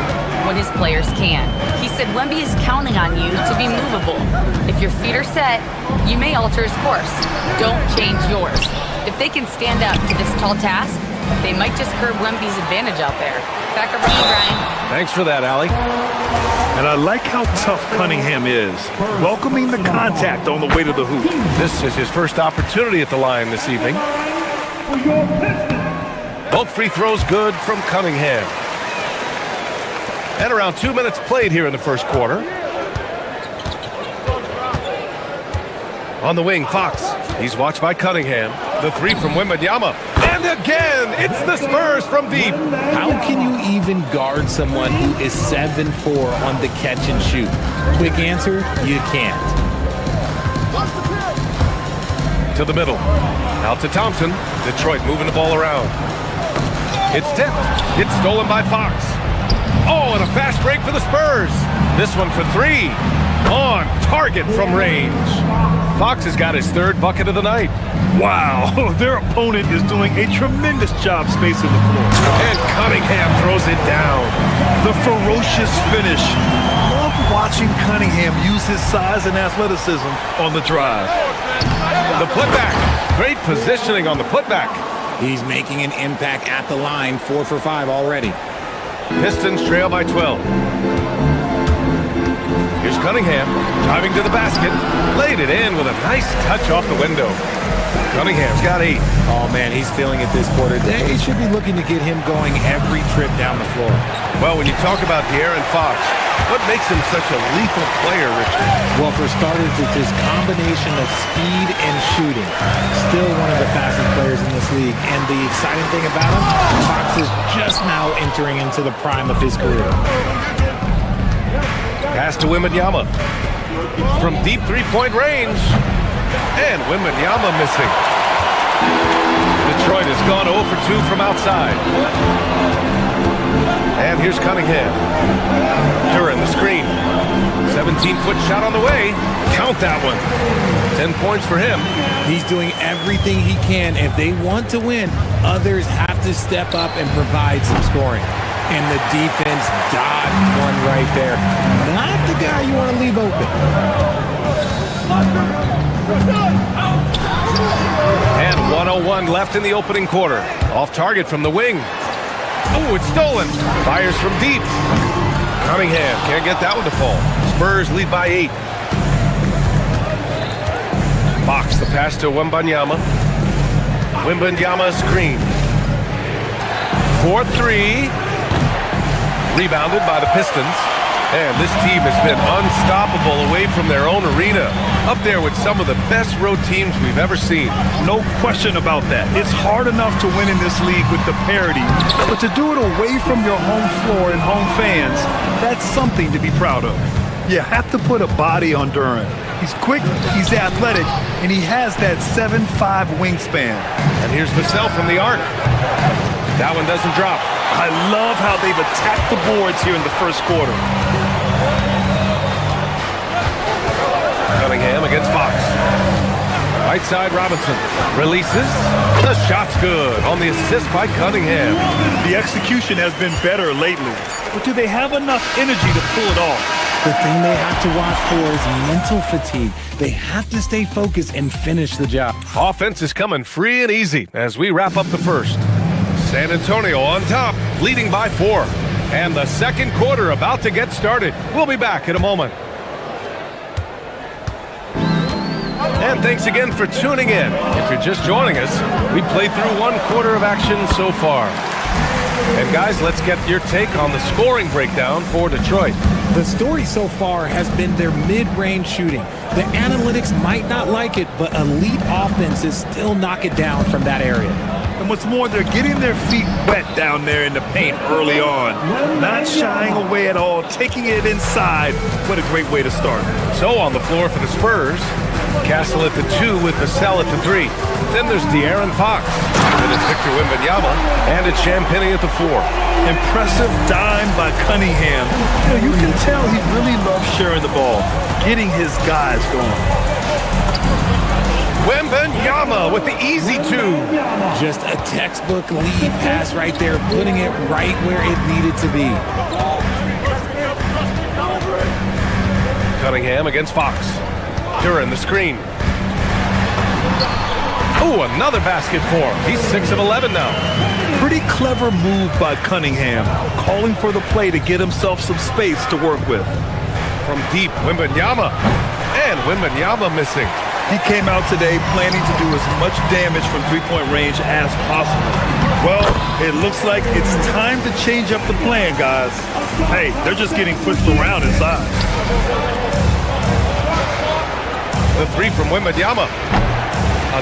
I: what his players can. He said Wemby is counting on you to be movable. If your feet are set, you may alter his course. Don't change yours. If they can stand up to this tall task, they might just curb Wemby's advantage out there. Back over to you, Brian.
D: Thanks for that, Allie.
E: And I like how tough Cunningham is, welcoming the contact on the way to the hoop.
D: This is his first opportunity at the line this evening. Both free throws good from Cunningham. And around 2 minutes played here in the first quarter. On the wing, Fox. He's watched by Cunningham. The three from Wembanyama. And again, it's the Spurs from deep.
Q: How can you even guard someone who is 7'4" on the catch and shoot? Quick answer, you can't.
D: To the middle. Out to Thompson. Detroit moving the ball around. It's tipped. It's stolen by Fox. Oh, and a fast break for the Spurs. This one for three. On target from range. Fox has got his third bucket of the night.
E: Wow, their opponent is doing a tremendous job spacing the floor.
D: And Cunningham throws it down.
E: The ferocious finish. Love watching Cunningham use his size and athleticism on the drive.
D: The putback. Great positioning on the putback.
Q: He's making an impact at the line, 4 for 5 already.
D: Pistons trail by 12. Here's Cunningham, driving to the basket, laid it in with a nice touch off the window. Cunningham's got 8.
Q: Oh, man, he's feeling it this quarter. They should be looking to get him going every trip down the floor.
D: Well, when you talk about De'Aaron Fox, what makes him such a lethal player, Richard?
Q: Well, for starters, it's his combination of speed and shooting. Still one of the fastest players in this league. And the exciting thing about him, Fox is just now entering into the prime of his career.
D: Pass to Wembanyama. From deep three-point range. And Wembanyama missing. Detroit has gone 0 for 2 from outside. And here's Cunningham. During the screen. 17-foot shot on the way. Count that one. 10 points for him.
Q: He's doing everything he can. If they want to win, others have to step up and provide some scoring. And the defense dodged one right there. Not the guy you want to leave open.
D: And 1:01 left in the opening quarter. Off target from the wing. Oh, it's stolen. Fires from deep. Cunningham can't get that one to fall. Spurs lead by 8. Fox, the pass to Wembanyama. Wembanyama screen. 4-3. Rebounded by the Pistons. And this team has been unstoppable away from their own arena. Up there with some of the best road teams we've ever seen.
E: No question about that. It's hard enough to win in this league with the parity, but to do it away from your home floor and home fans, that's something to be proud of. You have to put a body on Durant. He's quick, he's athletic, and he has that 7'5" wingspan.
D: And here's Vassell from the arc. That one doesn't drop.
E: I love how they've attacked the boards here in the first quarter.
D: Cunningham against Fox. Right side, Robinson. Releases. The shot's good on the assist by Cunningham.
E: The execution has been better lately. But do they have enough energy to pull it off?
Q: The thing they have to watch for is mental fatigue. They have to stay focused and finish the job.
D: Offense is coming free and easy as we wrap up the first. San Antonio on top, leading by 4. And the second quarter about to get started. We'll be back in a moment. And thanks again for tuning in. If you're just joining us, we played through 1 quarter of action so far. And guys, let's get your take on the scoring breakdown for Detroit.
Q: The story so far has been their mid-range shooting. The analytics might not like it, but elite offenses still knock it down from that area.
E: And what's more, they're getting their feet wet down there in the paint early on. Not shying away at all, taking it inside. What a great way to start.
D: So on the floor for the Spurs, Castle at the 2 with Vassell at the 3. Then there's De'Aaron Fox. Then it's Victor Wembanyama. And it's Champagnie at the 4.
E: Impressive dime by Cunningham. You can tell he really loves sharing the ball, getting his guys going.
D: Wembanyama with the easy 2.
Q: Just a textbook lead pass right there, putting it right where it needed to be.
D: Cunningham against Fox. Duren, the screen. Ooh, another basket for him. He's 6 of 11 now.
E: Pretty clever move by Cunningham, calling for the play to get himself some space to work with.
D: From deep, Wembanyama. And Wembanyama missing.
E: He came out today planning to do as much damage from three-point range as possible. Well, it looks like it's time to change up the plan, guys. Hey, they're just getting pushed around inside.
D: The three from Wembanyama.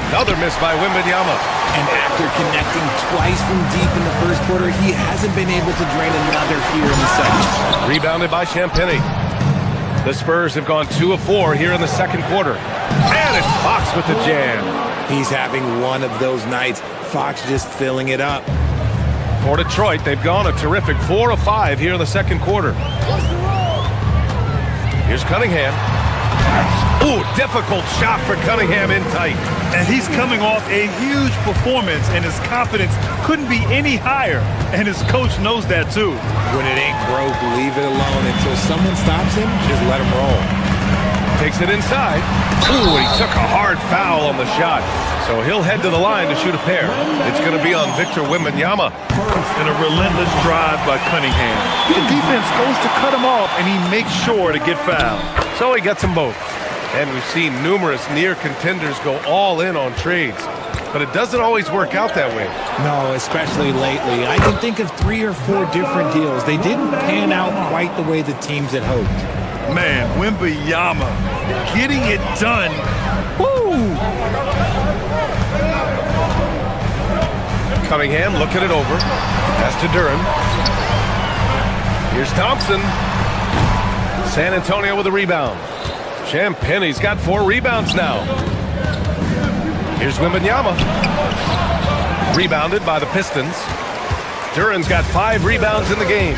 D: Another miss by Wembanyama.
Q: And after connecting twice from deep in the first quarter, he hasn't been able to drain another here in the second.
D: Rebounded by Champagnie. The Spurs have gone 2 of 4 here in the second quarter. And it's Fox with the jam.
Q: He's having one of those nights. Fox just filling it up.
D: For Detroit, they've gone a terrific 4 of 5 here in the second quarter. Here's Cunningham. Ooh, difficult shot for Cunningham in tight.
E: And he's coming off a huge performance, and his confidence couldn't be any higher. And his coach knows that too.
Q: When it ain't broke, leave it alone until someone stops him. Just let him roll.
D: Takes it inside. Ooh, he took a hard foul on the shot. So he'll head to the line to shoot a pair. It's going to be on Victor Wembanyama.
E: And a relentless drive by Cunningham. The defense goes to cut him off, and he makes sure to get fouled.
D: So he gets them both. And we've seen numerous near contenders go all in on trades. But it doesn't always work out that way.
Q: No, especially lately. I can think of 3 or 4 different deals. They didn't pan out quite the way the teams had hoped.
E: Man, Wembanyama getting it done. Woo!
D: Cunningham looking it over. Pass to Duren. Here's Thompson. San Antonio with a rebound. Champagnie's got 4 rebounds now. Here's Wembanyama. Rebounded by the Pistons. Duren's got 5 rebounds in the game.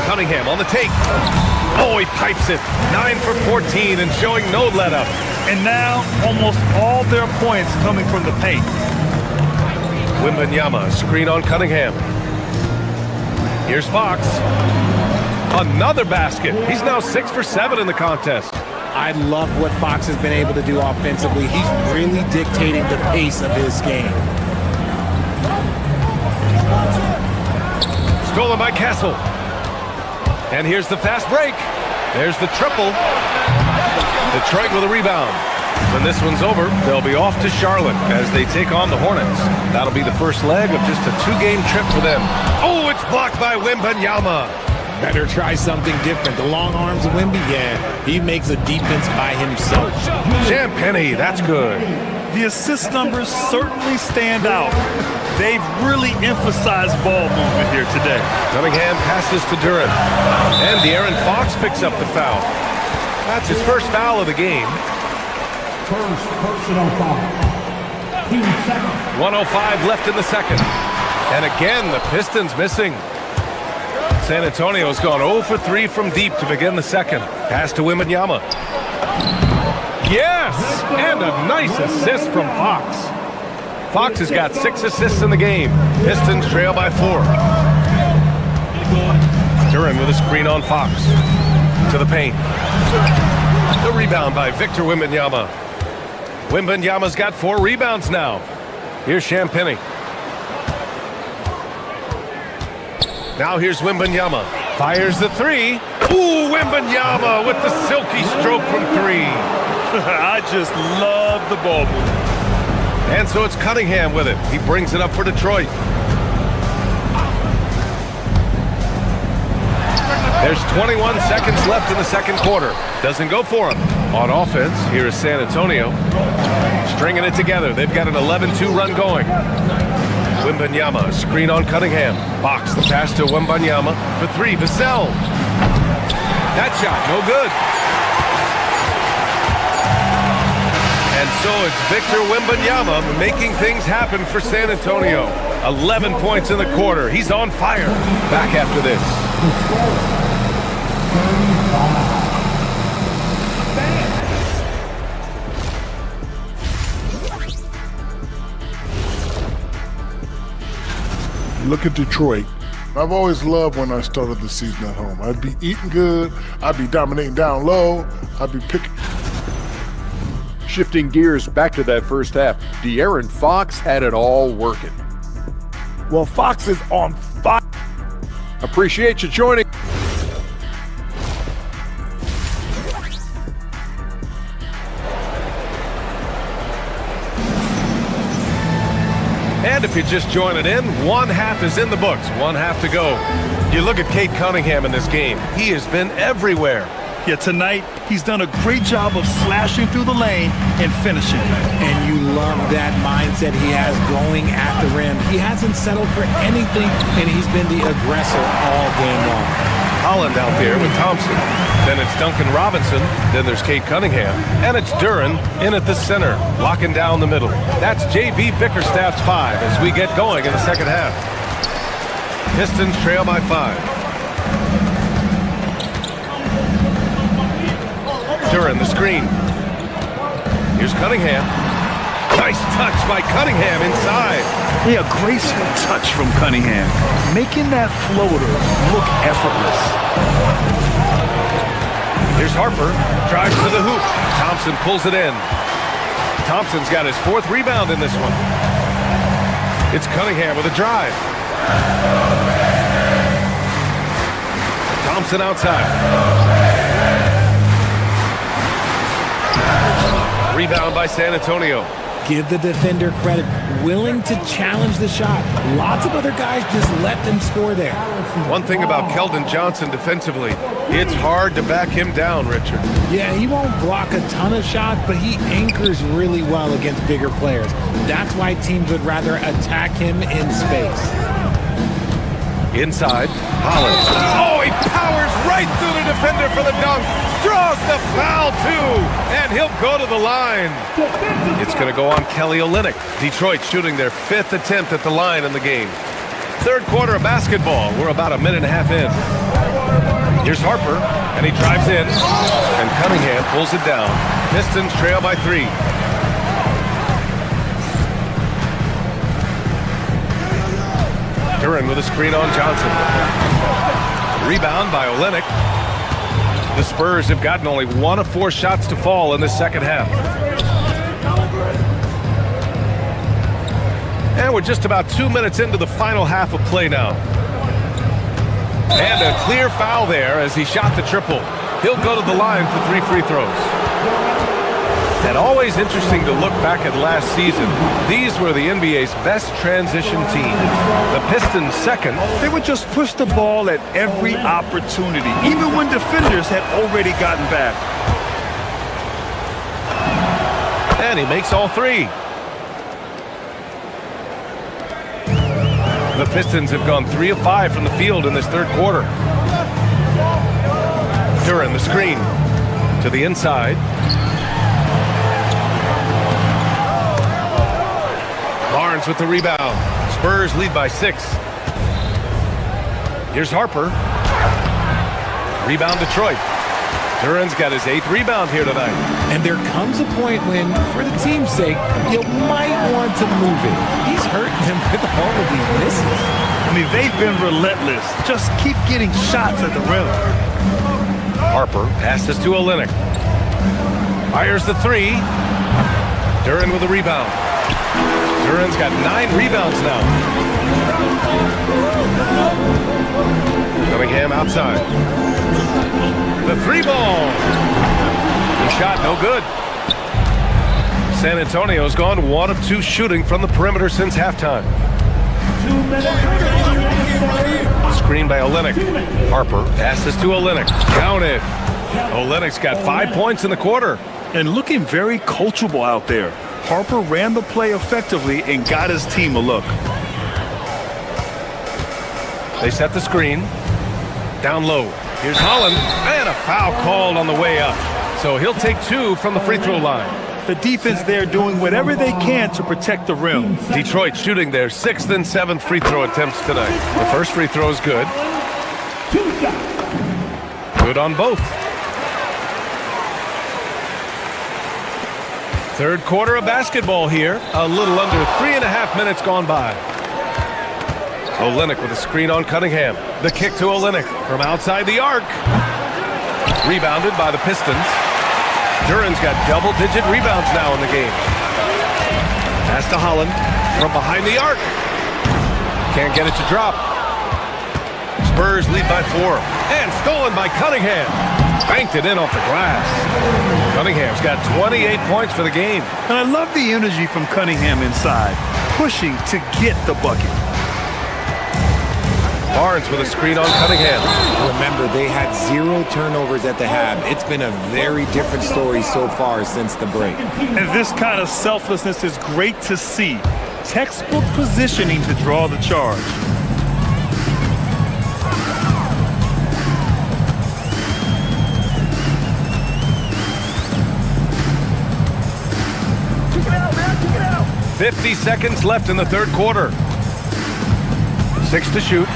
D: Cunningham on the take. Oh, he pipes it. 9 for 14 and showing no let-up.
E: And now almost all their points coming from the paint.
D: Wembanyama, screen on Cunningham. Here's Fox. Another basket. He's now 6 for 7 in the contest.
Q: I love what Fox has been able to do offensively. He's really dictating the pace of his game.
D: Stolen by Castle. And here's the fast break. There's the triple. Detroit with a rebound. When this one's over, they'll be off to Charlotte as they take on the Hornets. That'll be the first leg of just a 2-game trip for them. Oh, it's blocked by Wembanyama.
Q: Better try something different. The long arms of Wemby, yeah, he makes a defense by himself.
D: Champagnie, that's good.
E: The assist numbers certainly stand out. They've really emphasized ball movement here today.
D: Cunningham passes to Duren. And De'Aaron Fox picks up the foul. That's his first foul of the game.
J: First personal foul. Team second.
D: 1:05 left in the second. And again, the Pistons missing. San Antonio's gone 0 for 3 from deep to begin the second. Pass to Wembanyama. Yes! And a nice assist from Fox. Fox has got 6 assists in the game. Pistons trail by 4. Duren with a screen on Fox. To the paint. The rebound by Victor Wembanyama. Wembanyama's got 4 rebounds now. Here's Champagnie. Now here's Wembanyama. Fires the 3. Ooh, Wembanyama with the silky stroke from 3.
E: I just love the ball movement.
D: And so it's Cunningham with it. He brings it up for Detroit. There's 21 seconds left in the second quarter. Doesn't go for him. On offense, here is San Antonio. Stringing it together. They've got an 11-2 run going. Wembanyama, screen on Cunningham. Fox, the pass to Wembanyama for 3. Vassell. That shot, no good. And so it's Victor Wembanyama making things happen for San Antonio. 11 points in the quarter. He's on fire. Back after this.
C: Look at Detroit. I've always loved when I started the season at home. I'd be eating good, I'd be dominating down low, I'd be picking.
G: Shifting gears back to that first half, De'Aaron Fox had it all working.
E: Well, Fox is on fire.
G: Appreciate you joining.
D: And if you're just joining in, one half is in the books, one half to go. You look at Cade Cunningham in this game. He has been everywhere.
E: Yeah, tonight, he's done a great job of slashing through the lane and finishing.
Q: And you love that mindset he has going at the rim. He hasn't settled for anything, and he's been the aggressor all game long.
D: Holland out there with Thompson. Then it's Duncan Robinson. Then there's Cade Cunningham. And it's Duren in at the center, locking down the middle. That's J.B. Bickerstaff's 5 as we get going in the second half. Pistons trail by 5. Duren, the screen. Here's Cunningham. Nice touch by Cunningham inside.
E: Yeah, a graceful touch from Cunningham, making that floater look effortless.
D: Here's Harper, drives to the hoop. Thompson pulls it in. Thompson's got his 4th rebound in this one. It's Cunningham with a drive. Thompson outside. Rebound by San Antonio.
Q: Give the defender credit, willing to challenge the shot. Lots of other guys just let them score there.
D: One thing about Keldon Johnson defensively, it's hard to back him down, Richard.
Q: Yeah, he won't block a ton of shots, but he anchors really well against bigger players. That's why teams would rather attack him in space.
D: Inside, Holland. Oh, he powers right through the defender for the dunk. Draws the foul, too. And he'll go to the line. It's going to go on Kelly Olynyk. Detroit shooting their 5th attempt at the line in the game. Third quarter of basketball. We're about a minute and a half in. Here's Harper, and he drives in. And Cunningham pulls it down. Pistons trail by 3. Duren with a screen on Johnson. Rebound by Olynyk. The Spurs have gotten only 1 of 4 shots to fall in the second half. And we're just about 2 minutes into the final half of play now. And a clear foul there as he shot the triple. He'll go to the line for 3 free throws. And always interesting to look back at last season. These were the NBA's best transition teams. The Pistons second.
E: They would just push the ball at every opportunity, even when defenders had already gotten back.
D: And he makes all 3. The Pistons have gone 3 of 5 from the field in this third quarter. Duren, the screen to the inside. Barnes with the rebound. Spurs lead by 6. Here's Harper. Rebound Detroit. Duren's got his 8th rebound here tonight.
Q: And there comes a point when, for the team's sake, you might want to move it. He's hurting him with all of these misses.
E: I mean, they've been relentless. Just keep getting shots at the rim.
D: Harper passes to Olynyk. Fires the 3. Duren with a rebound. Duren's got 9 rebounds now. Cunningham outside. The 3 ball. The shot no good. San Antonio's gone 1 of 2 shooting from the perimeter since halftime. Screen by Olynyk. Harper passes to Olynyk. Count it. Olynyk's got 5 points in the quarter.
E: And looking very coachable out there. Harper ran the play effectively and got his team a look.
D: They set the screen. Down low. Here's Holland. And a foul called on the way up. So he'll take 2 from the free throw line.
E: The defense there doing whatever they can to protect the rim.
D: Detroit shooting their 6th and 7th free throw attempts tonight. The first free throw is good. Good on both. Third quarter of basketball here. A little under 3.5 minutes gone by. Olynyk with a screen on Cunningham. The kick to Olynyk from outside the arc. Rebounded by the Pistons. Duran's got double-digit rebounds now in the game. Pass to Holland from behind the arc. Can't get it to drop. Spurs lead by 4. And stolen by Cunningham. Banked it in off the glass. Cunningham's got 28 points for the game.
E: And I love the energy from Cunningham inside, pushing to get the bucket.
D: Barnes with a screen on Cunningham.
Q: Remember, they had 0 turnovers at the half. It's been a very different story so far since the break.
E: And this kind of selflessness is great to see. Textbook positioning to draw the charge.
D: Kick it out, man. Kick it out. 50 seconds left in the third quarter. 6 to shoot.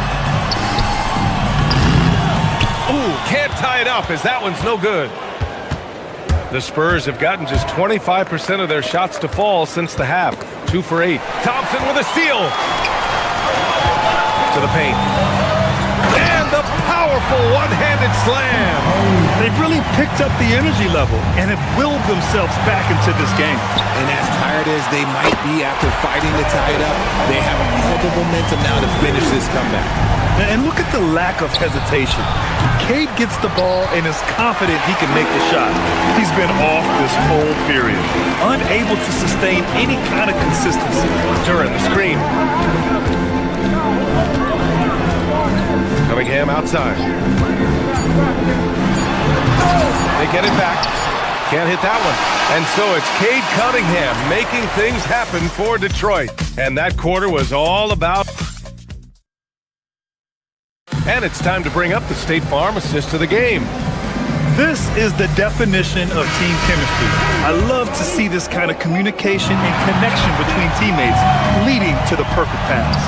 D: Ooh, can't tie it up as that one's no good. The Spurs have gotten just 25% of their shots to fall since the half. 2 for 8. Thompson with a steal. To the paint. And the powerful one-handed slam.
E: They've really picked up the energy level and have willed themselves back into this game.
Q: And as tired as they might be after fighting to tie it up, they have all the momentum now to finish this comeback.
E: And look at the lack of hesitation. Cade gets the ball and is confident he can make the shot. He's been off this whole period, unable to sustain any kind of consistency.
D: Duran the screen. Cunningham outside. They get it back. Can't hit that one. And so it's Cade Cunningham making things happen for Detroit. And that quarter was all about... And it's time to bring up the State Farm assist to the game.
E: This is the definition of team chemistry. I love to see this kind of communication and connection between teammates leading to the perfect pass.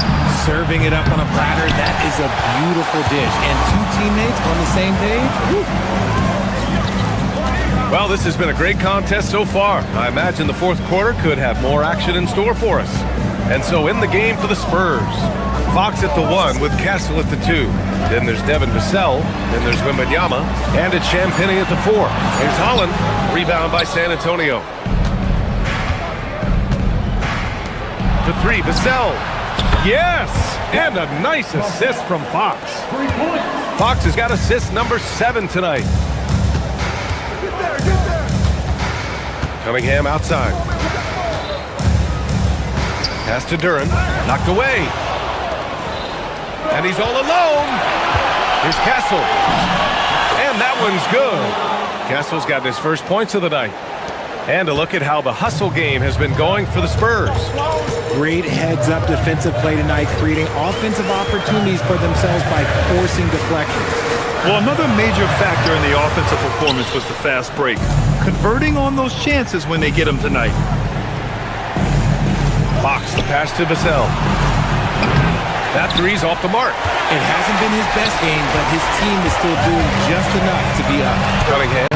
Q: Serving it up on a platter, that is a beautiful dish. And 2 teammates on the same page? Woo.
D: Well, this has been a great contest so far. I imagine the fourth quarter could have more action in store for us. And so in the game for the Spurs, Fox at the 1 with Castle at the 2. Then there's Devin Vassell. Then there's Wembanyama. And it's Champagnie at the 4. Here's Holland. Rebound by San Antonio. For 3, Vassell. Yes! And a nice assist from Fox. Fox has got assist number 7 tonight. Cunningham outside. Pass to Duran. Knocked away. And he's all alone. Here's Castle. And that one's good. Castle's got his first points of the night. And a look at how the hustle game has been going for the Spurs.
Q: Great heads-up defensive play tonight, creating offensive opportunities for themselves by forcing deflections.
E: Well, another major factor in the offensive performance was the fast break. Converting on those chances when they get them tonight.
D: Fox, the pass to Vassell. That three's off the mark.
Q: It hasn't been his best game, but his team is still doing just enough to be up.
D: Cunningham.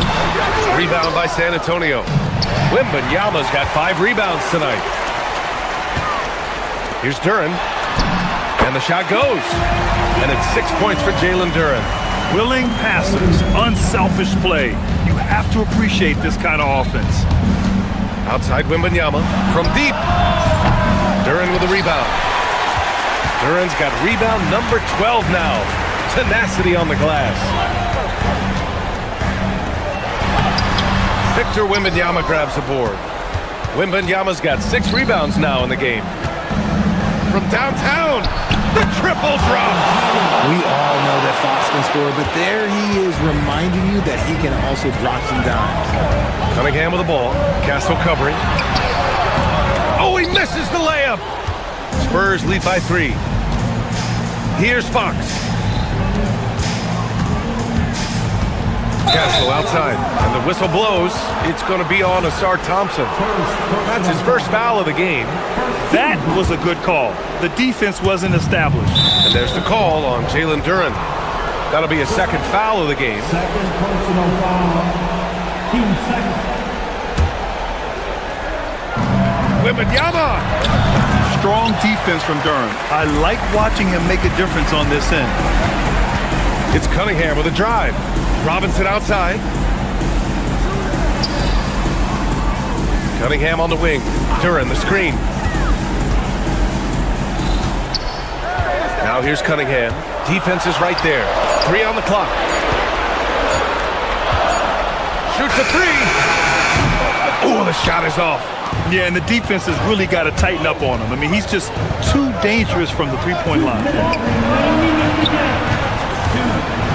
D: Rebound by San Antonio. Wembanyama's got 5 rebounds tonight. Here's Duran. And the shot goes. And it's 6 points for Jalen Duran.
E: Willing passes, unselfish play. You have to appreciate this kind of offense.
D: Outside Wembanyama from deep. Duran with a rebound. Duran's got rebound number 12 now. Tenacity on the glass. Victor Wembanyama grabs the board. Wembanyama's got 6 rebounds now in the game. From downtown, the triple drop.
Q: We all know that Fox can score, but there he is reminding you that he can also drop some dimes.
D: Cunningham with the ball. Castle covering. Oh, he misses the layup. Spurs lead by 3. Here's Fox. Castle outside, and the whistle blows. It's going to be on Asar Thompson. That's his first foul of the game.
E: That was a good call. The defense wasn't established.
D: And there's the call on Jalen Duran. That'll be a second foul of the game.
J: Second personal foul. Team second.
D: Wembanyama.
E: strong defense from Durham. I like watching him make a difference on this end.
D: It's Cunningham with a drive. Robinson outside. Cunningham on the wing. Duran the screen. Now here's Cunningham. Defense is right there. 3 on the clock. Shoots a 3. Oh, the shot is off.
E: Yeah, and the defense has really got to tighten up on him. I mean, he's just too dangerous from the three-point line.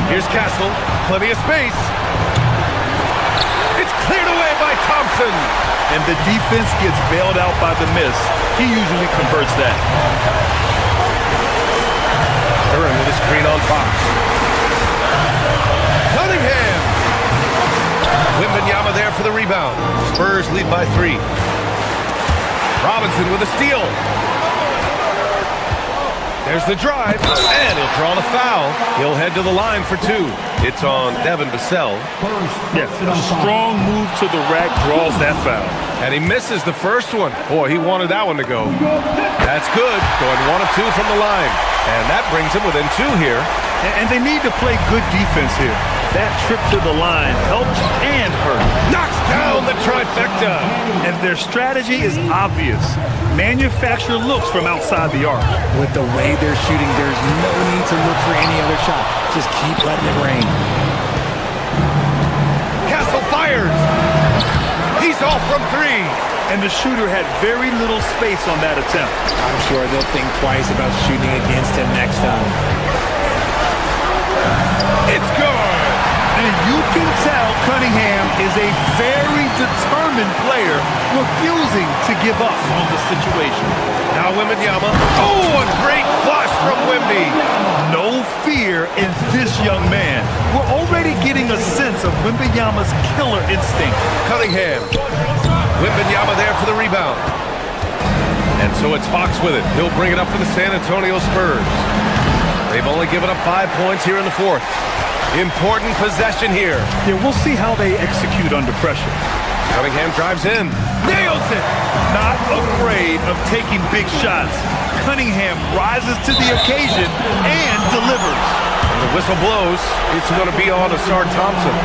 D: Here's Castle. Plenty of space. It's cleared away by Thompson.
E: And the defense gets bailed out by the miss. He usually converts that.
D: Duran with a screen on Fox. Cunningham. Wembanyama there for the rebound. Spurs lead by 3. Robinson with a steal. There's the drive, and he'll draw the foul. He'll head to the line for 2. It's on Devin Vassell.
E: Yeah, a strong move to the rack draws that foul.
D: And he misses the first one. Boy, he wanted that one to go. That's good. Going 1 of 2 from the line. And that brings him within 2 here.
E: And they need to play good defense here. That trip to the line helped and hurt.
D: Knocks down the trifecta.
E: And their strategy is obvious. Manufacture looks from outside the arc.
Q: With the way they're shooting, there's no need to look for any other shot. Just keep letting it rain.
D: Castle fires. He's off from 3.
E: And the shooter had very little space on that attempt.
Q: I'm sure they'll think twice about shooting against him next time.
D: It's good.
E: And you can tell Cunningham is a very determined player, refusing to give up on the situation.
D: Now Wembanyama. Oh, a great flush from Wemby.
E: No fear in this young man. We're already getting a sense of Wembanyama's killer instinct.
D: Cunningham. Wembanyama there for the rebound. And so it's Fox with it. He'll bring it up for the San Antonio Spurs. They've only given up 5 points here in the 4th. Important possession here.
E: Yeah, we'll see how they execute under pressure.
D: Cunningham drives in. Nails it!
E: Not afraid of taking big shots. Cunningham rises to the occasion and delivers.
D: When the whistle blows, it's going to be on Asar Thompson.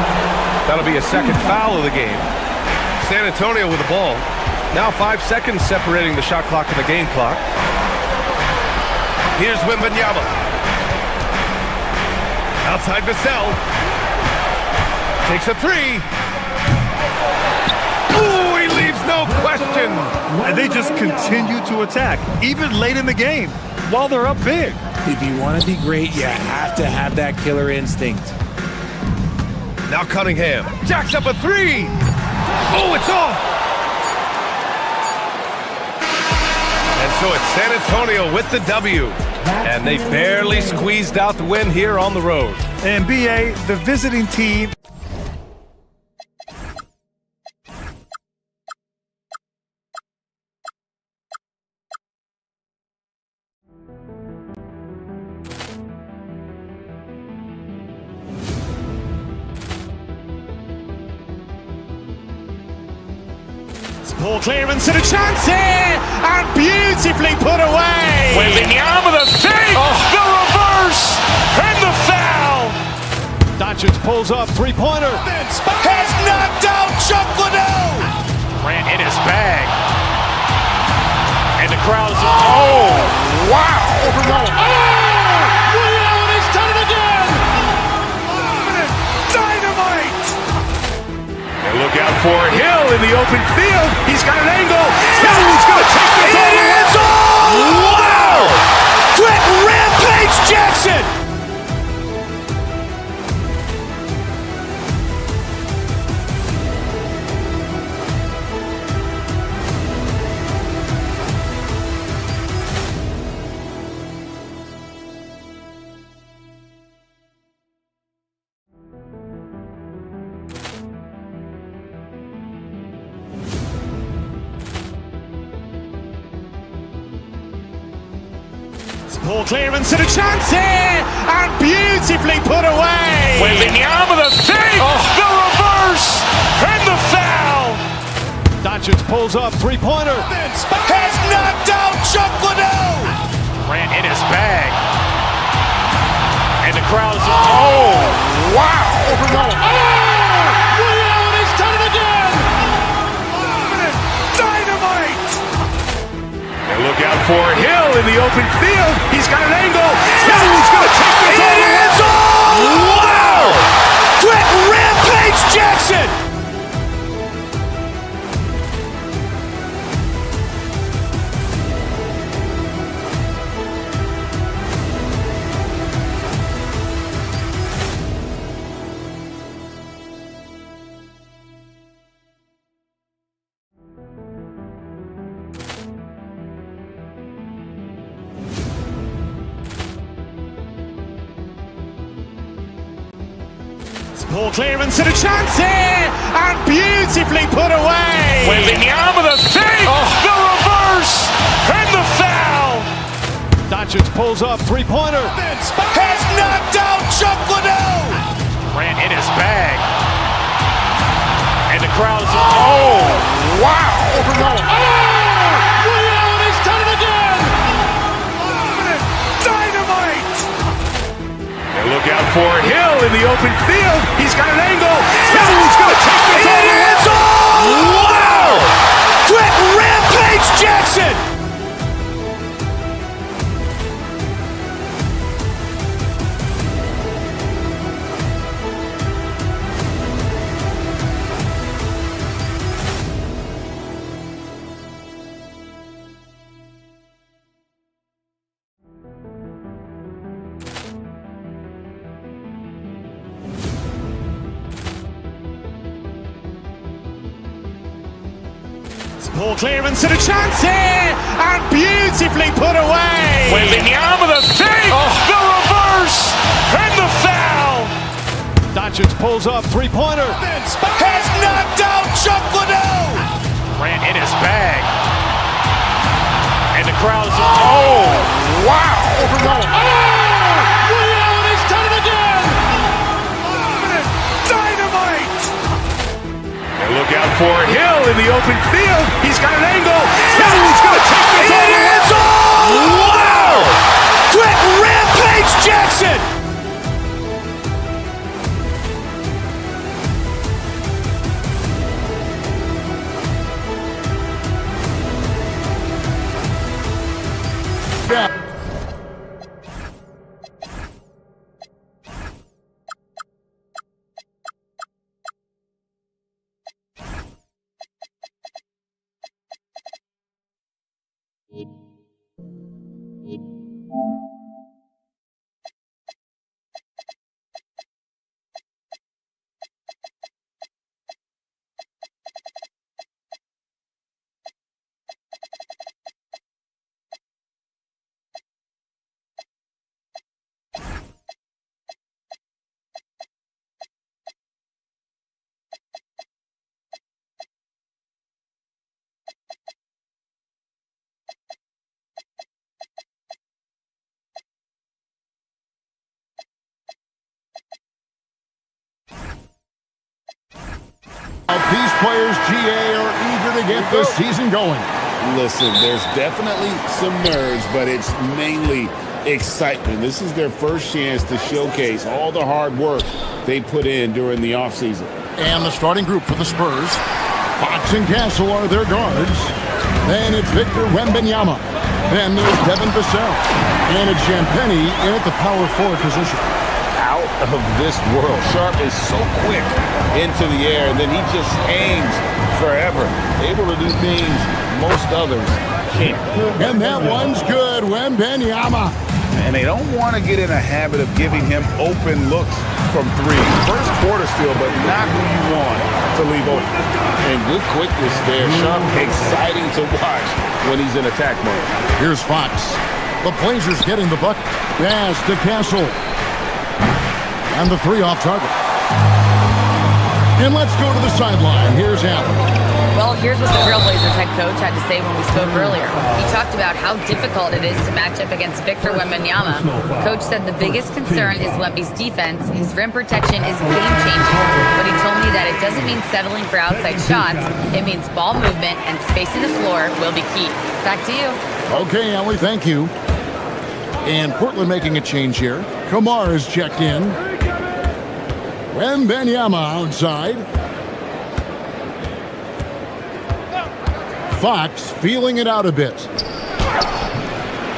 D: That'll be a second foul of the game. San Antonio with the ball. Now 5 seconds separating the shot clock and the game clock. Here's Wembanyama. Outside Vassell. Takes a 3. Ooh, he leaves no question.
E: And they just continue to attack, even late in the game, while they're up big.
Q: If you want to be great, you have to have that killer instinct.
D: Now Cunningham jacks up a 3. Oh, it's off. And so it's San Antonio with the W. And they barely squeezed out the win here on the road.
E: And BA, the visiting team.
B: Ball clearance and a chance here, and beautifully put away. Wembanyama the fake, the reverse, and the foul.
F: Doncic pulls up, three-pointer.
B: Has knocked out Chuck Liddell. Grant in his bag, and the crowd is. Oh, wow!
P: Ray Allen has done it again.
B: Dynamite! And look out for Hill in the open field. He's got an angle. He's going to take this all the way. It's all! Wow! Quick Rampage Jackson! Ball clearance and a chance here, and beautifully put away. Wembanyama the fake, the reverse, and the foul.
F: Doncic pulls up, three-pointer.
B: Has knocked out Chuck Liddell.
A: for Hill in the open field. He's got an angle. Hill's going to take this all the way.
B: Wow! Quick Rampage Jackson! Poor clearance and a chance here, and beautifully put away.
A: Wembanyama the fake, the reverse, and the foul.
B: Doncic pulls up, three-pointer. Has knocked out Chuck Liddell. Grant in his bag. And the crowd is, oh, wow.
P: Ray Allen has done it again.
A: Dynamite. And look out for Hill in the open field. He's got an angle. Hill's going to take this all the way.
B: Wow! Quick Rampage Jackson! Poor clearance and a chance here, and beautifully put away.
A: Wembanyama the fake, the reverse, and the foul.
B: Doncic pulls up, three-pointer. Has knocked out Chuck Liddell. Grant in his bag. And the crowd is, oh, wow.
P: Ray Allen has done it again.
A: Dynamite. And look out for Hill in the open field. He's got an angle. Hill's going to take this all the way.
B: Wow! Quick Rampage Jackson!
N: These players, GA, are eager to get this season going.
R: Listen, there's definitely some nerves, but it's mainly excitement. This is their first chance to showcase all the hard work they put in during the offseason.
N: And the starting group for the Spurs, Fox and Castle are their guards. Then it's Victor Wembanyama. Then there's Devin Vassell. And it's Champagnie in at the power forward position.
R: Out of this world. Sharp is so quick into the air, and then he just hangs forever. Able to do things most others can't.
N: And that one's good, Wembanyama.
R: And they don't want to get in a habit of giving him open looks from three. First quarter still, but not who you want to leave open. And good quickness there. Sharp, exciting to watch when he's in attack mode.
N: Here's Fox. The Blazers getting the bucket. Pass to Castle. And the three off target. And let's go to the sideline. Here's Allen.
I: Well, here's what the Trailblazers head coach had to say when we spoke earlier. He talked about how difficult it is to match up against Victor Wembanyama. Coach said the biggest concern is Wemby's defense. His rim protection is game-changing. But he told me that it doesn't mean settling for outside shots. It means ball movement and spacing the floor will be key. Back to you.
N: Okay, Ellie, thank you. And Portland making a change here. Kamar is checked in. Wembanyama outside. Fox feeling it out a bit.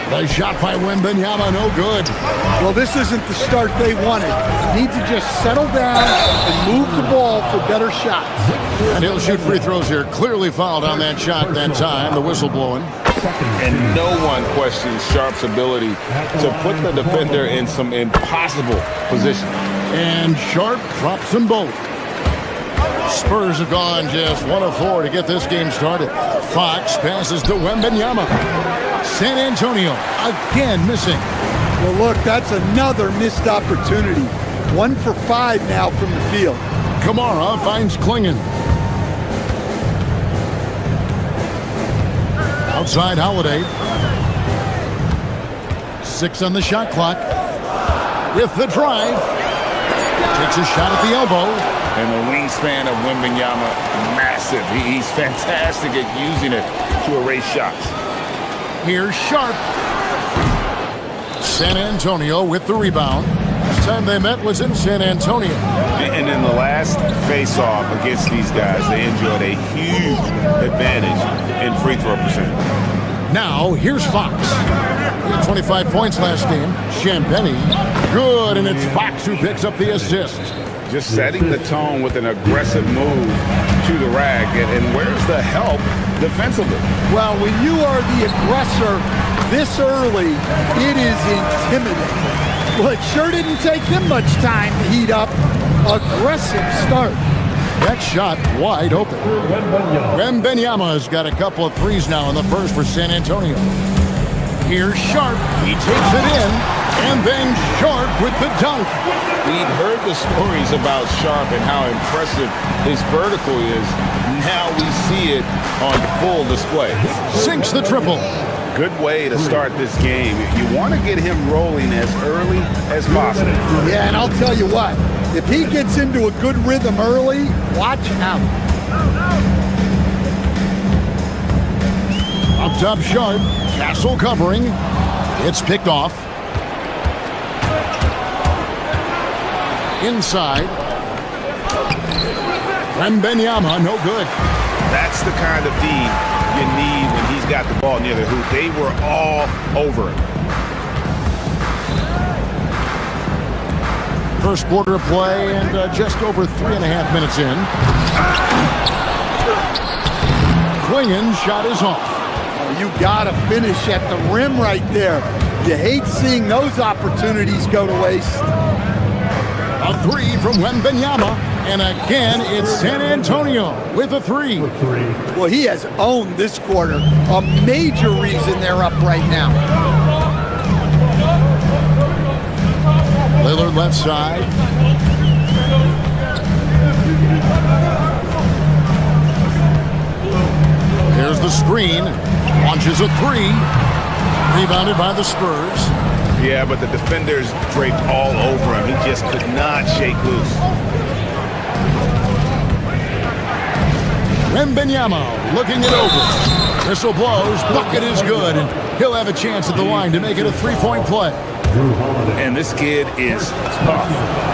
N: The shot by Wembanyama, no good.
F: Well, this isn't the start they wanted. Need to just settle down and move the ball for better shots.
N: And he'll shoot free throws here. Clearly fouled on that shot that time. The whistle blowing.
R: And no one questions Sharp's ability to put the defender in some impossible position.
N: And Sharp drops them both. Spurs have gone just 1 of 4 to get this game started. Fox passes to Wembanyama. San Antonio again missing.
F: Well, look, that's another missed opportunity. 1 for 5 now from the field.
N: Kamara finds Klingon. Outside Holiday. 6 on the shot clock. With the drive. Takes a shot at the elbow.
R: And the wingspan of Wembanyama, massive. He's fantastic at using it to erase shots.
N: Here's Sharp. San Antonio with the rebound. Last time they met was in San Antonio.
R: And in the last face-off against these guys, they enjoyed a huge advantage in free throw percentage.
N: Now, here's Fox. He had 25 points last game. Champagny, good, and it's Fox who picks up the assist.
R: Just setting the tone with an aggressive move to the rack. And where's the help defensively?
F: Well, when you are the aggressor this early, it is intimidating. Well, it sure didn't take him much time to heat up. Aggressive start.
N: That shot wide open. Wembanyama's got a couple of threes now in the first for San Antonio. Here's Sharp. He takes it in, and then Sharp with the dunk.
R: We'd heard the stories about Sharp and how impressive his vertical is. Now we see it on full display.
N: Sinks the triple.
R: Good way to start this game. You want to get him rolling as early as possible.
F: Yeah, and I'll tell you what. If he gets into a good rhythm early, watch out.
N: Up top Sharp. Castle covering. It's picked off. Inside. Wembanyama, no good.
R: That's the kind of D you need when he's got the ball near the hoop. They were all over it.
N: First quarter of play and just over 3.5 minutes in. Klingon's shot is off.
F: You gotta finish at the rim right there. You hate seeing those opportunities go to waste.
N: A three from Wembanyama, and again it's San Antonio with a three.
F: Well, he has owned this quarter. A major reason they're up right now.
N: Lillard left side. Here's the screen. Launches a three. Rebounded by the Spurs.
R: Yeah, but the defenders draped all over him. He just could not shake loose.
N: Wembanyama looking it over. Whistle blows. Bucket is good. And he'll have a chance at the line to make it a three-point play.
R: And this kid is tough.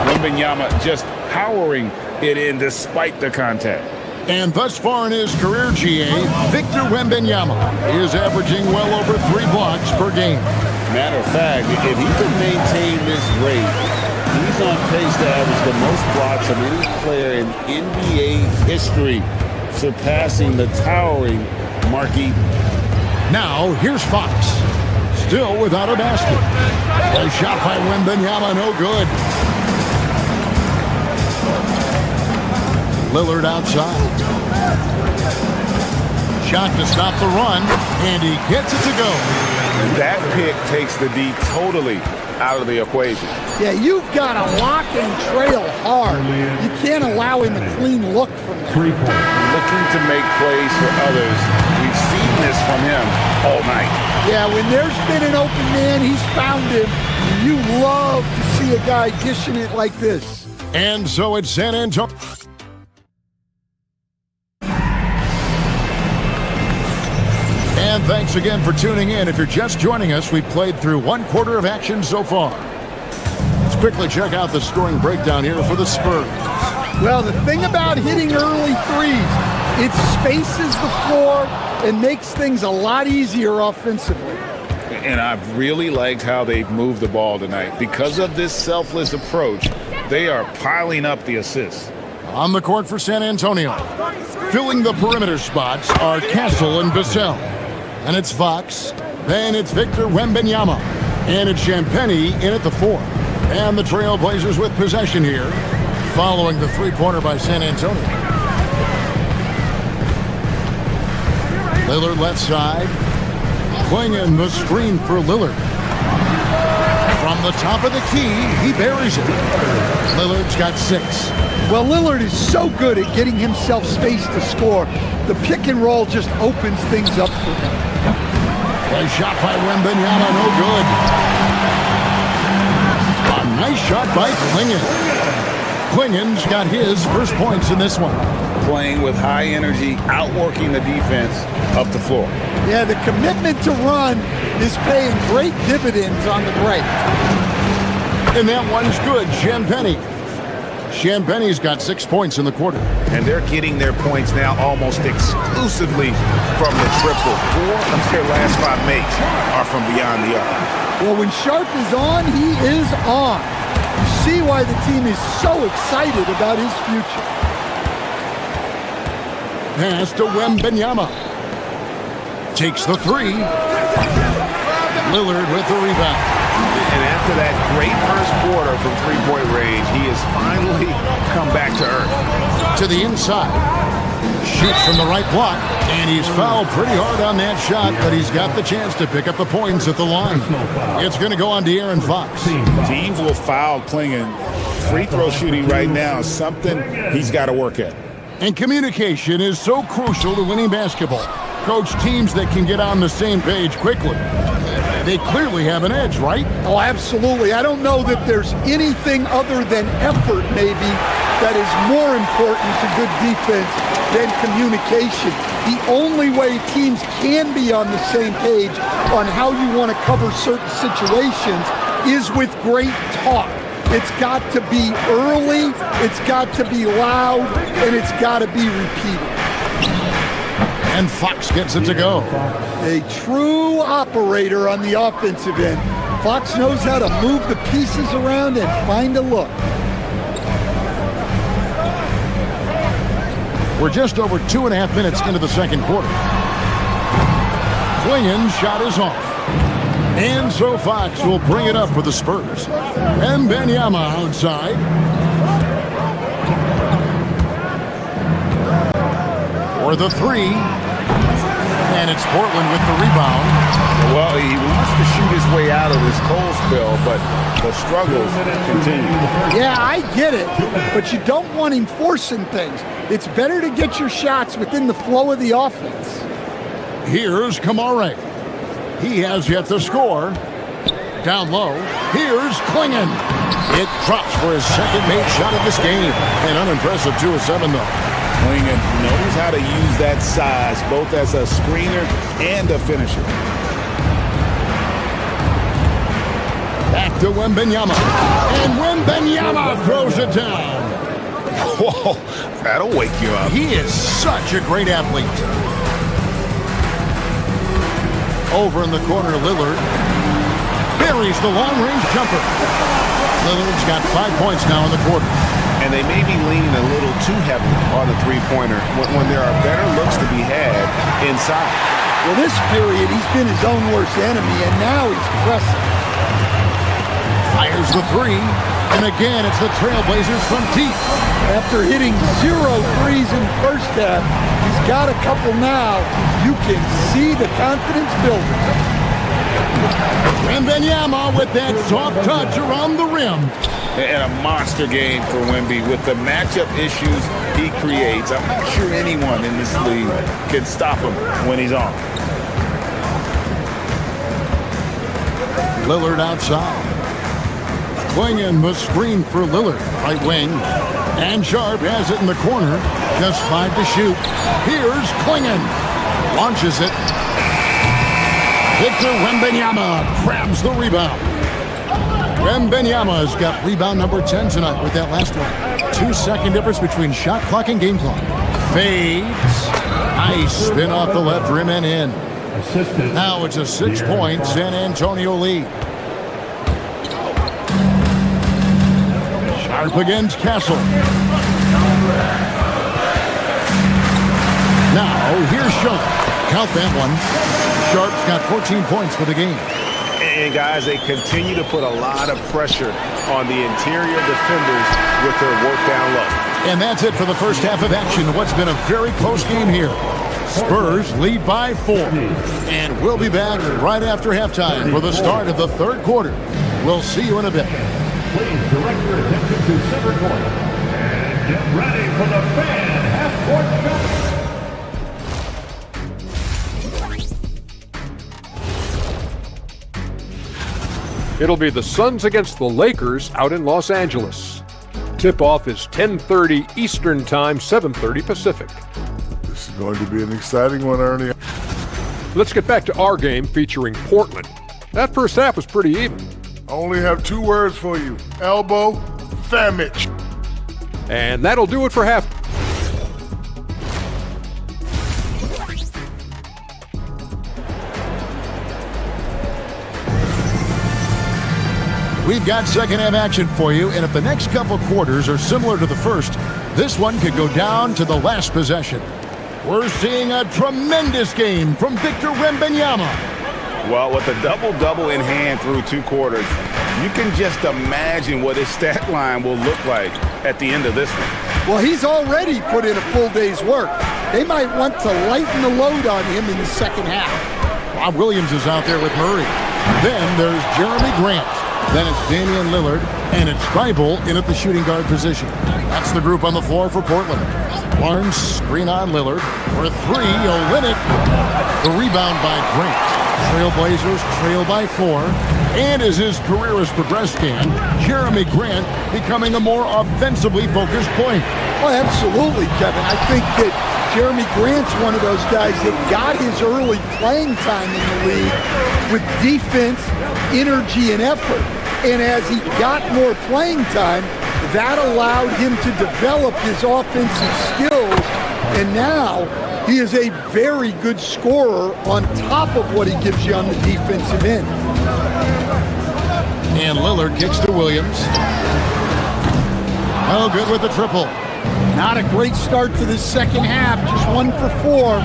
R: Wembanyama just powering it in despite the contact.
N: And thus far in his career, GA, Victor Wembanyama is averaging well over 3 blocks per game.
L: Matter of fact, if he can maintain this rate, he's on pace to average the most blocks of any player in NBA history, surpassing the towering Mark Eaton.
N: Now, here's Fox. Still without a basket. A shot by Wembanyama, no good. Lillard outside. Shot to stop the run, and he gets it to go.
R: And that pick takes the D totally out of the equation.
F: Yeah, you've got to lock and trail hard. You can't allow him a clean look from that.
R: Looking to make plays for others. We've seen this from him all night.
F: Yeah, when there's been an open man, he's found him. You love to see a guy dishing it like this.
N: And so it's San Antonio. And thanks again for tuning in. If you're just joining us, we've played through 1 quarter of action so far. Let's quickly check out the scoring breakdown here for the Spurs.
F: Well, the thing about hitting early threes, it spaces the floor and makes things a lot easier offensively.
R: And I've really liked how they've moved the ball tonight. Because of this selfless approach, they are piling up the assists.
N: On the court for San Antonio, filling the perimeter spots are Castle and Vassell. And it's Fox, then it's Victor Wembanyama, and it's Champagnie in at the 4. And the Trailblazers with possession here, following the three-pointer by San Antonio. Lillard left side, Klingon the screen for Lillard. From the top of the key, he buries it. Lillard's got 6.
F: Well, Lillard is so good at getting himself space to score. The pick and roll just opens things up for him.
N: A shot by Wembanyama, no good. A nice shot by Klingon. Klingon's got his first points in this one.
R: Playing with high energy, outworking the defense up the floor.
F: Yeah, the commitment to run is paying great dividends on the break.
N: And that one's good, Champagnie. Champagnie's got 6 points in the quarter.
R: And they're getting their points now almost exclusively from the triple. 4 of their last 5 makes are from beyond the arc.
F: Well, when Sharp is on, he is on. You see why the team is so excited about his future.
N: Pass to Wembanyama. Takes the 3. Lillard with the rebound.
R: And after that great first quarter from three-point range, he has finally come back to earth.
N: To the inside. Shoots from the right block, and he's fouled pretty hard on that shot, but he's got the chance to pick up the points at the line. It's going to go on De'Aaron Fox.
R: Teams will foul Klingon. Free throw shooting right now is something he's got to work at.
N: And communication is so crucial to winning basketball. Coach, teams that can get on the same page quickly. They clearly have an edge, right?
F: Oh, absolutely. I don't know that there's anything other than effort, maybe, that is more important to good defense than communication. The only way teams can be on the same page on how you want to cover certain situations is with great talk. It's got to be early, it's got to be loud, and it's got to be repeated.
N: And Fox gets it to go.
F: A true operator on the offensive end. Fox knows how to move the pieces around and find a look.
N: We're just over 2.5 minutes into the second quarter. Klingon's shot is off. And so Fox will bring it up for the Spurs. Wembanyama outside. For the 3. And it's Portland with the rebound.
R: Well, he wants to shoot his way out of this cold spell, but the struggles continue.
F: Yeah, I get it, but you don't want him forcing things. It's better to get your shots within the flow of the offense.
N: Here's Kamare. He has yet to score. Down low, here's Klingon. It drops for his second made shot of this game. An unimpressive 2 of 7, though.
R: Klingon knows how to use that size, both as a screener and a finisher.
N: Back to Wembanyama. And Wembanyama throws it down.
R: Whoa, that'll wake you up.
N: He is such a great athlete. Over in the corner, Lillard buries the long-range jumper. Lillard's got 5 points now in the quarter.
R: And they may be leaning a little too heavily on the three-pointer when there are better looks to be had inside.
F: Well, this period, he's been his own worst enemy, and now he's pressing.
N: Fires the 3, and again, it's the Trailblazers from deep.
F: After hitting 0 threes in the first half, he's got a couple now. You can see the confidence building.
N: Wembanyama with that soft touch around the rim.
R: And a monster game for Wemby with the matchup issues he creates. I'm not sure anyone in this league can stop him when he's on.
N: Lillard outside. Klingon the screen for Lillard, right wing. And Sharp has it in the corner. Just 5 to shoot. Here's Klingon. Launches it. Victor Wembanyama grabs the rebound. Wembanyama's got rebound number 10 tonight with that last one. 2-second difference between shot clock and game clock. Fades. Nice spin off the left rim and in.
J: Assistant.
N: Now it's a 6-point San Antonio lead. Sharp against Castle. Now here's Sharp. Count that one. Sharp's got 14 points for the game.
R: And guys, they continue to put a lot of pressure on the interior defenders with their work down low.
N: And that's it for the first half of action. What's been a very close game here. Spurs lead by 4. And we'll be back right after halftime for the start of the third quarter. We'll see you in a bit.
J: Please direct your attention to center court and get ready for the fan half-court shot.
G: It'll be the Suns against the Lakers out in Los Angeles. Tip-off is 10:30 Eastern Time, 7:30 Pacific.
C: This is going to be an exciting one, Ernie.
G: Let's get back to our game featuring Portland. That first half was pretty even.
C: I only have 2 words for you. Elbow, sandwich.
G: And that'll do it for half.
N: We've got second half action for you, and if the next couple quarters are similar to the first, this one could go down to the last possession. We're seeing a tremendous game from Victor Wembanyama.
R: Well, with a double-double in hand through 2 quarters, you can just imagine what his stat line will look like at the end of this one.
F: Well, he's already put in a full day's work. They might want to lighten the load on him in the second half.
N: Bob Williams is out there with Murray. Then there's Jeremy Grant. Then it's Damian Lillard, and it's Thibault in at the shooting guard position. That's the group on the floor for Portland. Barnes, screen on Lillard. For 3, Olynyk. The rebound by Grant. Trailblazers trail by 4. And as his career has progressed, Jeremy Grant becoming a more offensively focused player.
F: Oh, absolutely, Kevin. I think that Jeremy Grant's one of those guys that got his early playing time in the league with defense, energy, and effort. And as he got more playing time, that allowed him to develop his offensive skills. And now he is a very good scorer on top of what he gives you on the defensive end.
N: And Lillard kicks to Williams. Oh, good with the triple.
F: Not a great start to the second half, just 1 for 4.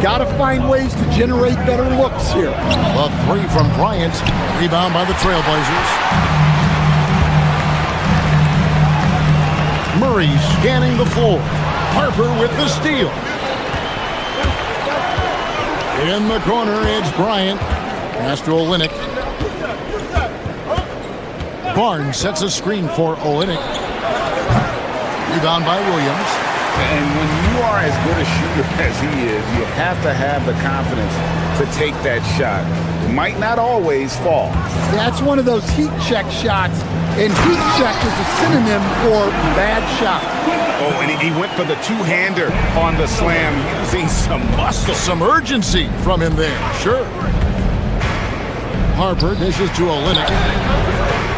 F: Got to find ways to generate better looks here.
N: A 3 from Bryant, rebound by the Trailblazers. Murray scanning the floor. Harper with the steal. In the corner, it's Bryant. Pass to Olynyk. Barnes sets a screen for Olynyk. Rebound by Williams.
R: And when you are as good a shooter as he is, you have to have the confidence to take that shot. It might not always fall.
F: That's one of those heat check shots, and heat check is a synonym for bad shot.
R: Oh, and he went for the two-hander on the slam, using some muscle.
N: Some urgency from him there, sure. Harper dishes to Olynyk.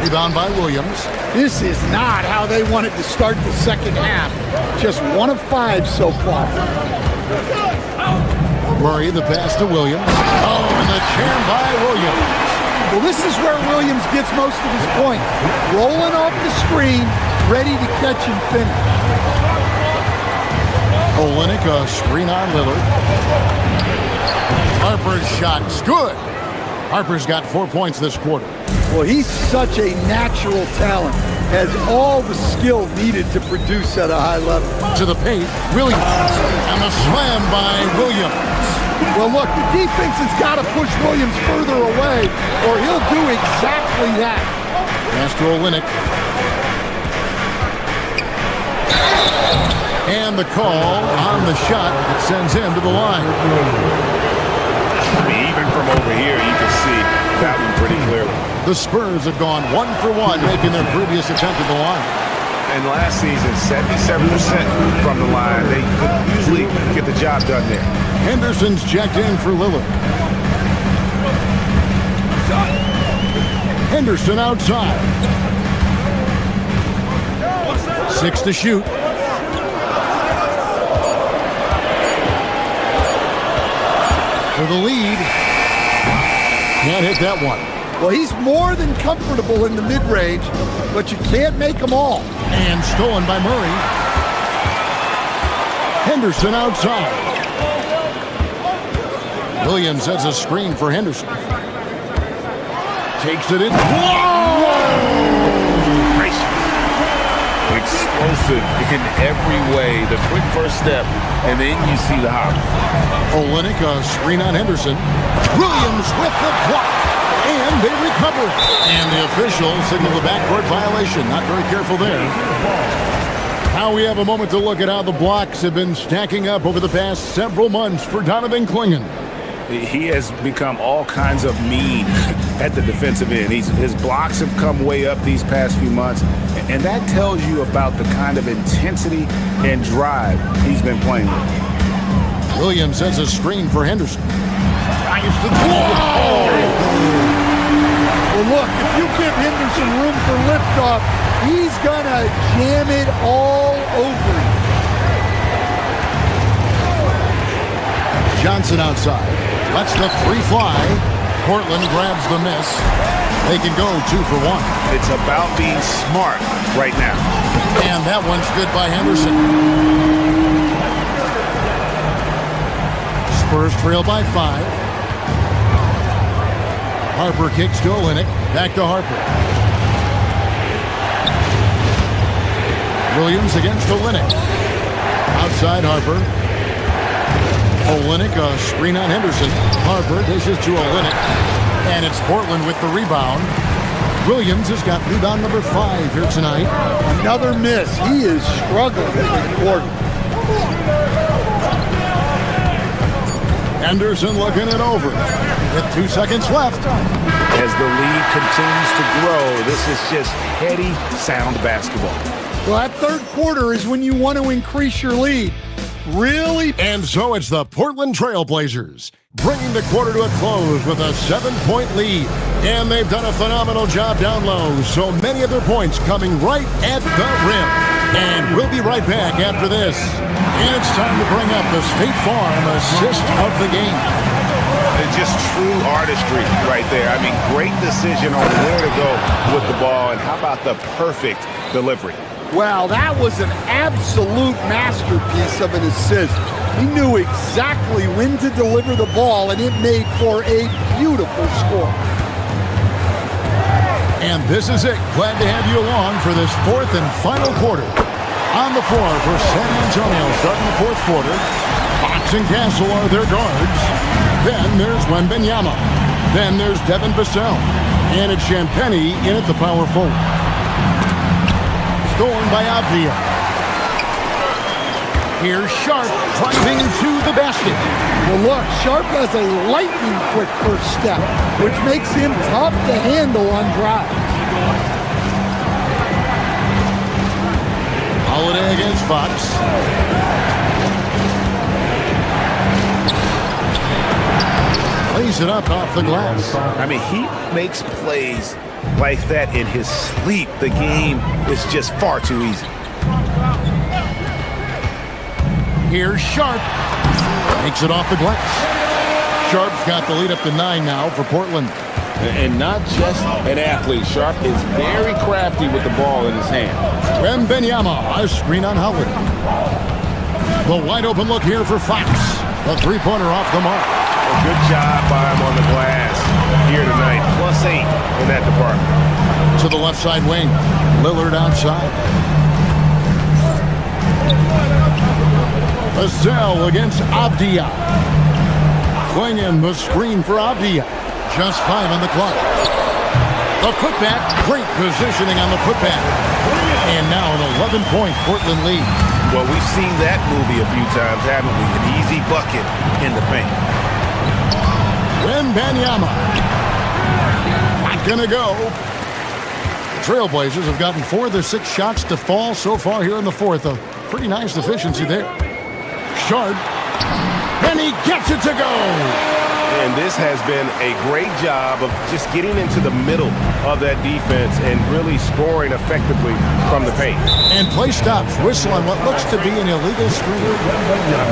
N: Rebound by Williams.
F: This is not how they wanted to start the second half. Just 1 of 5 so far.
N: Murray, the pass to Williams. Oh, and the jam by Williams.
F: Well, this is where Williams gets most of his point. Rolling off the screen, ready to catch and finish.
N: Olynyk, a screen on Lillard. Harper's shot's good. Harper's got 4 points this quarter.
F: Well, he's such a natural talent. Has all the skill needed to produce at a high level.
N: To the paint, Williams. And the slam by Williams.
F: Well, look, the defense has got to push Williams further away, or he'll do exactly that.
N: Pass to Olynyk. And the call on the shot that sends him to the line.
R: I mean, even from over here, you can see that one pretty clearly.
N: The Spurs have gone 1 for 1, making their previous attempt at the line.
R: And last season, 77% from the line. They could usually get the job done there.
N: Henderson's checked in for Lillard. Henderson outside. 6 to shoot. For the lead. Can't hit that one.
F: Well, he's more than comfortable in the mid-range, but you can't make them all.
N: And stolen by Murray. Henderson outside. Williams sets a screen for Henderson. Takes it in. Whoa!
R: Explosive in every way. The quick first step, and then you see the hop.
N: Olynyk, a screen on Henderson. Williams with the block. And they recover it. And the official signaled a backcourt violation. Not very careful there. Now we have a moment to look at how the blocks have been stacking up over the past several months for Donovan Clingan.
R: He has become all kinds of mean at the defensive end. His blocks have come way up these past few months, and that tells you about the kind of intensity and drive he's been playing with.
N: Williams sets a screen for Henderson. Whoa!
F: Well, look, if you give Henderson room for liftoff, he's going to jam it all over you.
N: Johnson outside. Lets the three fly. Portland grabs the miss. They can go 2 for 1.
R: It's about being smart right now.
N: And that one's good by Henderson. Spurs trail by 5. Harper kicks to Olynyk. Back to Harper. Williams against Olynyk. Outside Harper. Olynyk, a screen on Henderson. Harper dishes to Olynyk. And it's Portland with the rebound. Williams has got rebound number 5 here tonight.
F: Another miss. He is struggling for the quarter.
N: Henderson looking it over. With 2 seconds left.
R: As the lead continues to grow, this is just heady, sound basketball.
F: Well, that third quarter is when you want to increase your lead. Really?
N: And so it's the Portland Trail Blazers bringing the quarter to a close with a 7-point lead. And they've done a phenomenal job down low. So many of their points coming right at the rim. And we'll be right back after this. And it's time to bring up the State Farm assist of the game.
R: It's just true artistry right there. I mean, great decision on where to go with the ball. And how about the perfect delivery?
F: Wow, that was an absolute masterpiece of an assist. He knew exactly when to deliver the ball, and it made for a beautiful score.
N: And this is it. Glad to have you along for this 4th and final quarter. On the floor for San Antonio starting the 4th quarter. Fox and Castle are their guards. Then there's Wembanyama. Then there's Devin Vassell. And it's Champagnie in at the power forward. Stolen by Avdia. Here's Sharp driving to the basket.
F: Well, look, Sharp has a lightning quick first step, which makes him tough to handle on drives.
N: Holiday against Fox. Plays it up off the glass.
R: I mean, he makes plays like that in his sleep. The game is just far too easy.
N: Here's Sharp. Takes it off the glass. Sharp's got the lead up to 9 now for Portland.
R: And not just an athlete. Sharp is very crafty with the ball in his hand.
N: Wembanyama, a screen on Howard. The wide open look here for Fox. The three-pointer off the mark.
R: A good job by him on the glass here tonight. +8 in that department.
N: To the left side wing. Lillard outside. Vassell against Avdia. Clingan the screen for Avdia. Just 5 on the clock. The putback. Great positioning on the putback. And now an 11-point Portland lead.
R: Well, we've seen that movie a few times, haven't we? An easy bucket in the paint.
N: Wembanyama. Not gonna go. Trailblazers have gotten 4 of their 6 shots to fall so far here in the 4th. A pretty nice efficiency there. Sharp. And he he gets it to go.
R: And this has been a great job of just getting into the middle of that defense and really scoring effectively from the paint.
N: And play stops. Whistle on what looks to be an illegal screen.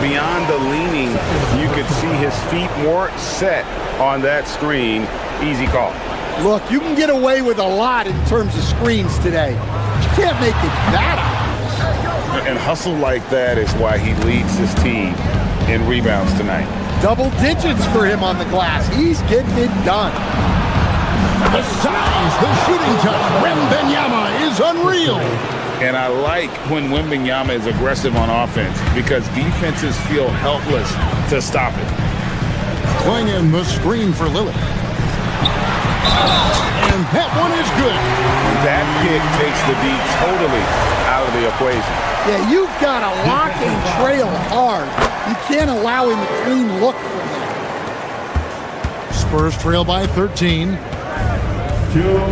R: Beyond the leaning, you could see his feet more set on that screen. Easy call.
F: Look, you can get away with a lot in terms of screens today. You can't make it that obvious.
R: And hustle like that is why he leads his team in rebounds tonight.
F: Double digits for him on the glass. He's getting it done.
N: The size, the shooting touch. Wembanyama is unreal.
R: And I like when Wembanyama is aggressive on offense because defenses feel helpless to stop it.
N: Clingan the screen for Lillard. And that one is good.
R: That kick takes the D totally out of the equation.
F: Yeah, you've got to lock and trail hard. You can't allow him a clean look from that.
N: Spurs trail by 13.
J: 2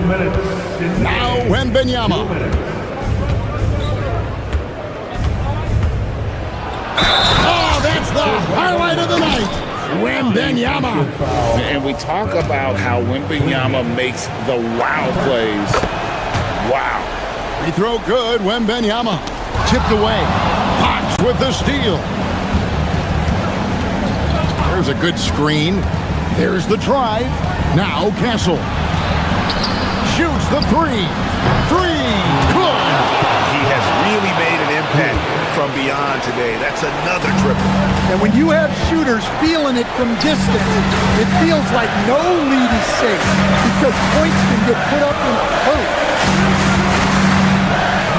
J: minutes.
N: Now Wembanyama.
J: 2 minutes.
N: Oh, that's the highlight of the night. Wembanyama.
R: And we talk about how Wembanyama makes the wow plays. Wow.
N: Free throw good. Wembanyama. Tipped away. Fox with the steal. There's a good screen. There's the drive. Now Castle. Shoots the three. Good.
R: He has really made an impact from beyond today. That's another triple.
F: And when you have shooters feeling it from distance, it feels like no lead is safe because points can get put up in a hurry.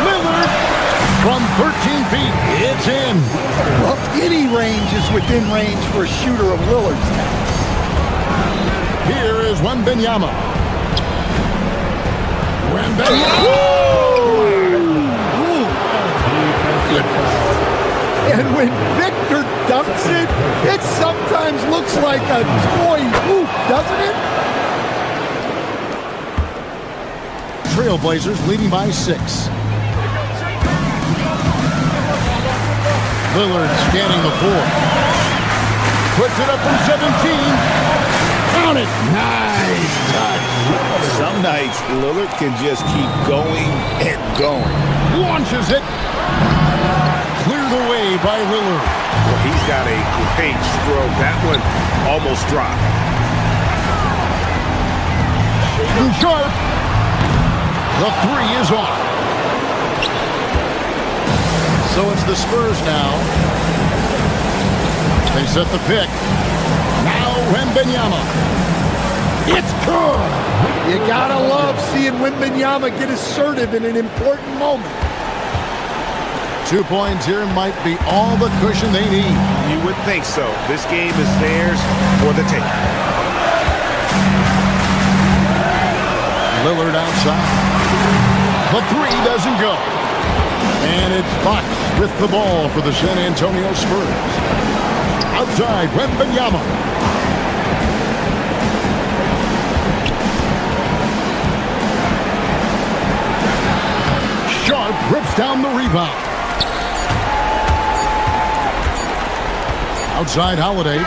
N: Lillard from 13 feet. It's in.
F: Well, any range is within range for a shooter of Lillard's talent.
N: Here is Wembanyama. Wembanyama.
F: And when Victor dunks it, it sometimes looks like a toy hoop, doesn't it?
N: Trailblazers leading by 6. Lillard scanning the floor. Puts it up from 17. Count it. Nice touch.
R: Some nights, Lillard can just keep going and going.
N: Launches it. Cleared away by Lillard.
R: Well, he's got a great stroke. That one almost dropped.
N: Shooting sharp. The three is off. So it's the Spurs now. They set the pick. Now Wembanyama. It's good.
F: You gotta love seeing Wembanyama get assertive in an important moment.
N: 2 points here might be all the cushion they need.
R: You would think so. This game is theirs for the taking.
N: Lillard outside. The three doesn't go. And it's Fox with the ball for the San Antonio Spurs. Outside, Wembanyama. Sharp rips down the rebound. Outside Holiday.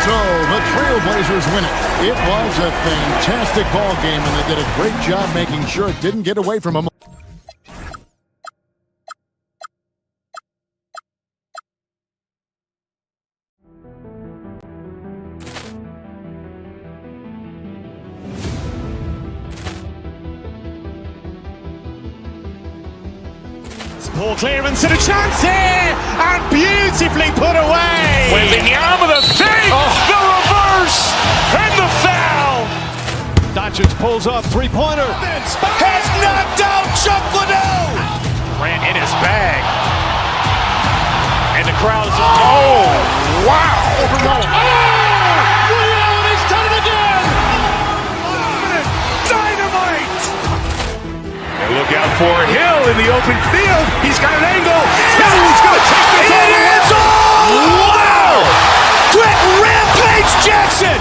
N: So the Trailblazers win it. It was a fantastic ball game, and they did a great job making sure it didn't get away from them.
B: Ball clearance and a chance here, and beautifully put away. Wembanyama the fake, the reverse, and the foul.
E: Doncic pulls up, three-pointer.
B: Has knocked out Chuck Liddell. Ran in his bag, and the crowd is. Oh, wow!
P: Liddell has done it again.
B: Dynamite!
A: And look out for Hill in the open field. He's got an angle. He's going to take this all the way.
B: It's all! Wow! Quick Rampage Jackson!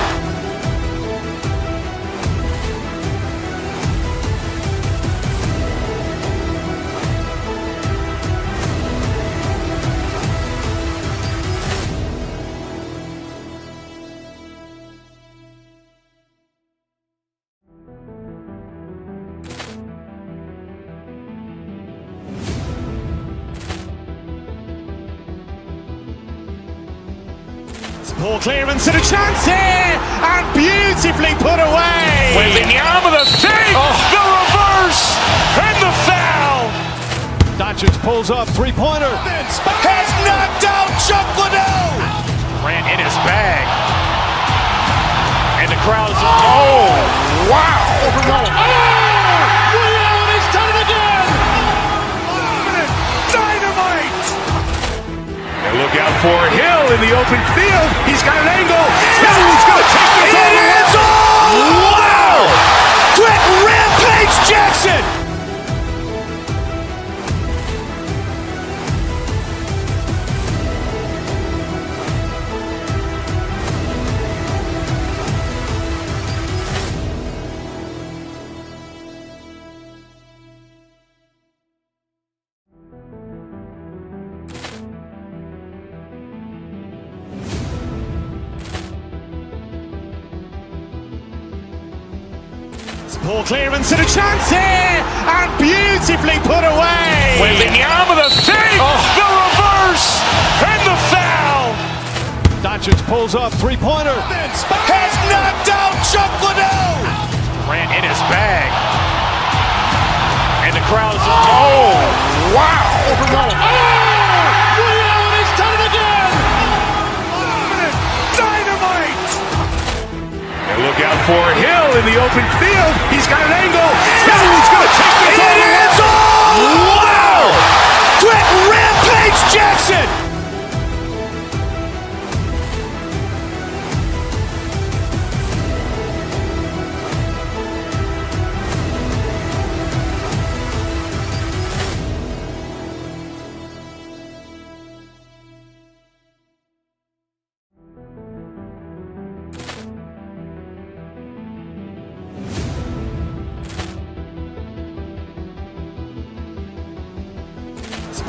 B: Ball clearance and a chance here, and beautifully put away. Wembanyama the save, the reverse, and the foul.
P: Doncic pulls up, three-pointer.
B: Has knocked out Chuck Liddell. Grant in his bag. And the crowd is, oh, wow.
P: He's done it again.
B: Dynamite. And look out for Hill in the open field. He's got an angle. Hill's going to take this all the way. Wow. Quick Rampage Jackson. Ball clearance and a chance here, and beautifully put away. Wembanyama the save, the reverse, and the foul.
P: Doncic pulls up, three-pointer.
B: Has knocked out Chuck Liddell. Grant in his bag. And the crowd is, oh, wow.
P: He's done it again.
B: Dynamite. And look out for Hill in the open field. He's got an angle. Hill's going to take this all the way. Wow. Quick Rampage Jackson.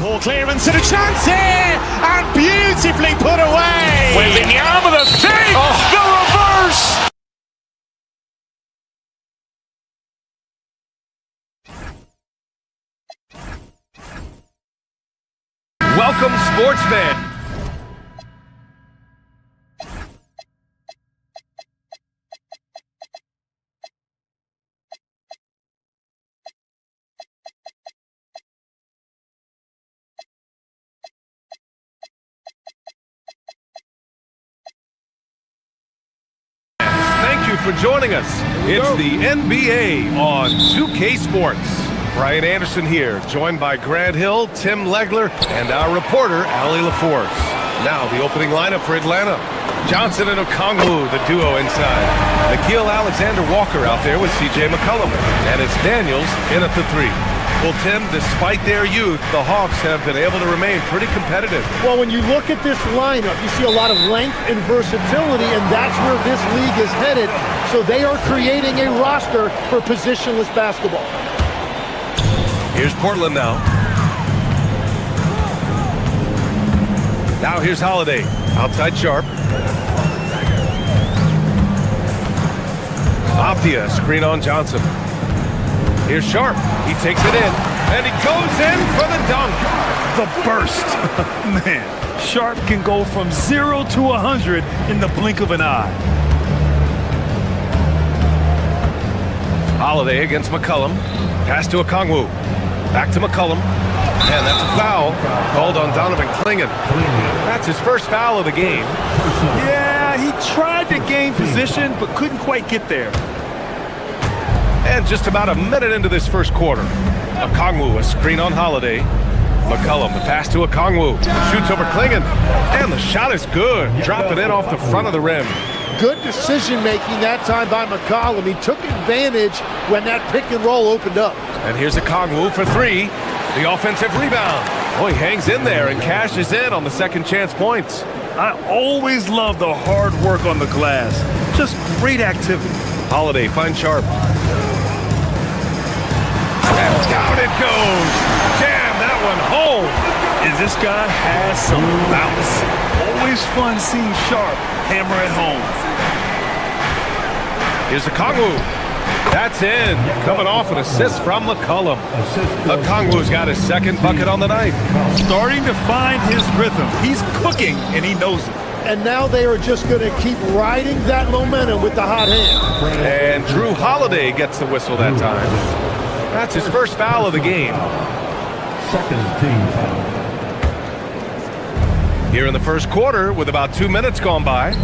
B: Ball clearance and a chance here, and beautifully put away. Wembanyama the save, the reverse.
D: Welcome, sports fan. For joining us. It's the NBA on 2K Sports. Brian Anderson here, joined by Grant Hill, Tim Legler, and our reporter, Allie LaForce. Now the opening lineup for Atlanta. Johnson and Okongwu, the duo inside. Nickeil Alexander-Walker out there with C.J. McCollum. And it's Daniels in at the three. Well, Tim, despite their youth, the Hawks have been able to remain pretty competitive.
F: Well, when you look at this lineup, you see a lot of length and versatility, and that's where this league is headed. So they are creating a roster for positionless basketball.
D: Here's Portland now. Now here's Holiday. Outside Sharp. Afdia, screen on Johnson. Here's Sharp. He takes it in, and he goes in for the dunk.
E: The burst. Man, Sharp can go from 0 to 100 in the blink of an eye.
D: Holiday against McCollum. Pass to Okongwu. Back to McCollum. And that's a foul called on Donovan Clingan. That's his first foul of the game.
E: Yeah, he tried to gain position, but couldn't quite get there.
D: And just about a minute into this first quarter, Okongwu, a screen on Holiday. McCollum, the pass to Okongwu. Shoots over Clingan. And the shot is good. Dropping it off the front of the rim.
F: Good decision-making that time by McCollum. He took advantage when that pick and roll opened up.
D: And here's Okongwu for three. The offensive rebound. Oh, he hangs in there and cashes in on the second chance points.
E: I always love the hard work on the glass. Just great activity.
D: Holiday finds Sharp. And down it goes. Jam that one home.
E: And this guy has some bounce. Always fun seeing Sharp hammer it home.
D: Here's Okongwu. That's in. Coming off an assist from McCollum. Okongwu's got his second bucket on the night.
E: Starting to find his rhythm. He's cooking, and he knows it.
F: and now they are just going to keep riding that momentum with the hot hand.
D: And Drew Holiday gets the whistle that time. That's his first foul of the game.
J: Second team foul.
D: Here in the first quarter with about 2 minutes gone by.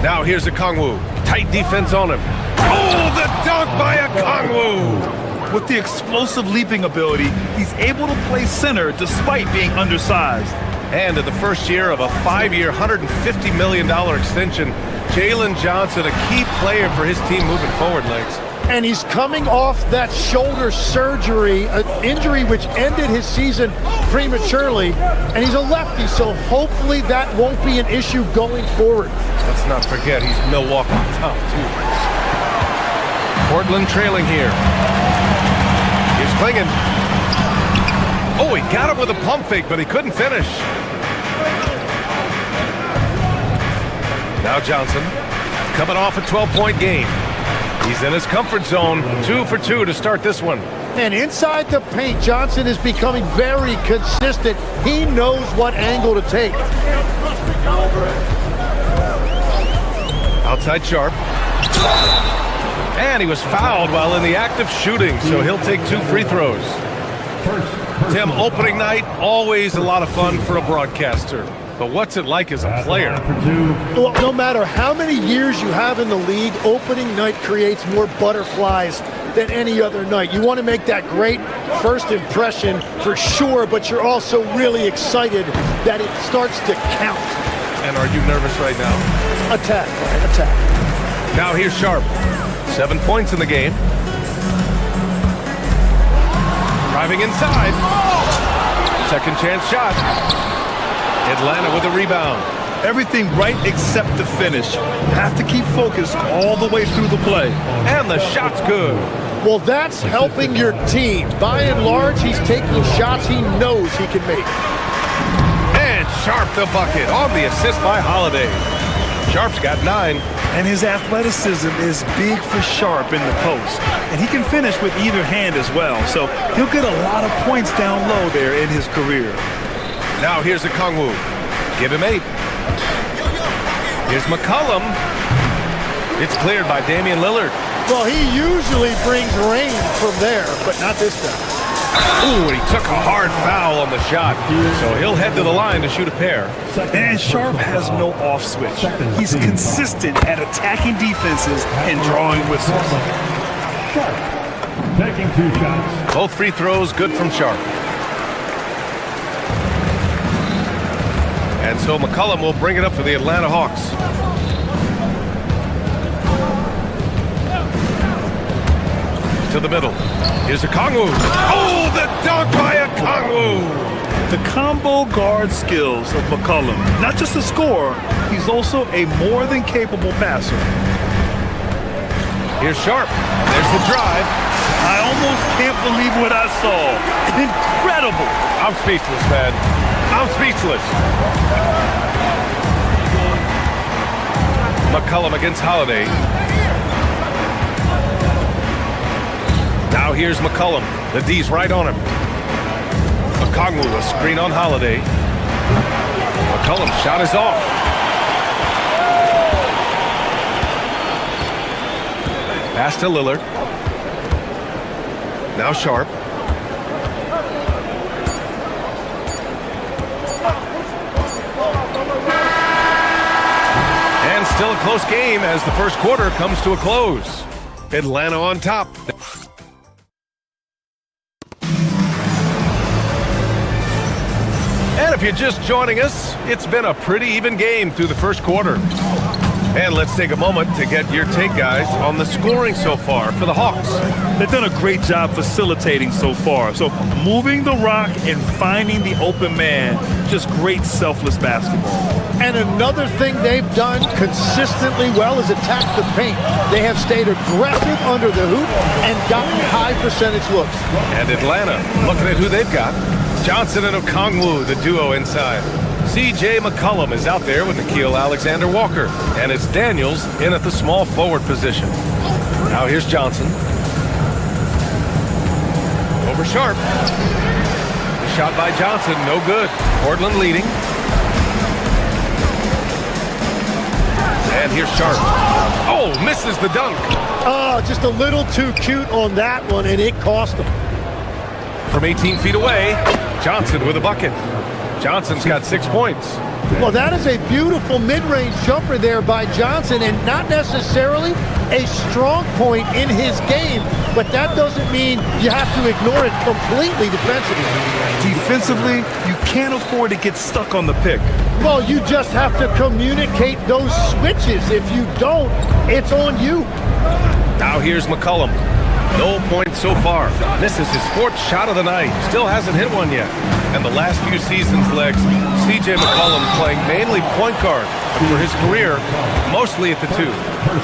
D: Now here's Okongwu. Tight defense on him. Oh, the dunk by Okongwu!
E: With the explosive leaping ability, he's able to play center despite being undersized.
D: And in the first year of a 5-year, $150 million extension, Jalen Johnson, a key player for his team moving forward, Legs.
F: And he's coming off that shoulder surgery, an injury which ended his season prematurely, and he's a lefty, so hopefully that won't be an issue going forward.
D: Let's not forget he's Milwaukee tough, too. Portland trailing here. Here's Klingon. Oh, he got it with a pump fake, but he couldn't finish. Now Johnson, coming off a 12-point game. He's in his comfort zone, 2 for 2 to start this one.
F: And inside the paint, Johnson is becoming very consistent. He knows what angle to take.
D: Outside Sharp. And he was fouled while in the act of shooting, so he'll take 2 free throws. Tim, opening night, always a lot of fun for a broadcaster. But what's it like as a player?
F: Well, no matter how many years you have in the league, opening night creates more butterflies than any other night. You want to make that great first impression for sure, but you're also really excited that it starts to count.
D: And are you nervous right now?
F: Attack, Brian, attack.
D: Now here's Sharp. 7 points in the game. Driving inside. Second chance shot. Atlanta with a rebound.
E: Everything right except the finish. Have to keep focused all the way through the play.
D: And the shot's good.
F: Well, that's helping your team. By and large, he's taking shots he knows he can make.
D: And Sharp the bucket on the assist by Holiday. Sharp's got 9.
E: And his athleticism is big for Sharp in the post. And he can finish with either hand as well. So he'll get a lot of points down low there in his career.
D: Now here's Okongwu. Give him 8. Here's McCollum. It's cleared by Damian Lillard.
F: Well, he usually brings rain from there, but not this time.
D: Ooh, and he took a hard foul on the shot. So he'll head to the line to shoot a pair.
E: And Sharp has no off switch. He's consistent at attacking defenses and drawing whistles.
J: Sharp taking 2 shots.
D: Both free throws good from Sharp. And so McCollum will bring it up for the Atlanta Hawks. To the middle. Here's Okongwu. Oh, the dunk by Okongwu!
E: The combo guard skills of McCollum. Not just a scorer, he's also a more than capable passer.
D: Here's Sharp. There's the drive.
E: I almost can't believe what I saw. Incredible.
D: I'm speechless, man. I'm speechless. McCollum against Holiday. Now here's McCollum. The D's right on him. Okongwu, a screen on Holiday. McCollum's shot is off. Pass to Lillard. Now Sharp. And still a close game as the first quarter comes to a close. Atlanta on top. And if you're just joining us, it's been a pretty even game through the first quarter. And let's take a moment to get your take, guys, on the scoring so far for the Hawks.
E: They've done a great job facilitating so far. So moving the rock and finding the open man, just great selfless basketball.
F: And another thing they've done consistently well is attack the paint. They have stayed aggressive under the hoop and gotten high percentage looks.
D: And Atlanta, looking at who they've got. Johnson and Okongwu, the duo inside. C.J. McCollum is out there with Nickeil Alexander-Walker. And it's Daniels in at the small forward position. Now here's Johnson. Over Sharp. The shot by Johnson, no good. Portland leading. And here's Sharp. Oh, misses the dunk.
F: Oh, just a little too cute on that one, and it cost him.
D: From 18 feet away, Johnson with a bucket. Johnson's got 6 points.
F: Well, that is a beautiful mid-range jumper there by Johnson, and not necessarily a strong point in his game, but that doesn't mean you have to ignore it completely defensively.
E: Defensively, you can't afford to get stuck on the pick.
F: Well, you just have to communicate those switches. If you don't, it's on you.
D: Now here's McCollum. No points so far. Misses his 4th shot of the night. Still hasn't hit one yet. And the last few seasons' legs, C.J. McCollum playing mainly point guard. And for his career, mostly at the 2.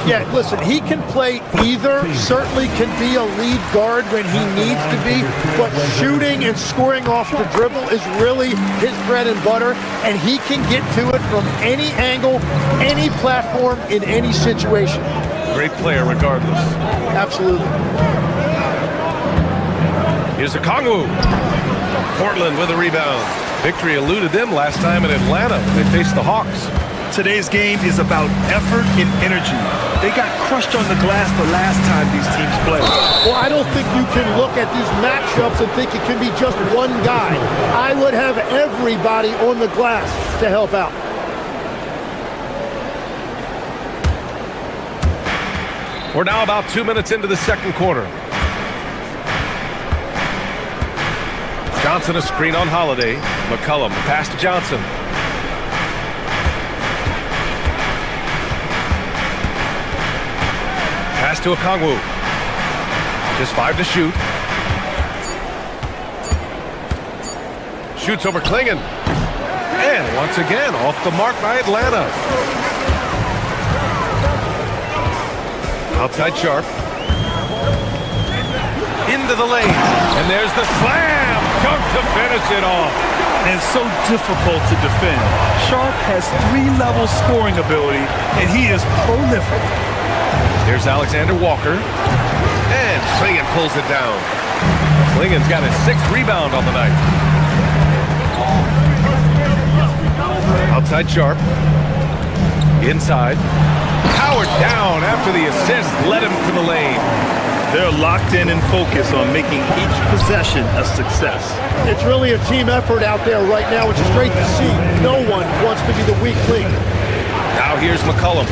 F: Yeah, listen, he can play either. Certainly can be a lead guard when he needs to be. But shooting and scoring off the dribble is really his bread and butter. And he can get to it from any angle, any platform, in any situation.
D: Great player regardless.
F: Absolutely.
D: Here's a Kongwu. Portland with a rebound. Victory eluded them last time in Atlanta. They faced the Hawks.
E: Today's game is about effort and energy. They got crushed on the glass the last time these teams played.
F: Well, I don't think you can look at these matchups and think it can be just one guy. I would have everybody on the glass to help out.
D: We're now about 2 minutes into the second quarter. Johnson a screen on Holiday. McCollum pass to Johnson. Pass to Okongwu. Just 5 to shoot. Shoots over Klingon. And once again off the mark by Atlanta. Outside Sharp. Into the lane. And there's the slam. Dunk to finish it off.
E: And so difficult to defend. Sharp has 3-level scoring ability, and he is prolific.
D: Here's Alexander Walker. And Klingon pulls it down. Klingon's got his 6th rebound on the night. Outside Sharp. Inside. Powered down after the assist led him to the lane.
E: They're locked in and focused on making each possession a success.
F: It's really a team effort out there right now, which is great to see. No one wants to be the weak link.
D: Now here's McCollum.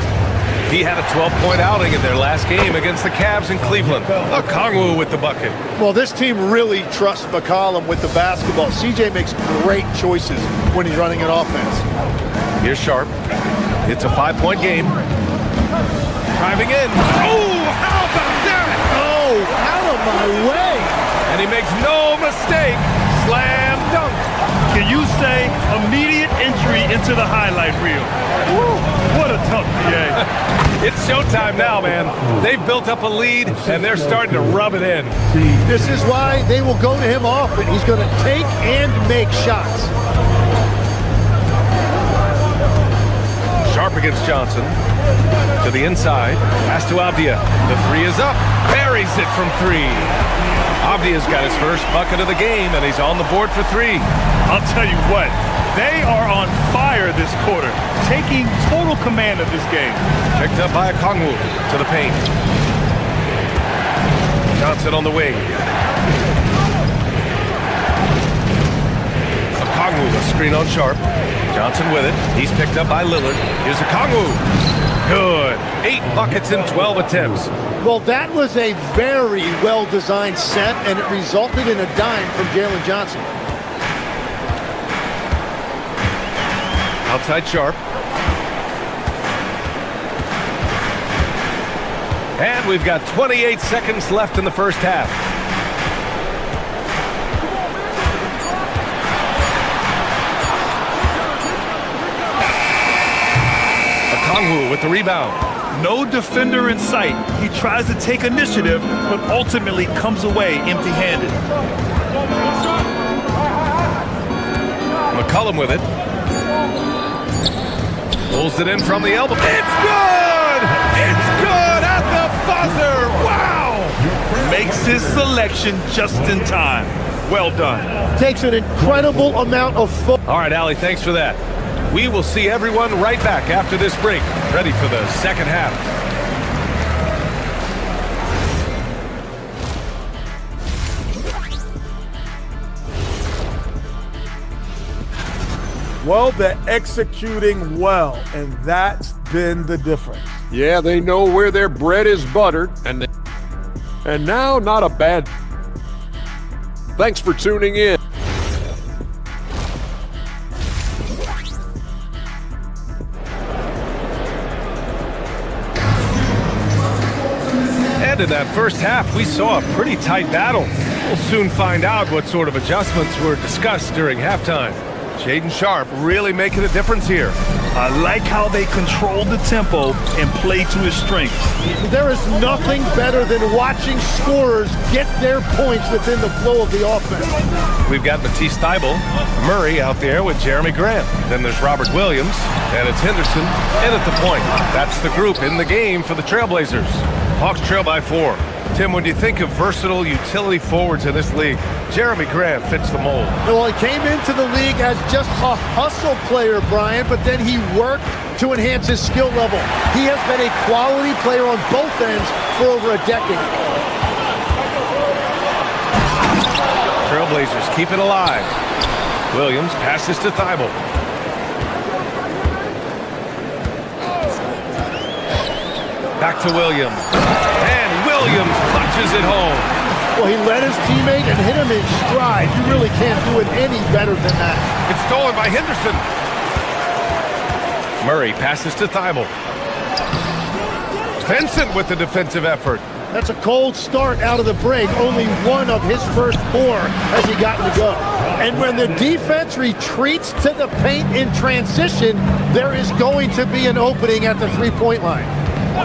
D: He had a 12-point outing in their last game against the Cavs in Cleveland. Okongwu with the bucket.
F: Well, this team really trusts McCollum with the basketball. CJ makes great choices when he's running an offense.
D: Here's Sharp. It's a 5-point game. Driving in. Oh, how about that?
F: Oh, out of my way.
D: And he makes no mistake. Slam dunk.
E: Can you say immediate entry into the highlight reel? Woo, what a dunk, PA.
D: It's showtime now, man. They've built up a lead, and they're starting to rub it in.
F: This is why they will go to him often. He's going to take and make shots.
D: Sharp against Johnson. To the inside. Pass to Avdia. The 3 is up. Buries it from 3. Avdia's got his first bucket of the game, and he's on the board for 3.
E: I'll tell you what, they are on fire this quarter, taking total command of this game.
D: Picked up by Okongwu to the paint. Johnson on the wing. Okongwu, a screen on Sharp. Johnson with it. He's picked up by Lillard. Here's Okongwu. Good. 8 buckets in 12 attempts.
F: Well, that was a very well-designed set, and it resulted in a dime from Jalen Johnson.
D: Outside Sharp. And we've got 28 seconds left in the first half. Okongwu with the rebound.
E: No defender in sight. He tries to take initiative, but ultimately comes away empty-handed.
D: McCollum with it. Pulls it in from the elbow. It's good! It's good at the buzzer! Wow!
E: Makes his selection just in time. Well done.
F: Takes an incredible amount of focus.
D: All right, Allie, thanks for that. We will see everyone right back after this break, ready for the second half.
H: Well, they're executing well, and that's been the difference.
G: Yeah, they know where their bread is buttered, and now not a bad. Thanks for tuning in.
D: And in that first half, we saw a pretty tight battle. We'll soon find out what sort of adjustments were discussed during halftime. Shaedon Sharpe really making a difference here.
E: I like how they control the tempo and play to his strengths.
F: There is nothing better than watching scorers get their points within the flow of the offense.
D: We've got Matisse Thybulle, Murray out there with Jeremy Grant. Then there's Robert Williams, and it's Henderson in at the point. That's the group in the game for the Trailblazers. Hawks trail by 4. Tim, when you think of versatile utility forwards in this league, Jeremy Grant fits the mold.
F: Well, he came into the league as just a hustle player, Brian, but then he worked to enhance his skill level. He has been a quality player on both ends for over a decade.
D: Trailblazers keep it alive. Williams passes to Thybulle. Back to Williams. And Williams punches it home.
F: Well, he led his teammate and hit him in stride. You really can't do it any better than that.
D: It's stolen by Henderson. Murray passes to Thybulle. Vincent with the defensive effort.
F: That's a cold start out of the break. Only one of his first 4 has he gotten to go. And when the defense retreats to the paint in transition, there is going to be an opening at the three-point line.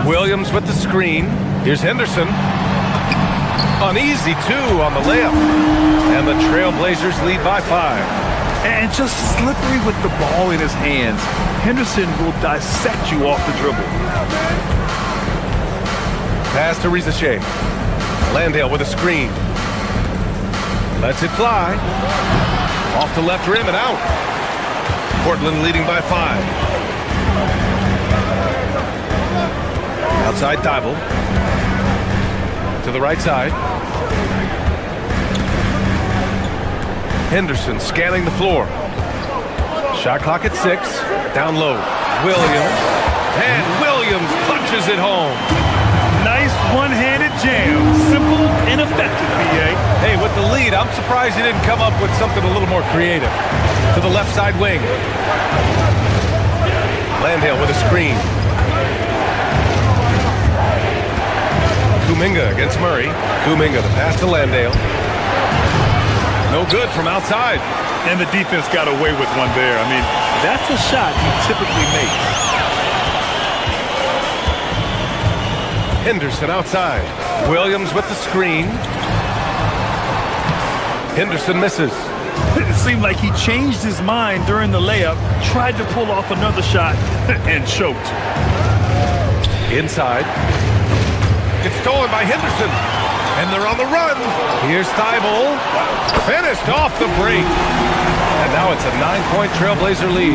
D: Williams with the screen. Here's Henderson. An easy 2 on the layup. And the Trailblazers lead by 5.
E: And just slippery with the ball in his hands. Henderson will dissect you off the dribble.
D: Pass to Rizachet. Landale with a screen. Lets it fly. Off the left rim and out. Portland leading by 5. Outside Thybulle. To the right side. Henderson scanning the floor. Shot clock at 6. Down low. Williams. And Williams punches it home.
E: Nice one-handed jam. Simple and effective, B.A.
D: Hey, with the lead, I'm surprised he didn't come up with something a little more creative. To the left side wing. Landale with a screen. Kuminga against Murray. Kuminga, the pass to Landale. No good from outside.
E: And the defense got away with one there. I mean, that's a shot he typically makes.
D: Henderson outside. Williams with the screen. Henderson misses.
E: It seemed like he changed his mind during the layup, tried to pull off another shot, and choked.
D: Inside. It's stolen by Henderson. And they're on the run. Here's Thybulle. Finished off the break. And now it's a 9-point Trailblazer lead.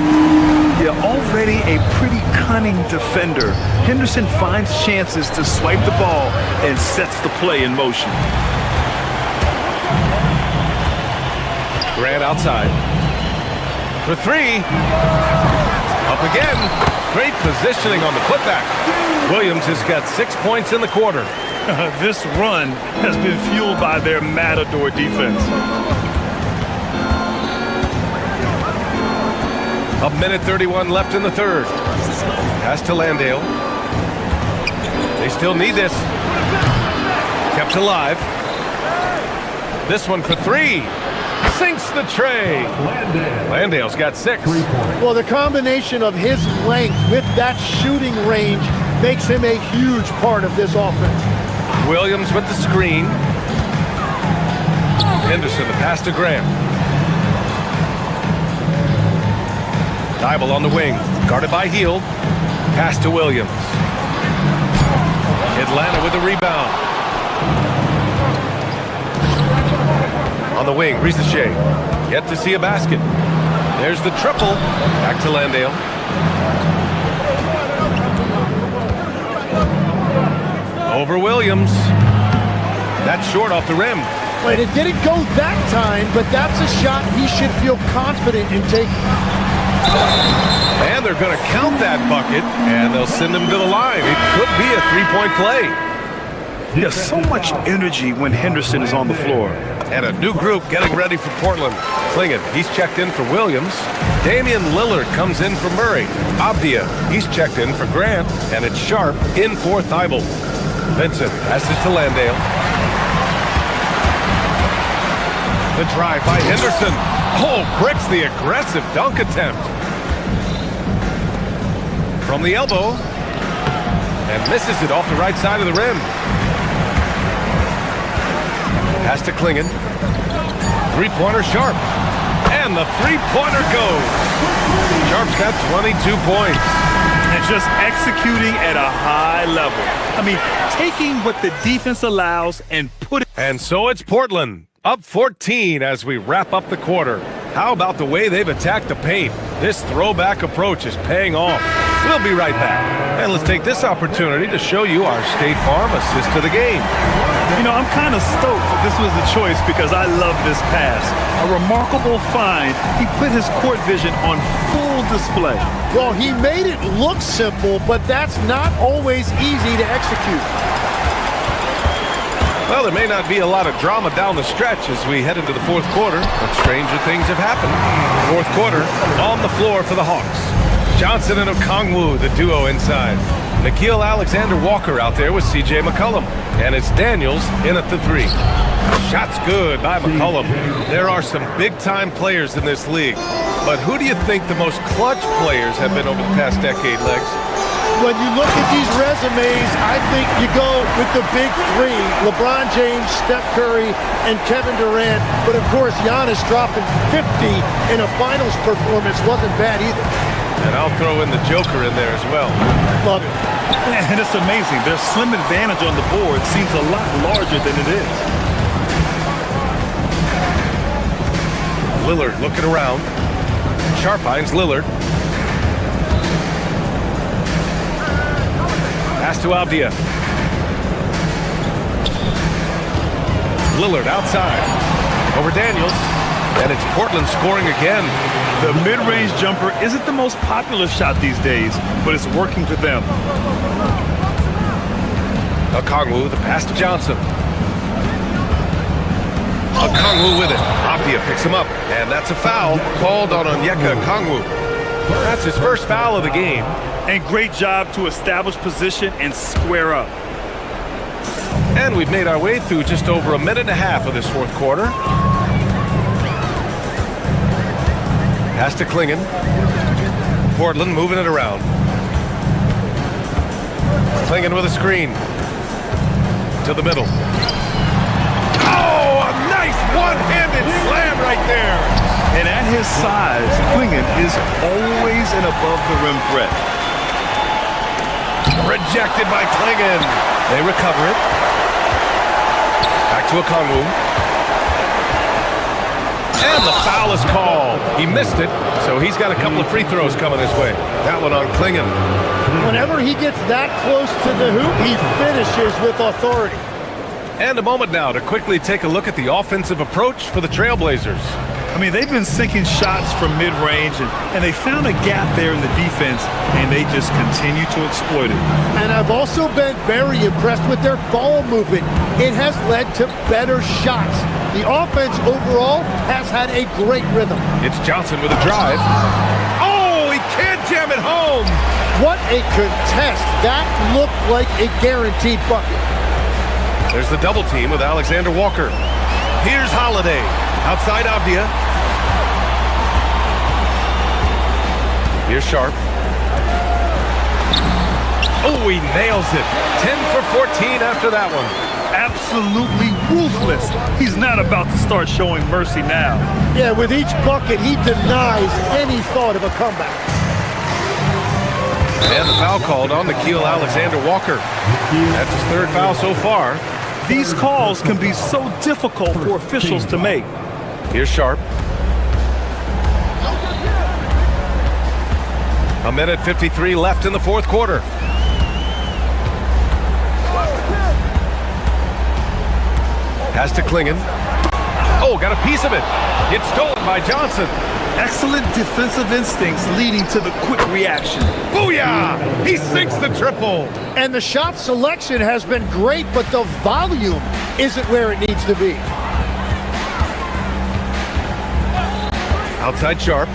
E: Yeah, already a pretty cunning defender. Henderson finds chances to swipe the ball and sets the play in motion.
D: Grant outside. For 3. Up again. Great positioning on the putback. Williams has got 6 points in the quarter.
E: This run has been fueled by their matador defense.
D: A minute 31 left in the third. Pass to Landale. They still need this. Kept alive. This one for 3. Sinks the tray. Landale's got 6.
F: Well, the combination of his length with that shooting range makes him a huge part of this offense.
D: Williams with the screen. Henderson, the pass to Grant. Thybulle on the wing. Guarded by Hield. Pass to Williams. Atlanta with the rebound. On On the wing, Ricochet. Yet to see a basket. There's the triple. Back to Landale. Over Williams. That's short off the rim.
F: Wait, it didn't go that time, but that's a shot he should feel confident in taking.
D: And they're going to count that bucket, and they'll send him to the line. It could be a three-point play.
E: There's so much energy when Henderson is on the floor.
D: And a new group getting ready for Portland. Clingan, he's checked in for Williams. Damian Lillard comes in for Murray. Abdia, he's checked in for Grant. And it's Sharp in for Thibault. Vincent passes to Landale. The drive by Henderson. Oh, bricks the aggressive dunk attempt. From the elbow. And misses it off the right side of the rim. Pass to Clingan. Three-pointer Sharp. And the three-pointer goes. Sharp's got 22 points.
E: And just executing at a high level. I mean, taking what the defense allows and put it.
D: And so it's Portland, up 14 as we wrap up the quarter. How about the way they've attacked the paint? This throwback approach is paying off. We'll be right back. And let's take this opportunity to show you our State Farm assist to the game.
E: You know, I'm kind of stoked that this was a choice because I love this pass. A remarkable find. He put his court vision on full display.
F: Well, he made it look simple, but that's not always easy to execute.
D: Well, there may not be a lot of drama down the stretch as we head into the fourth quarter, but stranger things have happened. Fourth quarter, on the floor for the Hawks. Johnson and Okongwu, the duo inside. Nickeil Alexander-Walker out there with C.J. McCollum. And it's Daniels in at the three. Shot's good by McCollum. There are some big-time players in this league. But who do you think the most clutch players have been over the past decade, Legs?
F: When you look at these resumes, I think you go with the big three, LeBron James, Steph Curry, and Kevin Durant. But of course, Giannis dropping 50 in a finals performance wasn't bad either.
D: And I'll throw in the Joker in there as well.
F: Love it.
E: And it's amazing. Their slim advantage on the board seems a lot larger than it is.
D: Lillard looking around. Sharp finds Lillard. Pass to Abdia. Lillard outside. Over Daniels. And it's Portland scoring again.
E: The mid-range jumper isn't the most popular shot these days, but it's working for them.
D: Okongwu, the pass to Johnson. Okongwu with it. Abdia picks him up. And that's a foul called on Onyeka Okongwu. That's his first foul of the game.
E: And great job to establish position and square up.
D: And we've made our way through just over a minute and a half of this fourth quarter. Pass to Clingan. Portland moving it around. Clingan with a screen. To the middle. Oh, a nice one-handed slam right there.
E: And at his size, Clingan is always an above-the-rim threat.
D: Rejected by Clingan. They recover it. Back to Okongwu. And the foul is called. He missed it, so he's got a couple of free throws coming his way. That one on Clingan.
F: Whenever he gets that close to the hoop, he finishes with authority.
D: And a moment now to quickly take a look at the offensive approach for the Trailblazers.
E: I mean, they've been sinking shots from mid-range, and they found a gap there in the defense, and they just continue to exploit it.
F: And I've also been very impressed with their ball movement. It has led to better shots. The offense overall has had a great rhythm.
D: It's Johnson with a drive. Oh, he can't jam it home.
F: What a contest. That looked like a guaranteed bucket.
D: There's the double team with Alexander Walker. Here's Holiday. Outside Abdia. Here's Sharp. Oh, he nails it. 10 for 14 after that one.
E: Absolutely ruthless. He's not about to start showing mercy now.
F: Yeah, with each bucket, he denies any thought of a comeback.
D: And the foul called on Nickeil Alexander-Walker. That's his third foul so far.
E: These calls can be so difficult for officials to make.
D: Here's Sharp. A minute 53 left in the fourth quarter. Pass to Klingon. Oh, got a piece of it. It's stolen by Johnson.
E: Excellent defensive instincts leading to the quick reaction.
D: Booyah! He sinks the triple.
F: And the shot selection has been great, but the volume isn't where it needs to be.
D: Outside Sharp,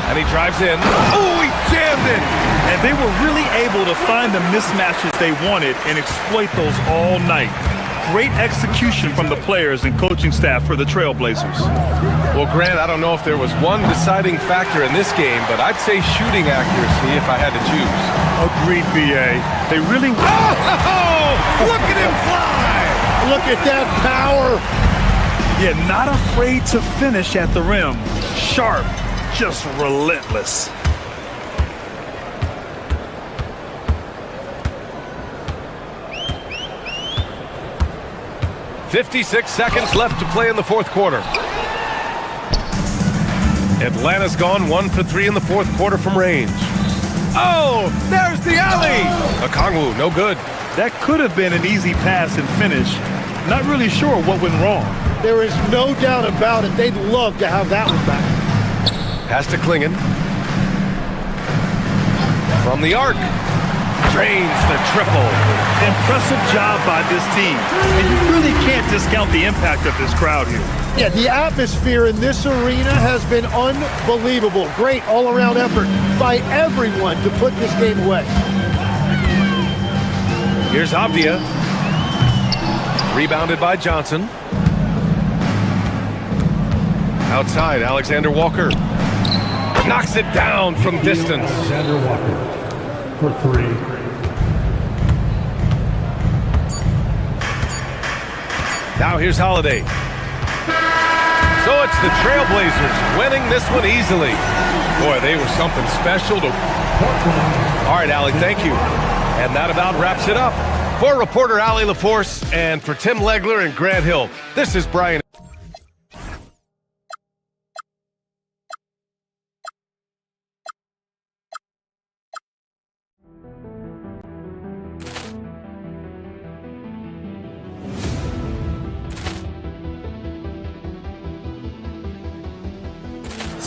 D: and he drives in. Oh, he jammed it!
E: And they were really able to find the mismatches they wanted and exploit those all night. Great execution from the players and coaching staff for the Trailblazers.
D: Well, Grant, I don't know if there was one deciding factor in this game, but I'd say shooting accuracy if I had to choose.
E: Agreed, B.A. They really...
D: Oh! Look at him fly!
F: Look at that power!
E: Yeah, not afraid to finish at the rim. Sharp, just relentless.
D: "56 seconds left to play in the fourth quarter. Atlanta's gone 1 for 3 in the fourth quarter from range. Oh, there's the alley! Okongwu, no good.
E: That could have been an easy pass and finish. Not really sure what went wrong.
F: There is no doubt about it. They'd love to have that one back.
D: Pass to Klingon. From the arc. Drains the triple.
E: Impressive job by this team. And you really can't discount the impact of this crowd here.
F: Yeah, the atmosphere in this arena has been unbelievable. Great all-around effort by everyone to put this game away.
D: Here's Avdia. Rebounded by Johnson. Outside, Alexander Walker. Knocks it down from distance.
J: Alexander Walker for 3.
D: Now here's Holiday. So it's the Trailblazers winning this one easily. Boy, they were something special to... All right, Allie, thank you. And that about wraps it up. For reporter Allie LaForce and for Tim Legler and Grant Hill, this is Brian.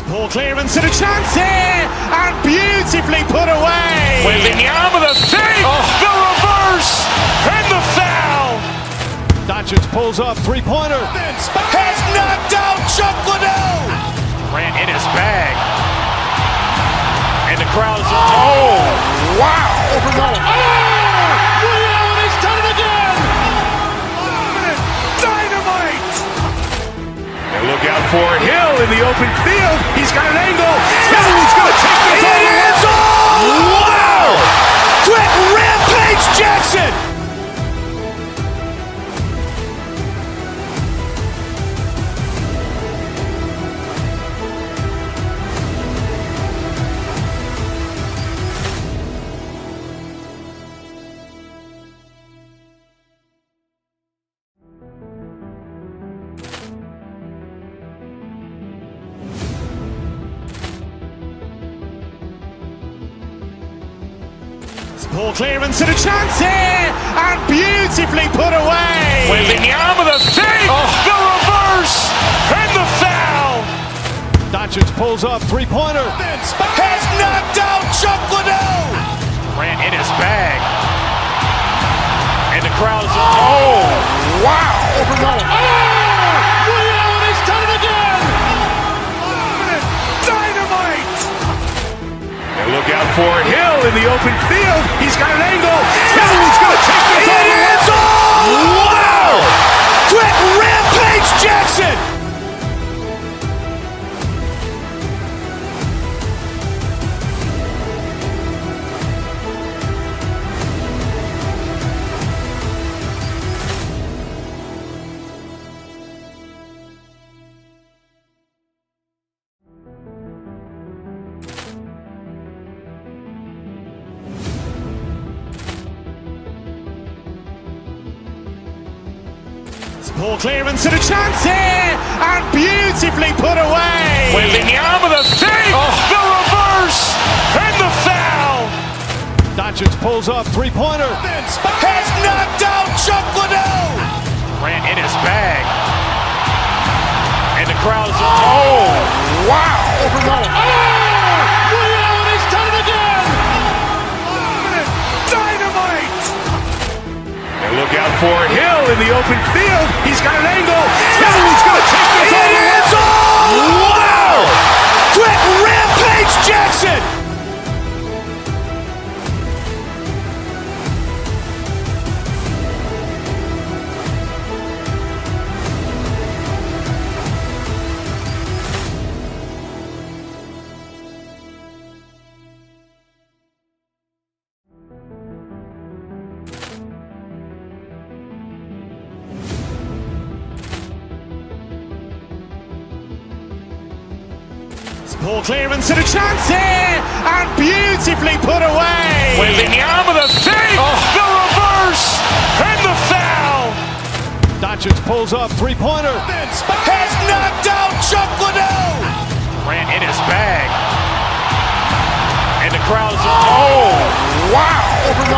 B: Ball clearance and a chance here, and beautifully put away. Wembanyama the fake, the reverse, and the foul.
P: Doncic pulls up, three-pointer.
B: Has knocked out Chuck Liddell. Ran in his bag, and the crowd is. Oh, wow!
P: Liddell has done it again.
B: Dynamite.
A: And look out for Hill in the open field. He's got an angle. Hill's going to take this all the way.
B: Wow! Quick Rampage Jackson. Ball clearance and a chance here, and beautifully put away. Wembanyama the fake, the reverse, and the foul.
P: Doncic pulls up, three-pointer.
B: Has knocked out Chuck Liddell. Ran in his bag, and the crowd is. Oh, wow!
P: Liddell has done it again.
B: Dynamite.
A: And look out for Hill in the open field. He's got an angle. Hill's going to take this all the way.
B: Wow! Quick Rampage Jackson. Ball clearance and a chance here, and beautifully put away. Wembanyama the fake, the reverse, and the foul.
E: Doncic pulls up, three-pointer.
B: Has knocked out Chuck Liddell. Grant in his bag, and the crowd is wow.
P: He's done it again.
B: Dynamite. And look out for Hill in the open field. He's got an angle. He's going to take this all the way. Wow! Quick Rampage Jackson. Ball clearance and a chance here, and beautifully put away. Wembanyama the fake, the reverse, and the foul.
E: Doncic pulls up, three-pointer.
B: Has knocked out Chuck Liddell. Grant in his bag, and the crowd is wow.
P: He's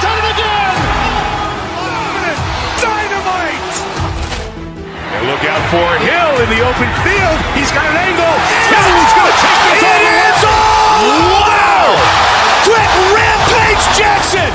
P: done it again.
B: Dynamite. And look out for Hill in the open field. He's got an angle. He's going to take this all the way. Wow! Quick Rampage Jackson.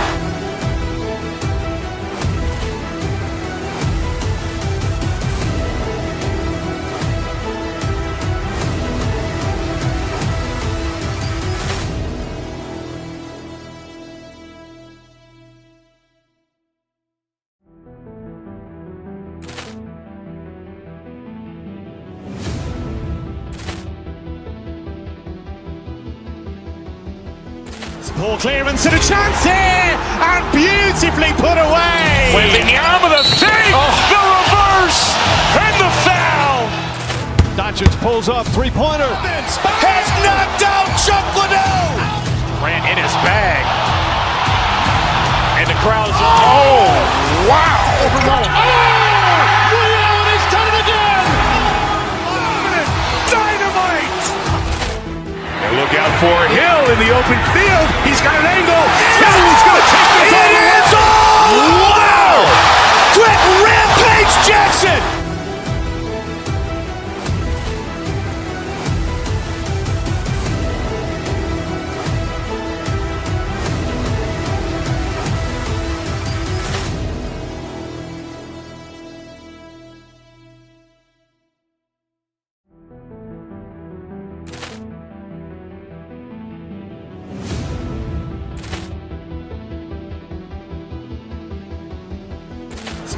B: Ball clearance and a chance here, and beautifully put away. Wembanyama the fake, the reverse, and the foul.
E: Doncic pulls up, three-pointer.
B: Has knocked out Chuck Liddell. Grant in his bag, and the crowd is wow.
P: He's done it again.
B: Dynamite. And look out for Hill in the open field. He's got an angle. He's going to take this all the way. Wow! Quick Rampage Jackson.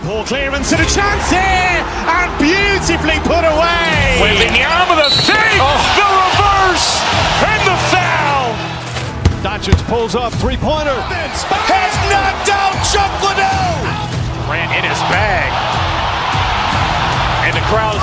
B: Ball clearance and a chance here, and beautifully put away. Wembanyama the fake, the reverse, and the foul.
E: Doncic pulls up, three-pointer.
B: Has knocked out Chuck Liddell. Grant in his bag, and the crowd is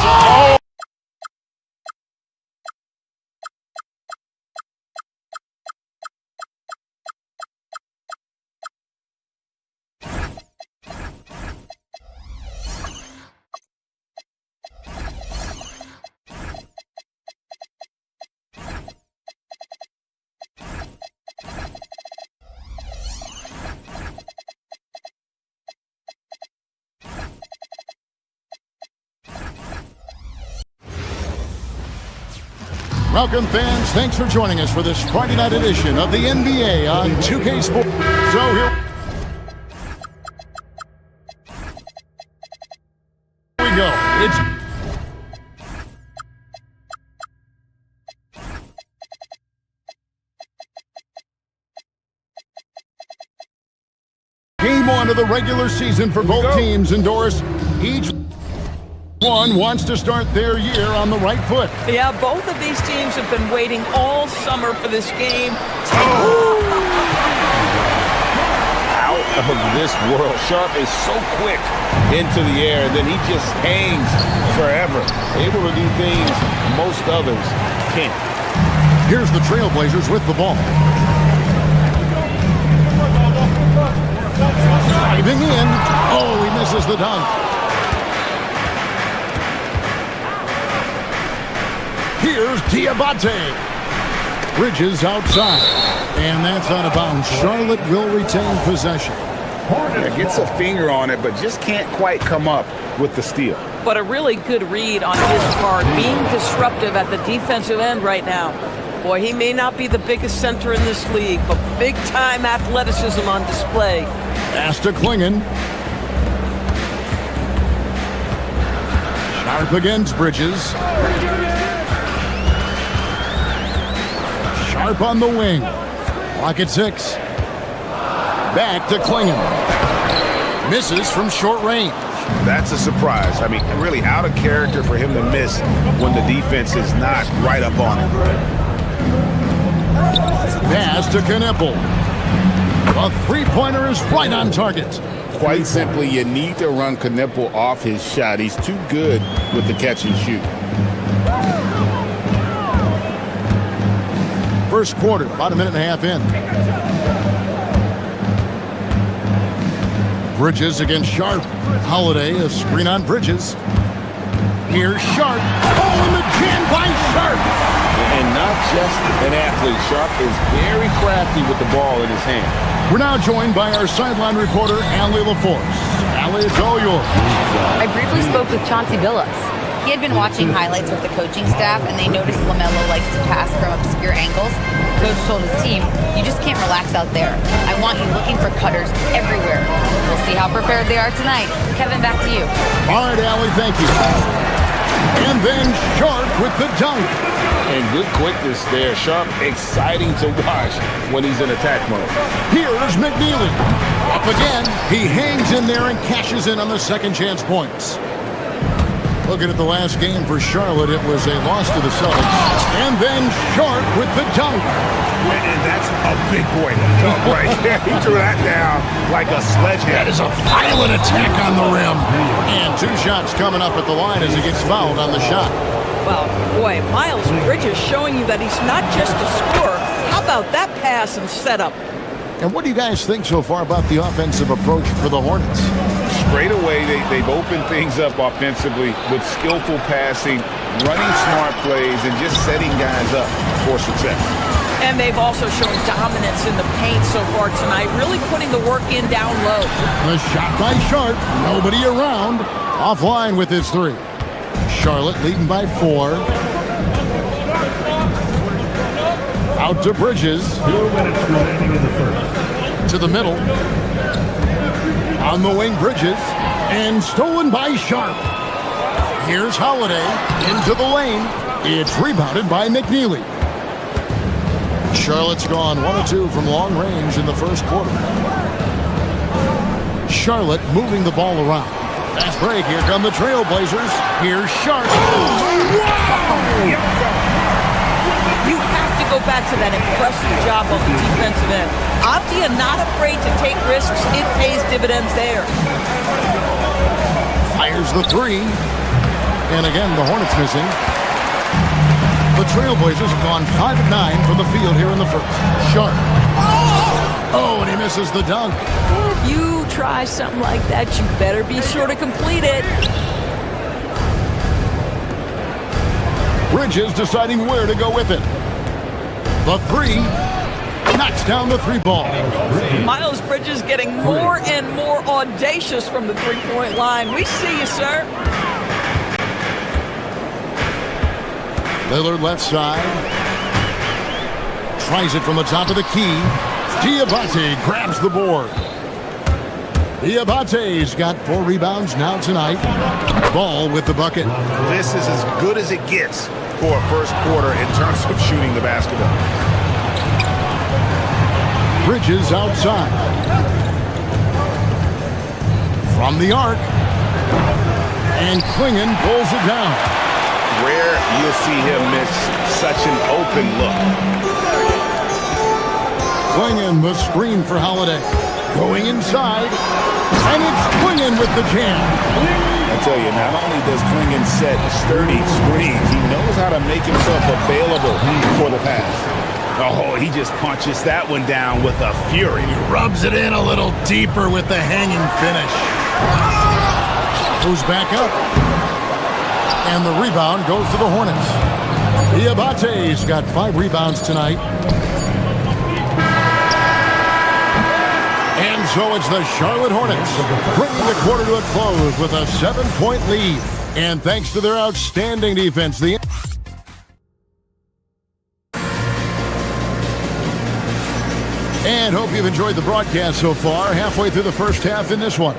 N: Welcome, fans. Thanks for joining us for this Friday night edition of the NBA on 2K Sports. So here we go. It's game one of the regular season for both teams indoors. Each one wants to start their year on the right foot.
M: Yeah, both of these teams have been waiting all summer for this game.
L: Out of this world. Sharp is so quick into the air, and then he just hangs forever. Able to do things most others can't.
N: Here's the Trailblazers with the ball. Driving in. Oh, he missed misses the dunk. Here's Diabate. Bridges outside. And that's out of bounds. Charlotte will retain possession.
R: Yeah, gets a finger on it, but just can't quite come up with the steal.
M: But a really good read on his part, being disruptive at the defensive end right now. Boy, he may not be the biggest center in this league, but big-time athleticism on display.
N: Pass to Klingon. Sharp against Bridges. Sharp on the wing. Clock at 6. Back to Klingon. Misses from short range.
R: That's a surprise. I mean, really out of character for him to miss when the defense is not right up on him.
N: Pass to Knippel. A three-pointer is right on target.
R: Quite simply, you need to run Knippel off his shot. He's too good with the catch and shoot.
N: First quarter, about a minute and a half in. Bridges against Sharp. Holiday, a screen on Bridges. Here's Sharp. Oh, and the jam by Sharp.
R: And not just an athlete. Sharp is very crafty with the ball in his hand.
N: We're now joined by our sideline reporter, Allie LaForce. Allie, it's all yours.
I: I briefly spoke with Chauncey Billups. He had been watching highlights with the coaching staff, and they noticed LaMelo likes to pass from obscure angles. Coach told his team, you just can't relax out there. I want you looking for cutters everywhere. We'll see how prepared they are tonight. Kevin, back to you.
N: All right, Allie, thank you. And then Sharp with the dunk.
R: And good quickness there. Sharp, exciting to watch when he's in attack mode.
N: Here's McNeely. Up again. He hangs in there and cashes in on the second chance points. Looking at the last game for Charlotte, it was a loss to the Celtics. And then Sharp with the dunk.
R: And that's a big boy dunk right there. He threw that down like a sledgehammer.
N: That is a violent attack on the rim. And 2 shots coming up at the line as he gets fouled on the shot.
M: Well, boy, Miles Bridges showing you that he's not just a scorer. How about that pass and setup?
N: And what do you guys think so far about the offensive approach for the Hornets?
R: Straight away, they've opened things up offensively with skillful passing, running smart plays, and just setting guys up for success.
M: And they've also shown dominance in the paint so far tonight, really putting the work in down low.
N: The shot by Sharp, nobody around. Offline with his 3. Charlotte leading by 4. Out to Bridges.
J: 2 minutes remaining in the first.
N: To the middle. On the wing, Bridges. And stolen by Sharp. Here's Holiday into the lane. It's rebounded by McNeely. Charlotte's gone 1 of 2 from long range in the first quarter. Charlotte moving the ball around. Fast break. Here come the Trailblazers. Here's Sharp.
M: Wow! You have to go back to that impressive job on the defensive end. Avdia not afraid to take risks. It pays dividends there.
N: Fires the 3. And again, the Hornets missing. The Trailblazers have gone 5 of 9 from the field here in the first. Sharp. Oh, and he misses the dunk.
M: If you try something like that, you better be sure to complete it.
N: Bridges deciding where to go with it. The 3 knocks down the 3 ball.
M: Miles Bridges getting more and more audacious from the three-point line. We see you, sir.
N: Lillard left side. Tries it from the top of the key. Diabate grabs the board. Diabate's got 4 rebounds now tonight. Ball with the bucket.
R: This is as good as it gets for a first quarter in terms of shooting the basketball.
N: Bridges outside. From the arc. And Klingon pulls it down.
R: Rare you'll see him miss such an open look.
N: Klingon the screen for Holiday. Going inside. And it's Klingon with the jam.
R: I tell you, not only does Klingon set sturdy screens, he knows how to make himself available for the pass. Oh, he just punches that one down with a fury.
N: He rubs it in a little deeper with the hanging finish. Who's back up? And the rebound goes to the Hornets. Diabate's got 5 rebounds tonight. And so it's the Charlotte Hornets bringing the quarter to a close with a 7-point lead. And thanks to their outstanding defense, And hope you've enjoyed the broadcast so far. Halfway through the first half in this one.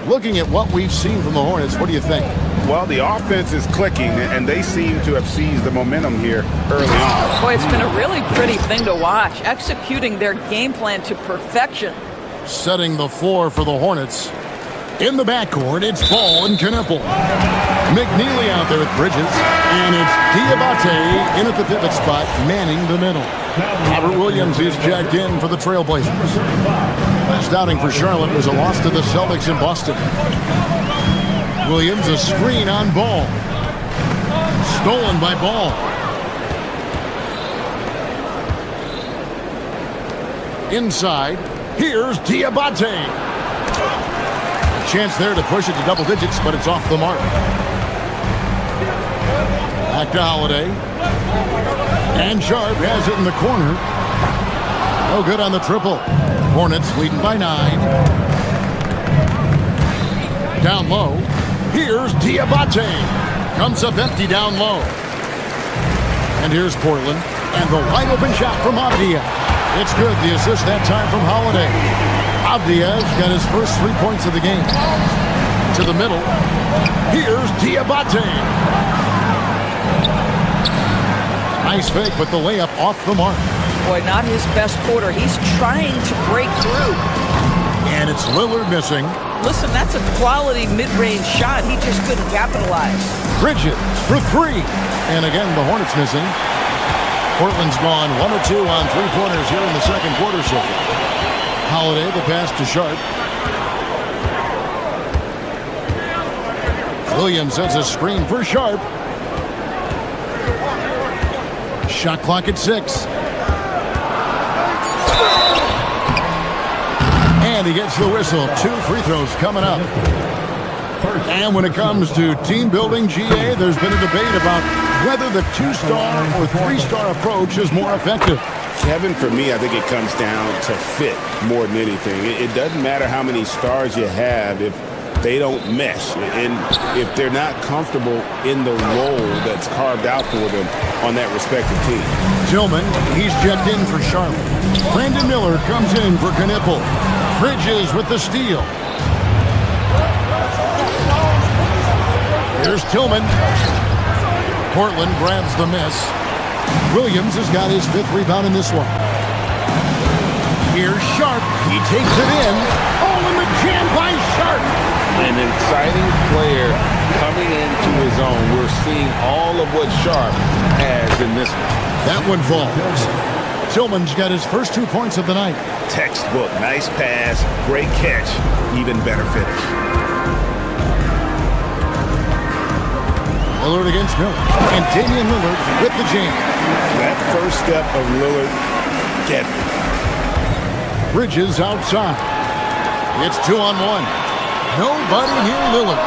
N: Looking at what we've seen from the Hornets, what do you think?
R: Well, the offense is clicking, and they seem to have seized the momentum here early on.
M: Boy, it's been a really pretty thing to watch, executing their game plan to perfection.
N: Setting the floor for the Hornets. In the backcourt, it's Ball and Knipple. McNeely out there with Bridges. And it's Diabate in at the pivot spot, manning the middle. Robert Williams is checked in for the Trailblazers. Last outing for Charlotte was a loss to the Celtics in Boston. Williams, a screen on Ball. Stolen by Ball. Inside, here's Diabate. A chance there to push it to double digits, but it's off the mark. Back to Holiday. And Sharp has it in the corner. No good on the triple. Hornets leading by 9. Down low. Here's Diabate. Comes up empty down low. And here's Portland. And the wide open shot from Avdia. It's good. The assist that time from Holiday. Avdia's got his first 3 points of the game. To the middle. Here's Diabate. Nice fake, but the layup off the mark.
M: Boy, not his best quarter. He's trying to break through.
N: And it's Lillard missing.
M: Listen, that's a quality mid-range shot. He just couldn't capitalize.
N: Bridges for 3. And again, the Hornets missing. Portland's gone 1 or 2 on 3-pointers here in the second quarter so far. Holiday, the pass to Sharp. Williams sets a screen for Sharp. Shot clock at 6. And he gets the whistle. 2 free throws coming up. And when it comes to team building, GA, there's been a debate about whether the 2-star or 3-star approach is more effective.
R: Kevin, for me, I think it comes down to fit more than anything. It doesn't matter how many stars you have if they don't mesh, and if they're not comfortable in the role that's carved out for them on that respective team.
N: Tillman, he's checked in for Charlotte. Brandon Miller comes in for Knipple. Bridges with the steal. Here's Tillman. Portland grabs the miss. Williams has got his 5th rebound in this one. Here's Sharp. He takes it in. Oh, and the jam by Sharp.
L: An exciting player coming into his own. We're seeing all of what Sharp has in this one.
N: That one falls. Tillman's got his first 2 points of the night.
R: Textbook. Nice pass. Great catch. Even better finish.
N: Lillard against Miller. And Damian Lillard with the jam.
R: That first step of Lillard, get it.
N: Bridges outside. It's 2-on-1. Nobody near Lillard.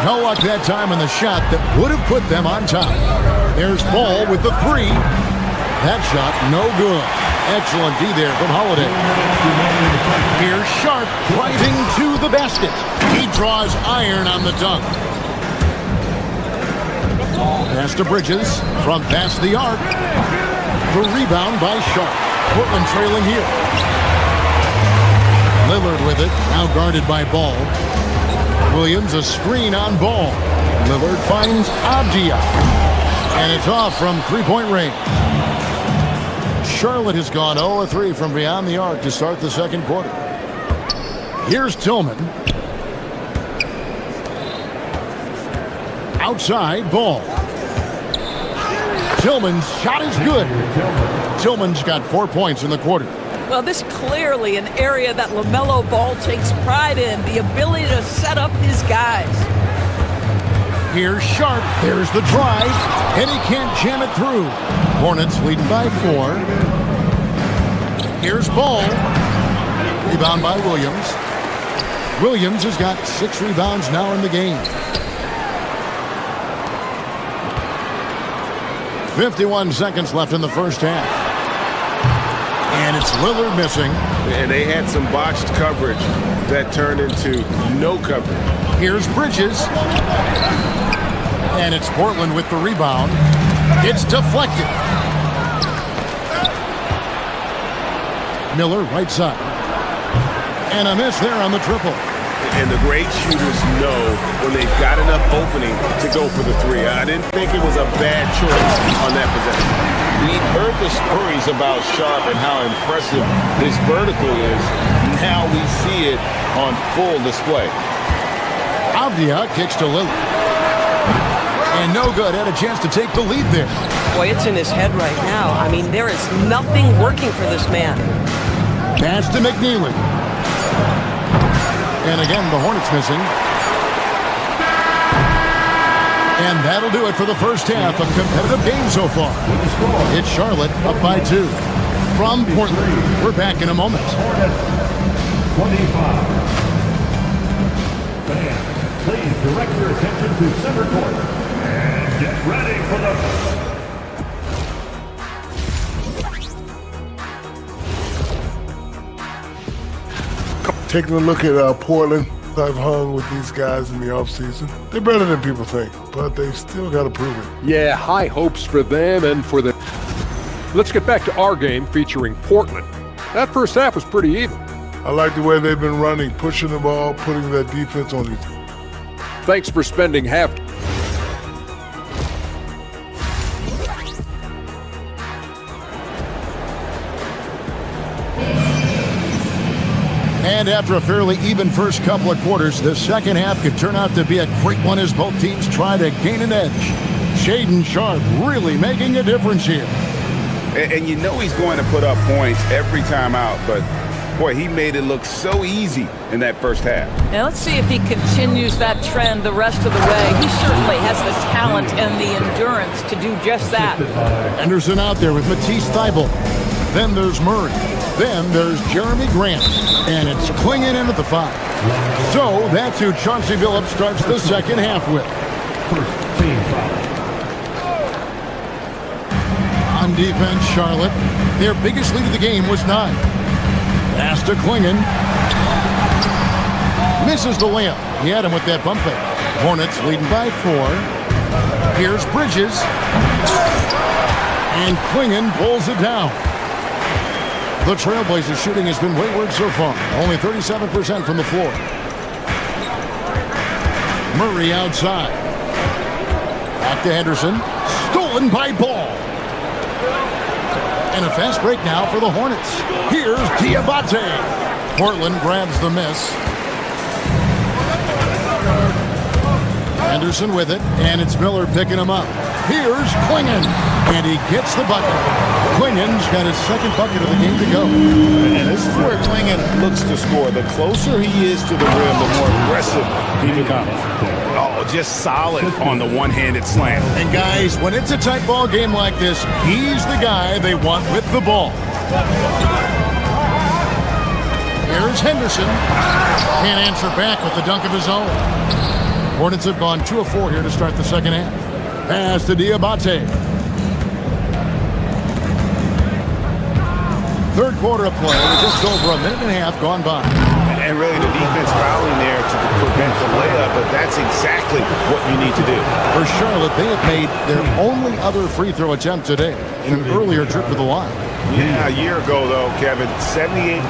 N: No luck that time on the shot that would have put them on top. There's Ball with the 3. That shot, no good. Excellent D there from Holiday. Here's Sharp driving to the basket. He draws iron on the dunk. Pass to Bridges from past the arc. The rebound by Sharp. Portland trailing here. Lillard with it, now guarded by Ball. Williams, a screen on Ball. Lillard finds Avdia. And it's off from 3-point range. Charlotte has gone 0-3 from beyond the arc to start the second quarter. Here's Tillman. Outside, Ball. Tillman's shot is good. Tillman's got 4 points in the quarter.
M: Well, this clearly an area that LaMelo Ball takes pride in, the ability to set up his guys.
N: Here's Sharp. There's the drive, and he can't jam it through. Hornets leading by 4. Here's Ball. Rebound by Williams. Williams has got 6 rebounds now in the game. 51 seconds left in the first half. And it's Lillard missing.
R: And they had some botched coverage that turned into no coverage.
N: Here's Bridges. And it's Portland with the rebound. It's deflected. Miller right side. And a miss there on the triple.
R: And the great shooters know when they've got enough opening to go for the three. I didn't think it was a bad choice on that possession. We've heard the stories about Sharp and how impressive his vertical is. Now we see it on full display.
N: Avdia kicks to Lillard. And no good. Had a chance to take the lead there.
O: Boy, it's in his head right now. I mean, there is nothing working for this man.
N: Pass to McNeely. And again, the Hornets missing. And that'll do it for the first half. A competitive game so far. It's Charlotte up by 2. From Portland. We're back in a moment.
J: 25. Fans, please direct your attention to center court. And get ready for the...
C: Taking a look at Portland, I've hung with these guys in the offseason. They're better than people think, but they still got to prove it.
G: Yeah, high hopes for them and for the... Let's get back to our game featuring Portland. That first half was pretty even.
C: I like the way they've been running, pushing the ball, putting that defense on these.
G: Thanks for spending half...
N: And after a fairly even first couple of quarters, the second half could turn out to be a great one as both teams try to gain an edge. Shaedon Sharp really making a difference here.
R: And you know he's going to put up points every time out, but boy, he made it look so easy in that first half.
M: Now let's see if he continues that trend the rest of the way. He certainly has the talent and the endurance to do just that.
N: Anderson out there with Matisse Thybulle. Then there's Murray. Then there's Jeremy Grant. And it's Clingan in at the 5. So that's who Chauncey Billups starts the second half with.
J: First team foul.
N: On defense, Charlotte. Their biggest lead of the game was 9. Pass to Clingan. Misses the layup. He had him with that bump fake. Hornets leading by 4. Here's Bridges. And Clingan pulls it down. The Trailblazers shooting has been wayward so far. Only 37% from the floor. Murray outside. Back to Henderson. Stolen by Ball. And a fast break now for the Hornets. Here's Diabate. Portland grabs the miss. Henderson with it, and it's Miller picking him up. Here's Clingan, and he gets the bucket. Clingan's got his second bucket of the game to go.
R: And this is where Clingan looks to score. The closer he is to the rim, the more aggressive he becomes. Oh, just solid on the one-handed slam.
N: And guys, when it's a tight ball game like this, he's the guy they want with the ball. Here's Henderson. Can't answer back with the dunk of his own. Hornets have gone 2 of 4 here to start the second half. Pass to Diabate. Third quarter of play, just over a minute and a half gone by.
R: And really the defense fouling there to prevent the layup, but that's exactly what you need to do.
N: For Charlotte, they have made their only other free throw attempt today in an earlier trip to the line.
R: Yeah, a year ago, though, Kevin, 78%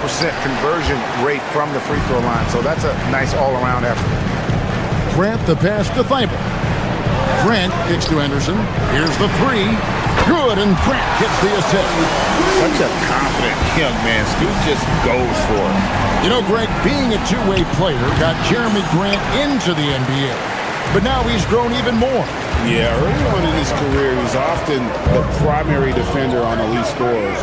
R: conversion rate from the free throw line, so that's a nice all-around effort.
N: Grant the pass to Thybulle. Grant kicks to Anderson. Here's the 3. Good, and Grant gets the assist.
R: Such a confident young man. Scoot just goes for it.
N: You know, Greg, being a two-way player got Jeremy Grant into the NBA. But now he's grown even more.
R: Yeah, early on in his career, he was often the primary defender on elite scorers.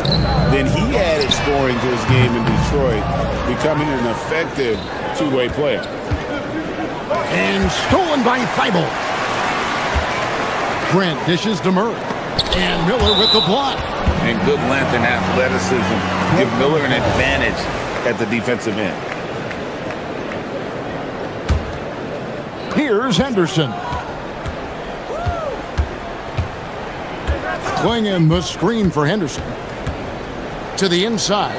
R: Then he added scoring to his game in Detroit, becoming an effective two-way player.
N: And stolen by Thybulle. Grant dishes to Murray. And Miller with the block.
R: And good length and athleticism give Miller an advantage at the defensive end.
N: Here's Henderson. Clingan the screen for Henderson. To the inside.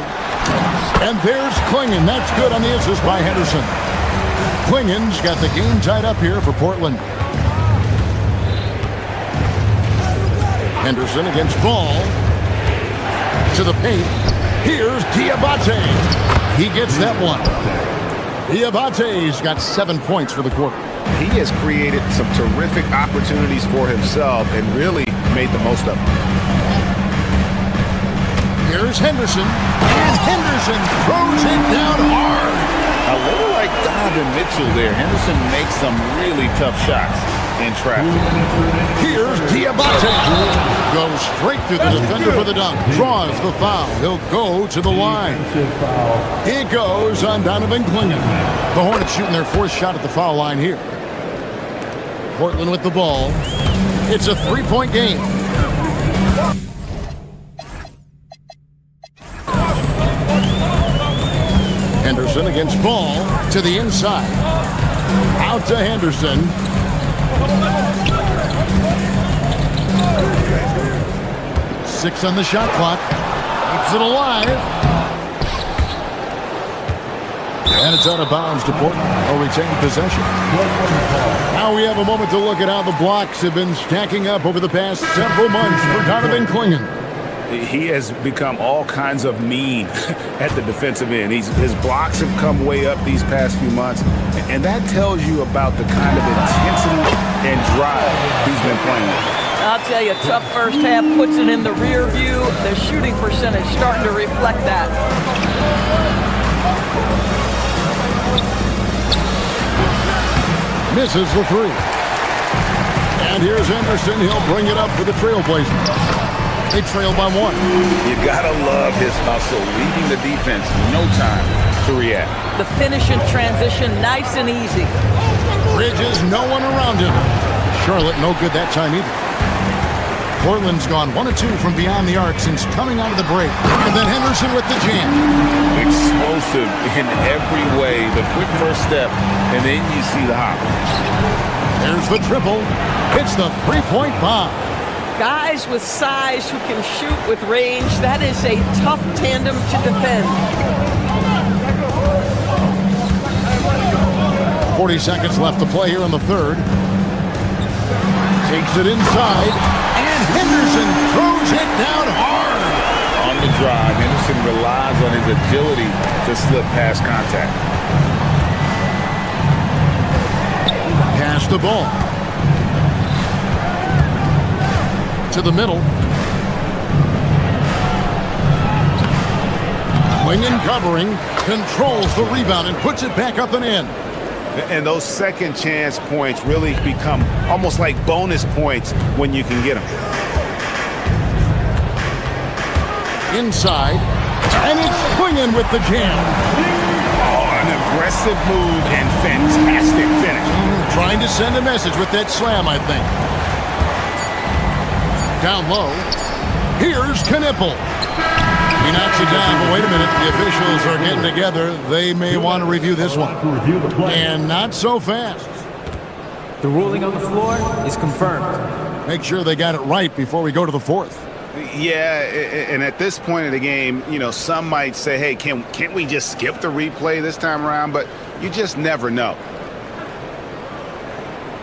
N: And there's Clingan. That's good on the assist by Henderson. Clingan's got the game tied up here for Portland. Henderson against Ball. To the paint. Here's Diabate. He gets that one. Diabate's got 7 points for the quarter.
R: He has created some terrific opportunities for himself and really made the most of them.
N: Here's Henderson. And Henderson throws it down hard.
R: A little like Donovan Mitchell there. Henderson makes some really tough shots in traffic.
N: Here's Diabate. Goes straight through the defender for the dunk. Draws the foul. He'll go to the line. He goes on Donovan Clingan. The Hornets shooting their fourth shot at the foul line here. Portland with the ball. It's a three-point game. Henderson against Ball to the inside. Out to Henderson. Six on the shot clock. Keeps it alive. And it's out of bounds to Portland. They'll retain possession. Now we have a moment to look at how the blocks have been stacking up over the past several months for Donovan Clingan.
R: He has become all kinds of mean at the defensive end. His blocks have come way up these past few months, and that tells you about the kind of intensity and drive he's been playing with.
M: I'll tell you, tough first half puts it in the rear view. The shooting percentage starting to reflect that.
N: Misses the three. And here's Henderson. He'll bring it up for the Trailblazers. They trail by one.
R: You gotta love his hustle, leaving the defense no time to react.
M: The finish in transition, nice and easy.
N: Bridges, no one around him. Charlotte, no good that time either. Portland's gone 1 of 2 from beyond the arc since coming out of the break. And then Henderson with the jam.
R: Explosive in every way. The quick first step, and then you see the hop.
N: There's the triple. It's the three-point bomb.
M: Guys with size who can shoot with range, that is a tough tandem to defend.
N: 40 seconds left to play here in the third. Takes it inside, and Henderson throws it down hard.
R: On the drive, Henderson relies on his agility to slip past contact.
N: Pass the ball. To the middle. Clingan covering, controls the rebound and puts it back up and in.
R: And those second chance points really become almost like bonus points when you can get them.
N: Inside, and it's Clingan with the jam.
R: Oh, an aggressive move and fantastic finish.
N: Trying to send a message with that slam, I think. Down low. Here's Knipple. He knocks it down, but wait a minute. The officials are getting together. They may want to review this one. And not so fast.
T: The ruling on the floor is confirmed.
N: Make sure they got it right before we go to the fourth.
R: Yeah, and at this point of the game, you know, some might say, hey, can't we just skip the replay this time around? But you just never know.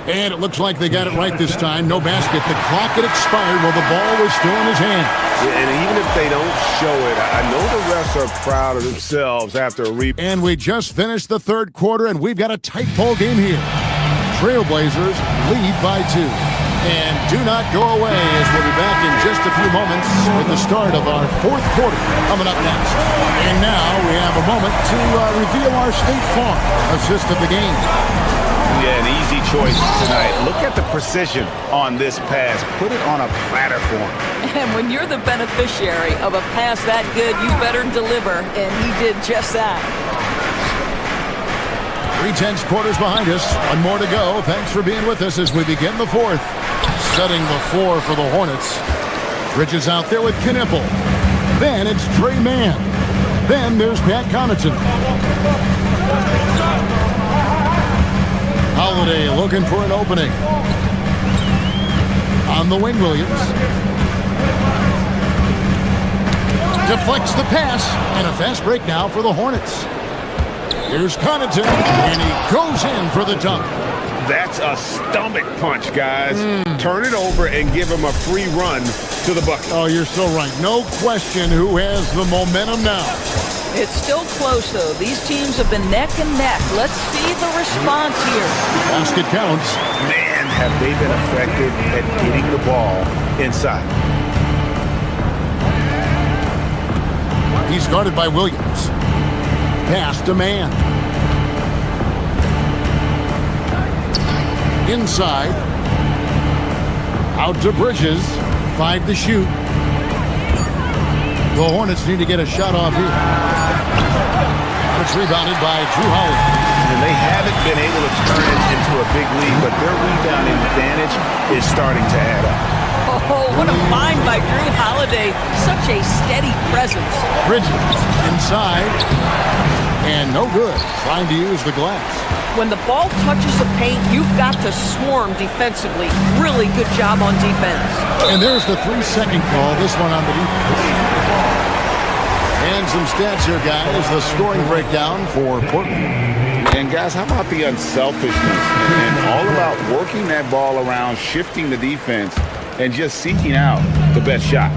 N: And it looks like they got it right this time. No basket. The clock had expired while the ball was still in his hand.
R: And even if they don't show it, I know the refs are proud of themselves after a replay.
N: And we just finished the third quarter, and we've got a tight ball game here. Trailblazers lead by 2. And do not go away, as we'll be back in just a few moments with the start of our fourth quarter coming up next. And now we have a moment to reveal our State Farm assist of the game.
R: Yeah, an easy choice tonight. Look at the precision on this pass. Put it on a platter for him.
M: And when you're the beneficiary of a pass that good, you better deliver, and he did just that.
N: 3/10 quarters behind us. One more to go. Thanks for being with us as we begin the fourth. Setting the floor for the Hornets. Bridges out there with Knipple. Then it's Trey Mann. Then there's Pat Connaughton. Howell Holiday looking for an opening. On the wing, Williams. Deflects the pass, and a fast break now for the Hornets. Here's Connaughton, and he goes in for the dunk.
R: That's a stomach punch, guys. Turn it over and give him a free run to the bucket.
N: Oh, you're so right. No question who has the momentum now.
M: It's still close, though. These teams have been neck and neck. Let's see the response here.
N: Basket counts.
R: Man, have they been effective at getting the ball inside.
N: He's guarded by Williams. Pass to man. Inside. Out to Bridges. 5 to shoot. The Hornets need to get a shot off here. It's rebounded by Drew Holiday.
R: And they haven't been able to turn it into a big lead, but their rebounding advantage is starting to add up.
M: Oh, what a find by Drew Holiday. Such a steady presence.
N: Bridges inside. And no good. Trying to use the glass.
M: When the ball touches the paint, you've got to swarm defensively. Really good job on defense.
N: And there's the 3-second call. This one on the defense. And some stats here, guys. The scoring breakdown for Portland.
R: And guys, how about the unselfishness and all about working that ball around, shifting the defense, and just seeking out the best shot.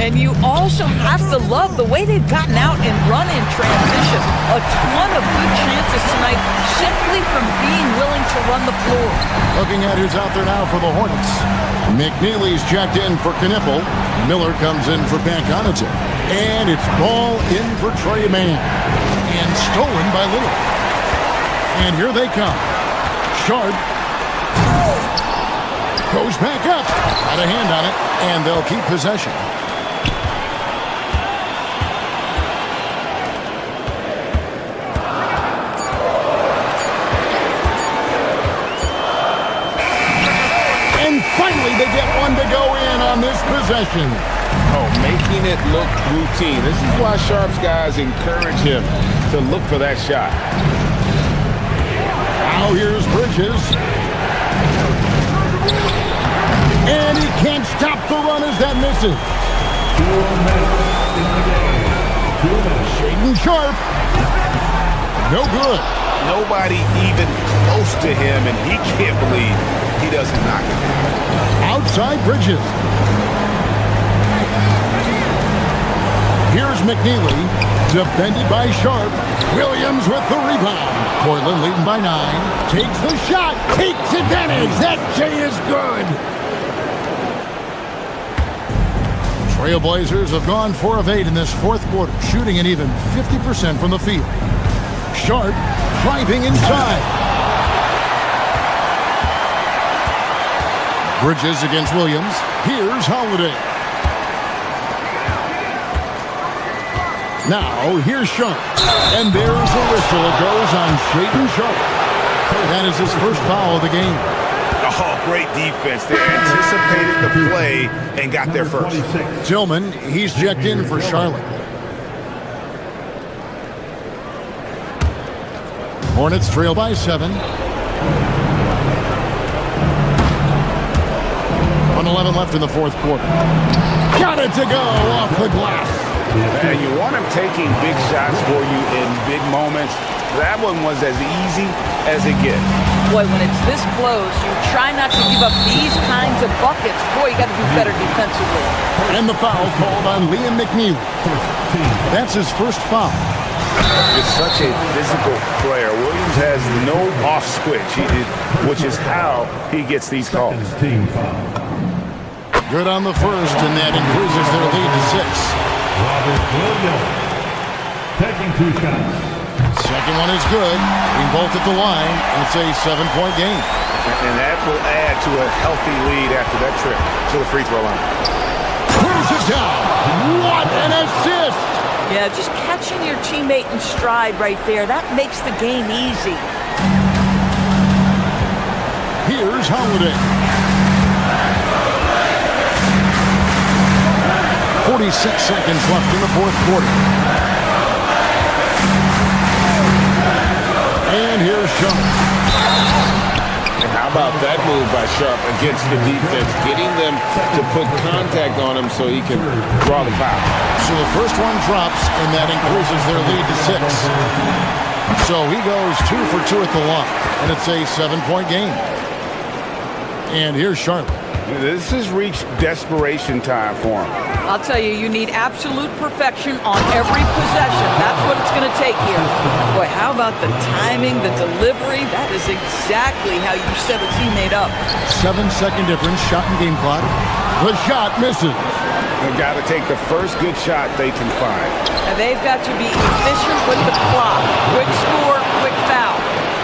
M: And you also have to love the way they've gotten out and run in transition. A ton of good chances tonight simply from being willing to run the floor.
N: Looking at who's out there now for the Hornets. McNeely's checked in for Knipple. Miller comes in for Connaughton. And it's ball in for Trey Mann. And stolen by Lillard. And here they come. Sharp. Goes back up. Got a hand on it. And they'll keep possession. And finally they get one to go in on this possession.
R: Oh, making it look routine. This is why Sharp's guys encourage him to look for that shot.
N: Now here's Bridges. And he can't stop the run as that misses.
J: 2 minutes in the game. 2 minutes.
N: Shaden Sharp. No good.
R: Nobody even close to him, and he can't believe he doesn't knock it down.
N: Outside Bridges. Here's McNeely, defended by Sharp. Williams with the rebound. Portland leading by 9. Takes the shot. Takes advantage. That J is good. Trailblazers have gone 4 of 8 in this fourth quarter, shooting an even 50% from the field. Sharp driving inside. Bridges against Williams. Here's Holiday. Now, here's Sharp. And there's the whistle. It goes on Shaden Sharp. That is his first foul of the game.
R: Oh, great defense. They anticipated the play and got there first.
N: Tillman, he's checked in for Charlotte. Hornets trail by 7. 1:11 left in the fourth quarter. Got it to go off the glass.
R: And you want him taking big shots for you in big moments. That one was as easy as it gets.
M: Boy, when it's this close, you try not to give up these kinds of buckets. Boy, you got to do better defensively.
N: And the foul called on Liam McNeely. That's his first foul.
R: It's such a physical player. Williams has no off switch, which is how he gets these calls.
N: Good on the first, and that increases their lead to 6.
J: Robert Williams taking 2 shots.
N: Second one is good. Being both at the line, and it's a 7-point game.
R: And that will add to a healthy lead after that trip to the free throw line.
N: Pulls it down. What an assist!
M: Yeah, just catching your teammate in stride right there. That makes the game easy.
N: Here's Holiday. 46 seconds left in the fourth quarter. And here's Sharp.
L: about that move by Sharp against the defense, getting them to put contact on him so he can draw the foul.
N: So the first one drops, and that increases their lead to 6. So he goes 2 for 2 at the line, and it's a 7-point game. And here's Charlotte.
R: This has reached desperation time for him.
M: I'll tell you, you need absolute perfection on every possession. That's what it's going to take here. Boy, how about the timing, the delivery? That is exactly how you set a teammate up.
N: 7-second difference, shot and game clock. The shot misses.
R: They've got to take the first good shot they can find.
M: And they've got to be efficient with the clock. Quick score, quick foul.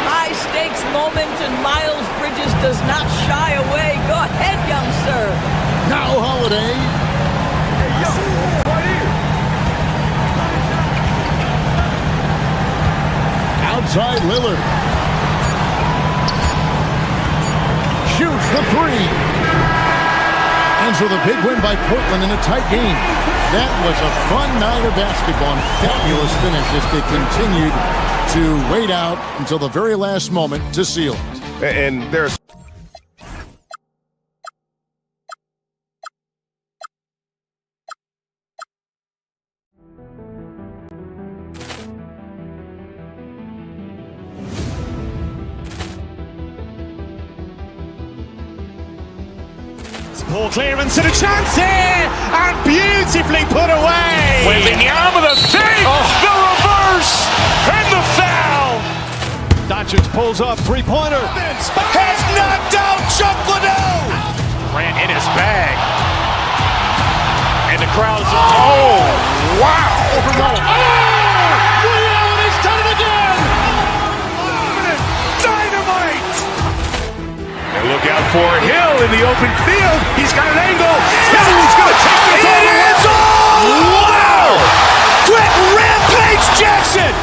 M: High-stakes moment, and Miles Bridges does not shy away. Go ahead, young sir.
N: Now Holiday. Outside Lillard. Shoots the 3. And so the big win by Portland in a tight game. That was a fun night of basketball and fabulous finish as they continued to wait out until the very last moment to seal it.
R: And there's
B: Ball clearance and a chance here, and beautifully put away. Waving the arm of the thing, the reverse, and the foul.
E: Doncic pulls up, three-pointer.
B: Has knocked out Chuck Liddell. Grant in his bag, and the crowd is wow!
P: Ray Allen has done it again.
B: Dynamite! And look out for Hill in the open field. He's got an angle. He's going to take this all the way. Wow! Quick Rampage Jackson!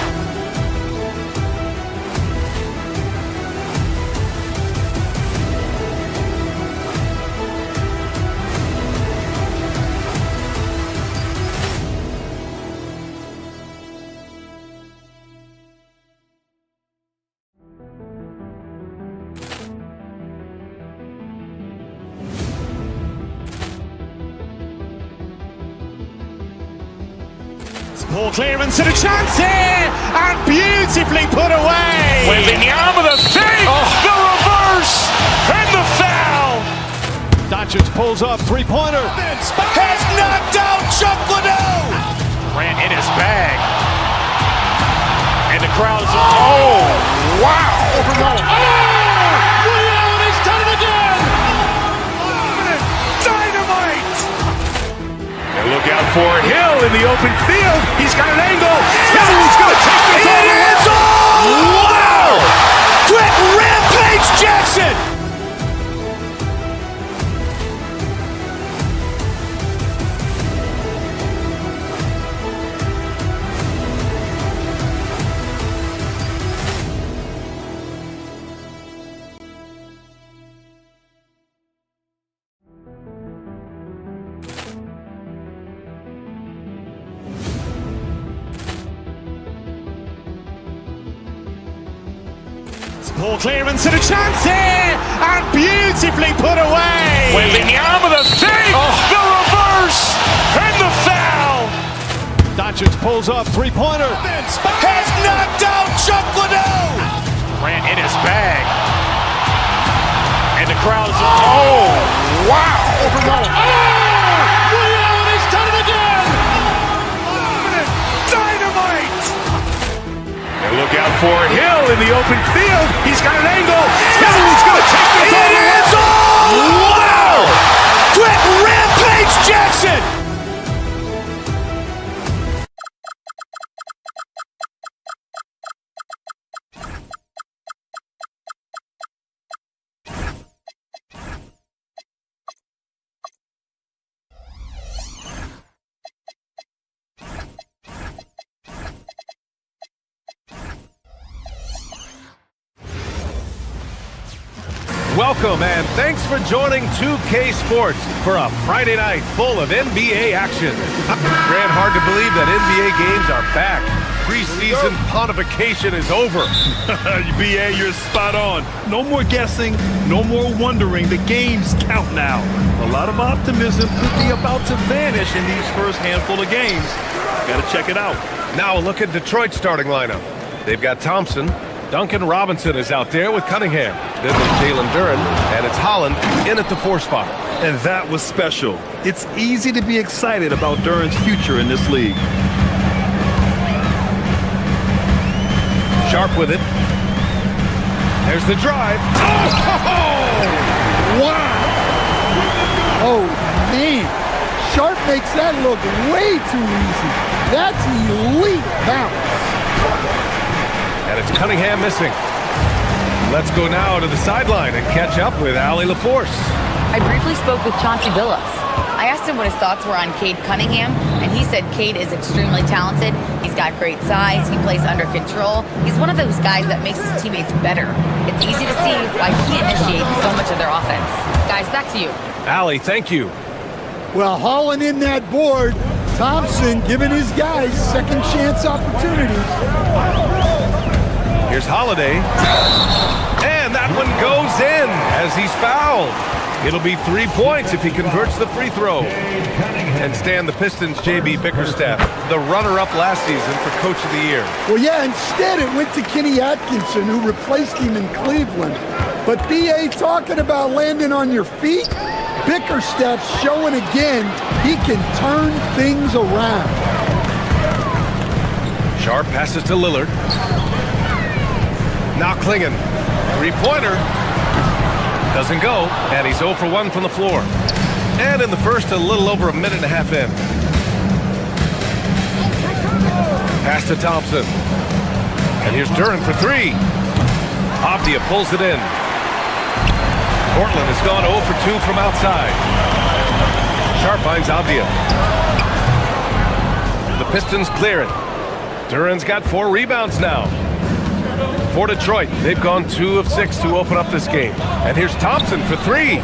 B: Ball clearance and a chance here, and beautifully put away. Waving the arm of the thing, the reverse, and the foul.
E: Doncic pulls up, three-pointer.
B: Has knocked out Chuck Liddell. Grant in his bag, and the crowd is wow!
P: Ray Allen has done it again.
B: Dynamite! And look out for Hill in the open field. He's got an angle. He's going to take this all the way. Wow! Quick Rampage Jackson! Ball clearance and a chance here, and beautifully put away. Waving the arm of the thing, the reverse, and the foul.
E: Doncic pulls up, three-pointer.
B: Has knocked out Chuck Liddell. Grant in his bag, and the crowd is wow!
P: Ray Allen has done it again.
B: Dynamite! And look out for Hill in the open field. He's got an angle. He's going to take this all the way. Wow! Quick Rampage Jackson!
D: Welcome and thanks for joining 2K Sports for a Friday night full of NBA action. Grant, hard to believe that NBA games are back. preseason pontification is over.
E: BA, you're spot on. No more guessing, no more wondering. The games count now. A lot of optimism could be about to vanish in these first handful of games. Got to check it out.
D: Now a look at Detroit's starting lineup. They've got Thompson. Duncan Robinson is out there with Cunningham. Then there's Jalen Duren, and it's Holland in at the 4 spot.
E: And that was special. It's easy to be excited about Duren's future in this league.
D: Sharp with it. There's the drive. Oh!
F: Wow! Oh, man. Sharp makes that look way too easy. That's elite bounce.
D: And it's Cunningham missing. Let's go now to the sideline and catch up with Allie LaForce.
I: I briefly spoke with Chauncey Billups. I asked him what his thoughts were on Cade Cunningham, and he said Cade is extremely talented. He's got great size. He plays under control. He's one of those guys that makes his teammates better. It's easy to see why he initiates so much of their offense. Guys, back to you.
D: Allie, thank you.
F: Well, hauling in that board, Thompson giving his guys second chance opportunities.
D: Here's Holiday. And that one goes in as he's fouled. It'll be 3 points if he converts the free throw. And Stan, the Pistons' J.B. Bickerstaff, the runner-up last season for Coach of the Year.
F: Well, yeah, instead it went to Kenny Atkinson, who replaced him in Cleveland. But B.A. talking about landing on your feet, Bickerstaff's showing again he can turn things around.
D: Sharp passes to Lillard. Now Klingon. Three-pointer. Doesn't go, and he's 0 for 1 from the floor. And in the first, a little over a minute and a half in. Pass to Thompson. And here's Duren for 3. Avdia pulls it in. Portland has gone 0 for 2 from outside. Sharp finds Avdia. The Pistons clear it. Duren's got 4 rebounds now. For Detroit, they've gone 2 of 6 to open up this game. And here's Thompson for 3.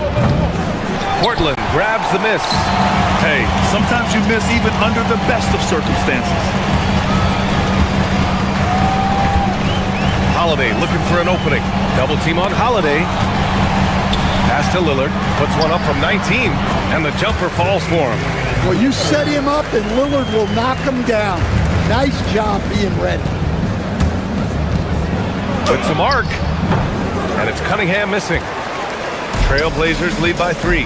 D: Portland grabs the miss.
E: Hey, sometimes you miss even under the best of circumstances.
D: Holiday looking for an opening. Double team on Holiday. Pass to Lillard. Puts one up from 19. And the jumper falls for him.
F: Well, you set him up and Lillard will knock him down. Nice job being ready.
D: Puts a mark. And it's Cunningham missing. Trailblazers lead by 3.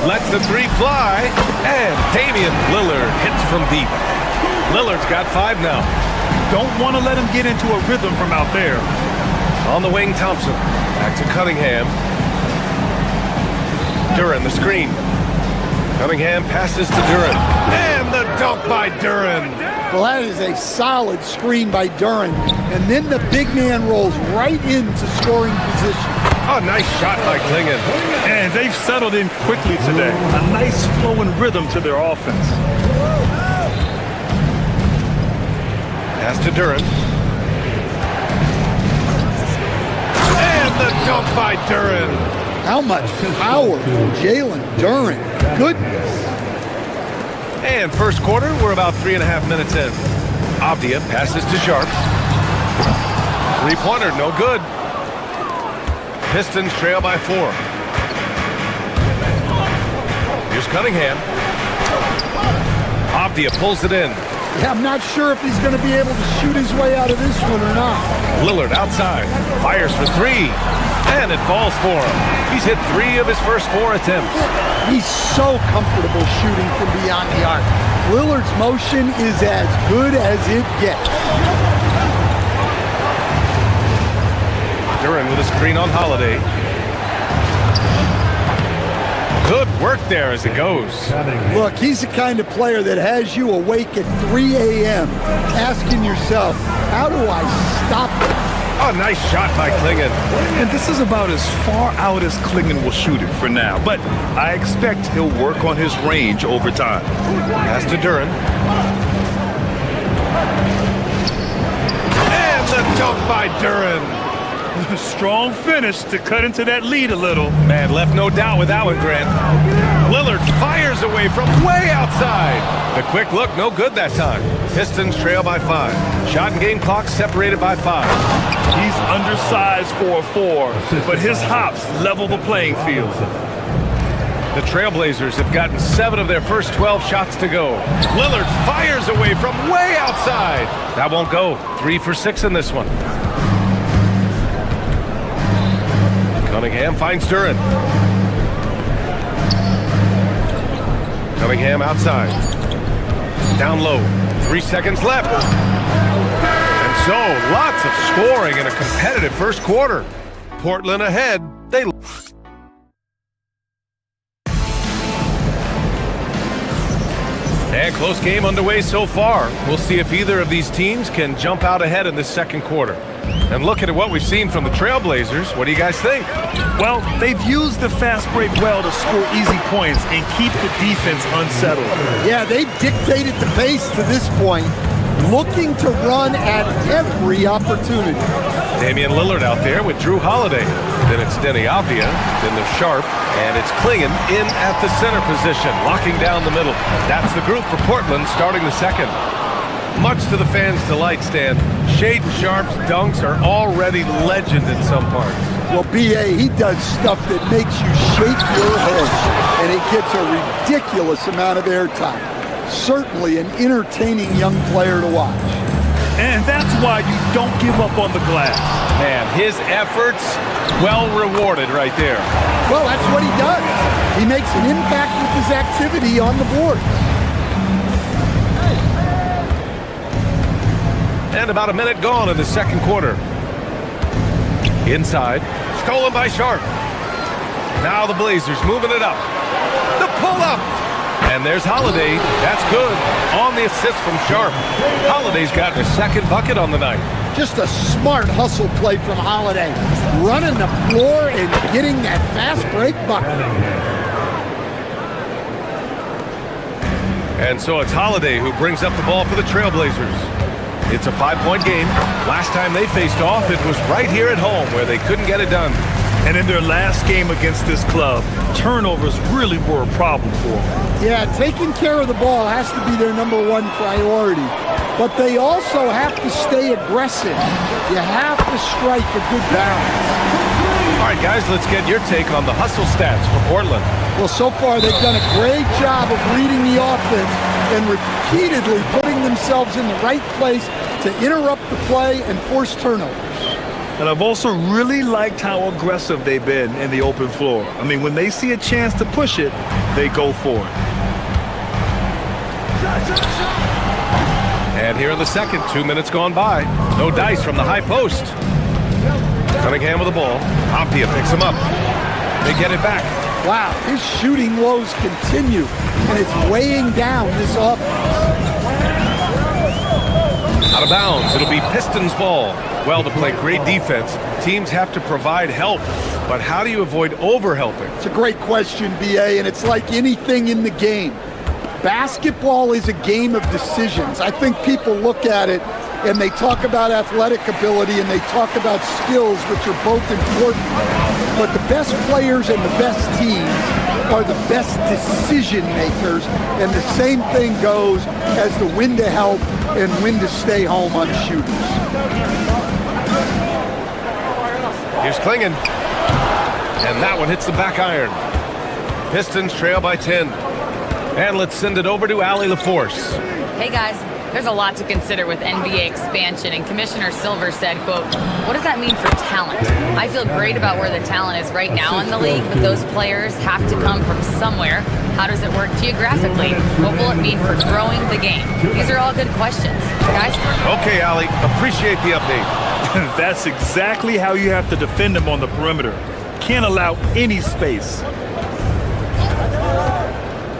D: Lets the 3 fly. And Damian Lillard hits from deep. Lillard's got 5 now.
E: Don't want to let him get into a rhythm from out there.
D: On the wing, Thompson. Back to Cunningham. Duren, the screen. Cunningham passes to Duren. And the dunk by Duren.
F: Well, that is a solid screen by Duren. And then the big man rolls right into scoring position.
D: Oh, nice shot by Klingon.
E: And they've settled in quickly today. A nice flowing rhythm to their offense.
D: Pass to Duren. And the dunk by Duren.
F: How much power from Jalen Duren. Goodness.
D: And first quarter, we're about 3.5 minutes in. Avdia passes to Sharp. Three-pointer, no good. Pistons trail by 4. Here's Cunningham. Avdia pulls it in.
F: Yeah, I'm not sure if he's going to be able to shoot his way out of this one or not.
D: Lillard outside. Fires for 3. And it falls for him. He's hit 3 of his first 4 attempts.
F: He's so comfortable shooting from beyond the arc. Lillard's motion is as good as it gets.
D: Duren with a screen on Holiday. Good work there as it goes.
F: Look, he's the kind of player that has you awake at 3 a.m. asking yourself, how do I stop it?
D: Oh, nice shot by Klingon.
E: And this is about as far out as Klingon will shoot it for now. But I expect he'll work on his range over time.
D: Pass to Duren. And the dunk by Duren.
E: Strong finish to cut into that lead a little.
D: Man, left no doubt with that one, Grant. Lillard fires away from way outside. The quick look, no good that time. Pistons trail by 5. Shot and game clock separated by 5.
E: He's undersized for a 4, but his hops level the playing field.
D: The Trailblazers have gotten 7 of their first 12 shots to go. Lillard fires away from way outside. That won't go. 3 for 6 in this one. Cunningham finds Duran. Cunningham outside. Down low. 3 seconds left. And so, lots of scoring in a competitive first quarter. Portland ahead. And close game underway so far. We'll see if either of these teams can jump out ahead in this second quarter. And looking at what we've seen from the Trailblazers, what do you guys think?
E: Well, they've used the fast break well to score easy points and keep the defense unsettled.
F: Yeah, they've dictated the pace to this point, looking to run at every opportunity.
D: Damian Lillard out there with Drew Holiday. Then it's Denny Avdia, then there's Sharp, and it's Klingon in at the center position, locking down the middle. That's the group for Portland starting the second. Much to the fans' delight, Stan, Shaedon Sharp's dunks are already legend in some parts.
F: Well, B.A., he does stuff that makes you shake your head, and it gets a ridiculous amount of airtime. Certainly an entertaining young player to watch.
E: And that's why you don't give up on the glass.
D: Man, his efforts, well rewarded right there.
F: Well, that's what he does. He makes an impact with his activity on the board.
D: And about a minute gone in the second quarter. Inside, stolen by Sharp. Now the Blazers moving it up. The pull-up. And there's Holiday. That's good. On the assist from Sharp. Holiday's gotten a second bucket on the night.
F: Just a smart hustle play from Holiday. Running the floor and getting that fast break bucket.
D: And so it's Holiday who brings up the ball for the Trailblazers. It's a 5-point game. Last time they faced off, it was right here at home where they couldn't get it done.
E: And in their last game against this club, turnovers really were a problem for them.
F: Yeah, taking care of the ball has to be their #1 priority. But they also have to stay aggressive. You have to strike a good balance.
D: All right, guys, let's get your take on the hustle stats for Portland.
F: Well, so far they've done a great job of reading the offense and repeatedly putting themselves in the right place to interrupt the play and force turnovers.
E: And I've also really liked how aggressive they've been in the open floor. I mean, when they see a chance to push it, they go for it.
D: And here in the second, 2 minutes gone by. No dice from the high post. Cunningham with the ball. Avdia picks him up. They get it back.
F: Wow, his shooting woes continue, and it's weighing down this offense.
D: Out of bounds, it'll be Pistons ball. Well, to play great defense, teams have to provide help. But how do you avoid over-helping?
F: It's a great question, B.A., and it's like anything in the game. Basketball is a game of decisions. I think people look at it and they talk about athletic ability and they talk about skills, which are both important. But the best players and the best teams are the best decision makers, and the same thing goes as to when to help and when to stay home on shooters.
D: Here's Klingon. And that one hits the back iron. Pistons trail by 10. And let's send it over to Allie LaForce.
I: Hey guys, there's a lot to consider with NBA expansion, and Commissioner Silver said, quote, "What does that mean for talent? I feel great about where the talent is right now in the league, but those players have to come from somewhere. How does it work geographically? What will it mean for growing the game?" These are all good questions. Guys?
D: Okay, Allie, appreciate the update.
E: That's exactly how you have to defend them on the perimeter. Can't allow any space.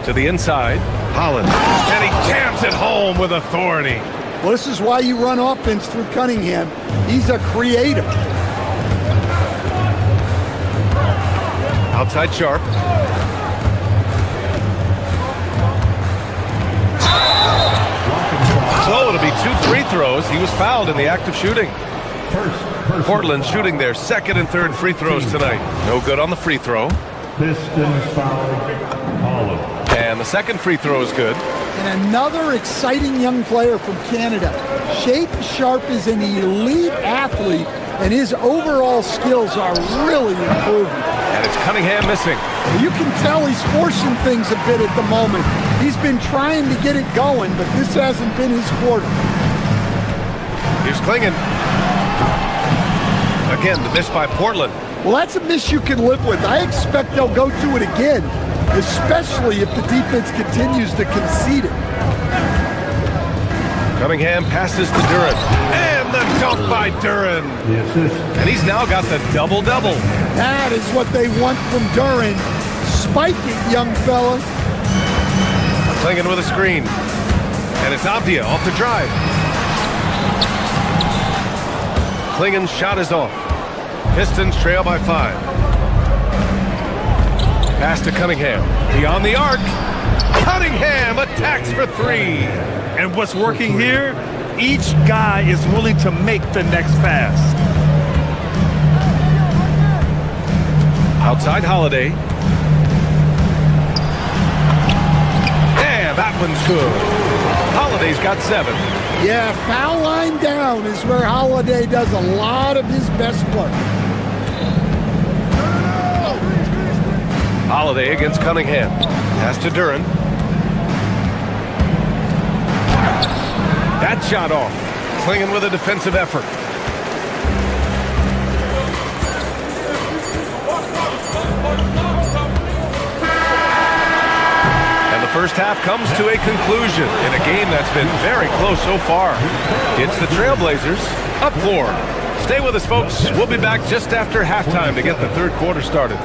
D: To the inside, Holland, and he jams it home with authority.
F: Well, this is why you run offense through Cunningham. He's a creator.
D: Outside Sharp. So it'll be 2 free throws. He was fouled in the act of shooting. Portland shooting their second and third free throws tonight. No good on the free throw.
J: Pistons foul, Holland.
D: And And the second free throw is good.
U: And another exciting young player from Canada. Shaden Sharp is an elite athlete, and his overall skills are really improving.
D: And it's Cunningham missing.
U: You can tell he's forcing things a bit at the moment. He's been trying to get it going, but this hasn't been his quarter.
D: Here's Klingon. Again, the miss by Portland.
U: Well, that's a miss you can live with. I expect they'll go to it again, especially if the defense continues to concede it.
D: Cunningham passes to Duren. And the dunk by Duren. And he's now got the double-double.
U: That is what they want from Duren. Spike it, young fella.
D: Klingon with a screen. And it's Avdia off the drive. Klingon's shot is off. Pistons trail by 5. Pass to Cunningham. Beyond the arc. Cunningham attacks for 3.
E: And what's working here, each guy is willing to make the next pass.
D: Outside Holiday. And that one's good. Holiday's got 7.
U: Yeah, foul line down is where Holiday does a lot of his best work.
D: Holiday against Cunningham. Pass to Duren. That shot off. Klingon with a defensive effort. And the first half comes to a conclusion in a game that's been very close so far. It's the Trailblazers up 4. Stay with us, folks. We'll be back just after halftime to get the third quarter started.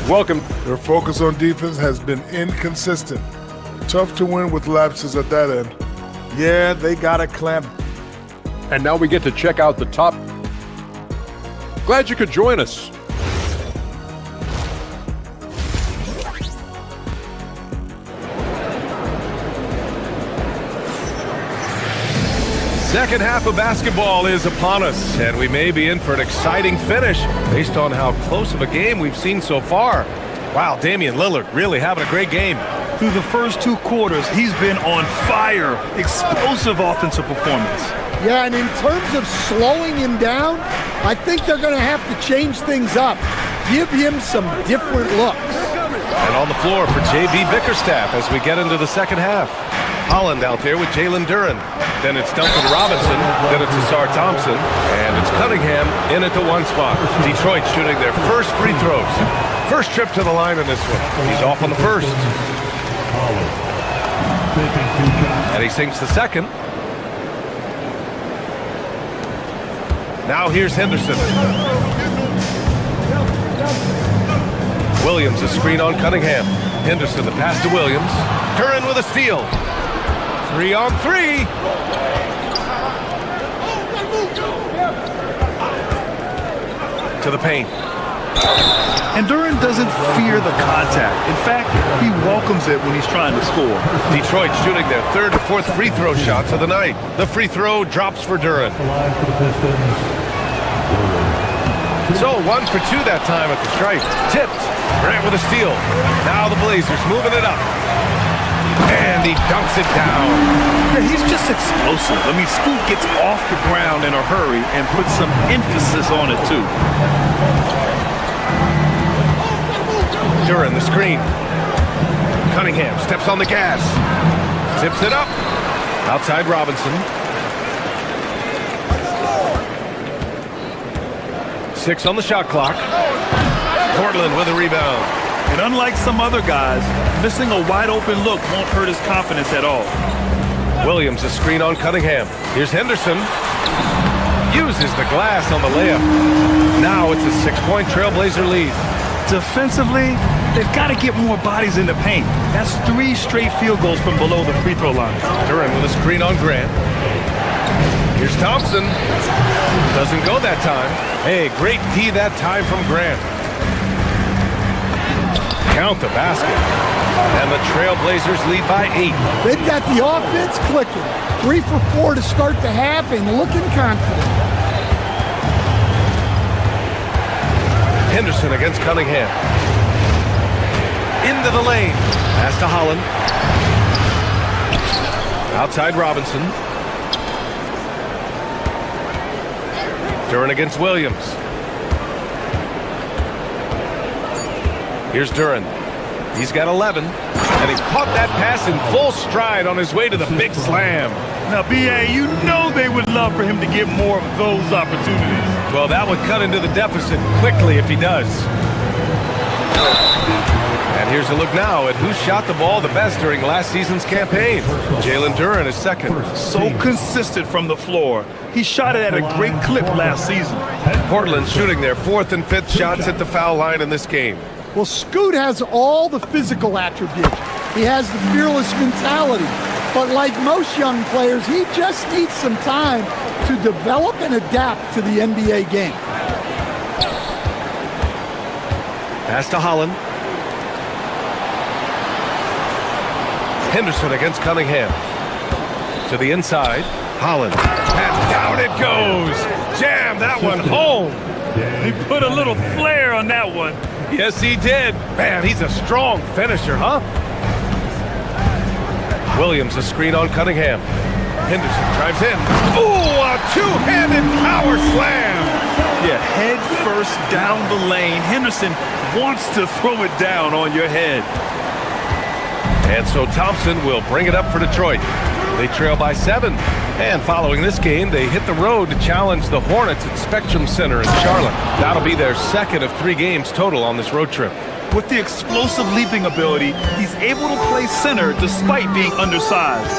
G: Welcome.
C: Their focus on defense has been inconsistent. Tough to win with lapses at that end.
H: Yeah, they got to clamp.
G: And now we get to check out the top. Glad you could join us.
D: Second half of basketball is upon us, and we may be in for an exciting finish based on how close of a game we've seen so far. Wow, Damian Lillard really having a great game.
E: Through the first 2 quarters, he's been on fire. Explosive offensive performance.
U: Yeah, and in terms of slowing him down, I think they're going to have to change things up. Give him some different looks.
D: And on the floor for J.B. Bickerstaff as we get into the second half. Holland out there with Jalen Duren. Then it's Duncan Robinson. Then it's Asar Thompson. And it's Cunningham in at the 1 spot. Detroit shooting their first free throws. First trip to the line in this one. He's off on the first. And he sinks the second. Now here's Henderson. Williams, a screen on Cunningham. Henderson, the pass to Williams. Duren with a steal. 3 on 3. To the paint.
E: And Duren doesn't fear the contact. In fact, he welcomes it when he's trying to score.
D: Detroit shooting their 3rd and 4th free throw shots of the night. The free throw drops for Duren. So 1 for 2 that time at the stripe. Tipped. Grant with a steal. Now the Blazers moving it up. And he dunks it down.
E: Yeah, he's just explosive. I mean, Scoot gets off the ground in a hurry and puts some emphasis on it, too.
D: Duren, the screen. Cunningham steps on the gas. Tips it up. Outside Robinson. 6 on the shot clock. Portland with a rebound.
E: And unlike some other guys, missing a wide-open look won't hurt his confidence at all.
D: Williams, a screen on Cunningham. Here's Henderson. Uses the glass on the layup. Now it's a 6-point Trailblazer lead.
E: Defensively, they've got to get more bodies in the paint. That's 3 straight field goals from below the free throw line.
D: Duren with a screen on Grant. Here's Thompson. Doesn't go that time. Hey, great D that time from Grant. Count the basket. And the Trailblazers lead by 8.
U: They've got the offense clicking. 3 for 4 to start the half and looking confident.
D: Henderson against Cunningham. Into the lane. Pass to Holland. Outside Robinson. Duren against Williams. Here's Duren. He's got 11. And he caught that pass in full stride on his way to the big slam.
E: Now, B.A., you know they would love for him to get more of those opportunities.
D: Well, that would cut into the deficit quickly if he does. And here's a look now at who shot the ball the best during last season's campaign. Jalen Duren is second.
E: So consistent from the floor. He shot it at a great clip last season.
D: Portland shooting their 4th and 5th shots at the foul line in this game.
U: Well, Scoot has all the physical attributes. He has the fearless mentality. But like most young players, he just needs some time to develop and adapt to the NBA game.
D: Pass to Holland. Henderson against Cunningham. To the inside. Holland. And down it goes. Jam that one home.
E: He put a little flair on that one.
D: Yes, he did. Man, he's a strong finisher, huh? Williams, a screen on Cunningham. Henderson drives in. Ooh, a two-handed power slam.
E: Yeah, head first down the lane. Henderson wants to throw it down on your head.
D: And so Thompson will bring it up for Detroit. They trail by 7. And following this game, they hit the road to challenge the Hornets at Spectrum Center in Charlotte. That'll be their 2nd of 3 games total on this road trip.
E: With the explosive leaping ability, he's able to play center despite being undersized.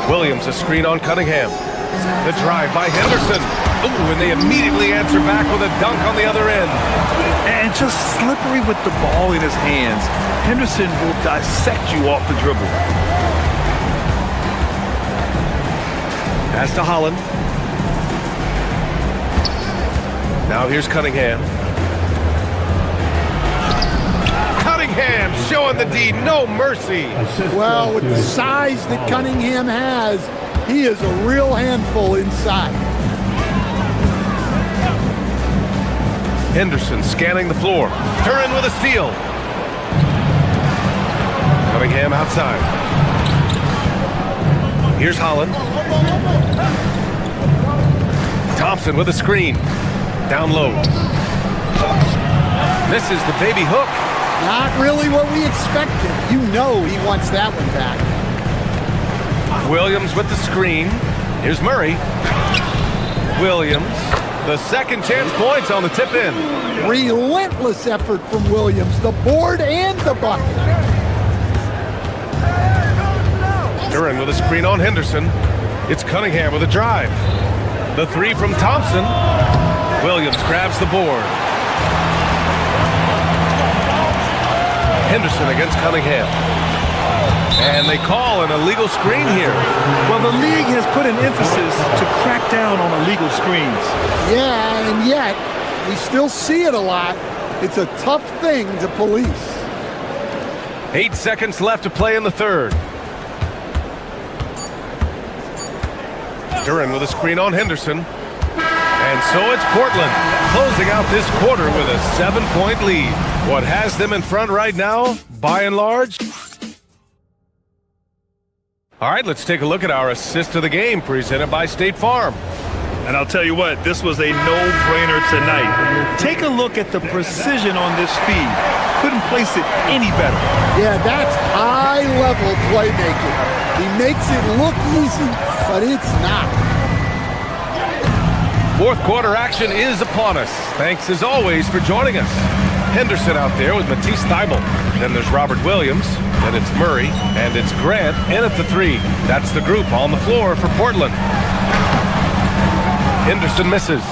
D: Williams, a screen on Cunningham. The drive by Henderson. Ooh, and they immediately answer back with a dunk on the other end.
E: And just slippery with the ball in his hands. Henderson will dissect you off the dribble.
D: Pass to Holland. Now here's Cunningham. Cunningham showing the D, no mercy.
U: Well, with the size that Cunningham has, he is a real handful inside.
D: Henderson scanning the floor. Duren with a steal. Cunningham outside. Here's Holland. Thompson with a screen. Down low. Misses the baby hook.
U: Not really what we expected. You know he wants that one back.
D: Williams with the screen. Here's Murray. Williams. The second chance points on the tip in.
U: Relentless effort from Williams. The board and the bucket.
D: Duren with a screen on Henderson. It's Cunningham with a drive. The 3 from Thompson. Williams grabs the board. Henderson against Cunningham. And they call an illegal screen here.
E: Well, the league has put an emphasis to crack down on illegal screens.
U: Yeah, and yet we still see it a lot. It's a tough thing to police.
D: 8 seconds left to play in the 3rd. Duren with a screen on Henderson. And so it's Portland closing out this quarter with a 7-point lead. What has them in front right now, by and large? All right, let's take a look at our assist of the game presented by State Farm.
E: And I'll tell you what, this was a no-brainer tonight. Take a look at the precision on this feed. Couldn't place it any better.
U: Yeah, that's high-level playmaking. He makes it look easy, but it's not.
D: 4th quarter action is upon us. Thanks as always for joining us. Henderson out there with Matisse Thybulle. Then there's Robert Williams. Then it's Murray. And it's Grant in at the 3. That's the group on the floor for Portland. Henderson misses.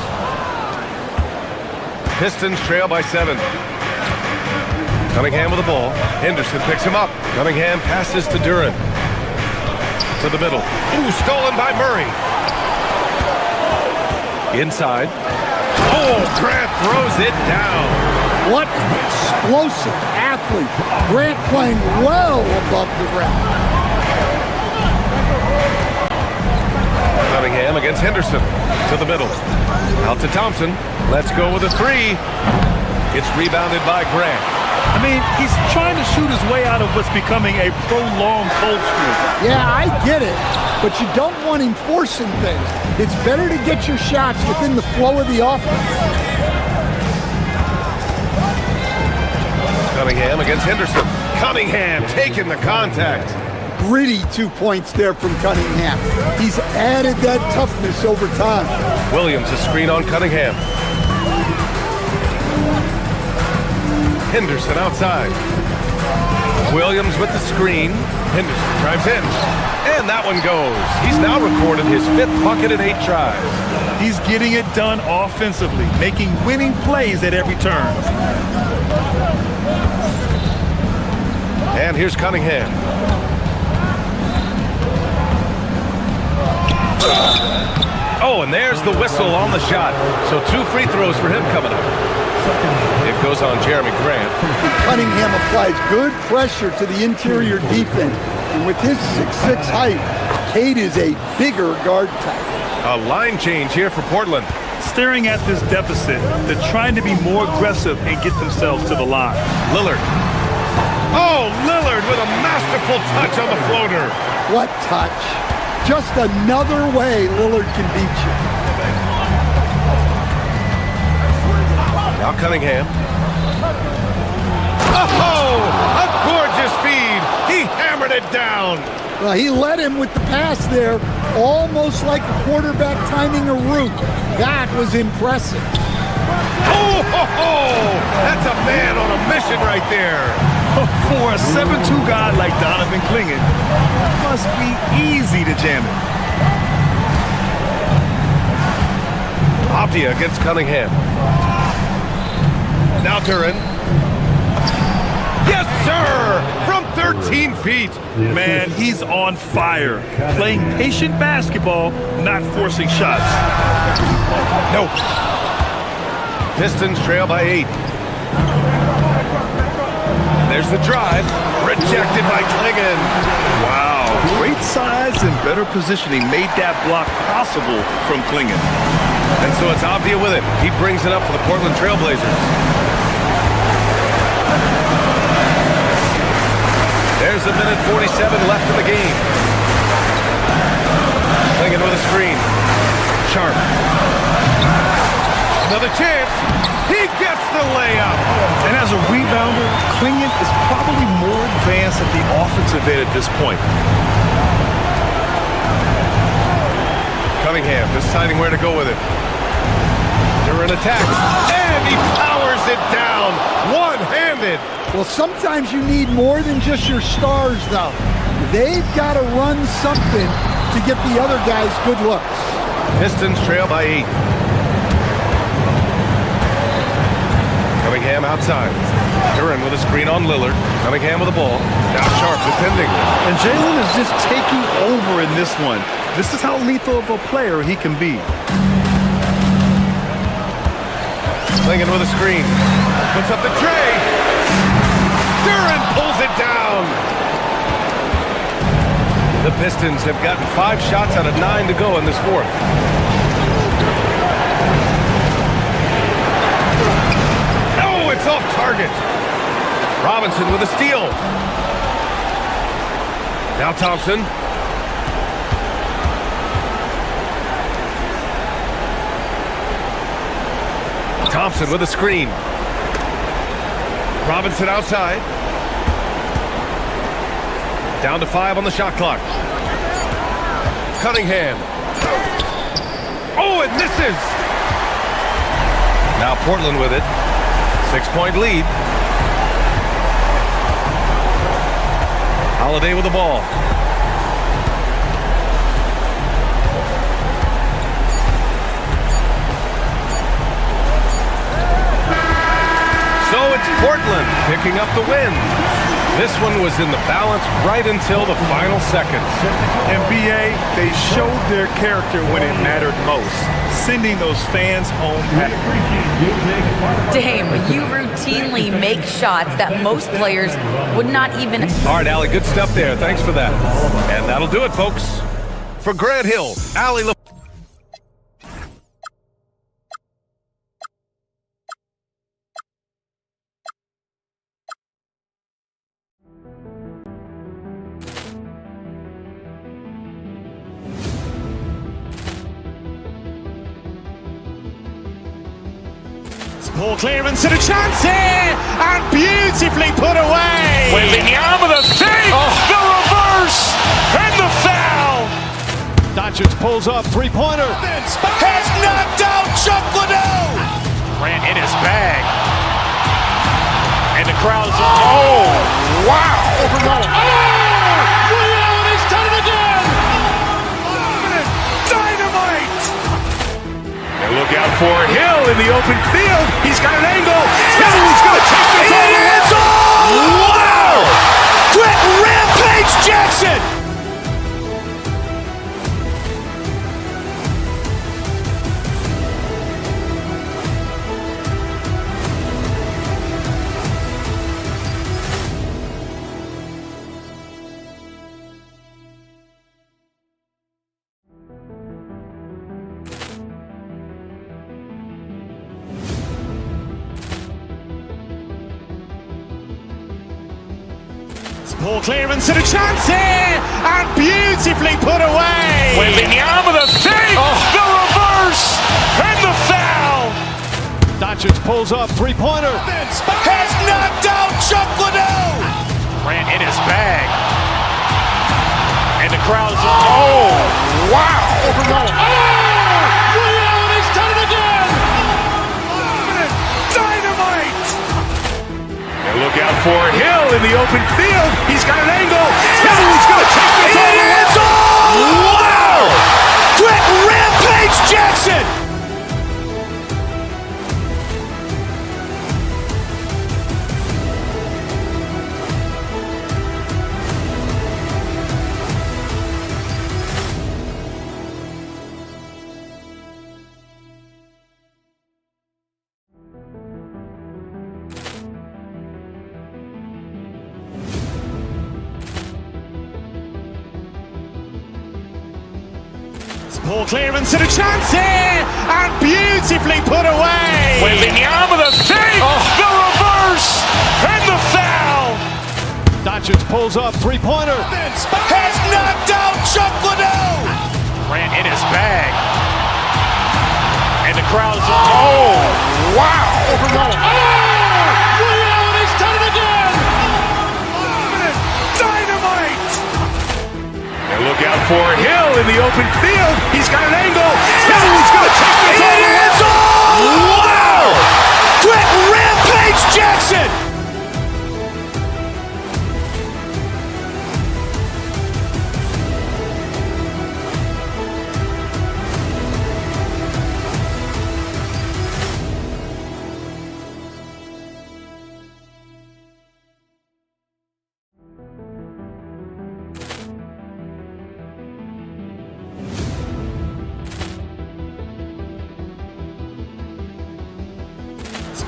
D: Pistons trail by 7. Cunningham with the ball. Henderson picks him up. Cunningham passes to Duren. To the middle. Ooh, stolen by Murray. Inside. Oh, Grant throws it down.
U: What an explosive athlete. Grant playing well above the rim.
D: Cunningham against Henderson. To the middle. Out to Thompson. Let's go with a three. It's rebounded by Grant.
E: I mean, he's trying to shoot his way out of what's becoming a prolonged cold streak.
U: Yeah, I get it, but you don't want him forcing things. It's better to get your shots within the flow of the offense.
D: Cunningham against Henderson. Cunningham taking the contact.
U: Gritty 2 points there from Cunningham. He's added that toughness over time.
D: Williams a screen on Cunningham. Henderson outside. Williams with the screen. Henderson drives in. And that one goes. He's now recorded his 5th bucket in 8 tries.
E: He's getting it done offensively, making winning plays at every turn.
D: And here's Cunningham. Oh, and there's the whistle on the shot. So 2 free throws for him coming up. It goes on Jeremy Grant.
U: Cunningham applies good pressure to the interior defense. And with his 6'6" height, Cade is a bigger guard type.
D: A line change here for Portland.
E: Staring at this deficit, they're trying to be more aggressive and get themselves to the line.
D: Lillard. Oh, Lillard with a masterful touch on the floater.
U: What touch? Just another way Lillard can beat you.
D: Now Cunningham. Oh, a gorgeous feed. He hammered it down.
U: Well, he led him with the pass there, almost like a quarterback timing a route. That was impressive.
D: Oh, that's a man on a mission right there.
E: For a 7'2" guy like Donovan Clingan, it must be easy to jam it.
D: Avdia against Cunningham. Now Duran. Yes, sir! From 13 feet.
E: Man, he's on fire. Playing patient basketball, not forcing shots.
D: Nope. Pistons trail by 8. There's the drive. Rejected by Clingan.
E: Wow. Great size and better positioning made that block possible from Clingan.
D: And so it's Avdia with it. He brings it up for the Portland Trailblazers. There's a minute 47 left in the game. Clingan with a screen. Sharp. Another chance. He gets the layup.
E: And as a rebounder, Clingan is probably more advanced at the offensive end at this point.
D: Cunningham deciding where to go with it. Duran attacks. And he powers it down. One-handed.
U: Well, sometimes you need more than just your stars, though. They've got to run something to get the other guys good looks.
D: Pistons trail by 8. Cunningham outside. Duran with a screen on Lillard. Cunningham with the ball. Now Sharp defending.
E: And Jalen is just taking over in this one. This is how lethal of a player he can be.
D: Clingan with a screen. Puts up the tray. Duran pulls it down. The Pistons have gotten 5 shots out of 9 to go in this fourth. Oh, it's off target. Robinson with a steal. Now Thompson. Thompson with a screen. Robinson outside. Down to 5 on the shot clock. Cunningham. Oh, it misses. Now Portland with it. 6-point lead. Holiday with the ball. So it's Portland picking up the win. This one was in the balance right until the final seconds.
E: And BA, they showed their character when it mattered most, sending those fans home happy.
I: Dame, you routinely make shots that most players would not even.
D: All right, Allie, good stuff there. Thanks for that. And that'll do it, folks. For Grant Hill, Allie
B: Ball clearance and a chance here, and beautifully put away. Wembanyama the fake, the reverse, and the foul.
E: Doncic pulls up, three-pointer.
B: Has knocked out Chuck Liddell. Grant in his bag, and the crowd is wow.
P: He's done it again.
B: Dynamite. And look out for Hill in the open field. He's got an angle. He's going to take this all the way. Wow! Quick Rampage Jackson. Ball clearance and a chance here, and beautifully put away. Wembanyama the fake, the reverse, and the foul.
E: Doncic pulls up, three-pointer.
B: Has knocked out Chuck Liddell. Grant in his bag, and the crowd is wow.
P: He's done it again.
B: Dynamite. And look out for Hill in the open field. He's got an angle. He's going to take this all the way. Wow! Quick Rampage Jackson. Ball clearance and a chance here, and beautifully put away. Wembanyama the fake, the reverse, and the foul.
E: Doncic pulls up, three-pointer.
B: Has knocked out Chuck Liddell. Grant in his bag, and the crowd is wow.
P: He's done it again.
B: Dynamite. And look out for Hill in the open field. He's got an angle. He's going to take this all the way. Wow! Quick Rampage Jackson.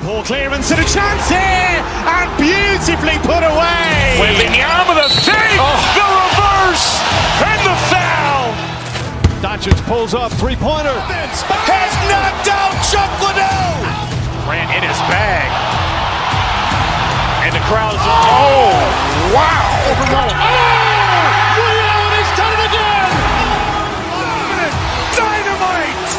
B: Ball clearance and a chance here, and beautifully put away. Wembanyama the fake, the reverse, and the foul.
E: Doncic pulls up, three-pointer.
B: Has knocked out Chuck Liddell. Grant in his bag, and the crowd is wow.
P: He's done it again.
B: Dynamite.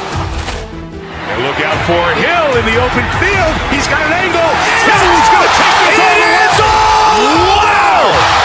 B: And look out for Hill in the open field. He's got an angle. He's going to take this all the way. Wow!